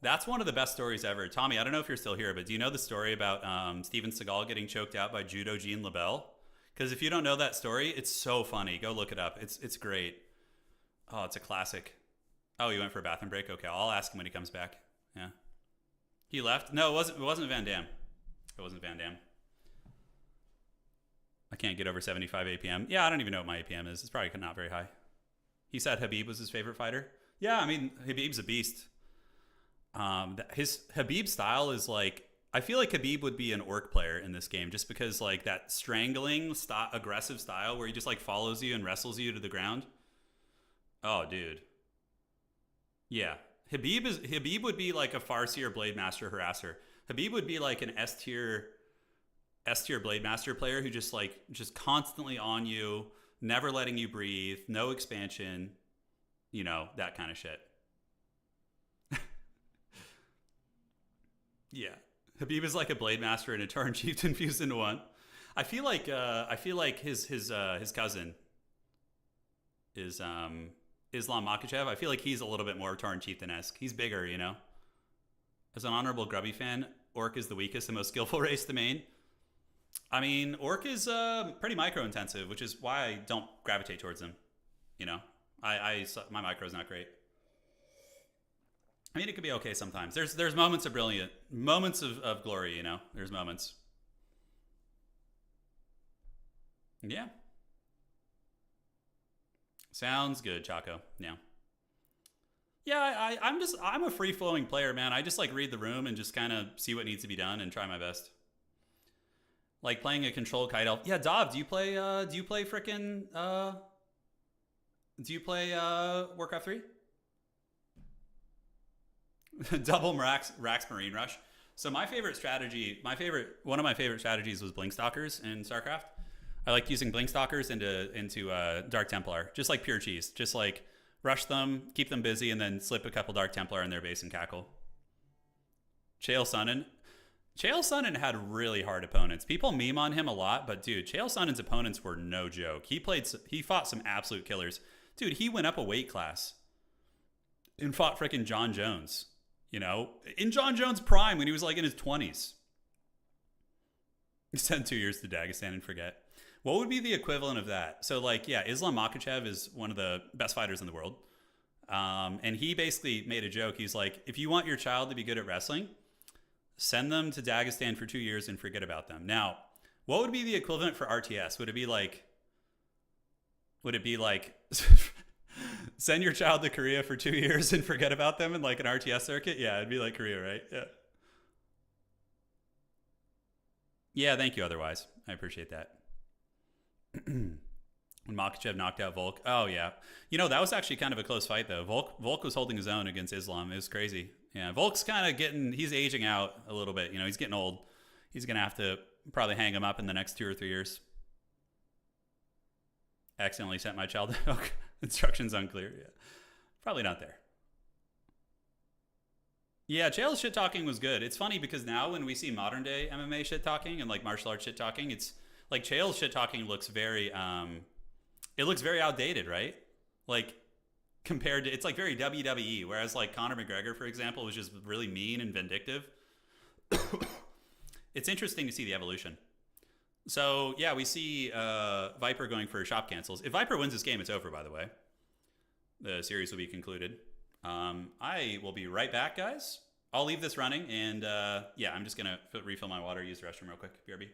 That's one of the best stories ever. Tommy, I don't know if you're still here, but do you know the story about Steven Seagal getting choked out by Judo Gene LaBelle? Because if you don't know that story, it's so funny. Go look it up. It's great. Oh, it's a classic. Oh, he went for a bathroom break? Okay, I'll ask him when he comes back. Yeah. He left? No, it wasn't Van Damme. It wasn't Van Damme. I can't get over 75 APM. Yeah, I don't even know what my APM is. It's probably not very high. He said Habib was his favorite fighter. Yeah, I mean, Habib's a beast. His Habib style is like, I feel like Habib would be an orc player in this game just because like that strangling aggressive style where he just like follows you and wrestles you to the ground. Oh, dude. Yeah. Habib would be like a Farseer Blade Master harasser. Habib would be like an S tier Blade Master player who just constantly on you, never letting you breathe, no expansion, you know, that kind of shit. Yeah, Habib is like a Blade Master and a Turin Chieftain fused into one. I feel like his cousin is Islam Makhachev. I feel like he's a little bit more Turin Chieftain-esque. He's bigger, you know. As an honorable Grubby fan, Orc is the weakest and most skillful race to main. I mean, Orc is pretty micro-intensive, which is why I don't gravitate towards him. You know, my micro's not great. I mean, it could be okay sometimes. There's moments of brilliant, moments of glory, you know. There's moments. Yeah. Sounds good, Chaco. Yeah. Yeah, I'm a free-flowing player, man. I just like read the room and just kind of see what needs to be done and try my best. Like playing a control kite elf. Yeah, Dov, do you play Warcraft 3? Double Rax Marine Rush. So one of my favorite strategies was Blinkstalkers in StarCraft. I liked using Blinkstalkers into Dark Templar, just like pure cheese. Just like rush them, keep them busy, and then slip a couple Dark Templar in their base and cackle. Chael Sonnen had really hard opponents. People meme on him a lot, but dude, Chael Sonnen's opponents were no joke. He fought some absolute killers. Dude, he went up a weight class and fought freaking John Jones. You know, in John Jones' prime when he was like in his 20s. He sent 2 years to Dagestan and forget. What would be the equivalent of that? So like, yeah, Islam Makhachev is one of the best fighters in the world. And he basically made a joke. He's like, if you want your child to be good at wrestling, send them to Dagestan for 2 years and forget about them. Now, what would be the equivalent for RTS? Would it be like send your child to Korea for 2 years and forget about them in like an RTS circuit? Yeah, it'd be like Korea, right? Yeah. Yeah, thank you otherwise. I appreciate that. When Makachev knocked out Volk. Oh, yeah. You know, that was actually kind of a close fight, though. Volk was holding his own against Islam. It was crazy. Yeah, Volk's kind of he's aging out a little bit. You know, he's getting old. He's going to have to probably hang him up in the next 2 or 3 years. Accidentally sent my child. Okay. Instructions unclear. Yeah. Probably not there. Yeah, Chael's shit talking was good. It's funny because now when we see modern day MMA shit talking and like martial arts shit talking, it's like Chael's shit talking looks very it looks very outdated, right? Like compared to, it's like very WWE, whereas like Conor McGregor, for example, was just really mean and vindictive. It's interesting to see the evolution. So yeah, we see Viper going for shop cancels. If Viper wins this game, it's over, by the way. The series will be concluded. I will be right back, guys. I'll leave this running, and yeah, I'm just going to refill my water, use the restroom real quick. BRB.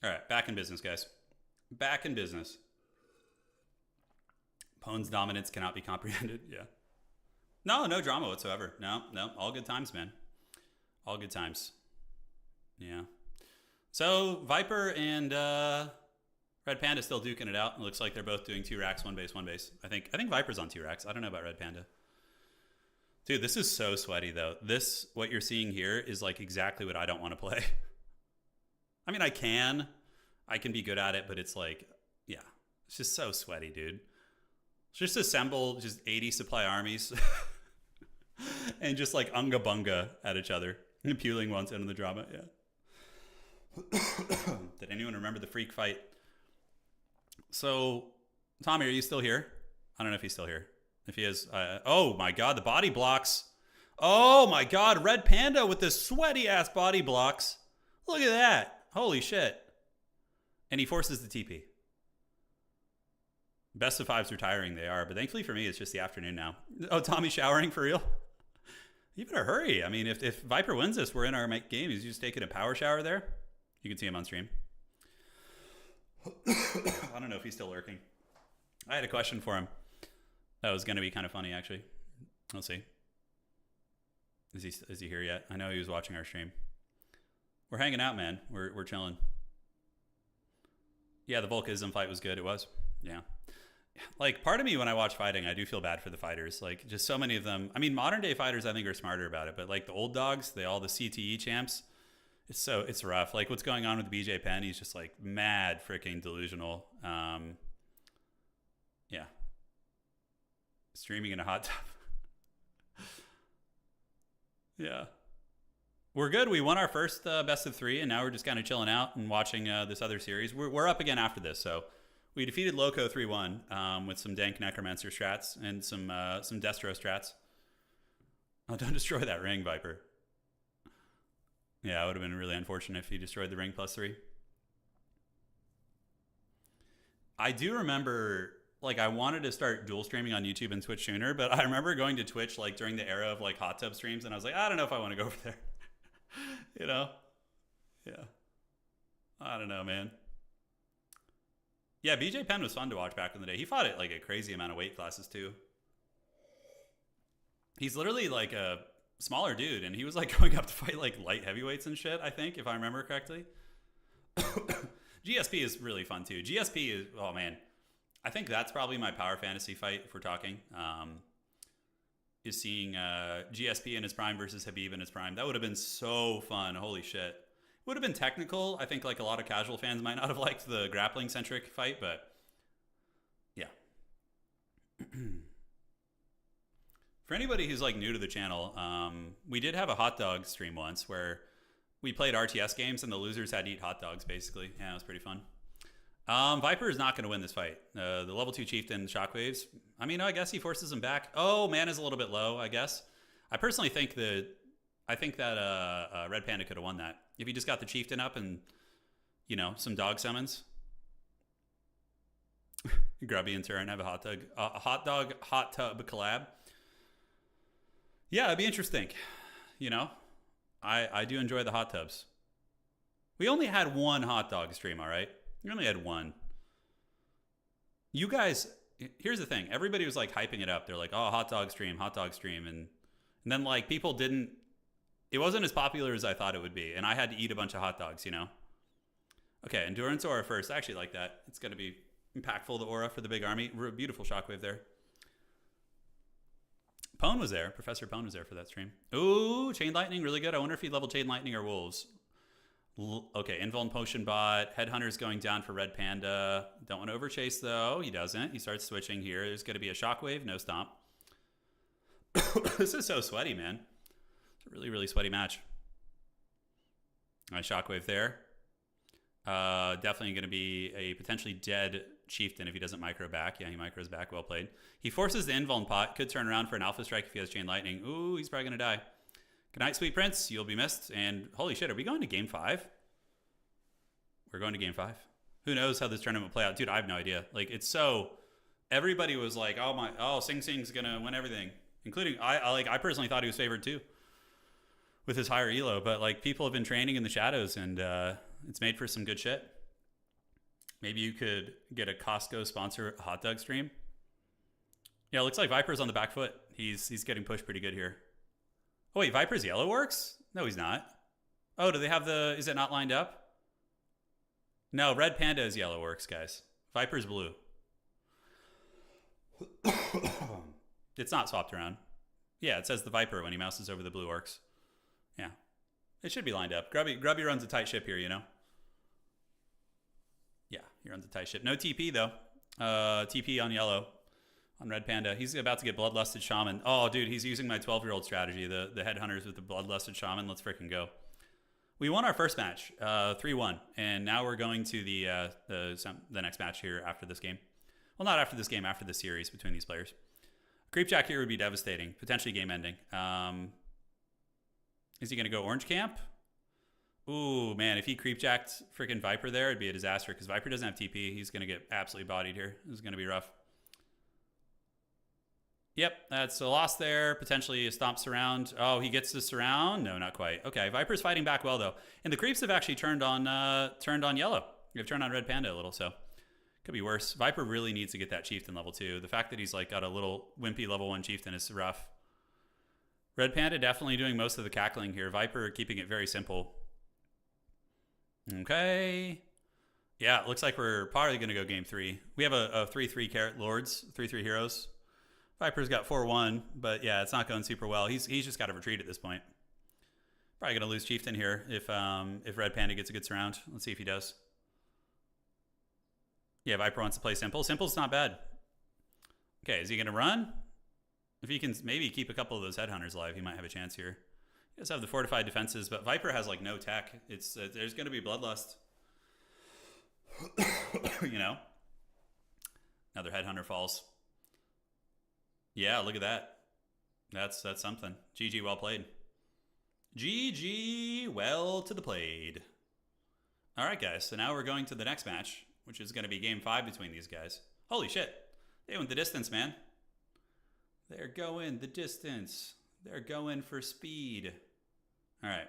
All right, back in business, guys. Back in business. Pone's dominance cannot be comprehended. Yeah. No drama whatsoever. No, all good times, man. All good times. Yeah. So Viper and Red Panda still duking it out. It looks like they're both doing 2 racks, 1 base, 1 base. I think Viper's on 2 racks. I don't know about Red Panda. Dude, this is so sweaty though. What you're seeing here is like exactly what I don't want to play. I mean, I can be good at it, but it's like, yeah, it's just so sweaty, dude. Just assemble just 80 supply armies and just like unga bunga at each other. And Puling wants into the drama, yeah. Did anyone remember the freak fight? So, Tommy, are you still here? I don't know if he's still here. If he is, oh my God, the body blocks. Oh my God, Red Panda with the sweaty ass body blocks. Look at that. Holy shit. And he forces the TP. Best of 5s are tiring, they are. But thankfully for me, it's just the afternoon now. Oh, Tommy's showering for real? You better hurry. I mean, if Viper wins this, we're in our game. He's just taking a power shower there. You can see him on stream. I don't know if he's still lurking. I had a question for him. That was going to be kind of funny, actually. We'll see. Is he here yet? I know he was watching our stream. We're hanging out, man. We're chilling. Yeah, the Volkism fight was good. It was. Yeah. Like, part of me when I watch fighting, I do feel bad for the fighters. Like, just so many of them. I mean, modern day fighters, I think, are smarter about it. But like the old dogs, all the CTE champs, it's rough. Like what's going on with BJ Penn, he's just like mad freaking delusional. Yeah. Streaming in a hot tub. Yeah. We're good. We won our first best of 3, and now we're just kind of chilling out and watching this other series. We're up again after this, so we defeated Loco 3-1 with some dank Necromancer strats and some Destro strats. Oh, don't destroy that ring, Viper. Yeah, it would have been really unfortunate if he destroyed the ring +3. I do remember, like, I wanted to start dual streaming on YouTube and Twitch sooner, but I remember going to Twitch, like, during the era of, like, hot tub streams, and I was like, I don't know if I want to go over there. You know? Yeah. I don't know, man. Yeah, BJ Penn was fun to watch back in the day. He fought at, like, a crazy amount of weight classes, too. He's literally, like, a smaller dude, and he was, like, going up to fight, like, light heavyweights and shit, I think, if I remember correctly. GSP is really fun, too. GSP is, oh, man. I think that's probably my power fantasy fight if we're talking. Is seeing GSP in his prime versus Habib in his prime. That would have been so fun. Holy shit. Would have been technical. I think like a lot of casual fans might not have liked the grappling centric fight, but yeah. For anybody who's like new to the channel, we did have a hot dog stream once where we played RTS games and the losers had to eat hot dogs basically. Yeah, it was pretty fun. Viper is not going to win this fight. The level 2 chieftain shockwaves. I mean, I guess he forces him back. Oh, mana's a little bit low, I guess. I personally think that Red Panda could have won that if he just got the chieftain up and, you know, some dog summons. Grubby and Turin have a hot tub collab. Yeah, it'd be interesting. You know, I do enjoy the hot tubs. We only had one hot dog stream, all right? We only had one. You guys, here's the thing. Everybody was like hyping it up. They're like, oh, hot dog stream. And then like people didn't, it wasn't as popular as I thought it would be. And I had to eat a bunch of hot dogs, you know? Okay, Endurance Aura first. I actually like that. It's going to be impactful, the aura for the big army. Beautiful shockwave there. Pone was there. Professor Pone was there for that stream. Ooh, Chain Lightning, really good. I wonder if he leveled Chain Lightning or Wolves. Okay, Invuln Potion Bot. Headhunter's going down for Red Panda. Don't want to overchase, though. He doesn't. He starts switching here. There's going to be a Shockwave. No stomp. This is so sweaty, man. It's a really, really sweaty match. Nice Shockwave there. Definitely going to be a potentially dead Chieftain if he doesn't micro back. Yeah, he micros back. Well played. He forces the Invuln pot. Could turn around for an Alpha Strike if he has Chain Lightning. Ooh, he's probably going to die. Good night, Sweet Prince. You'll be missed. And holy shit, are we going to Game 5? We're going to Game 5. Who knows how this tournament will play out? Dude, I have no idea. Like, it's so... Everybody was like, Sing Sing's going to win everything. Including, I personally thought he was favored too. With his higher elo. But, like, people have been training in the shadows and it's made for some good shit. Maybe you could get a Costco sponsor hot dog stream. Yeah, it looks like Viper's on the back foot. He's getting pushed pretty good here. Oh, wait, Viper's yellow works? No, he's not. Oh, do they have the... Is it not lined up? No, Red Panda is yellow works, guys. Viper's blue. It's not swapped around. Yeah, it says the Viper when he mouses over the blue orcs. Yeah. It should be lined up. Grubby runs a tight ship here, you know? Yeah, he runs a tight ship. No TP, though. TP on yellow. On Red Panda. He's about to get Bloodlusted Shaman. Oh, dude, he's using my 12-year-old strategy. The Headhunters with the Bloodlusted Shaman. Let's freaking go. We won our first match, 3-1. And now we're going to the next match here after this game. Well, not after this game, after the series between these players. Creepjack here would be devastating. Potentially game-ending. Is he going to go Orange Camp? Ooh, man, if he Creepjacked freaking Viper there, it'd be a disaster because Viper doesn't have TP. He's going to get absolutely bodied here. This is going to be rough. Yep, that's a loss there. Potentially a stomp surround. Oh, he gets the surround? No, not quite. Okay, Viper's fighting back well, though. And the creeps have actually turned on yellow. They've turned on Red Panda a little, so could be worse. Viper really needs to get that Chieftain level 2. The fact that he's like got a little wimpy level 1 Chieftain is rough. Red Panda definitely doing most of the cackling here. Viper keeping it very simple. Okay. Yeah, it looks like we're probably going to go game 3. We have a 3-3 carrot lords, 3-3 heroes. Viper's got 4-1, but yeah, it's not going super well. He's just got to retreat at this point. Probably going to lose Chieftain here if Red Panda gets a good surround. Let's see if he does. Yeah, Viper wants to play simple. Simple's not bad. Okay, is he going to run? If he can maybe keep a couple of those Headhunters alive, he might have a chance here. He does have the fortified defenses, but Viper has like no tech. It's there's going to be Bloodlust. You know? Another Headhunter falls. Yeah, look at that. That's something. GG, well played. GG, well to the played. All right, guys. So now we're going to the next match, which is going to be game 5 between these guys. Holy shit. They went the distance, man. They're going the distance. They're going for speed. All right.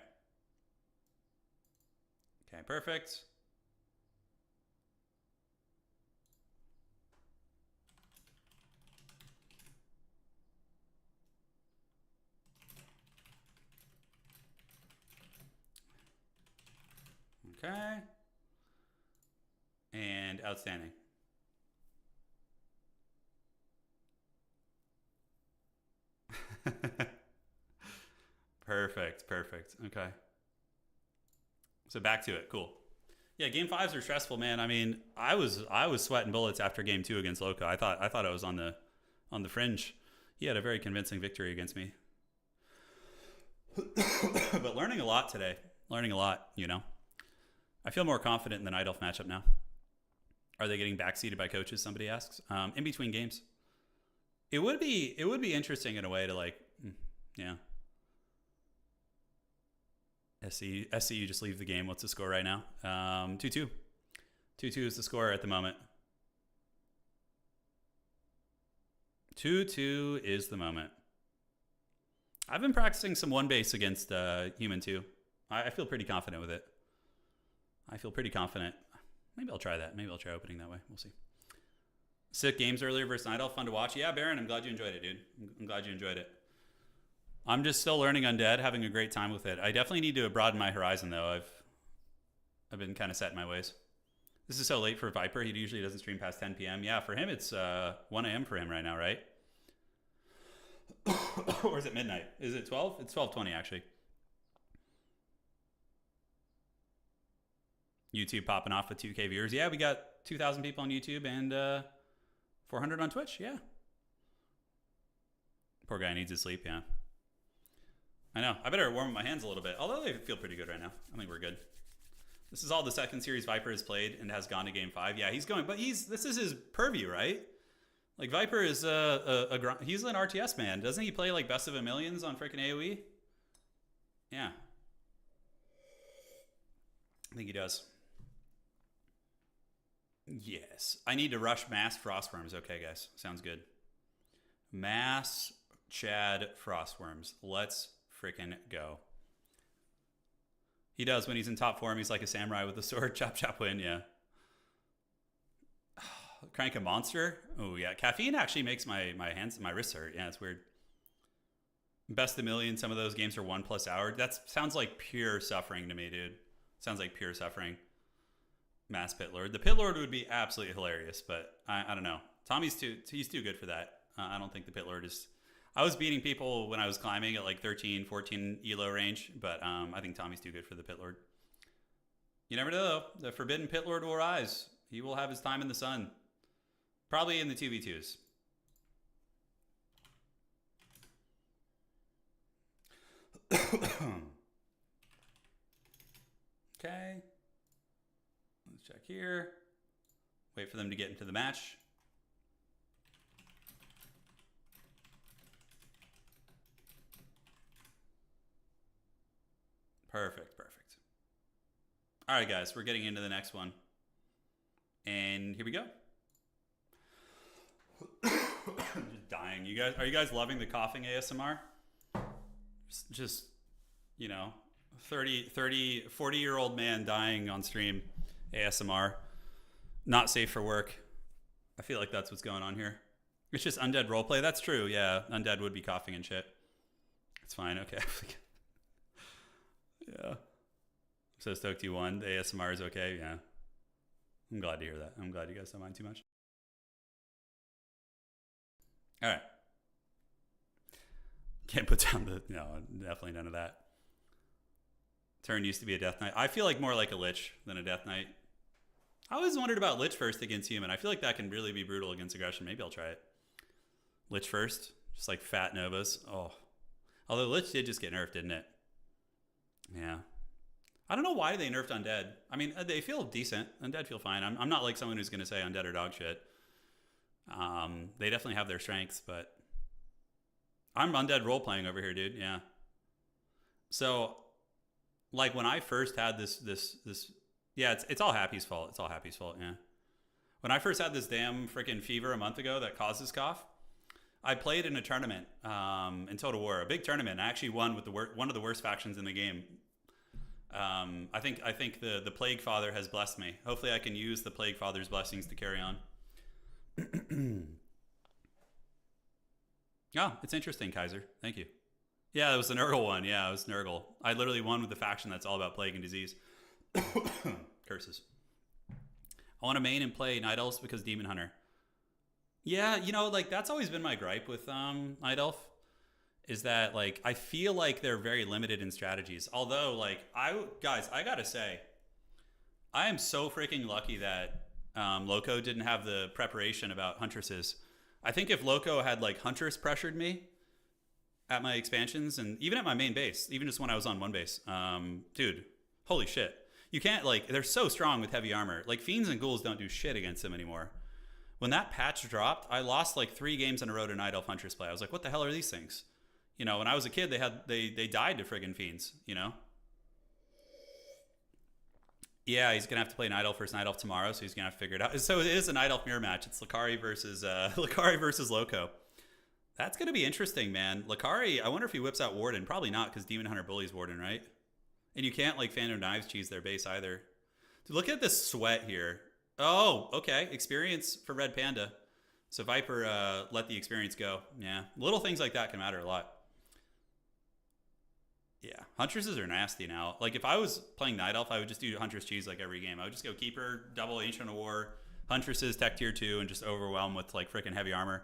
Okay, perfect. Okay. And outstanding. Perfect. Okay. So back to it. Cool. Yeah, game 5s are stressful, man. I mean, I was sweating bullets after game 2 against Loco. I thought I was on the fringe. He had a very convincing victory against me. But learning a lot today. Learning a lot, you know. I feel more confident in the Night Elf matchup now. Are they getting backseated by coaches? Somebody asks. In between games, it would be interesting in a way to like, yeah. SCU just leave the game. What's the score right now? 2-2. 2-2 is the score at the moment. 2-2 is the moment. I've been practicing some one base against Human 2. I feel pretty confident with it. I feel pretty confident. Maybe I'll try that. Maybe I'll try opening that way. We'll see. Sick games earlier versus Night Elf. Fun to watch. Yeah, Baron, I'm glad you enjoyed it, dude. I'm glad you enjoyed it. I'm just still learning Undead, having a great time with it. I definitely need to broaden my horizon, though. I've been kind of set in my ways. This is so late for Viper. He usually doesn't stream past 10 p.m. Yeah, for him, it's 1 a.m. for him right now, right? Or is it midnight? Is it 12? It's 12:20, actually. YouTube popping off with 2K viewers. Yeah, we got 2,000 people on YouTube and 400 on Twitch. Yeah. Poor guy needs his sleep, yeah. I know. I better warm up my hands a little bit. Although they feel pretty good right now. I think we're good. This is all the second series Viper has played and has gone to game 5. Yeah, he's going, but this is his purview, right? Like Viper is he's an RTS man. Doesn't he play like Best of a Millions on freaking AoE? Yeah. I think he does. Yes. I need to rush mass frostworms. Okay, guys. Sounds good. Mass Chad frostworms. Let's freaking go. He does when he's in top form. He's like a samurai with a sword. Chop, chop, win. Yeah. Crank a monster. Oh, yeah. Caffeine actually makes my wrists hurt. Yeah, it's weird. Best of Million. Some of those games are 1+ hour. That sounds like pure suffering to me, dude. Sounds like pure suffering. Mass Pit Lord. The Pit Lord would be absolutely hilarious, but I don't know. Tommy's he's too good for that. I don't think the Pit Lord is. I was beating people when I was climbing at like 13, 14 elo range, but I think Tommy's too good for the Pit Lord. You never know, though. The Forbidden Pit Lord will rise. He will have his time in the sun. Probably in the 2v2s. Okay. Let's check here. Wait for them to get into the match. Perfect. All right, guys, we're getting into the next one. And here we go. Just dying. Are you guys loving the coughing ASMR? Just you know, 40-year-old man dying on stream ASMR. Not safe for work. I feel like that's what's going on here. It's just Undead roleplay. That's true. Yeah, Undead would be coughing and shit. It's fine. Okay. Yeah. So stoked you won. The ASMR is okay. Yeah. I'm glad to hear that. I'm glad you guys don't mind too much. All right. Can't put down no, definitely none of that. Turn used to be a Death Knight. I feel like more like a Lich than a Death Knight. I always wondered about Lich first against Human. I feel like that can really be brutal against aggression. Maybe I'll try it. Lich first. Just like fat Novas. Oh. Although Lich did just get nerfed, didn't it? Yeah. I don't know why they nerfed Undead. I mean, they feel decent. Undead feel fine. I'm not like someone who's going to say Undead are dog shit. They definitely have their strengths, but I'm Undead role-playing over here, dude. Yeah. So, like, when I first had this yeah, it's all Happy's fault. It's all Happy's fault, yeah. When I first had this damn freaking fever a month ago that caused this cough, I played in a tournament in Total War, a big tournament. I actually won with one of the worst factions in the game. I think the Plague Father has blessed me. Hopefully I can use the Plague Father's blessings to carry on. Oh, it's interesting, Kaiser. Thank you. Yeah, it was the Nurgle one. Yeah, it was Nurgle. I literally won with the faction that's all about plague and disease. Curses. I want to main and play Night Elves because Demon Hunter. Yeah, you know, like that's always been my gripe with Night Elf. is that like I feel like they're very limited in strategies. Although like I gotta say, I am so freaking lucky that Loco didn't have the preparation about Huntresses. I think if Loco had like Huntress pressured me at my expansions and even at my main base, even just when I was on one base, dude, holy shit. You can't like, they're so strong with heavy armor. Like Fiends and Ghouls don't do shit against them anymore. When that patch dropped, I lost like 3 games in a row to Night Elf Huntress play. I was like, what the hell are these things? You know, when I was a kid, they died to friggin' Fiends, you know? Yeah, he's gonna have to play Night Elf versus Night Elf tomorrow, so he's gonna have to figure it out. So it is a Night Elf mirror match. It's Lakari versus Loco. That's gonna be interesting, man. Lakari, I wonder if he whips out Warden. Probably not, because Demon Hunter bullies Warden, right? And you can't like Phantom Knives cheese their base either. Dude, look at this sweat here. Oh, okay. Experience for Red Panda. So Viper let the experience go. Yeah, little things like that can matter a lot. Yeah, Huntresses are nasty now. Like if I was playing Night Elf, I would just do Huntress cheese like every game. I would just go Keeper, double Ancient of War, Huntresses, Tech Tier 2, and just overwhelm with like freaking heavy armor.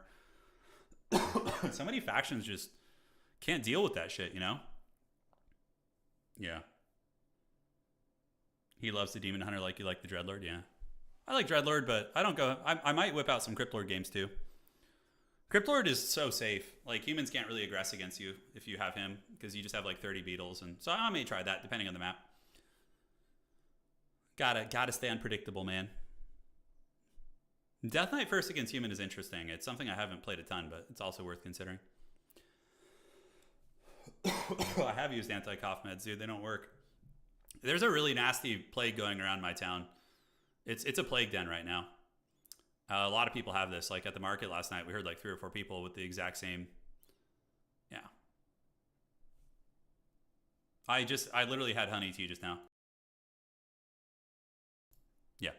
So many factions just can't deal with that shit, you know? Yeah. He loves the Demon Hunter like you like the Dreadlord, yeah. I like Dreadlord, but I don't go... I might whip out some Cryptlord games too. Cryptlord is so safe. Like, humans can't really aggress against you if you have him, because you just have like 30 beetles. And so I may try that, depending on the map. Gotta stay unpredictable, man. Death Knight first against human is interesting. It's something I haven't played a ton, but it's also worth considering. I have used anti-cough meds, dude. They don't work. There's a really nasty plague going around my town. It's a plague den right now. A lot of people have this. Like at the market last night, we heard like 3 or 4 people with the exact same. Yeah. I literally had honey tea just now. Yeah.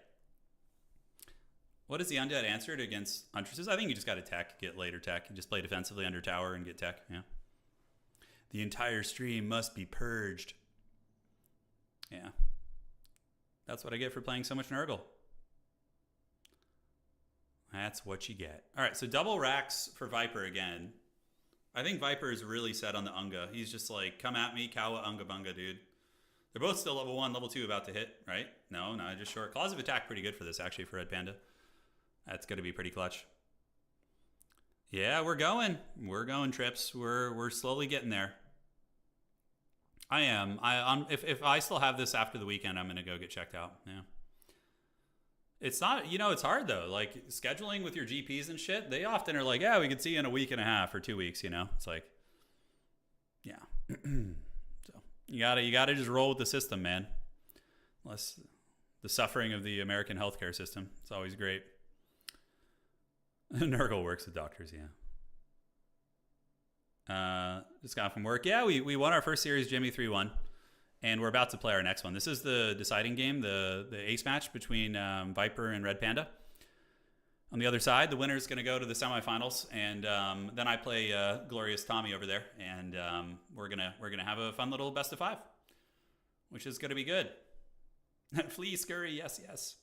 What is the Undead answer to against Huntresses? I think you just got to tech, get later tech, and just play defensively under tower and get tech. Yeah. The entire stream must be purged. Yeah. That's what I get for playing so much Nurgle. That's what you get. All right, so double racks for Viper again. I think Viper is really set on the Unga. He's just like, come at me, Kawa, Unga Bunga, dude. They're both still level 1, level 2 about to hit, right? No, just short. Claws of Attack pretty good for this, actually, for Red Panda. That's going to be pretty clutch. Yeah, we're going. We're going, Trips. We're slowly getting there. I am. If I still have this after the weekend, I'm going to go get checked out. Yeah. It's not, you know, it's hard though. Like scheduling with your GPs and shit, they often are like, yeah, we could see you in a week and a half or 2 weeks, you know? It's like, yeah. So you gotta just roll with the system, man. Unless the suffering of the American healthcare system. It's always great. Nurgle works with doctors, yeah. Just got from work. Yeah, we won our first series, Jimmy 3-1. And we're about to play our next one. This is the deciding game, the ace match between Viper and Red Panda. On the other side, the winner is going to go to the semifinals, and then I play Glorious Tommy over there, and we're gonna have a fun little best of 5, which is going to be good. Flea Scurry, yes.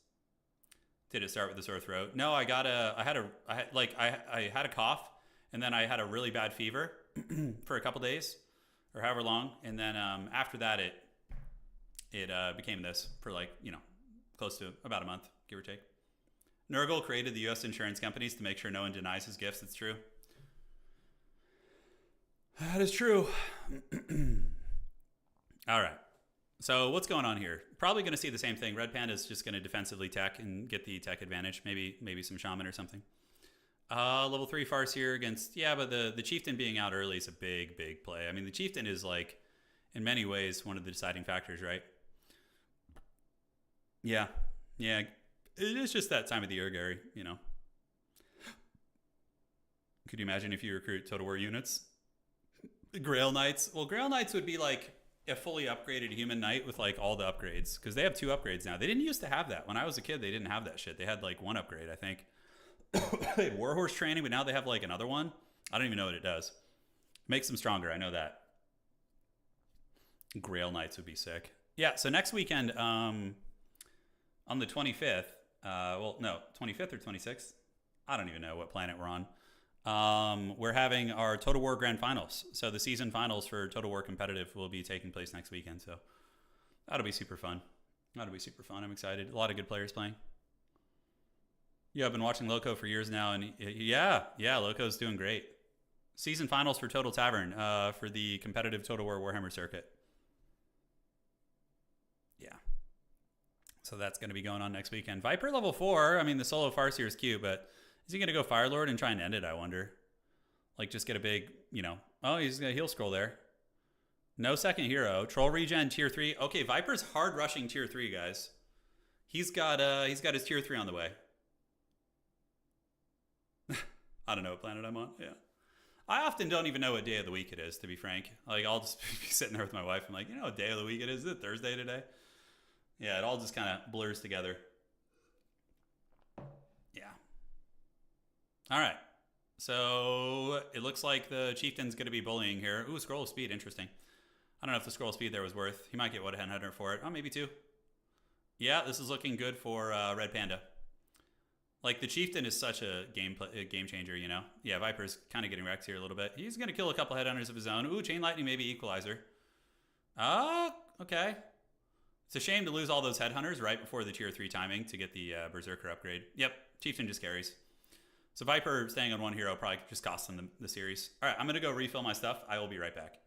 Did it start with a sore throat? No, I had a cough, and then I had a really bad fever for a couple days, or however long, and then after that it became this for like, you know, close to about a month, give or take. Nurgle created the U.S. insurance companies to make sure no one denies his gifts. It's true. That is true. All right. So what's going on here? Probably going to see the same thing. Red Panda is just going to defensively tech and get the tech advantage. Maybe some shaman or something. Level 3 Farce here against, yeah, but the Chieftain being out early is a big play. I mean, the Chieftain is like, in many ways, one of the deciding factors, right? Yeah. It is just that time of the year, Gary, you know. Could you imagine if you recruit Total War units? Grail Knights. Well, Grail Knights would be like a fully upgraded human knight with like all the upgrades, because they have 2 upgrades now. They didn't used to have that. When I was a kid, they didn't have that shit. They had like 1 upgrade, I think. They had Warhorse training, but now they have like another one. I don't even know what it does. Makes them stronger, I know that. Grail Knights would be sick. Yeah, so next weekend, on the 25th, 25th or 26th? I don't even know what planet we're on. We're having our Total War Grand Finals. So the season finals for Total War Competitive will be taking place next weekend. So that'll be super fun. I'm excited. A lot of good players playing. Yeah, I've been watching Loco for years now, and yeah, Loco's doing great. Season finals for Total Tavern for the competitive Total War Warhammer circuit. Yeah. So that's going to be going on next weekend. Viper level 4. I mean, the solo Farseer is cute, but is he going to go Firelord and try and end it, I wonder? Like, just get a big, oh, he's going to heal scroll there. No second hero. Troll regen, tier 3. Okay, Viper's hard rushing tier 3, guys. He's got his tier 3 on the way. I don't know what planet I'm on. Yeah. I often don't even know what day of the week it is, to be frank. Like, I'll just be sitting there with my wife. I'm like, you know what day of the week it is? Is it Thursday today? Yeah, it all just kind of blurs together. Yeah. All right. So it looks like the Chieftain's going to be bullying here. Ooh, Scroll of Speed. Interesting. I don't know if the Scroll of Speed there was worth. He might get 100 for it. Oh, maybe 2. Yeah, this is looking good for Red Panda. Like, the Chieftain is such a game changer, Yeah, Viper's kind of getting wrecked here a little bit. He's going to kill a couple headhunters of his own. Ooh, Chain Lightning, maybe Equalizer. Okay. It's a shame to lose all those headhunters right before the tier 3 timing to get the Berserker upgrade. Yep, Chieftain just carries. So Viper staying on one hero probably just costs them the series. All right, I'm going to go refill my stuff. I will be right back.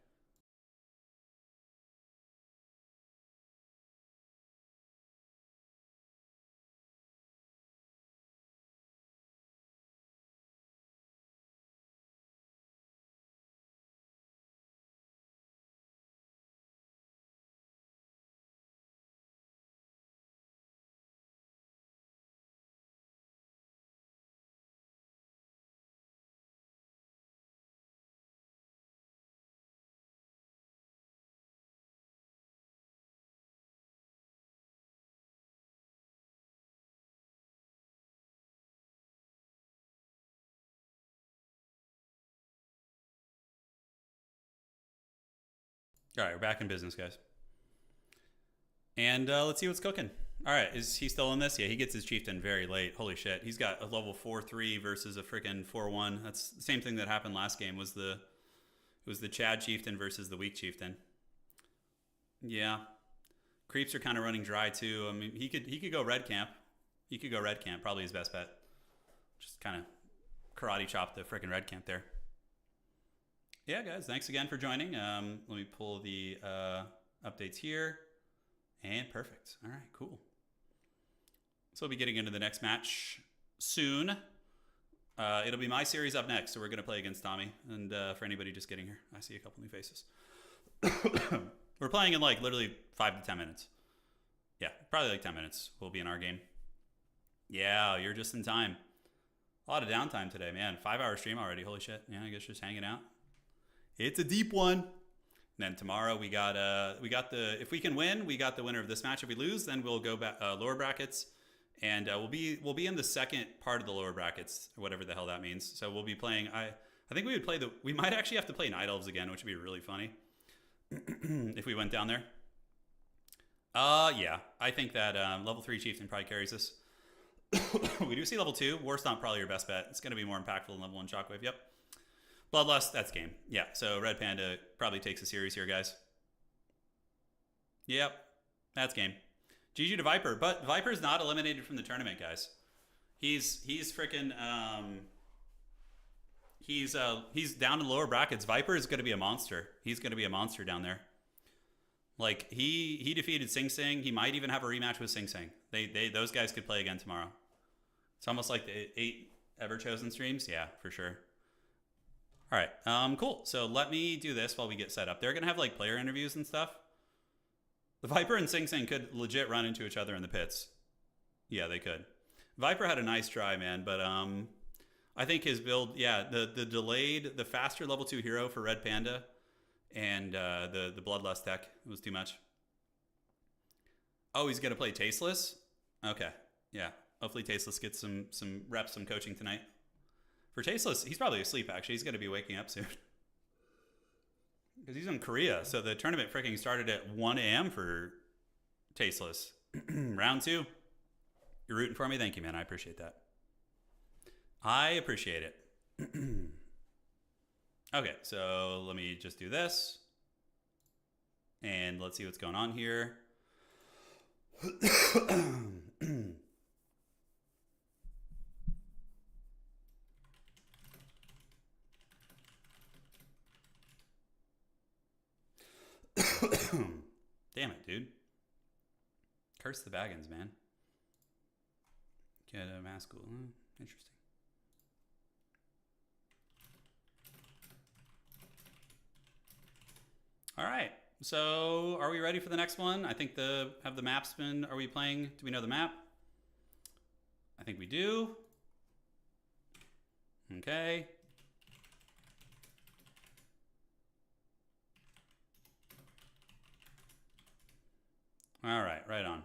All right, we're back in business, guys. And let's see what's cooking. All right, is he still in this? Yeah, he gets his Chieftain very late. Holy shit. He's got a level 4-3 versus a freaking 4-1. That's the same thing that happened last game. It was the Chad Chieftain versus the weak Chieftain. Yeah. Creeps are kind of running dry too. I mean, he could go red camp. He could go red camp, probably his best bet. Just kind of karate chop the freaking red camp there. Yeah, guys, thanks again for joining. Let me pull the updates here. And perfect. All right, cool. So we'll be getting into the next match soon. It'll be my series up next, so we're going to play against Tommy. And for anybody just getting here, I see a couple new faces. We're playing in like literally 5 to 10 minutes. Yeah, probably like 10 minutes we'll be in our game. Yeah, you're just in time. A lot of downtime today, man. 5-hour stream already. Holy shit. Yeah, I guess just hanging out. It's a deep one. And then tomorrow we got the, if we can win, we got the winner of this match. If we lose, then we'll go back lower brackets, and we'll be in the second part of the lower brackets, or whatever the hell that means. So we'll be playing. I think we might actually have to play Night Elves again, which would be really funny if we went down there. Yeah, I think that level 3 Chieftain probably carries this. We do see level 2 Warstomp, probably your best bet. It's going to be more impactful than level 1 Shockwave. Yep. Bloodlust, that's game. Yeah, so Red Panda probably takes a series here, guys. Yep, that's game. GG to Viper, but Viper's not eliminated from the tournament, guys. He's freaking he's down in lower brackets. Viper is going to be a monster. He's going to be a monster down there. Like he defeated Sing Sing. He might even have a rematch with Sing Sing. Those guys could play again tomorrow. It's almost like the 8 Ever Chosen streams. Yeah, for sure. All right, cool. So let me do this while we get set up. They're going to have like player interviews and stuff. The Viper and Sing Sing could legit run into each other in the pits. Yeah, they could. Viper had a nice try, man, but I think his build, yeah, the faster level 2 hero for Red Panda and the Bloodlust tech was too much. Oh, he's going to play Tasteless? Okay, yeah. Hopefully Tasteless gets some reps, some coaching tonight. For Tasteless, he's probably asleep, actually. He's going to be waking up soon. Because he's in Korea, so the tournament freaking started at 1 a.m. for Tasteless. Round 2. You're rooting for me? Thank you, man. I appreciate that. I appreciate it. Okay, so let me just do this. And let's see what's going on here. Damn it, dude. Curse the Baggins, man. Get a mask. Interesting. All right. So are we ready for the next one? I think have the maps been, are we playing? Do we know the map? I think we do. Okay. All right, right on.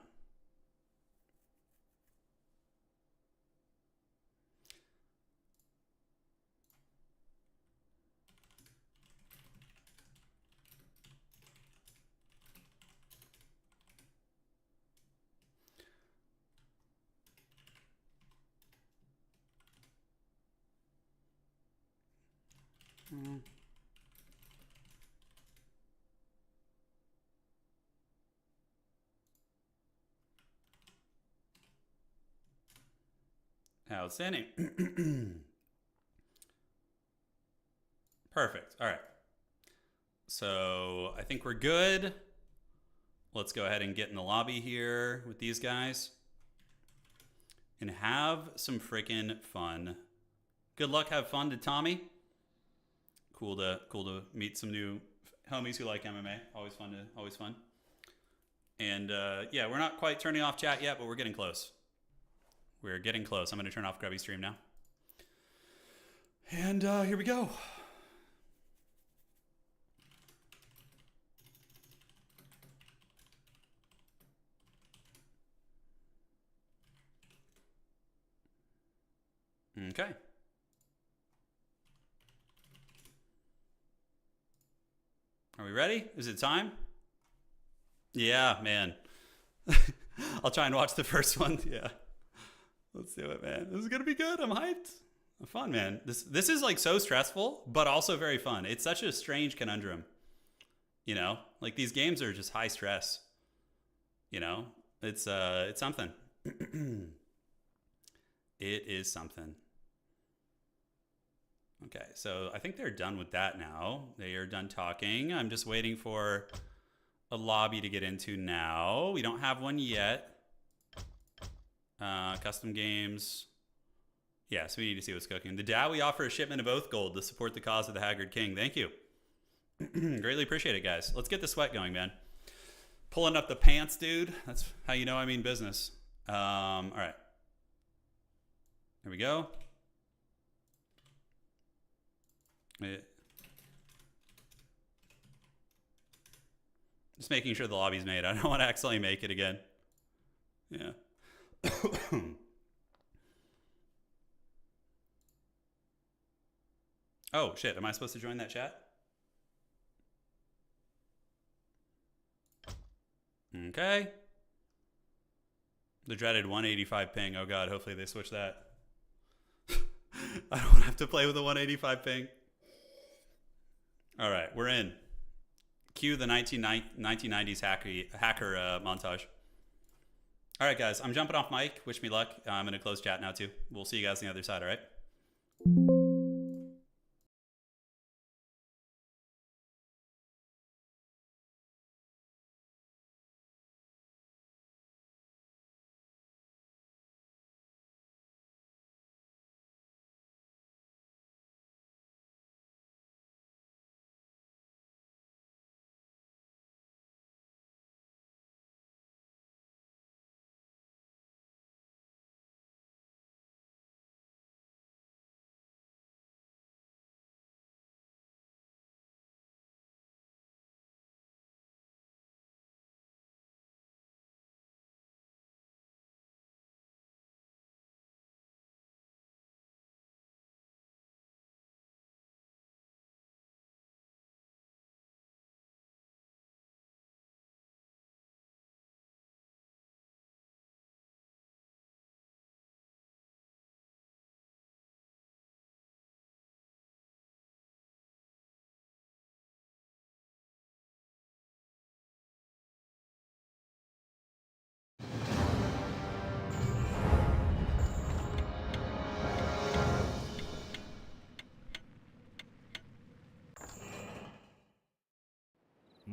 Outstanding. Perfect. All right. So I think we're good. Let's go ahead and get in the lobby here with these guys and have some freaking fun. Good luck. Have fun to Tommy. Cool to meet some new homies who like MMA. Always fun. And yeah, we're not quite turning off chat yet, but we're getting close. We're getting close. I'm going to turn off Grubby stream now. And here we go. Okay. Are we ready? Is it time? Yeah, man. I'll try and watch the first one. Yeah. Let's do it, man. This is going to be good. I'm hyped. Fun, man. This is like so stressful, but also very fun. It's such a strange conundrum. You know, like these games are just high stress. You know, it's something. It is something. Okay, so I think they're done with that now. They are done talking. I'm just waiting for a lobby to get into now. We don't have one yet. Custom games. Yeah, so we need to see what's cooking. The DAO, we offer a shipment of Oath Gold to support the cause of the Haggard King. Thank you. Greatly appreciate it, guys. Let's get the sweat going, man. Pulling up the pants, dude. That's how you know I mean business. All right. Here we go. Just making sure the lobby's made. I don't want to accidentally make it again. Yeah. Oh, shit. Am I supposed to join that chat? Okay. The dreaded 185 ping. Oh, God. Hopefully they switch that. I don't want to have to play with a 185 ping. All right. We're in. Cue the 1990s hacker montage. All right, guys. I'm jumping off mic. Wish me luck. I'm going to close chat now, too. We'll see you guys on the other side, all right?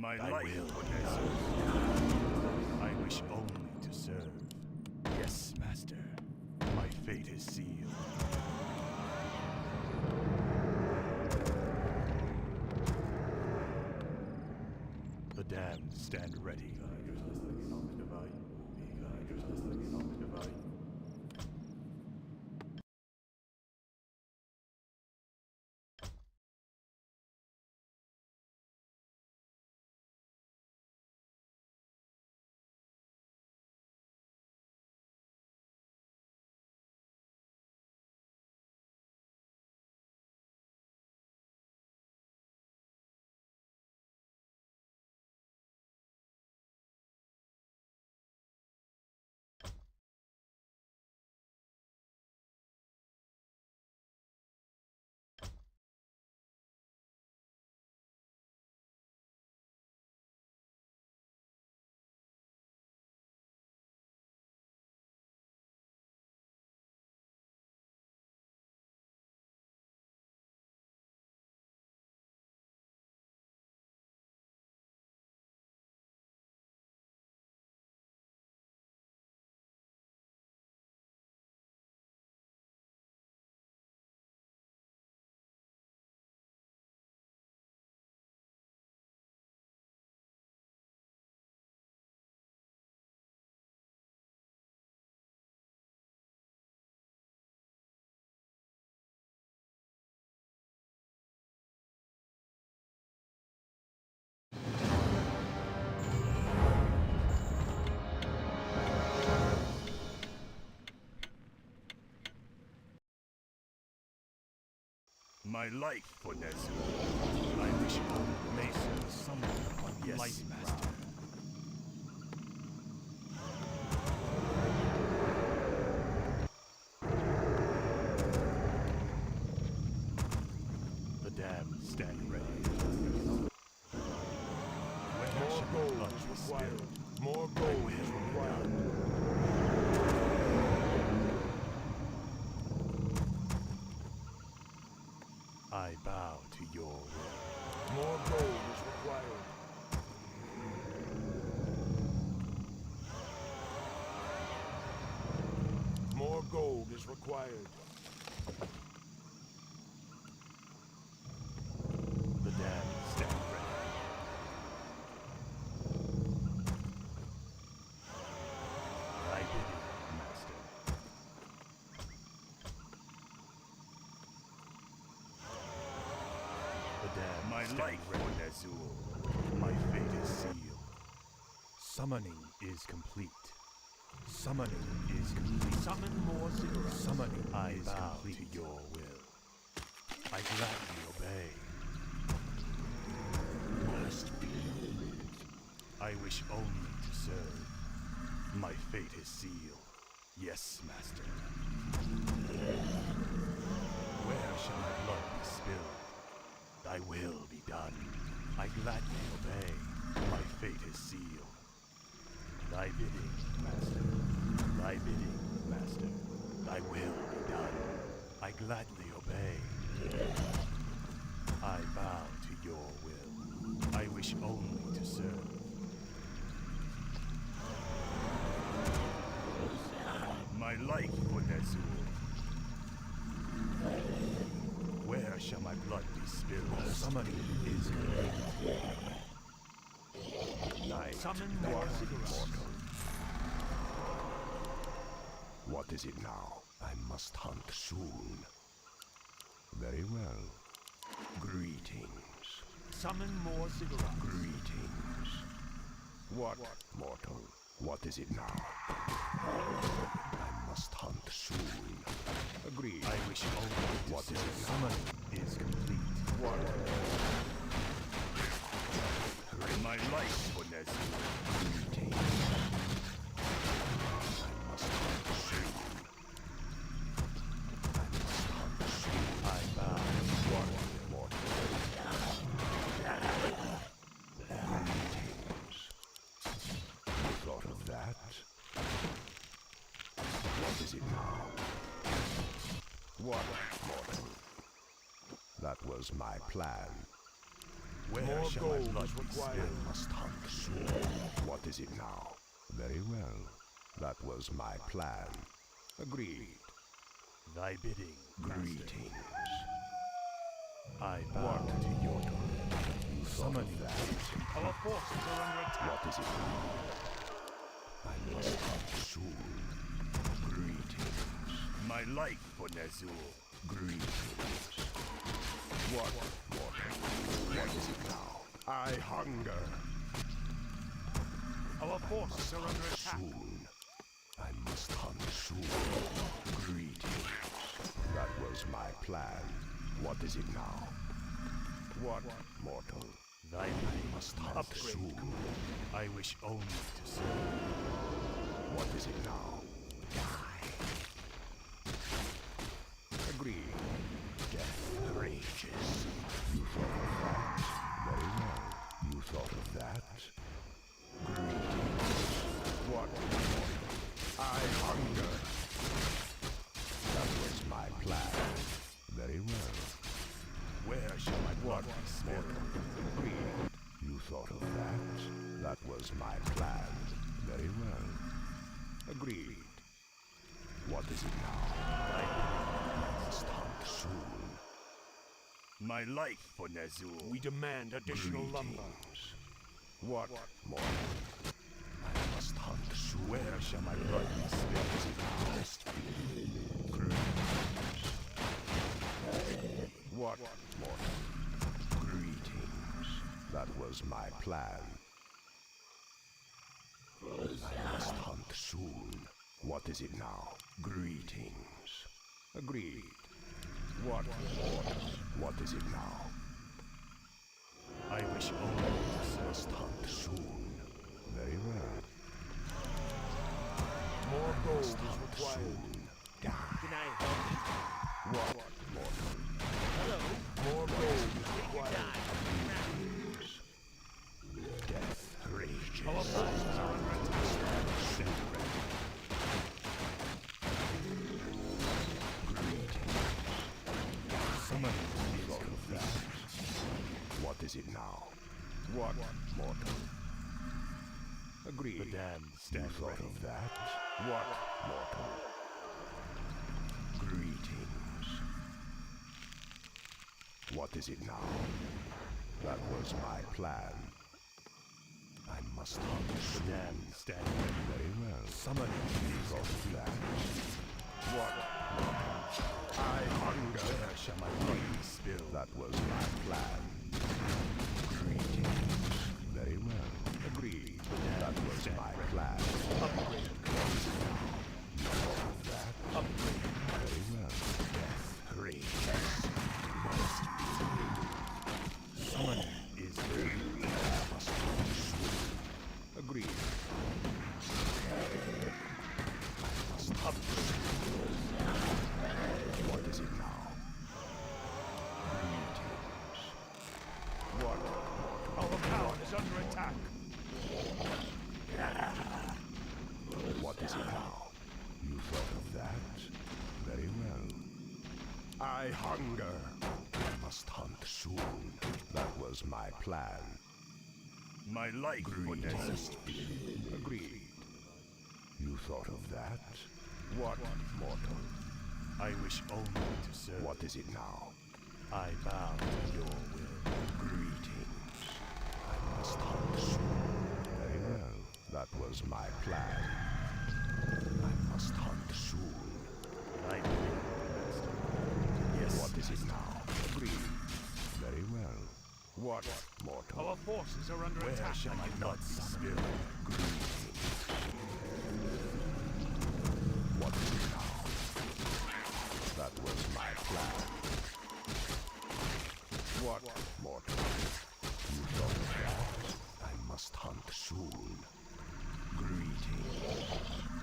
My I life will. for Nezu. I wish only to serve. Yes, master. My fate is sealed. The damned stand ready. My life for Nezu. I wish only Mason summoned upon yes, light master. The damned stand ready. Where shall my blood be spilled? More gold is required. I bow to your will. More gold is required. More gold is required. The damned stand ready. I bid you, master. The damned my life for Nezul. My fate is sealed. Summoning is complete. Summoning is complete. Summon more ziggurats. Summoning I bow complete. To your will. I gladly obey. Must be. I wish only to serve. My fate is sealed. Yes, master. Where shall my blood be spilled? Thy will be done. I gladly obey. My fate is sealed. Thy bidding, master. Thy bidding, master. Thy will be done. I gladly obey. I bow to your will. I wish only to serve. My life for Nezul. Where shall my blood be spilled? Summoning is complete. Summon more ziggurats. What is it now? I must hunt soon. Very well. Greetings. Summon more ziggurats. Greetings. What, mortal? What is it now? I must hunt soon. Agreed. I wish only to What is serve. it now? Summoning is complete. What? My life for Nezul. Greetings. I must hunt soon. I must hunt soon. I bow. What, mortal? Greetings. You thought of that? What is it now? What, mortal? That was my plan. Where More shall my gold blood is be required. spilled? Must hunt soon. What is it now? Very well. That was my plan. Agreed. Thy bidding, Greetings. I bow to your You thought of that? Our forces are under attack. What is it now? I must hunt soon. Greetings. My life for Nezul. Greetings. What? What is it now? I hunger. Our forces are under attack. Soon. I must hunt soon. Greetings. That was my plan. What is it now? What, mortal? Thy I bidding, must hunt upgrade. soon. I wish only to serve. What is it now? Die. Agreed. Death rages. You thought of that? Very well. You thought of that? Greetings. What? I hunger. That was my plan. Very well. Where shall my blood be spilled? Agreed. You thought of that? That was my plan. Very well. Agreed. What is it now? I must hunt soon. My life for Nezul. We demand additional lumber. Greetings. What more? I must hunt soon. Where shall my blood be spilled? What more? Greetings. That was my plan. I must hunt soon. What is it now? Greetings. Agreed. What more? What is it now? I wish only to serve. Must hunt soon. Very well. More gold is Hunt required. soon. Die. Can I help you? What mortal? More gold is required. Death rages. Our forces are under attack. Summon Thought of that. What is it now? What mortal? Agreed. the damned You stand thought ready. of that? What mortal? Greetings. What is it now? That was my plan. I must hunt The soon. damned stand ready. Very well. Summon You thought of that? What? I hunger. Where shall my blood be spilled? That was my plan. Greetings. Very well. Agreed. That was my plan. Upgrade. You thought of that? Upgrade. Very well. Death rages. Summon is ready. Must hunt soon. Agreed. Must Upgrade. What is it now? Greetings. What? Our town is under attack. What is it now? You thought of that? Very well. I hunger. I must hunt soon. That was my plan. My life for Greetings. Nezul. Agreed. You thought of that? What mortal? I wish only to serve. What is it now? I bow to your will. Greetings. I must hunt soon. Very well. That was my plan. I must hunt soon. I believe, Master. Yes. What is it now? Agreed. Very well. What mortal? Our forces are under Where attack. shall my blood be spilled? Greetings. What is it now? That was my plan. What mortal? You thought of that? I must hunt soon. Greetings.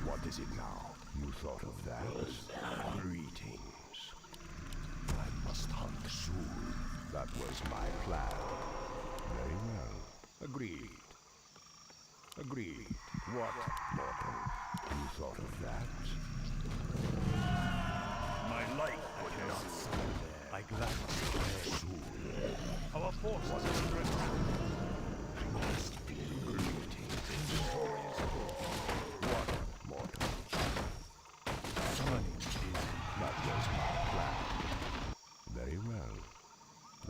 What is it now? You thought of that? Greetings. I must hunt soon. That was my plan. Very well. Agreed. Agreed. What mortal? You thought of that? My life for Nezul. I gladly Soon. Our forces are under attack.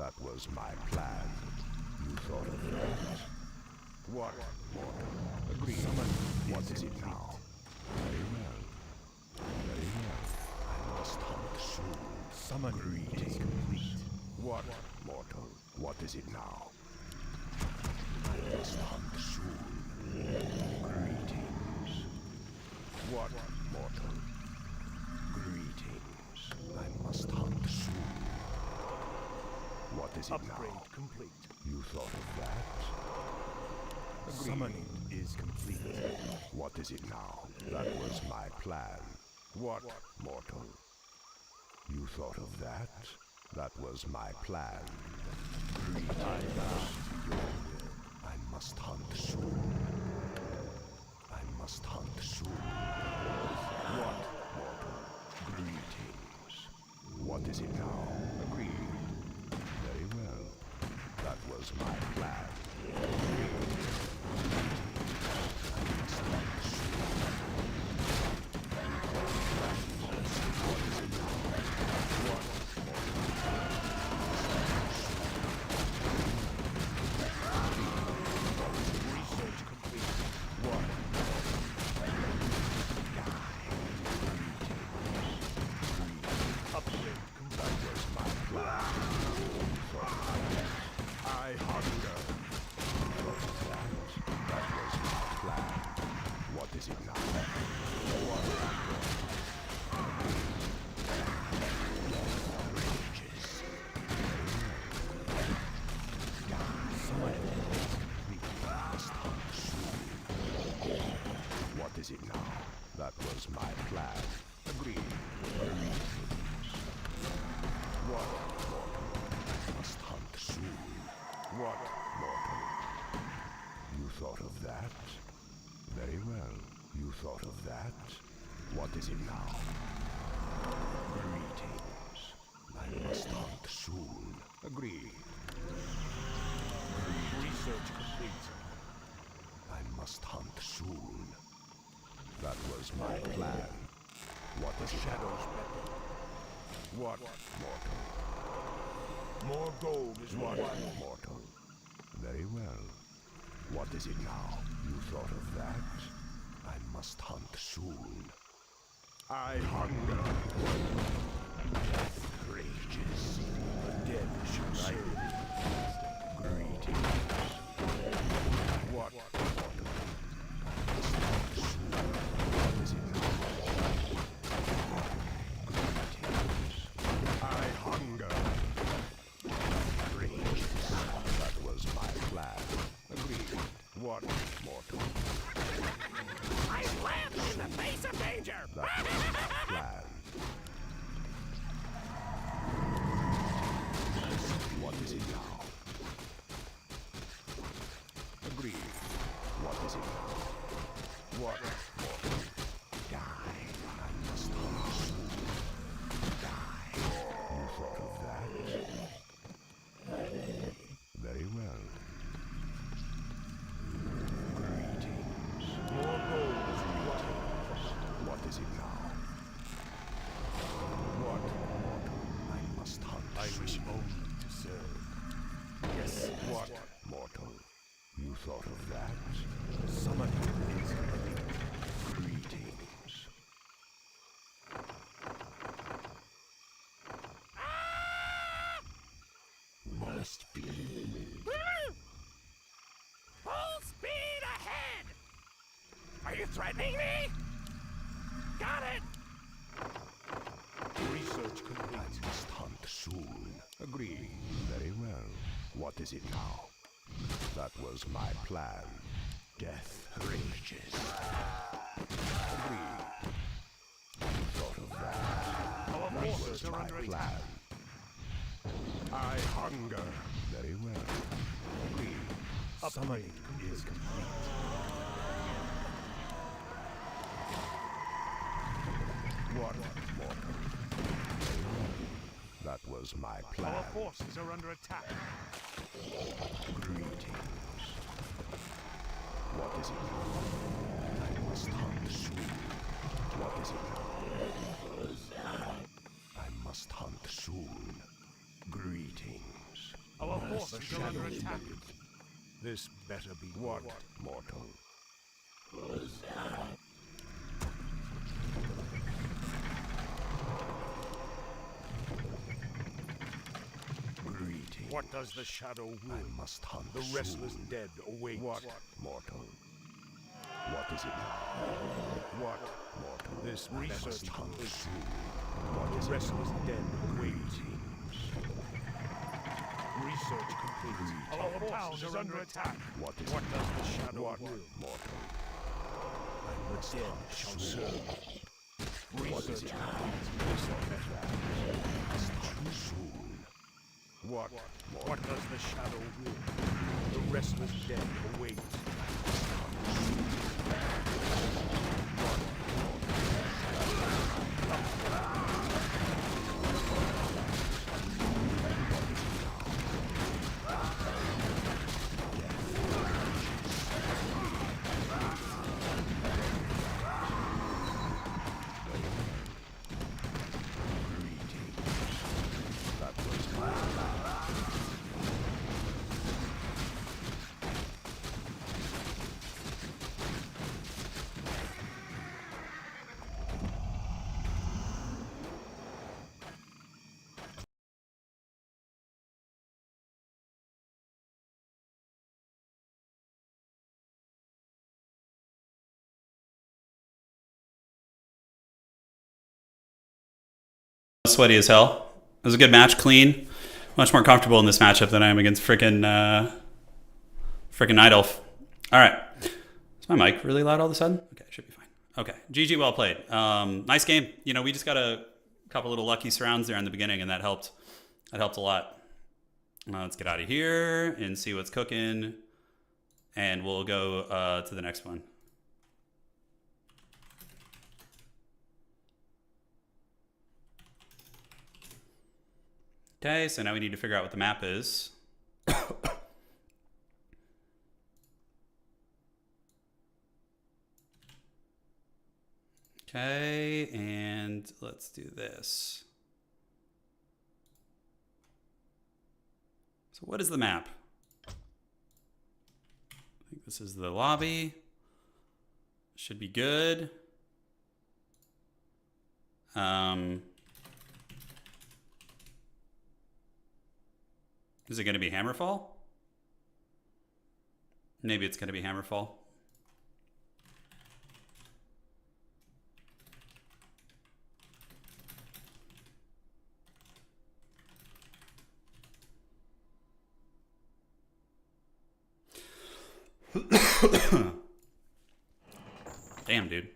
That was my plan. You thought of that? What? Agreed. What is it now? Very well. Very well. I must hunt soon. Summon is complete. What, mortal? What is it now? I must hunt soon. Greetings. What, mortal? Greetings. I must hunt soon. What is it Upgrade now? complete. You thought of that? Agreed. Summoning is complete. What is it now? That was my plan. What, mortal? You thought of that? That was my plan. Greed I bow to your will. I must hunt soon. I must hunt soon. What, mortal? Greetings. What is it now? Agreed. Very well. That was my plan. Is it now? That was my plan. Agreed. What, mortal? I must hunt soon. What, mortal? You thought of that? Very well. You thought of that? What is it now? Greetings. I must hunt soon. Agreed. Research complete. I must hunt soon. That was my plan. What is it Shadows now? beckon. What, mortal? More gold is What, required. mortal? Very well. What is it now? You thought of that? I must hunt soon. I hunger. Death rages. The dead shall serve. Greetings. What, mortal? I must hunt soon. What is it now? Greetings. I hunger. Rages. That was my plan. Agreed. What, mortal? I slammed in the face of danger! That was my plan. What is it now? Agreed. What is it now? What, mortal? Die. I must hunt soon. Die. You thought of that? Very well. Greetings. More gold is required. What is it now? What, mortal? I must hunt I soon. wish only to serve. Yes. What, mortal? You thought of that? Summoning is complete. Greetings. Must be. Full speed ahead! Are you threatening me? Got it! Research complete. I must hunt soon. Agreed. Very well. What is it now? That was my plan. Death rages. Agreed. You thought of that? Our That forces was are my under plan. I hunger. Very well. Agreed. Summoning is complete. What, mortal? Very well. That was my plan. Our forces are under attack. Greetings. What is it now? I must hunt soon. What is it now? I must hunt soon. Greetings. Our force is under attack. This better be what, mortal? Greeting. What does the shadow will? I must hunt The restless soon. dead await. What, mortal? What is it? What, mortal? This Research must hunt complete. soon. What The is restless dead await. Greetings. Research complete. Our towns are under attack. What is What it? does the shadow What, will? mortal? The dead shall serve. Research complete. Too soon. What, mortal? What does the shadow will? The restless dead await. Sweaty as hell. It was a good match, clean. Much more comfortable in this matchup than I am against frickin' Night Elf. All right. Is my mic really loud all of a sudden? Okay, should be fine. Okay, GG, well played. Nice game. You know, we just got a couple little lucky surrounds there in the beginning, and that helped. That helped a lot. Let's get out of here and see what's cooking, and we'll go to the next one. Okay, so now we need to figure out what the map is. Okay, and let's do this. So what is the map? I think this is the lobby. Should be good. Is it going to be Hammerfall? Maybe it's going to be Hammerfall. Damn, dude.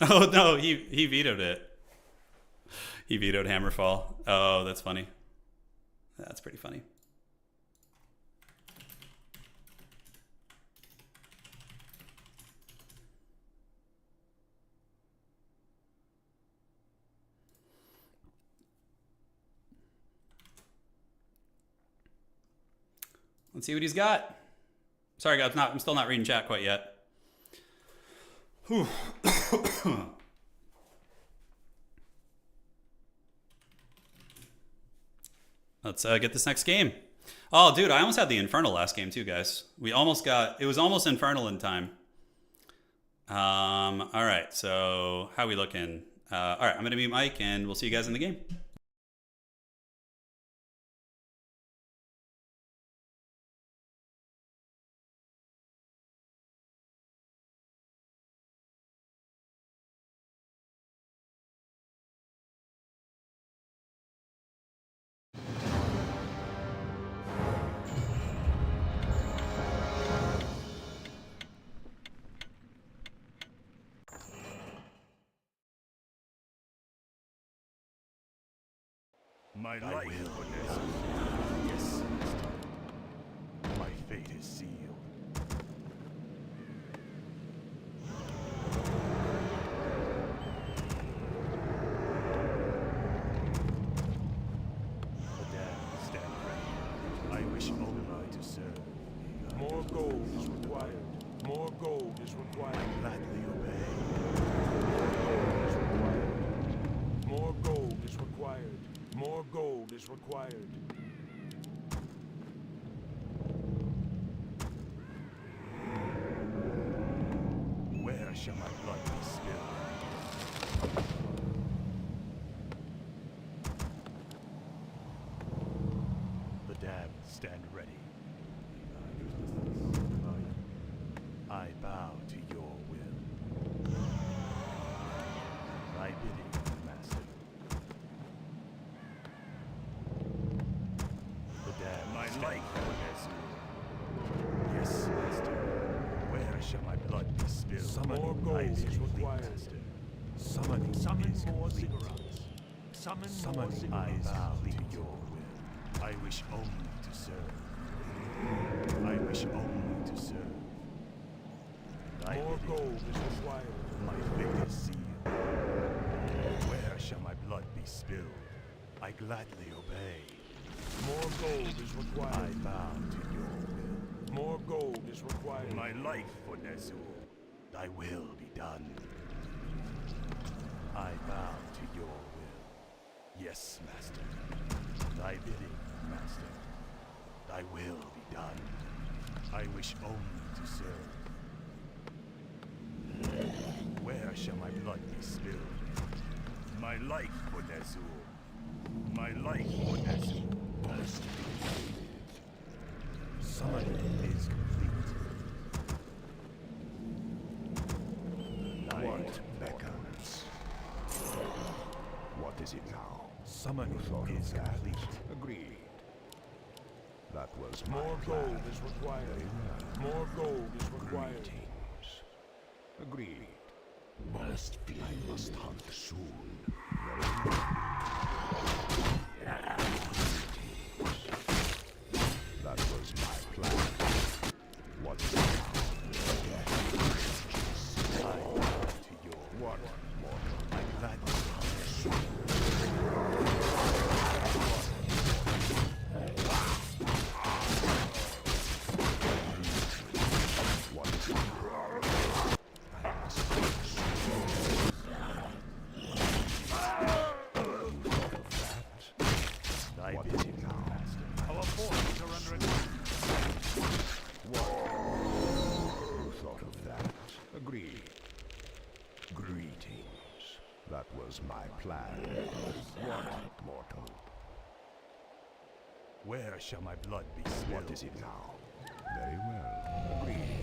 Oh, no, he vetoed it. He vetoed Hammerfall. Oh, that's funny. That's pretty funny. Let's see what he's got. Sorry, guys, I'm still not reading chat quite yet. Whew. Let's get this next game. Oh, dude, I almost had the Infernal last game too, guys. We almost got, it was almost Infernal in time. All right, so how are we looking? All right, I'm going to mute Mike, and we'll see you guys in the game. My life will. Yes. My fate is sealed. The damned stand ready. I wish only to serve. More gold is required. More gold is required. Gladly obey. More gold is required. More gold is required. shall my blood be spilled? The damned stand ready. I bow to your will. Thy bidding, master. The damned my life, yes, master. Where shall my blood be spilled? More gold is required. Summoning Summon is more complete. ziggurats. Summon more Summoning I ziggurats. bow to your will. I wish only to serve. I wish only to serve. Thy More bidding, gold is required. my fate is sealed. Where shall my blood be spilled? I gladly obey. More gold is I required. bow to your will. More gold is required. My life for Nezul. Thy will be done. I bow to your will. Yes, master. Thy bidding, master. Thy will be done. I wish only to serve. Where shall my blood be spilled? My life for Nezul. My life for Nezul. Summoning is complete. What beckons? What is it now? Summoning is that? complete. Agreed. That was my More plan. gold is required. More gold is required. Greetings. Agreed. I must hunt soon. That was my plan. What is it now? I bow to your What, mortal? I gladly hunt soon. What is it now? I must hunt soon. You thought of that? Thy What is bidding, it now? master. Our forces are under attack. You thought of that? Agreed. Greetings. That was my plan. What, mortal? Where shall my blood be spilled? What is it now? Very well. Agreed.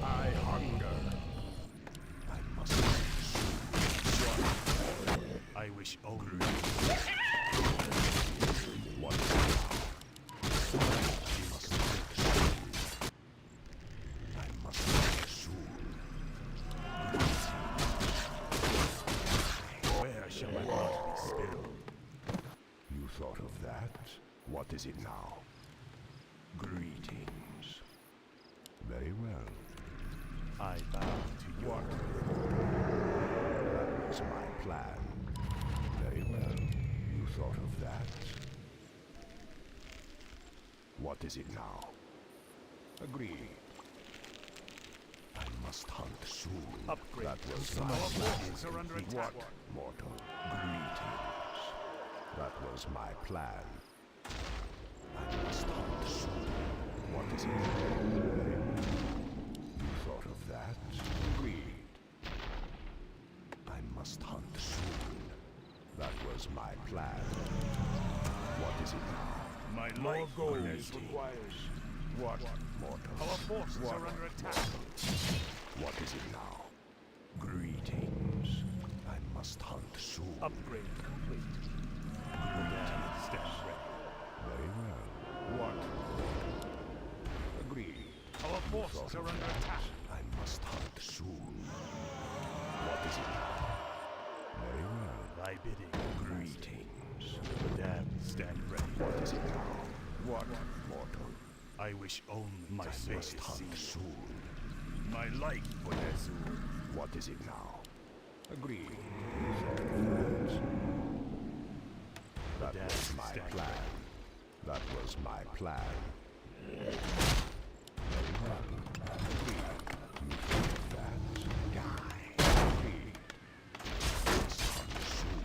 I hunger. I must. What? I wish only. What is it now? I must think soon. I must think soon. Where shall my blood be spilled? You thought of that? What is it now? Greetings. Very well. I bow to your That was my plan. Very well. You thought of that? What is it now? Agreed. I must hunt soon. Upgrade. That was Our my plan. forces are under attack. What, mortal? Greetings. That was my plan. I must hunt soon. What is it now? Very well. You thought of that? Agreed. I must hunt soon. That was my plan. What is it now? My More life gold for is Nezul. required. What, mortal? Our forces are under attack. What is it now? Greetings. I must hunt soon. Upgrade complete. Damned stand ready. Very well. What? Agreed. Our forces are under attack. I must hunt soon. What is it now? Very well. Thy bidding. Greetings. The damned stand ready. What is it now? What, mortal? I wish only My to fate see hunt soon. my life for Nezul. What is it now? Agreed. You thought of that? That was my plan. That was my plan. Very well. Agreed. You thought of that? Die. Agreed. Must hunt soon.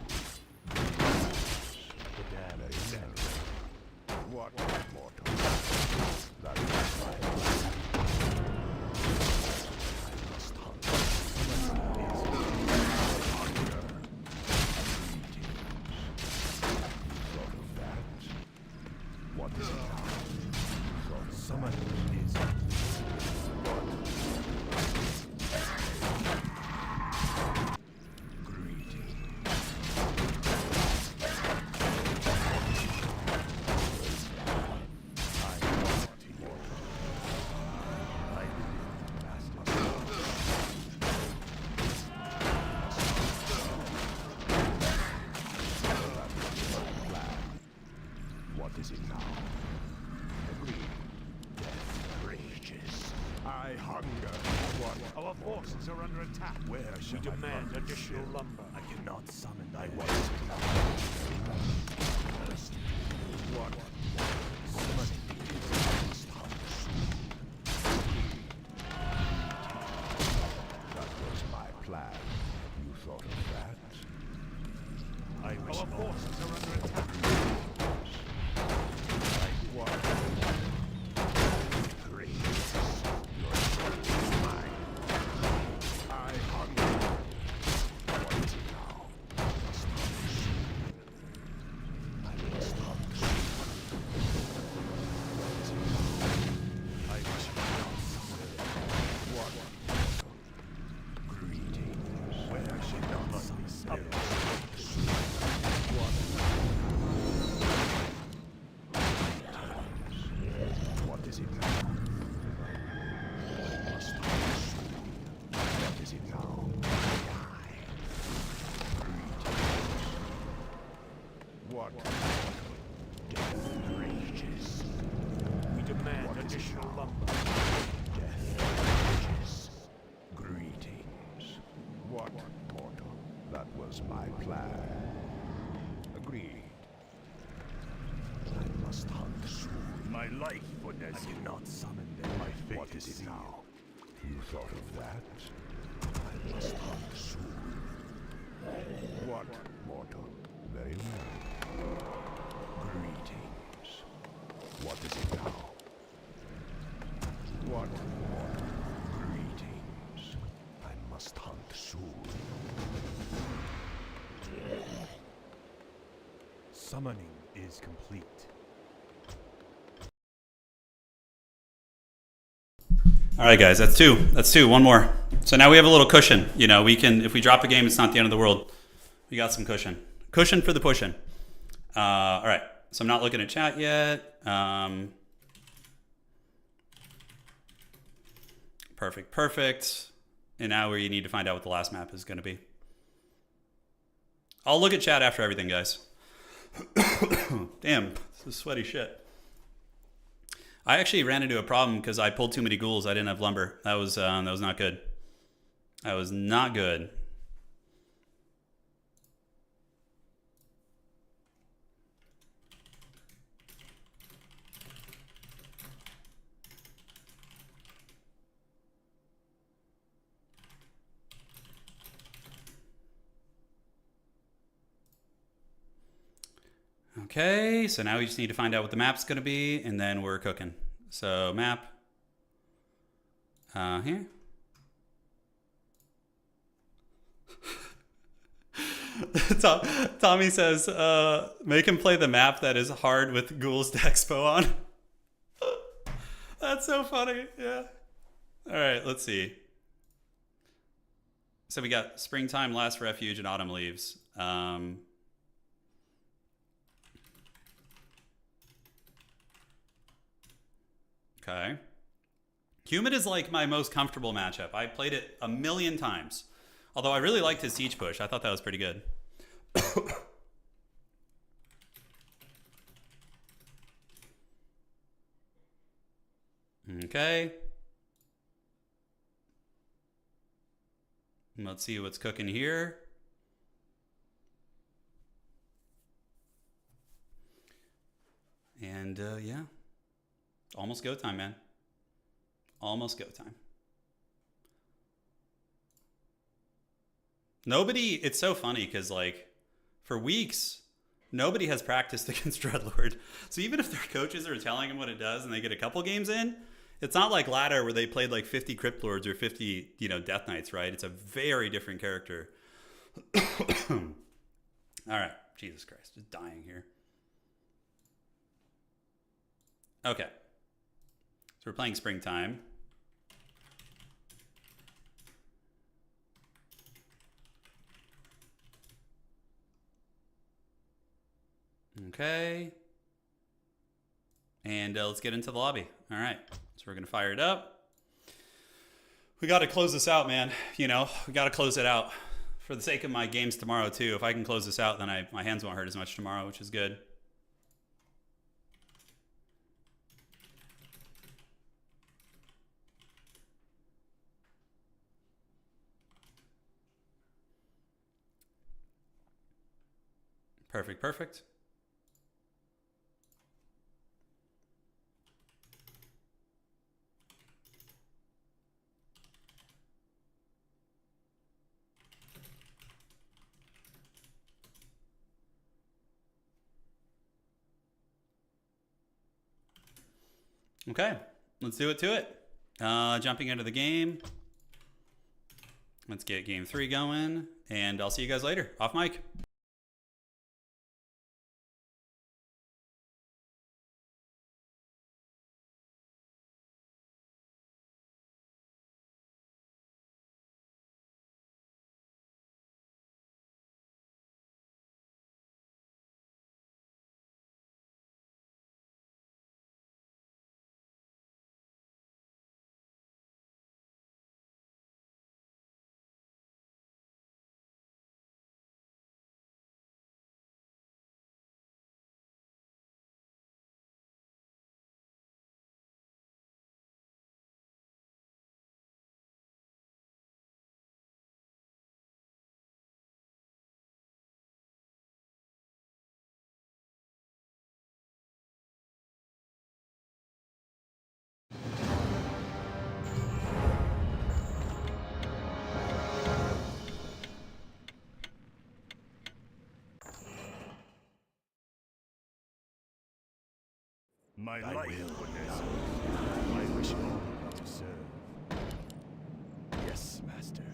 The damned Very stand well. What, mortal? That was my plan. I must hunt. What is it now? Agreed. Death rages. I hunger. What? Our forces are under attack. Where shall we demand additional lumber? I cannot summon thy voice. What? Summoning must hunger soon. That was my plan. You thought of that? I wish our forces are under attack. Like what? Grace. Your soul is mine. I hunger. What is it now? I must hunger soon. I must hunger soon. What is it now? I wish I could not. What? Greetings. Where should not be spared? What is it now? I must hunger soon. What is it now? Greetings. What? Death rages. We demand additional lumber. Death rages. Greetings. What, mortal? That was my plan. Agreed. I must hunt soon. My life for this. I cannot summon them. My fate. What is it now? You thought of that? I must hunt soon. What, mortal? Very well. Greetings. What is it now? What, mortal? Greetings. I must hunt soon. Summoning is complete. All right, guys, that's two. That's two. One more. So now we have a little cushion. You know, we can, if we drop a game, it's not the end of the world. We got some cushion. Cushion for the pushing. All right. So I'm not looking at chat yet. Perfect. And now we need to find out what the last map is going to be. I'll look at chat after everything, guys. Damn, this is sweaty shit. I actually ran into a problem because I pulled too many ghouls. I didn't have lumber. That was not good. That was not good. Okay, so now we just need to find out what the map's going to be, and then we're cooking. So map. Here. Tommy says, make him play the map that is hard with Ghouls to Expo on. That's so funny, yeah. All right, let's see. So we got Springtime, Last Refuge, and Autumn Leaves. Okay. Humid is like my most comfortable matchup. I played it a million times. Although I really liked his siege push. I thought that was pretty good. Okay. Let's see what's cooking here. And yeah. Almost go time, man. Almost go time. Nobody, it's so funny because like for weeks, nobody has practiced against Dreadlord. So even if their coaches are telling them what it does and they get a couple games in, it's not like Ladder where they played like 50 Crypt Lords or 50, Death Knights, right? It's a very different character. All right. Jesus Christ. Just dying here. Okay. So we're playing Springtime. Okay. And let's get into the lobby. All right. So we're going to fire it up. We got to close this out, man. We got to close it out for the sake of my games tomorrow, too. If I can close this out, then my hands won't hurt as much tomorrow, which is good. Perfect, perfect. Okay, let's do it to it. Jumping into the game. Let's get game 3 going, and I'll see you guys later. Off mic. My life would serve. I wish only to serve. Yes, master.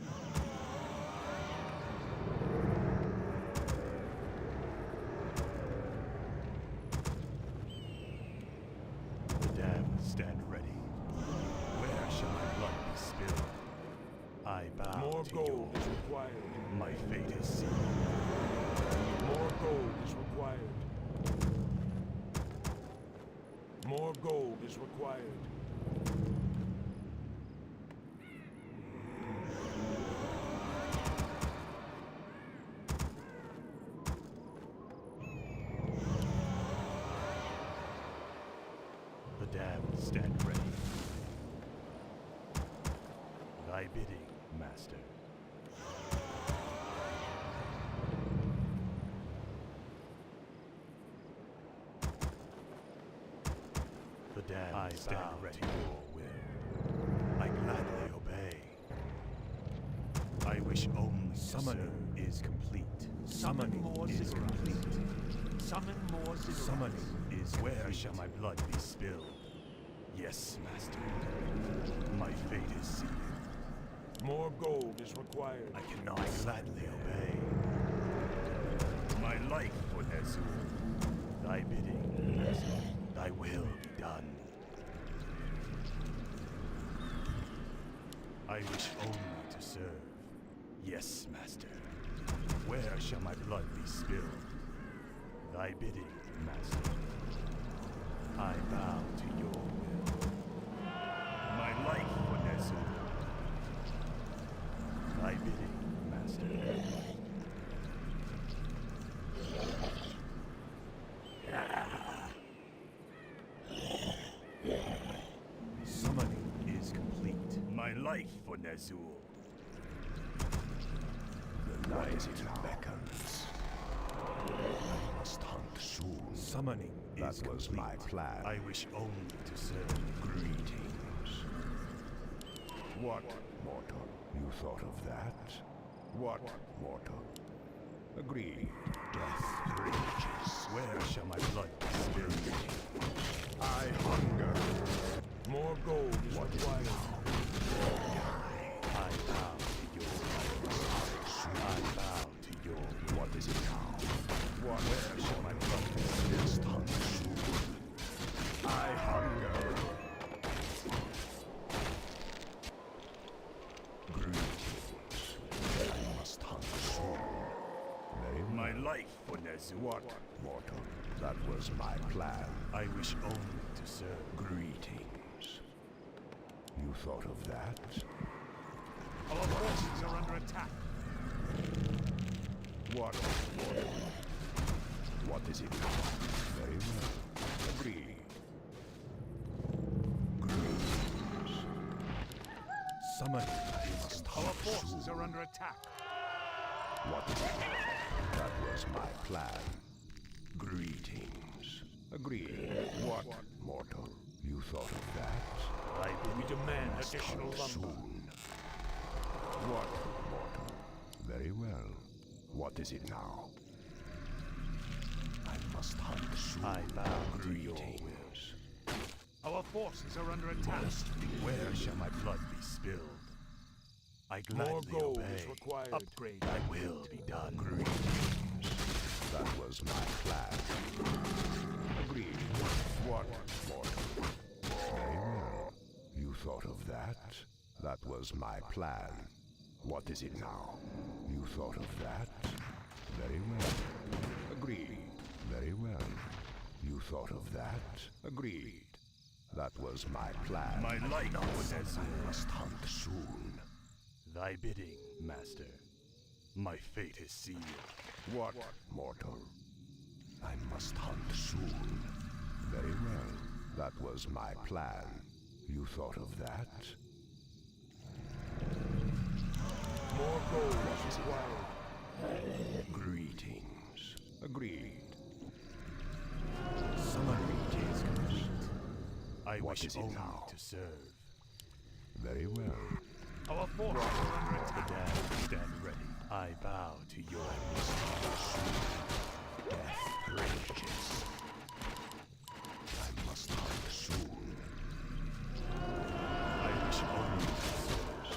The damned stand ready. Where shall my blood be spilled? I bow More to gold yours. is required. My fate is sealed. More gold is required. More gold is required. The damned stand ready. Thy bidding, master. The damned stand ready. Your will. I gladly obey. I wish only summoning is complete. Summoning more is ziggurat. complete. Summon more ziggurats. Summoning is where shall my blood be spilled? Yes, master. My fate is sealed. More gold is required. I cannot gladly obey. My life for Nezul. Thy bidding, thy will be done. I wish only to serve. Yes, master. Where shall my blood be spilled? Thy bidding, master. I bow to your will. My life for Nezul. Thy bidding, master. Summoning is complete. My life for Nezul. The light beckons. I must hunt soon. Summoning is complete. That was my plan. I wish only to serve. Greetings. What, mortal? You thought of that? What, mortal? Agreed. Death rages. Where shall my blood be spilled? I hunger. More gold is required. I bow to your I bow to your. What is it now? What? Where shall my blood be spilled? I hunger. Greetings. I must hunt soon. My life for Nezul. What, mortal? That was my plan. I wish only to serve. Greetings. You thought of that? Our forces are under attack. What? What is it? Very well. Agree. Greetings. Summon. Our forces are under attack. What is it? That was my plan. Greetings. Agreed. What, mortal? You thought of that? We demand Must additional hunt lumber. soon. What, mortal? Very well. What is it now? I must hunt soon. I bow to your Greetings. Our forces are under attack. Where shall my blood be spilled? I gladly More gold obey. is required. Upgrade. Thy will be done. Greetings. That was my plan. Agreed. What, mortal? Very well. You thought of that? That was my plan. What is it now? You thought of that? Very well. Agreed. Very well. You thought of that? Agreed. That was my plan. My life Says I must hunt soon. Thy bidding, master. My fate is sealed. What, mortal? I must hunt soon. Very well. That was my plan. You thought of that? More gold is required. Greetings. Agreed. Summary is complete. I What wish is it only now? to serve. Very well. Our forces are under The attack. damned stand ready. I bow to your Death rages. I must hunt soon. I wish only to serve.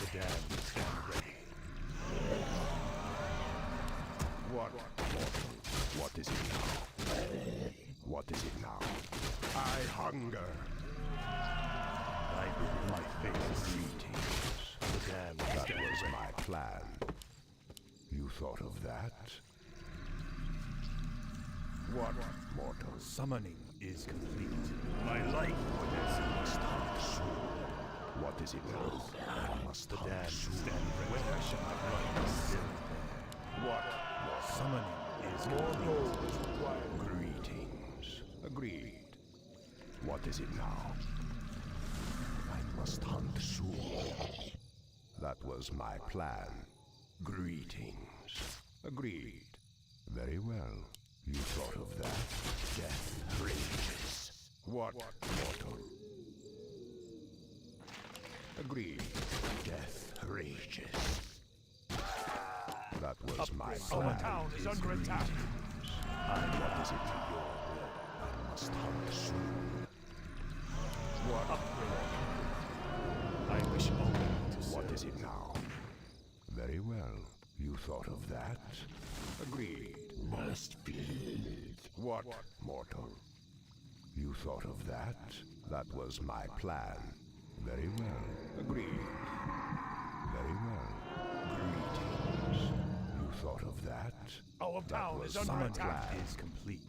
The damned stand ready. What, mortal? What is it now? What is it now? I hunger. I bid my fate is Greetings. the damned That stand was ready. my plan. You thought of that? What, mortal? Summoning is complete. My life Must hunt soon. What is it now? I must the hunt damned soon. stand ready. Where shall my blood be spilled? What? Summoning is More complete. gold is required. Greetings. Agreed. What is it now? I must hunt soon. That was my plan. Greetings. Agreed. Very well. You thought of that? Death rages. What, mortal? Agreed. Death rages. That was my plan. Our town is under attack. What is it to your will? I must hunt soon. What? I wish only to serve. What is it now? Very well. You thought of that? Agreed. Must be. What, mortal? You thought of that? That was my plan. Very well. Agreed. Very well. Greetings. You thought of that? Our That town was is under my attack. plan. Is complete.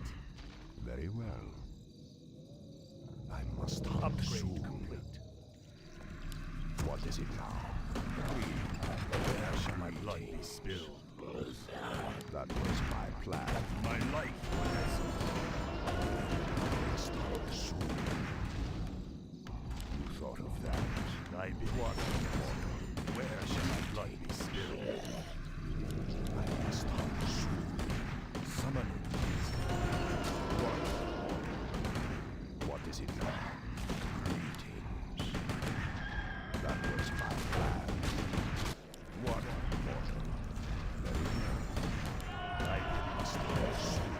Very well. I must hunt Upgrade soon. complete. What is it now? Agreed. Where shall my blood be spilled? That was my plan. My life Must hunt soon. You thought of that? I bid What? Where shall my blood be spilled? I must hunt soon. Summoning is What is it now? Greetings. That was my plan. What, mortal? Very well. I Must hunt soon.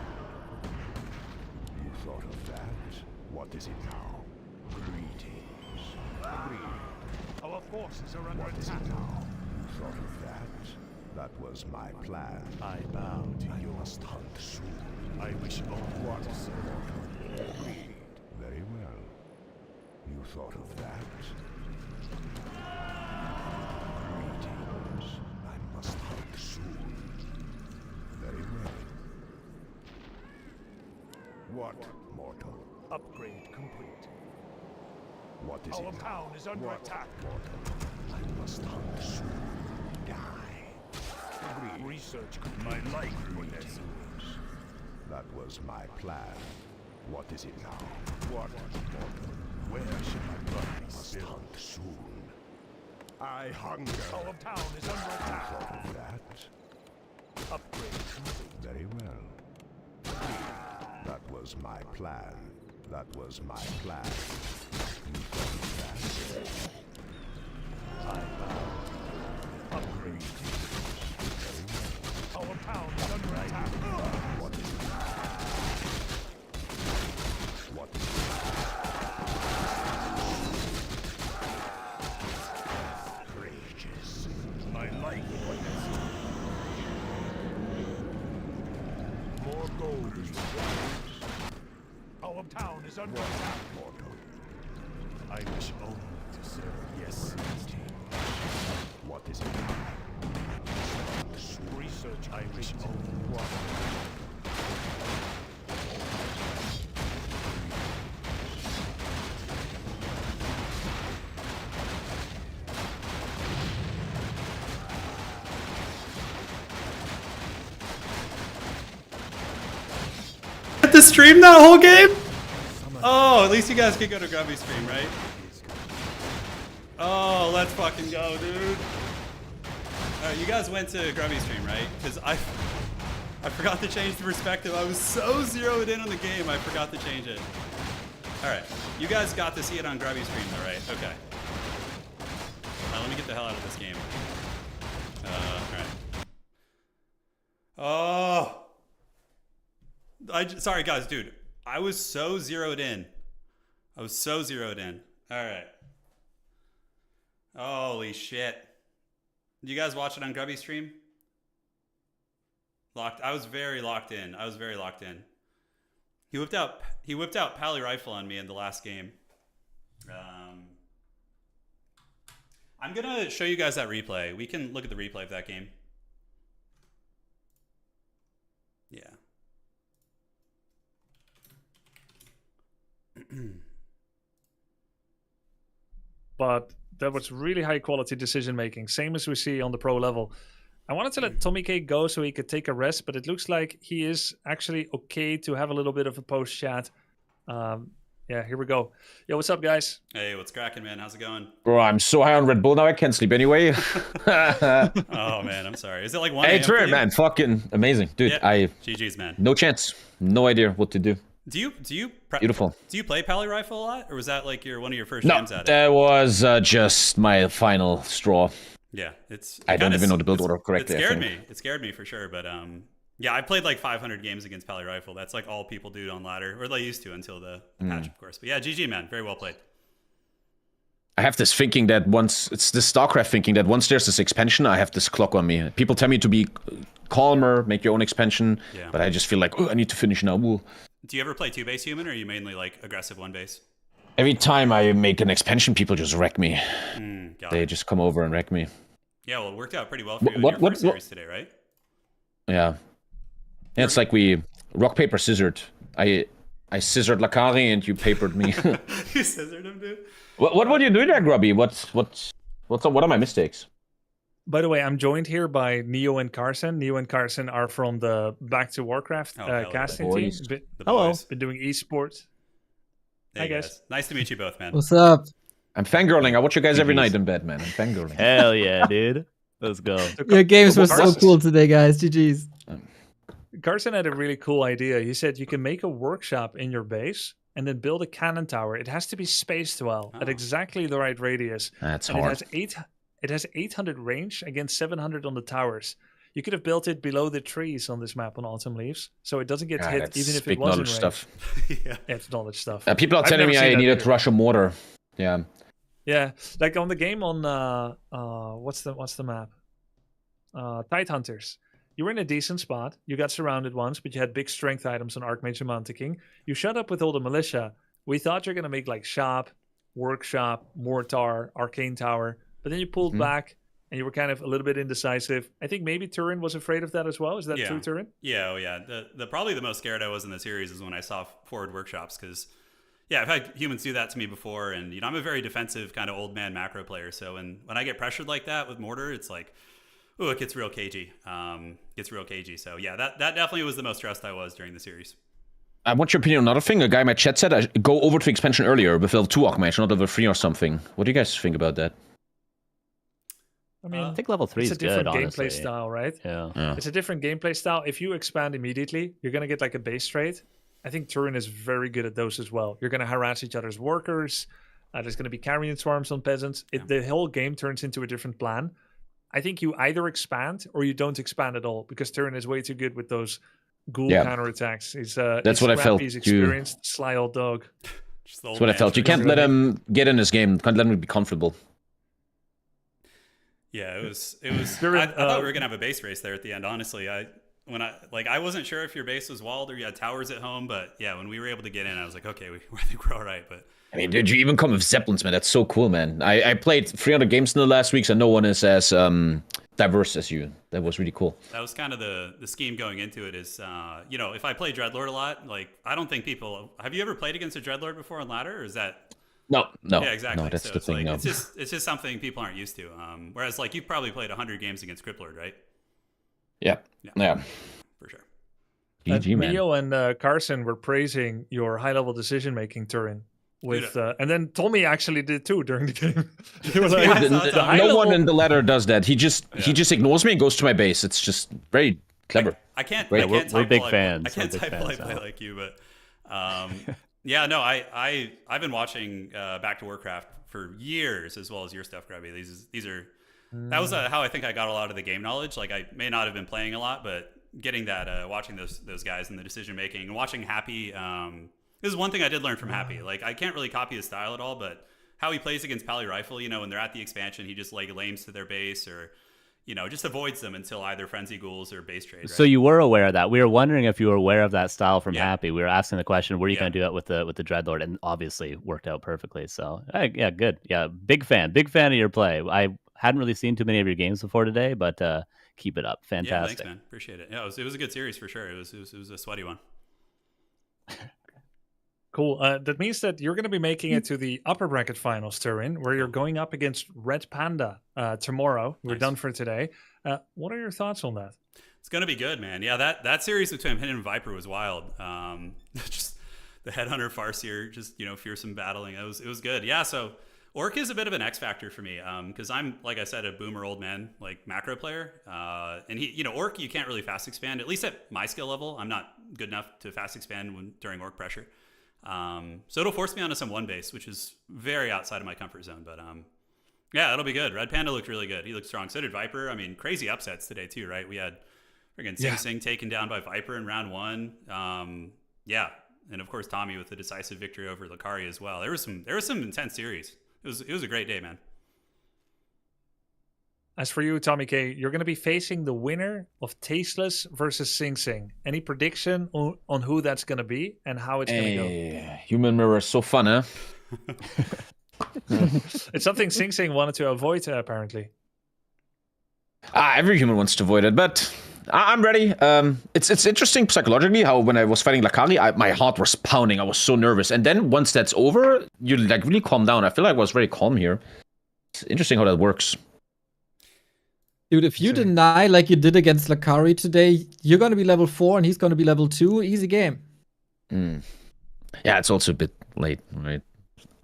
You thought of that? What is it now? Greetings. Agreed. Our forces are under What is attack. it now? You thought of that? That was my plan. I bow to I your must hunt soon. I wish only to serve. Agreed. Very well. You thought of that? Greetings. I must hunt soon. Very well. What, mortal? Upgrade complete. What is Our it now? town is under What, attack. mortal? I must hunt soon. Die. Agreed. Research My complete. life Greetings. That was my plan. What is it now? What, mortal? Where shall my blood be Must spilled? hunt soon. I hunger. Our town is under attack. Thought of that? Upgrade complete. Very well. was my plan. That was my plan. I bow. Upgrade. Our town is under attack. What is it? What is it? Outrageous. I like what is it. More gold is required. Our town is under attack, mortal. I wish only to serve. Yes, Master. What is it? Research. I wish only one. The stream that whole game? Oh, at least you guys could go to Grubby stream, right? Oh, let's fucking go, dude. Alright, you guys went to Grubby stream, right? Because I forgot to change the perspective. I was so zeroed in on the game, I forgot to change it. Alright, you guys got to see it on Grubby stream though, right? Okay. Alright, let me get the hell out of this game. Alright. Oh. Sorry guys, dude. I was so zeroed in. All right. Holy shit. Did you guys watch it on Grubby stream? I was very locked in. He whipped out Pally Rifle on me in the last game. I'm gonna show you guys that replay. We can look at the replay of that game. Yeah. But that was really high quality decision making, same as we see on the pro level. I wanted to let Tommy K go so he could take a rest, but it looks like he is actually okay to have a little bit of a post chat. Yeah, here we go. Yo, what's up, guys? Hey, what's cracking, man? How's it going? Bro, I'm so high on Red Bull now I can't sleep anyway. Oh man, I'm sorry. Is it like 1 Hey, a.m. Turin, man, fucking amazing, dude. Yeah. GG's, man. No chance, no idea what to do. Beautiful. Do you play Pally Rifle a lot, or was that like one of your first No, games at it? that was just my final straw. Yeah, I don't even know the build order correctly. It scared me for sure, but yeah, I played like 500 games against Pally Rifle. That's like all people do on ladder, or they used to until the patch, of course. But yeah, GG, man, very well played. I have this thinking that it's this StarCraft thinking that once there's this expansion, I have this clock on me. People tell me to be calmer, make your own expansion, but I just feel like, oh, I need to finish now. Ooh. Do you ever play 2-base human, or are you mainly like aggressive 1-base? Every time I make an expansion, people just wreck me. They just come over and wreck me. Yeah, well, it worked out pretty well for you in your first series today, right? Yeah. Yeah, it's like we rock, paper, scissored. I scissored Lakari and you papered me. You scissored him, dude? What are you doing there, Grubby? What are my mistakes? By the way, I'm joined here by Neo and Carson. Neo and Carson are from the Back to Warcraft casting team. Hello. Been doing esports. Hey, hi, guys. Nice to meet you both, man. What's up? I'm fangirling. I watch you guys every night in bed, man. I'm fangirling. Hell yeah, dude. Let's go. Your games were so cool today, guys. GG's. Carson had a really cool idea. He said you can make a workshop in your base and then build a cannon tower. It has to be spaced well at exactly the right radius. That's and hard. It has 800 range against 700 on the towers. You could have built it below the trees on this map on Autumn Leaves, so it doesn't get hit even if it was in range. Stuff. Yeah, it's knowledge stuff. People are telling me I needed Russian mortar. Yeah. Yeah, like on the game on what's the map? Tide Hunters. You were in a decent spot. You got surrounded once, but you had big strength items on Archmage and Mountain King. You shut up with all the militia. We thought you're gonna make like shop, workshop, mortar, arcane tower, but then you pulled back and you were kind of a little bit indecisive. I think maybe Turin was afraid of that as well. Is that true, Turin? Yeah, oh yeah. The probably the most scared I was in the series is when I saw forward workshops, because yeah, I've had humans do that to me before, and you know I'm a very defensive kind of old man macro player. So when I get pressured like that with mortar, it's like, oh, it gets real cagey. So yeah, that definitely was the most stressed I was during the series. I want your opinion on another thing. A guy in my chat said I go over to expansion earlier with level 2 Archmage, not level 3 or something. What do you guys think about that? I mean, I think level 3 is it's a different good, gameplay honestly. style, right? Yeah. It's a different gameplay style. If you expand immediately, you're gonna get like a base trade. I think Turin is very good at those as well. You're going to harass each other's workers. There's going to be carrion swarms on peasants. The whole game turns into a different plan. I think you either expand or you don't expand at all because Turin is way too good with those ghoul counterattacks. That's what I felt. He's experienced, sly old dog. That's what I felt. You can't let him get in his game. Can't let him be comfortable. Yeah, it was. I thought we were gonna have a base race there at the end. Honestly, I wasn't sure if your base was walled or you had towers at home, but yeah, when we were able to get in, I was like, okay, I think we're all right. But I mean, did you even come with Zeppelins, man? That's so cool, man. I played 300 games in the last week, so no one is as diverse as you. That was really cool. That was kind of the scheme going into it. Is if I play Dreadlord a lot, like I don't think people. Have you ever played against a Dreadlord before on ladder, or is that? No. Yeah, exactly. No, that's so the thing. Like, no. It's just something people aren't used to. Whereas like you've probably played 100 games against Cryptlord, right? Yeah. For sure. GG, man. Mio and Carson were praising your high-level decision-making, Turin. And then Tommy actually did too during the game. No one in the ladder does that. He just ignores me and goes to my base. It's just very clever. I can't. We're big fans. I can't type play like you, but yeah, no. I've been watching Back to Warcraft for years, as well as your stuff, Grubby. These are that was how I think I got a lot of the game knowledge. Like I may not have been playing a lot, but getting that, watching those guys and the decision making, and watching Happy. This is one thing I did learn from Happy. Like I can't really copy his style at all, but how he plays against Pally Rifle, when they're at the expansion, he just like lames to their base or, just avoids them until either Frenzy Ghouls or base trade. Right? So you were aware of that. We were wondering if you were aware of that style from Happy. We were asking the question, were you going to do that with the Dreadlord? And obviously worked out perfectly. So yeah, good. Yeah, big fan of your play. I hadn't really seen too many of your games before today, but keep it up. Fantastic. Yeah, thanks, man. Appreciate it. Yeah, it was a good series for sure. It was a sweaty one. Cool. That means that you're going to be making it to the upper bracket finals, Turin, where you're going up against Red Panda tomorrow. We're done for today. What are your thoughts on that? It's going to be good, man. Yeah, that series between him and Viper was wild. Just the Headhunter Farseer, just fearsome battling. It was good. Yeah. So Orc is a bit of an X factor for me because I'm, like I said, a boomer old man, like macro player. And he, Orc, you can't really fast expand, at least at my skill level. I'm not good enough to fast expand during Orc pressure. So it'll force me onto some one base, which is very outside of my comfort zone. But yeah, it'll be good. Red Panda looked really good. He looked strong. So did Viper. I mean, crazy upsets today too, right? We had friggin' Sing Sing taken down by Viper in round 1. Yeah, and of course Tommy with the decisive victory over Lakari as well. There was some intense series. It was a great day, man. As for you, Tommy K, you're going to be facing the winner of Tasteless versus Sing Sing. Any prediction on who that's going to be and how it's going to go? Human Mirror is so fun, huh? It's something Sing Sing wanted to avoid, apparently. Every human wants to avoid it, but I'm ready. It's interesting psychologically how when I was fighting Lakari, my heart was pounding. I was so nervous. And then once that's over, you like really calm down. I feel like I was very calm here. It's interesting how that works. Dude, if you deny like you did against Lakari today, you're going to be level 4 and he's going to be level 2. Easy game. Yeah, it's also a bit late, right?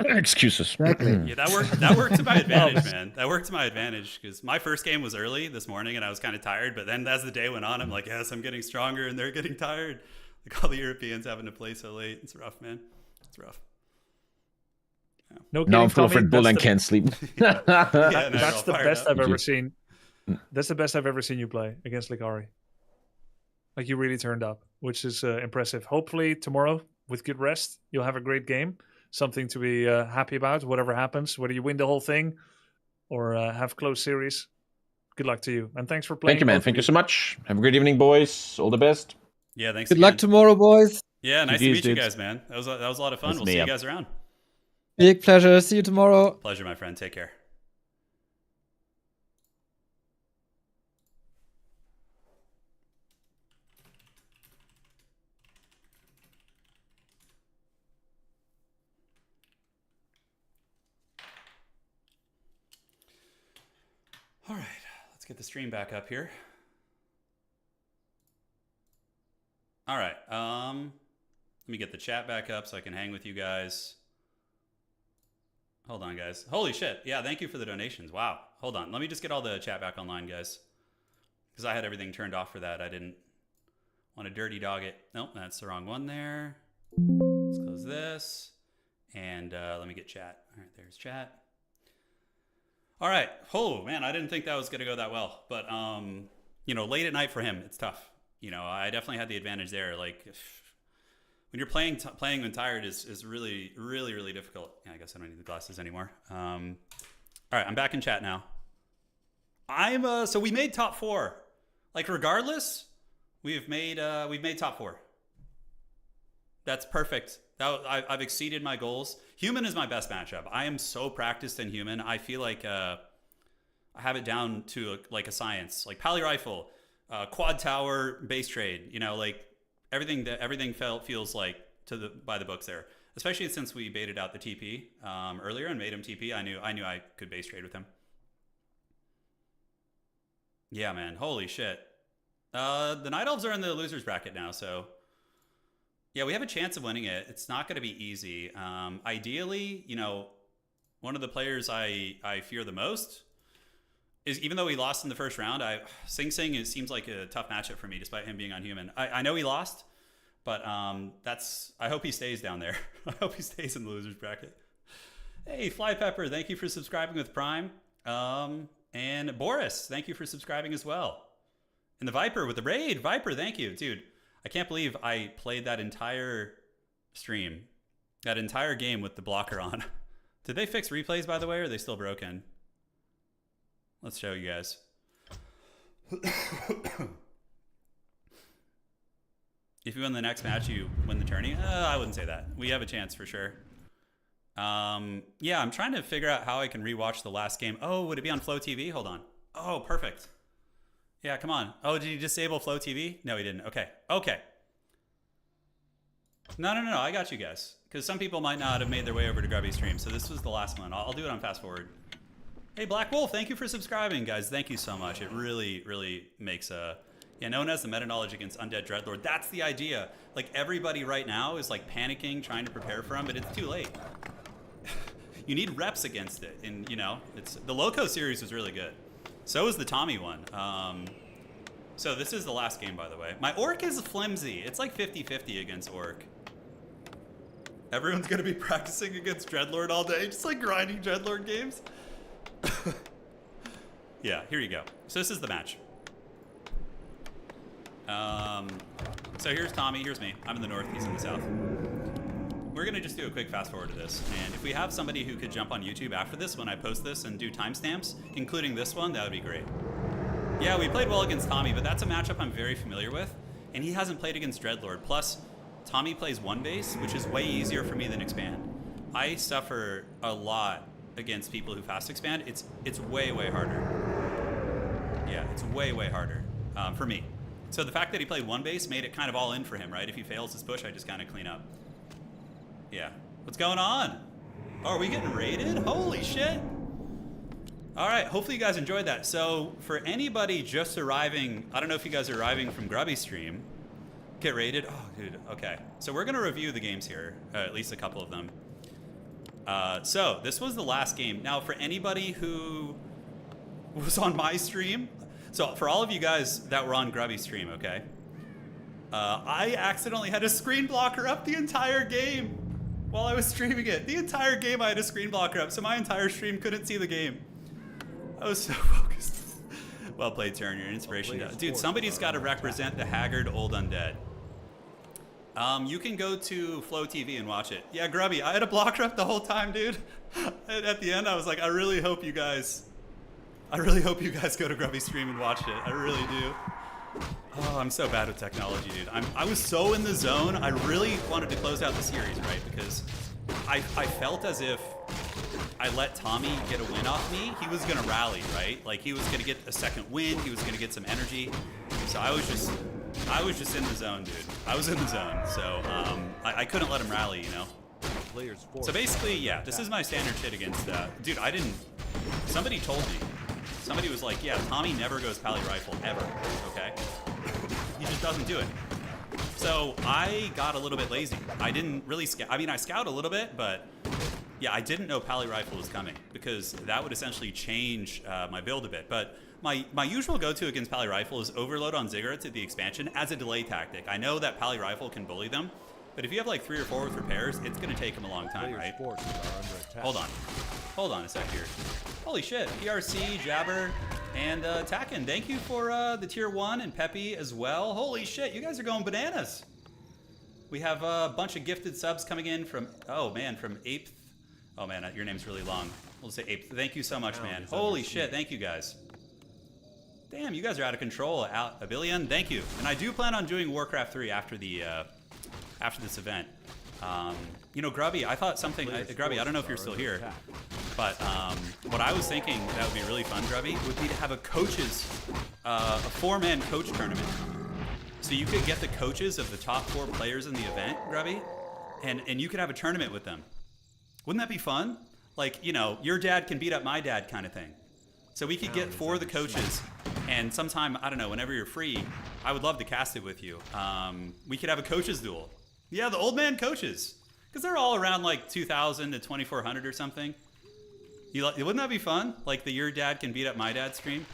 Excuses. Exactly. Yeah, that worked to my advantage, man. That worked to my advantage because my first game was early this morning and I was kind of tired. But then as the day went on, I'm like, yes, I'm getting stronger and they're getting tired. Like all the Europeans having to play so late. It's rough, man. It's rough. Yeah. No, now I'm full of Red Bull and can't sleep. Yeah, that's the best I've ever seen. That's the best I've ever seen you play against Lakari. Like you really turned up, which is impressive. Hopefully tomorrow, with good rest, you'll have a great game. Something to be happy about, whatever happens, whether you win the whole thing or have close series. Good luck to you. And thanks for playing. Thank you, man. Thank you so much. Have a great evening, boys. All the best. Yeah, thanks. Good luck tomorrow, boys. Yeah, nice to meet you guys, man. That was a lot of fun. We'll see you guys around. Big pleasure. See you tomorrow. Pleasure, my friend. Take care. All right, let's get the stream back up here. All right, let me get the chat back up so I can hang with you guys. Hold on, guys. Holy shit. Yeah, thank you for the donations. Wow. Hold on. Let me just get all the chat back online, guys. Because I had everything turned off for that. I didn't want to dirty dog it. Nope, that's the wrong one there. close this. And let me get chat. All right, there's chat. All right. Oh, man, I didn't think that was going to go that well. But, you know, late at night for him, it's tough. You know, I definitely had the advantage there. Like, when you're playing when tired is really, really, really difficult. Yeah, I guess I don't need the glasses anymore. All right, I'm back in chat now. So we made top 4. Like, regardless, we've made top 4. That's perfect. I've exceeded my goals. Human is my best matchup. I am so practiced in human. I feel like I have it down to like a science. Like Pally Rifle, quad tower, base trade. You know, like everything feels like by the books there. Especially since we baited out the TP earlier and made him TP. I knew I could base trade with him. Yeah, man. Holy shit. The Night Elves are in the losers bracket now, so. Yeah, we have a chance of winning it. It's not going to be easy. Ideally, you know, one of the players I fear the most is, even though he lost in the first round, Sing Sing, it seems like a tough matchup for me, despite him being on human. I know he lost, but I hope he stays down there. I hope he stays in the losers bracket. Hey, Fly Pepper, thank you for subscribing with Prime. And Boris, thank you for subscribing as well. And the Viper with the raid. Viper, thank you, dude. I can't believe I played that entire stream, that entire game with the blocker on. Did they fix replays, by the way, or are they still broken? Let's show you guys. If you win the next match, you win the tourney? I wouldn't say that. We have a chance for sure. Yeah, I'm trying to figure out how I can rewatch the last game. Oh, would it be on Flow TV? Hold on. Oh, perfect. Yeah, come on. Oh, did he disable Flow TV? No, he didn't. Okay. No. I got you guys. Because some people might not have made their way over to Grubby stream. So this was the last one. I'll do it on fast forward. Hey, Black Wolf, thank you for subscribing, guys. Thank you so much. It really, really makes yeah, no one has the meta knowledge against Undead Dreadlord. That's the idea. Like, everybody right now is like panicking, trying to prepare for him, but it's too late. You need reps against it. And, you know, the Loco series was really good. So is the Tommy one. So this is the last game, by the way. My Orc is flimsy. It's like 50-50 against Orc. Everyone's going to be practicing against Dreadlord all day, just like grinding Dreadlord games. Yeah, here you go. So this is the match. So here's Tommy, here's me. I'm in the north, he's in the south. We're going to just do a quick fast forward to this. And if we have somebody who could jump on YouTube after this when I post this and do timestamps, including this one, that would be great. Yeah, we played well against Tommy, but that's a matchup I'm very familiar with. And he hasn't played against Dreadlord. Plus, Tommy plays one base, which is way easier for me than expand. I suffer a lot against people who fast expand. It's way, way harder. Yeah, it's way, way harder for me. So the fact that he played one base made it kind of all in for him, right? If he fails his push, I just kind of clean up. Yeah. What's going on? Oh, are we getting raided? Holy shit. All right, hopefully you guys enjoyed that. So for anybody just arriving, I don't know if you guys are arriving from Grubby stream, get raided. Oh, dude, okay. So we're gonna review the games here, at least a couple of them. So this was the last game. Now for anybody who was on my stream, so for all of you guys that were on Grubby stream, okay, I accidentally had a screen blocker up the entire game while I was streaming it. The entire game I had a screen blocker up, so my entire stream couldn't see the game. I was so focused. Well played, Turin. You're an inspiration. Dude, somebody's got to represent the haggard old undead. You can go to Flow TV and watch it. Yeah, Grubby, I had a blocker up the whole time, dude. At the end, I was like, I really hope you guys go to Grubby stream and watch it. I really do. Oh, I'm so bad with technology, dude. I was so in the zone. I really wanted to close out the series, right? Because I felt as if I let Tommy get a win off me, he was gonna rally, right? Like he was gonna get a second win, he was gonna get some energy. So I was just in the zone, dude. I was in the zone, so I couldn't let him rally, you know. So basically, yeah, this is my standard shit against dude. Somebody told me. Somebody was like, yeah, Tommy never goes Pally Rifle ever. Okay, he just doesn't do it. So I got a little bit lazy. I didn't really scout. I mean, I scout a little bit, but yeah, I didn't know Pally Rifle was coming because that would essentially change my build a bit. But my usual go-to against Pally Rifle is Overload on Ziggurat to the expansion as a delay tactic. I know that Pally Rifle can bully them, But if you have like 3 or 4 with repairs, it's going to take him a long time, right? Hold on. Hold on a sec here. Holy shit. PRC, Jabber, and Takken. Thank you for the tier 1 and Peppy as well. Holy shit, you guys are going bananas. We have a bunch of gifted subs coming in from, oh man, from 8th. Oh man, your name's really long. We'll say 8th. Thank you so much, man. Holy shit, thank you guys. Damn, you guys are out of control. Out a billion. Thank you. And I do plan on doing Warcraft 3 after the after this event. You know, Grubby, I thought something. Grubby, I don't know if you're still here, but what I was thinking that would be really fun, Grubby, would be to have a coaches, a 4-man coach tournament. So you could get the coaches of the top 4 players in the event, Grubby, and you could have a tournament with them. Wouldn't that be fun? Like, you know, your dad can beat up my dad kind of thing. So we could get 4 of the coaches, and sometime, I don't know, whenever you're free, I would love to cast it with you. We could have a coaches duel. Yeah, the old man coaches. Because they're all around like 2,000 to 2,400 or something. Wouldn't that be fun? Like the your dad can beat up my dad stream.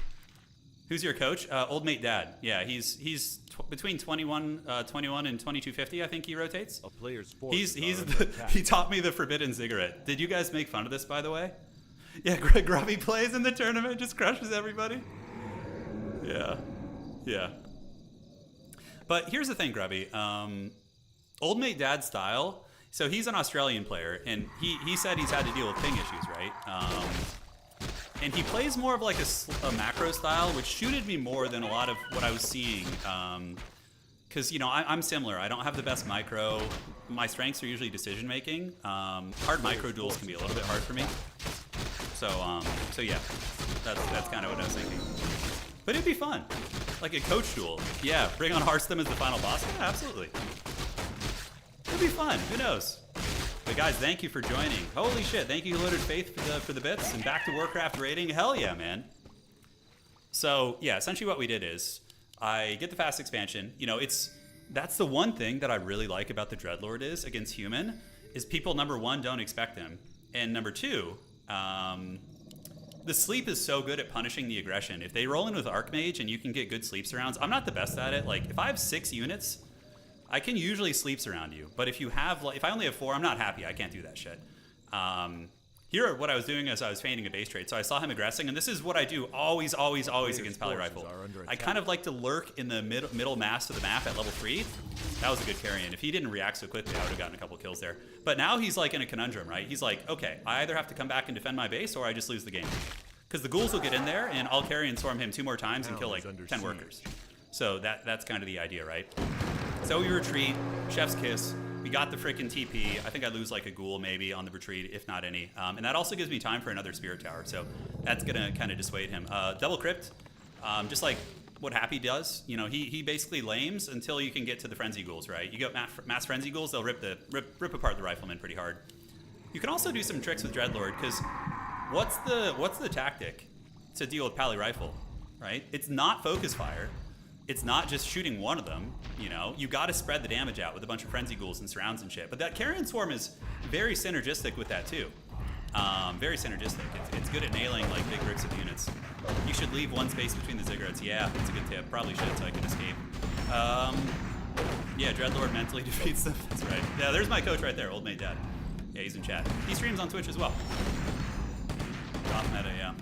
Who's your coach? Old mate dad. Yeah, he's between 21 and 2250. I think he rotates. A player's he taught me the forbidden cigarette. Did you guys make fun of this, by the way? Yeah, Grubby plays in the tournament, just crushes everybody. Yeah, yeah. But here's the thing, Grubby. Old mate dad style. So he's an Australian player, and he said he's had to deal with ping issues, right? And he plays more of like a macro style, which suited me more than a lot of what I was seeing. Because, you know, I'm similar. I don't have the best micro. My strengths are usually decision making. Hard micro duels can be a little bit hard for me. So yeah, that's kind of what I was thinking. But it'd be fun, like a coach duel. Yeah, bring on Hearthstone as the final boss. Yeah, absolutely. It'd be fun. Who knows? But guys, thank you for joining. Holy shit! Thank you, Loaded Faith, for the bits and back to Warcraft rating. Hell yeah, man. So yeah, essentially what we did is I get the fast expansion. You know, that's the one thing that I really like about the Dreadlord is against human is people, number 1, don't expect him, and number 2, the sleep is so good at punishing the aggression. If they roll in with Archmage and you can get good sleep surrounds, I'm not the best at it. Like if I have 6 units, I can usually sleep surround you. But if you have, like, if I only have 4, I'm not happy. I can't do that shit. Here, what I was doing is I was feigning a base trade. So I saw him aggressing, and this is what I do always against Pally Rifle. I kind of like to lurk in the middle mass of the map at level 3. That was a good carry, and if he didn't react so quickly, I would have gotten a couple kills there. But now he's like in a conundrum, right? He's like, okay, I either have to come back and defend my base, or I just lose the game. Because the ghouls will get in there, and I'll carry and swarm him 2 more times and kill like 10 workers. So that's kind of the idea, right? So we retreat, Chef's Kiss. We got the freaking TP. I think I lose like a ghoul maybe on the retreat, if not any. And that also gives me time for another Spirit Tower. So that's going to kind of dissuade him. Double Crypt, just like what Happy does. You know, he basically lames until you can get to the Frenzy Ghouls, right? You get Mass Frenzy Ghouls, they'll rip apart the Rifleman pretty hard. You can also do some tricks with Dreadlord, because what's the tactic to deal with Pally Rifle, right? It's not Focus Fire. It's not just shooting one of them, you know. You got to spread the damage out with a bunch of Frenzy Ghouls and surrounds and shit. But that Carrion Swarm is very synergistic with that too. Very synergistic. It's good at nailing like big rigs of units. You should leave 1 space between the ziggurats. Yeah, that's a good tip. Probably should, so I can escape. Yeah, Dreadlord mentally defeats them. That's right. Yeah, there's my coach right there, Old Mate Dad. Yeah, he's in chat. He streams on Twitch as well. Doff meta, yeah.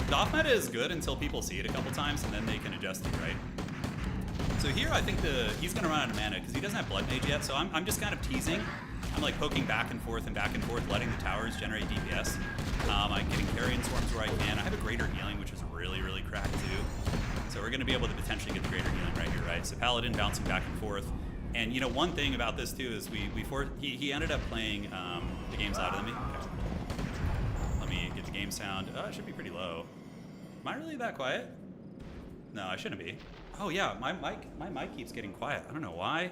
Doff meta is good until people see it a couple times, and then they can adjust it, right? So here I think he's going to run out of mana because he doesn't have Blood Mage yet, so I'm just kind of teasing. I'm like poking back and forth, letting the towers generate DPS. I'm getting Carrion Swarms where I can. I have a Greater Healing, which is really, really cracked too. So we're going to be able to potentially get the Greater Healing right here, right? So Paladin bouncing back and forth. And you know, one thing about this too is he ended up playing the game's louder than me. Okay. Let me get the game sound. Oh, it should be pretty low. Am I really that quiet? No, I shouldn't be. Oh yeah, my mic keeps getting quiet. I don't know why.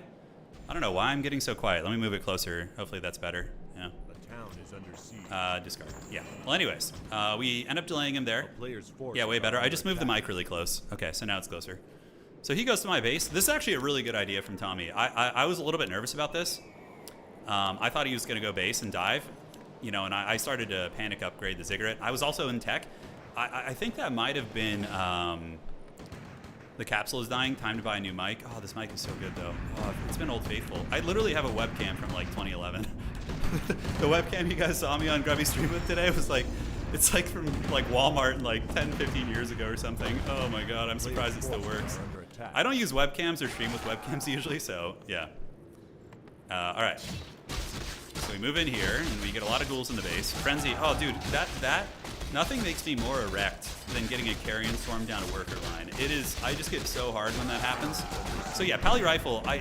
I'm getting so quiet. Let me move it closer. Hopefully that's better. Yeah. The town is under siege. Discard. Yeah. Well, anyways, we end up delaying him there. Yeah, way better. I just moved the mic really close. Okay, so now it's closer. So he goes to my base. This is actually a really good idea from Tommy. I was a little bit nervous about this. I thought he was going to go base and dive, you know, and I started to panic upgrade the Ziggurat. I was also in tech. I think that might have been The capsule is dying. Time to buy a new mic. Oh, this mic is so good though. Oh, it's been old faithful. I literally have a webcam from like 2011. The webcam you guys saw me on Grubby stream with today was like, it's like from like Walmart like 10, 15 years ago or something. Oh my god, I'm surprised it still works. I don't use webcams or stream with webcams usually, so yeah. All right. So we move in here, and we get a lot of ghouls in the base. Frenzy, oh dude, that nothing makes me more erect than getting a carrion storm down a worker line. It is, I just get so hard when that happens. So yeah, Pally Rifle, I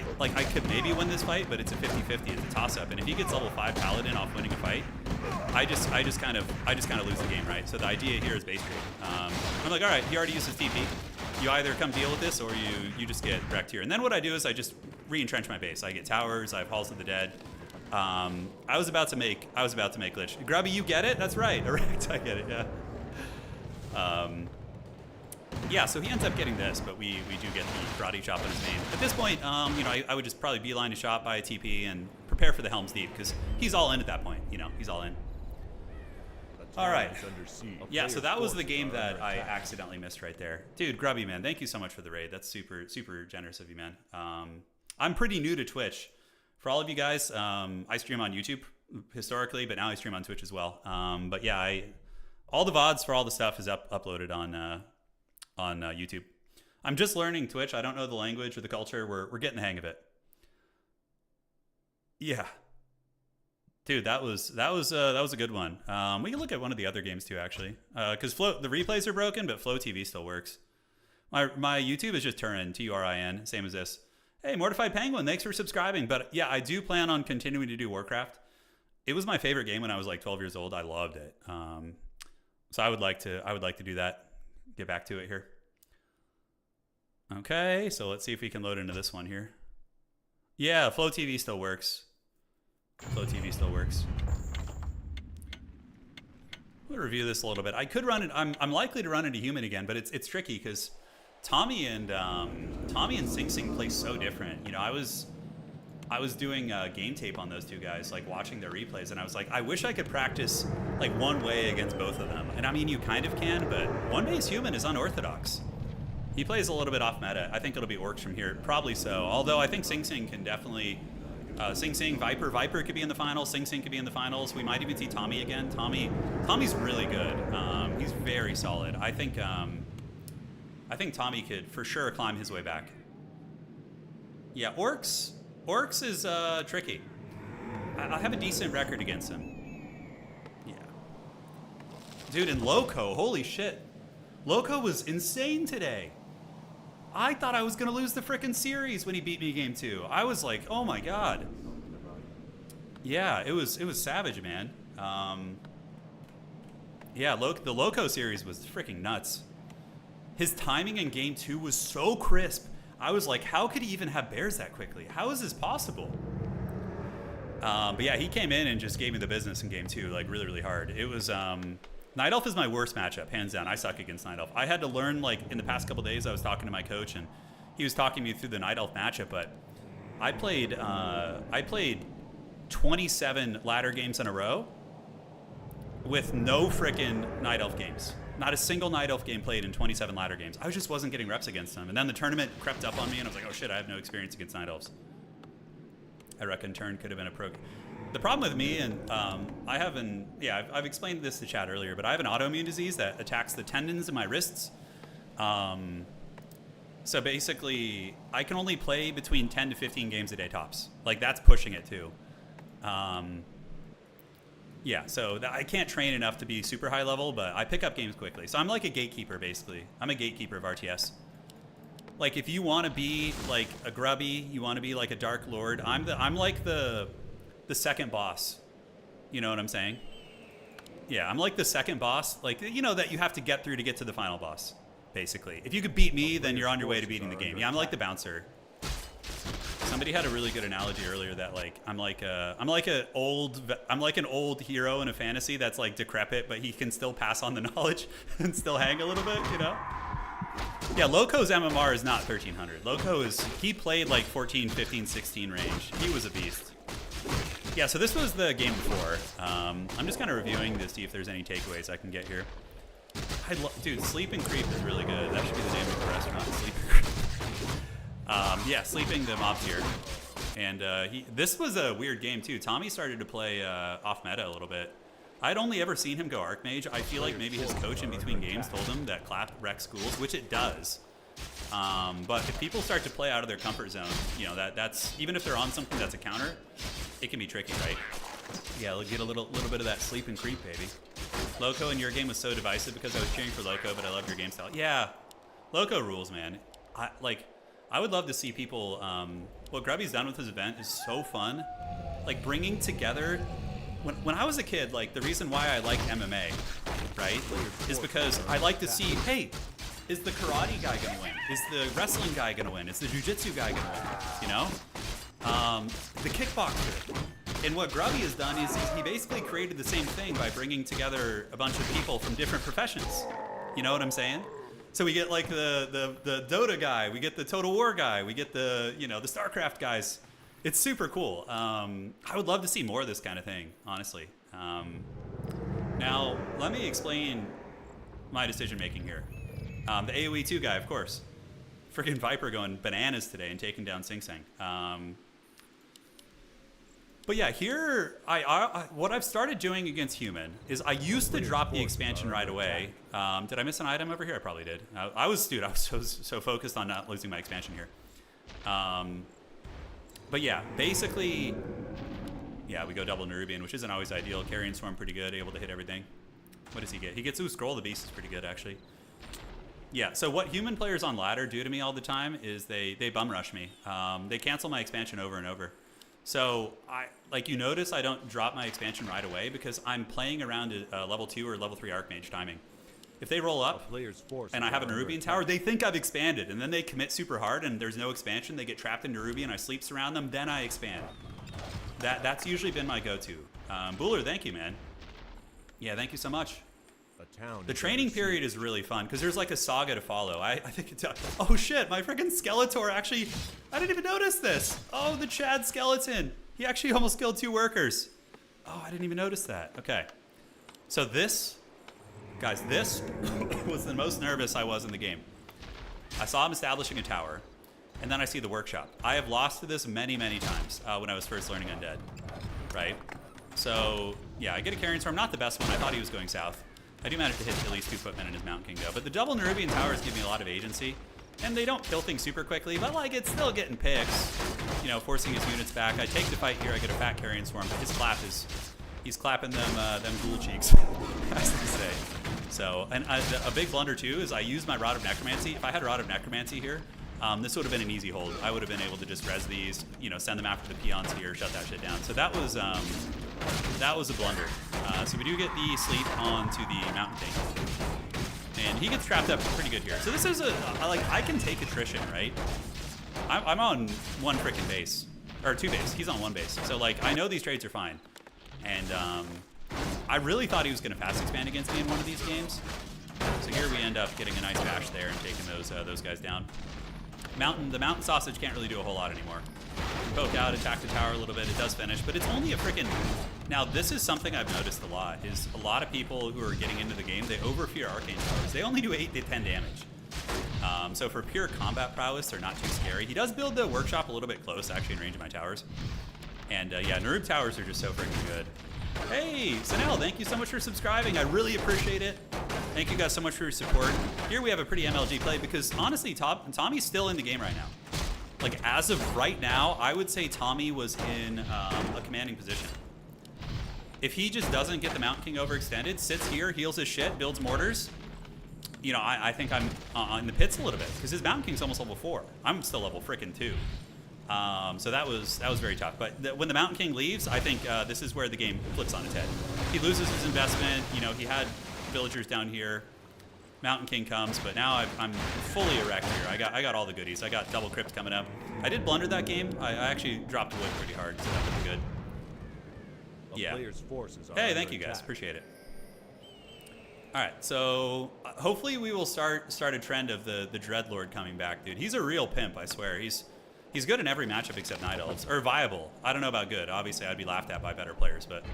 could maybe win this fight, but it's a 50-50, it's a toss-up. And if he gets level 5 Paladin off winning a fight, I just kind of lose the game, right? So the idea here is base trade. I'm like, all right, he already used his TP. You either come deal with this, or you just get wrecked here. And then what I do is I just re-entrench my base. I get towers, I have Halls of the Dead. I was about to make glitch. Grubby, you get it? That's right. Erect, I get it. Yeah. Yeah. So he ends up getting this, but we do get the karate chop on his name. At this point, you know, I would just probably beeline a shot, buy a TP, and prepare for the Helm's Deep because he's all in at that point. You know, he's all in. All right. Yeah. So that was the game that I accidentally missed right there, dude. Grubby, man, thank you so much for the raid. That's super generous of you, man. I'm pretty new to Twitch. For all of you guys, I stream on YouTube historically, but now I stream on Twitch as well. But yeah, all the VODs for all the stuff is uploaded on YouTube. I'm just learning Twitch. I don't know the language or the culture. We're getting the hang of it. Yeah, dude, that was a good one. We can look at one of the other games too, actually, because the replays are broken, but Flow TV still works. My YouTube is just Turin, Turin, same as this. Hey, Mortified Penguin, thanks for subscribing. But yeah, I do plan on continuing to do Warcraft. It was my favorite game when I was like 12 years old. I loved it. So I would like to do that. Get back to it here. Okay, so let's see if we can load into this one here. Yeah, Flow TV still works. Flow TV still works. We'll review this a little bit. I could run it. I'm likely to run into human again, but it's tricky because Tommy and Sing Sing play so different. You know, I was doing game tape on those two guys, like watching their replays, and I was like, I wish I could practice like one way against both of them. And I mean, you kind of can, but one base human is unorthodox. He plays a little bit off meta. I think it'll be orcs from here, probably so. Although I think Sing Sing can definitely Sing Sing, Viper could be in the finals. Sing Sing could be in the finals. We might even see Tommy again. Tommy's really good. He's very solid. I think Tommy could for sure climb his way back. Yeah, Orcs is tricky. I have a decent record against him. Yeah. Dude, and Loco, holy shit. Loco was insane today. I thought I was going to lose the frickin' series when he beat me game 2. I was like, oh my god. Yeah, it was savage, man. Yeah, the Loco series was freaking nuts. His timing in game 2 was so crisp. I was like, how could he even have bears that quickly? How is this possible? But yeah, he came in and just gave me the business in game 2, like really, really hard. It was, Night Elf is my worst matchup, hands down. I suck against Night Elf. I had to learn, like, in the past couple days, I was talking to my coach, and he was talking me through the Night Elf matchup, but I played 27 ladder games in a row with no frickin' Night Elf games. Not a single Night Elf game played in 27 ladder games. I just wasn't getting reps against them. And then the tournament crept up on me, and I was like, oh shit, I have no experience against Night Elves. I reckon Turn could have been a pro. The problem with me, and I've explained this to chat earlier, but I have an autoimmune disease that attacks the tendons in my wrists. So basically, I can only play between 10 to 15 games a day tops. Like, that's pushing it too. Yeah, so I can't train enough to be super high level, but I pick up games quickly. So I'm like a gatekeeper, basically. I'm a gatekeeper of RTS. Like, if you want to be like a Grubby, you want to be like a Dark Lord, I'm like the second boss. You know what I'm saying? Yeah, I'm like the second boss. Like, you know, that you have to get through to get to the final boss, basically. If you could beat me, then you're on your way to beating the game. Yeah, I'm like the bouncer. Somebody had a really good analogy earlier that like I'm like an old hero in a fantasy that's like decrepit, but he can still pass on the knowledge and still hang a little bit, you know? Yeah, Loco's MMR is not 1300. He played like 14, 15, 16 range. He was a beast. Yeah, so this was the game before. I'm just kind of reviewing to see if there's any takeaways I can get here. Dude, Sleep and Creep is really good. That should be the name of the restaurant. Sleep and Creep. Sleeping the mobs here. And this was a weird game too. Tommy started to play off meta a little bit. I'd only ever seen him go Archmage. I feel like maybe his coach in between games told him that clap wrecks schools, which it does. But if people start to play out of their comfort zone, you know, that's even if they're on something that's a counter, it can be tricky, right? Yeah, we'll get a little bit of that Sleep and Creep, baby. Loco in your game was so divisive because I was cheering for Loco, but I loved your game style. Yeah, Loco rules, man. I would love to see people. What Grubby's done with his event is so fun. Like bringing together. When I was a kid, like the reason why I like MMA, right, is because I like to see, hey, is the karate guy gonna win? Is the wrestling guy gonna win? Is the jiu-jitsu guy gonna win? You know, the kickboxer. And what Grubby has done is he basically created the same thing by bringing together a bunch of people from different professions. You know what I'm saying? So we get like the Dota guy, we get the Total War guy, we get the the StarCraft guys. It's super cool. I would love to see more of this kind of thing, honestly. Now let me explain my decision making here. The AoE 2 guy, of course. Freaking Viper going bananas today and taking down Sing Sing. But yeah, here, what I've started doing against Human is I used to drop the expansion right away. Did I miss an item over here? I probably did. I was so focused on not losing my expansion here. But yeah, basically, yeah, we go double Nerubian, which isn't always ideal. Carrion Swarm pretty good, able to hit everything. What does he get? He gets Scroll the Beast is pretty good, actually. Yeah, so what human players on ladder do to me all the time is they bum rush me. They cancel my expansion over and over. So you notice I don't drop my expansion right away because I'm playing around a level 2 or level 3 Archmage timing. If they roll up and I have a Nerubian tower, they think I've expanded, and then they commit super hard and there's no expansion. They get trapped in Nerubian, I sleep surround them, then I expand. That's usually been my go-to. Bueller, thank you, man. Yeah, thank you so much. The training period is really fun because there's like a saga to follow. I think it's oh shit, my freaking Skeletor actually, I didn't even notice this. Oh, the Chad skeleton. He actually almost killed 2 workers. Oh, I didn't even notice that. Okay. So this, guys, this was the most nervous I was in the game. I saw him establishing a tower, and then I see the workshop. I have lost to this many, many times when I was first learning Undead, right? So yeah, I get a Carrion Storm, not the best one. I thought he was going south. I do manage to hit at least 2 footmen in his Mountain King though. But the double Nerubian towers give me a lot of agency. And they don't kill things super quickly, but like it's still getting picks. You know, forcing his units back. I take the fight here, I get a fat Carrion Swarm, but his clap is, he's clapping them ghoul cheeks, as they say. So, and a big blunder too is I use my Rod of Necromancy. If I had Rod of Necromancy here, this would have been an easy hold. I would have been able to just res these, send them after the peons here, shut that shit down. So that was a blunder. So we do get the sleep onto the Mountain King. And he gets trapped up pretty good here. So this is I can take attrition, right? I'm on 1 freaking base. Or 2 base. He's on 1 base. So I know these trades are fine. And I really thought he was going to fast expand against me in one of these games. So here we end up getting a nice bash there and taking those guys down. The mountain sausage can't really do a whole lot anymore. Poke out, attack the tower a little bit, it does finish, but it's only a freaking... Now, this is something I've noticed a lot, is a lot of people who are getting into the game, they overfear arcane towers. They only do 8 to 10 damage. So for pure combat prowess, they're not too scary. He does build the workshop a little bit close, actually, in range of my towers. And yeah, Nerub towers are just so freaking good. Hey, Sanel, thank you so much for subscribing. I really appreciate it. Thank you guys so much for your support. Here we have a pretty MLG play because honestly, Tommy's still in the game right now. As of right now, I would say Tommy was in a commanding position. If he just doesn't get the Mountain King overextended, sits here, heals his shit, builds mortars, I think I'm in the pits a little bit because his Mountain King's almost level 4. I'm still level frickin' 2. So that was very tough. But when the Mountain King leaves, I think this is where the game flips on its head. He loses his investment. He had villagers down here. Mountain King comes, but now I'm fully erect here. I got all the goodies. I got double crypt coming up. I did blunder that game. I actually dropped wood pretty hard, so that was good. Yeah. Hey, thank you guys. Appreciate it. All right, so hopefully we will start a trend of the Dreadlord coming back, dude. He's a real pimp, I swear. He's good in every matchup except Night Elves, or viable. I don't know about good. Obviously, I'd be laughed at by better players, but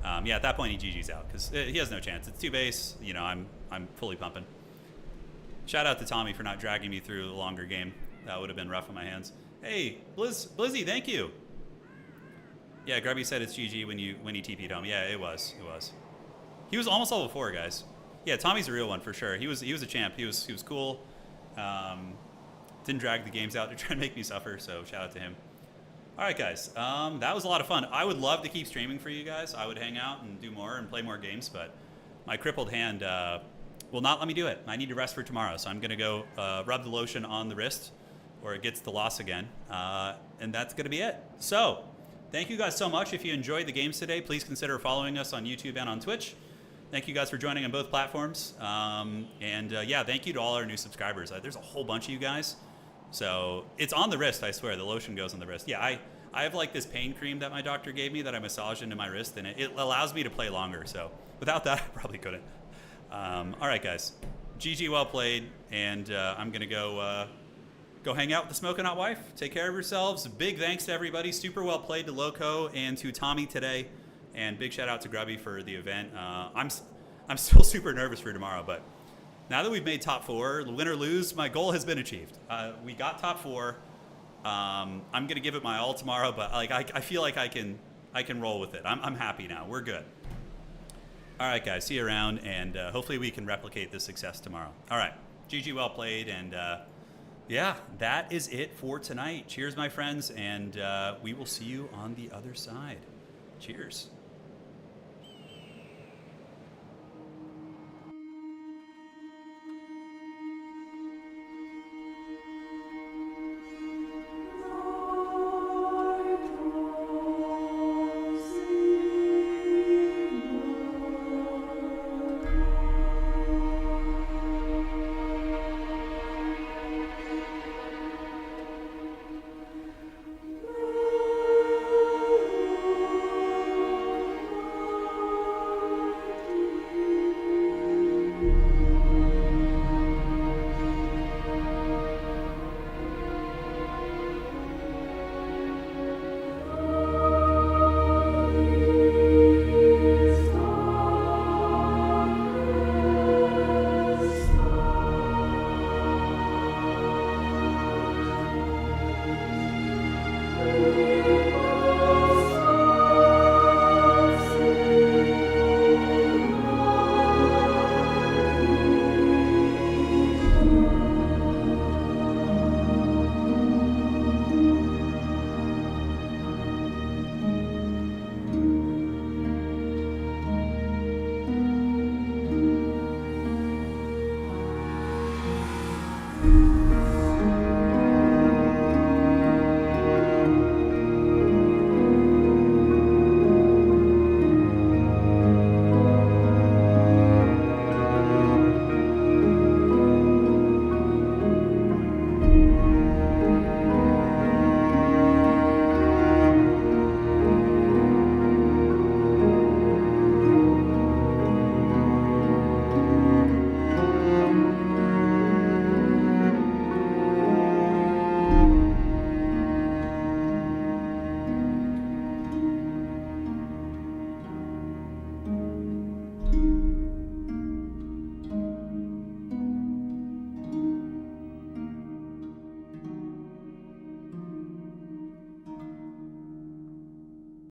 Yeah, at that point he GG's out because he has no chance. It's 2 base. You know, I'm fully pumping. Shout out to Tommy for not dragging me through a longer game. That would have been rough on my hands. Hey, Blizzy, thank you. Yeah, Grubby said it's GG when he TP'd home. Yeah, it was. He was almost level 4, guys. Yeah, Tommy's a real one for sure. He was a champ. He was cool. Didn't drag the games out to try and make me suffer. So shout out to him. All right, guys. That was a lot of fun. I would love to keep streaming for you guys. I would hang out and do more and play more games, but my crippled hand will not let me do it. I need to rest for tomorrow, so I'm gonna go rub the lotion on the wrist, or it gets the loss again, and that's gonna be it. So, thank you guys so much. If you enjoyed the games today, please consider following us on YouTube and on Twitch. Thank you guys for joining on both platforms, yeah, thank you to all our new subscribers. There's a whole bunch of you guys, so it's on the wrist. I swear, the lotion goes on the wrist. Yeah, I have like this pain cream that my doctor gave me that I massage into my wrist, and it allows me to play longer. So without that, I probably couldn't. All right, guys. GG, well played, and I'm gonna go hang out with the Smoking Hot Wife. Take care of yourselves. Big thanks to everybody. Super well played to Loco and to Tommy today, and big shout out to Grubby for the event. I'm still super nervous for tomorrow, but now that we've made top 4, win or lose, my goal has been achieved. We got top 4. I'm gonna give it my all tomorrow, but like I feel like I can roll with it. I'm happy now. We're good. All right, guys. See you around, and hopefully we can replicate this success tomorrow. All right. GG, well played, and yeah, that is it for tonight. Cheers, my friends, and we will see you on the other side. Cheers.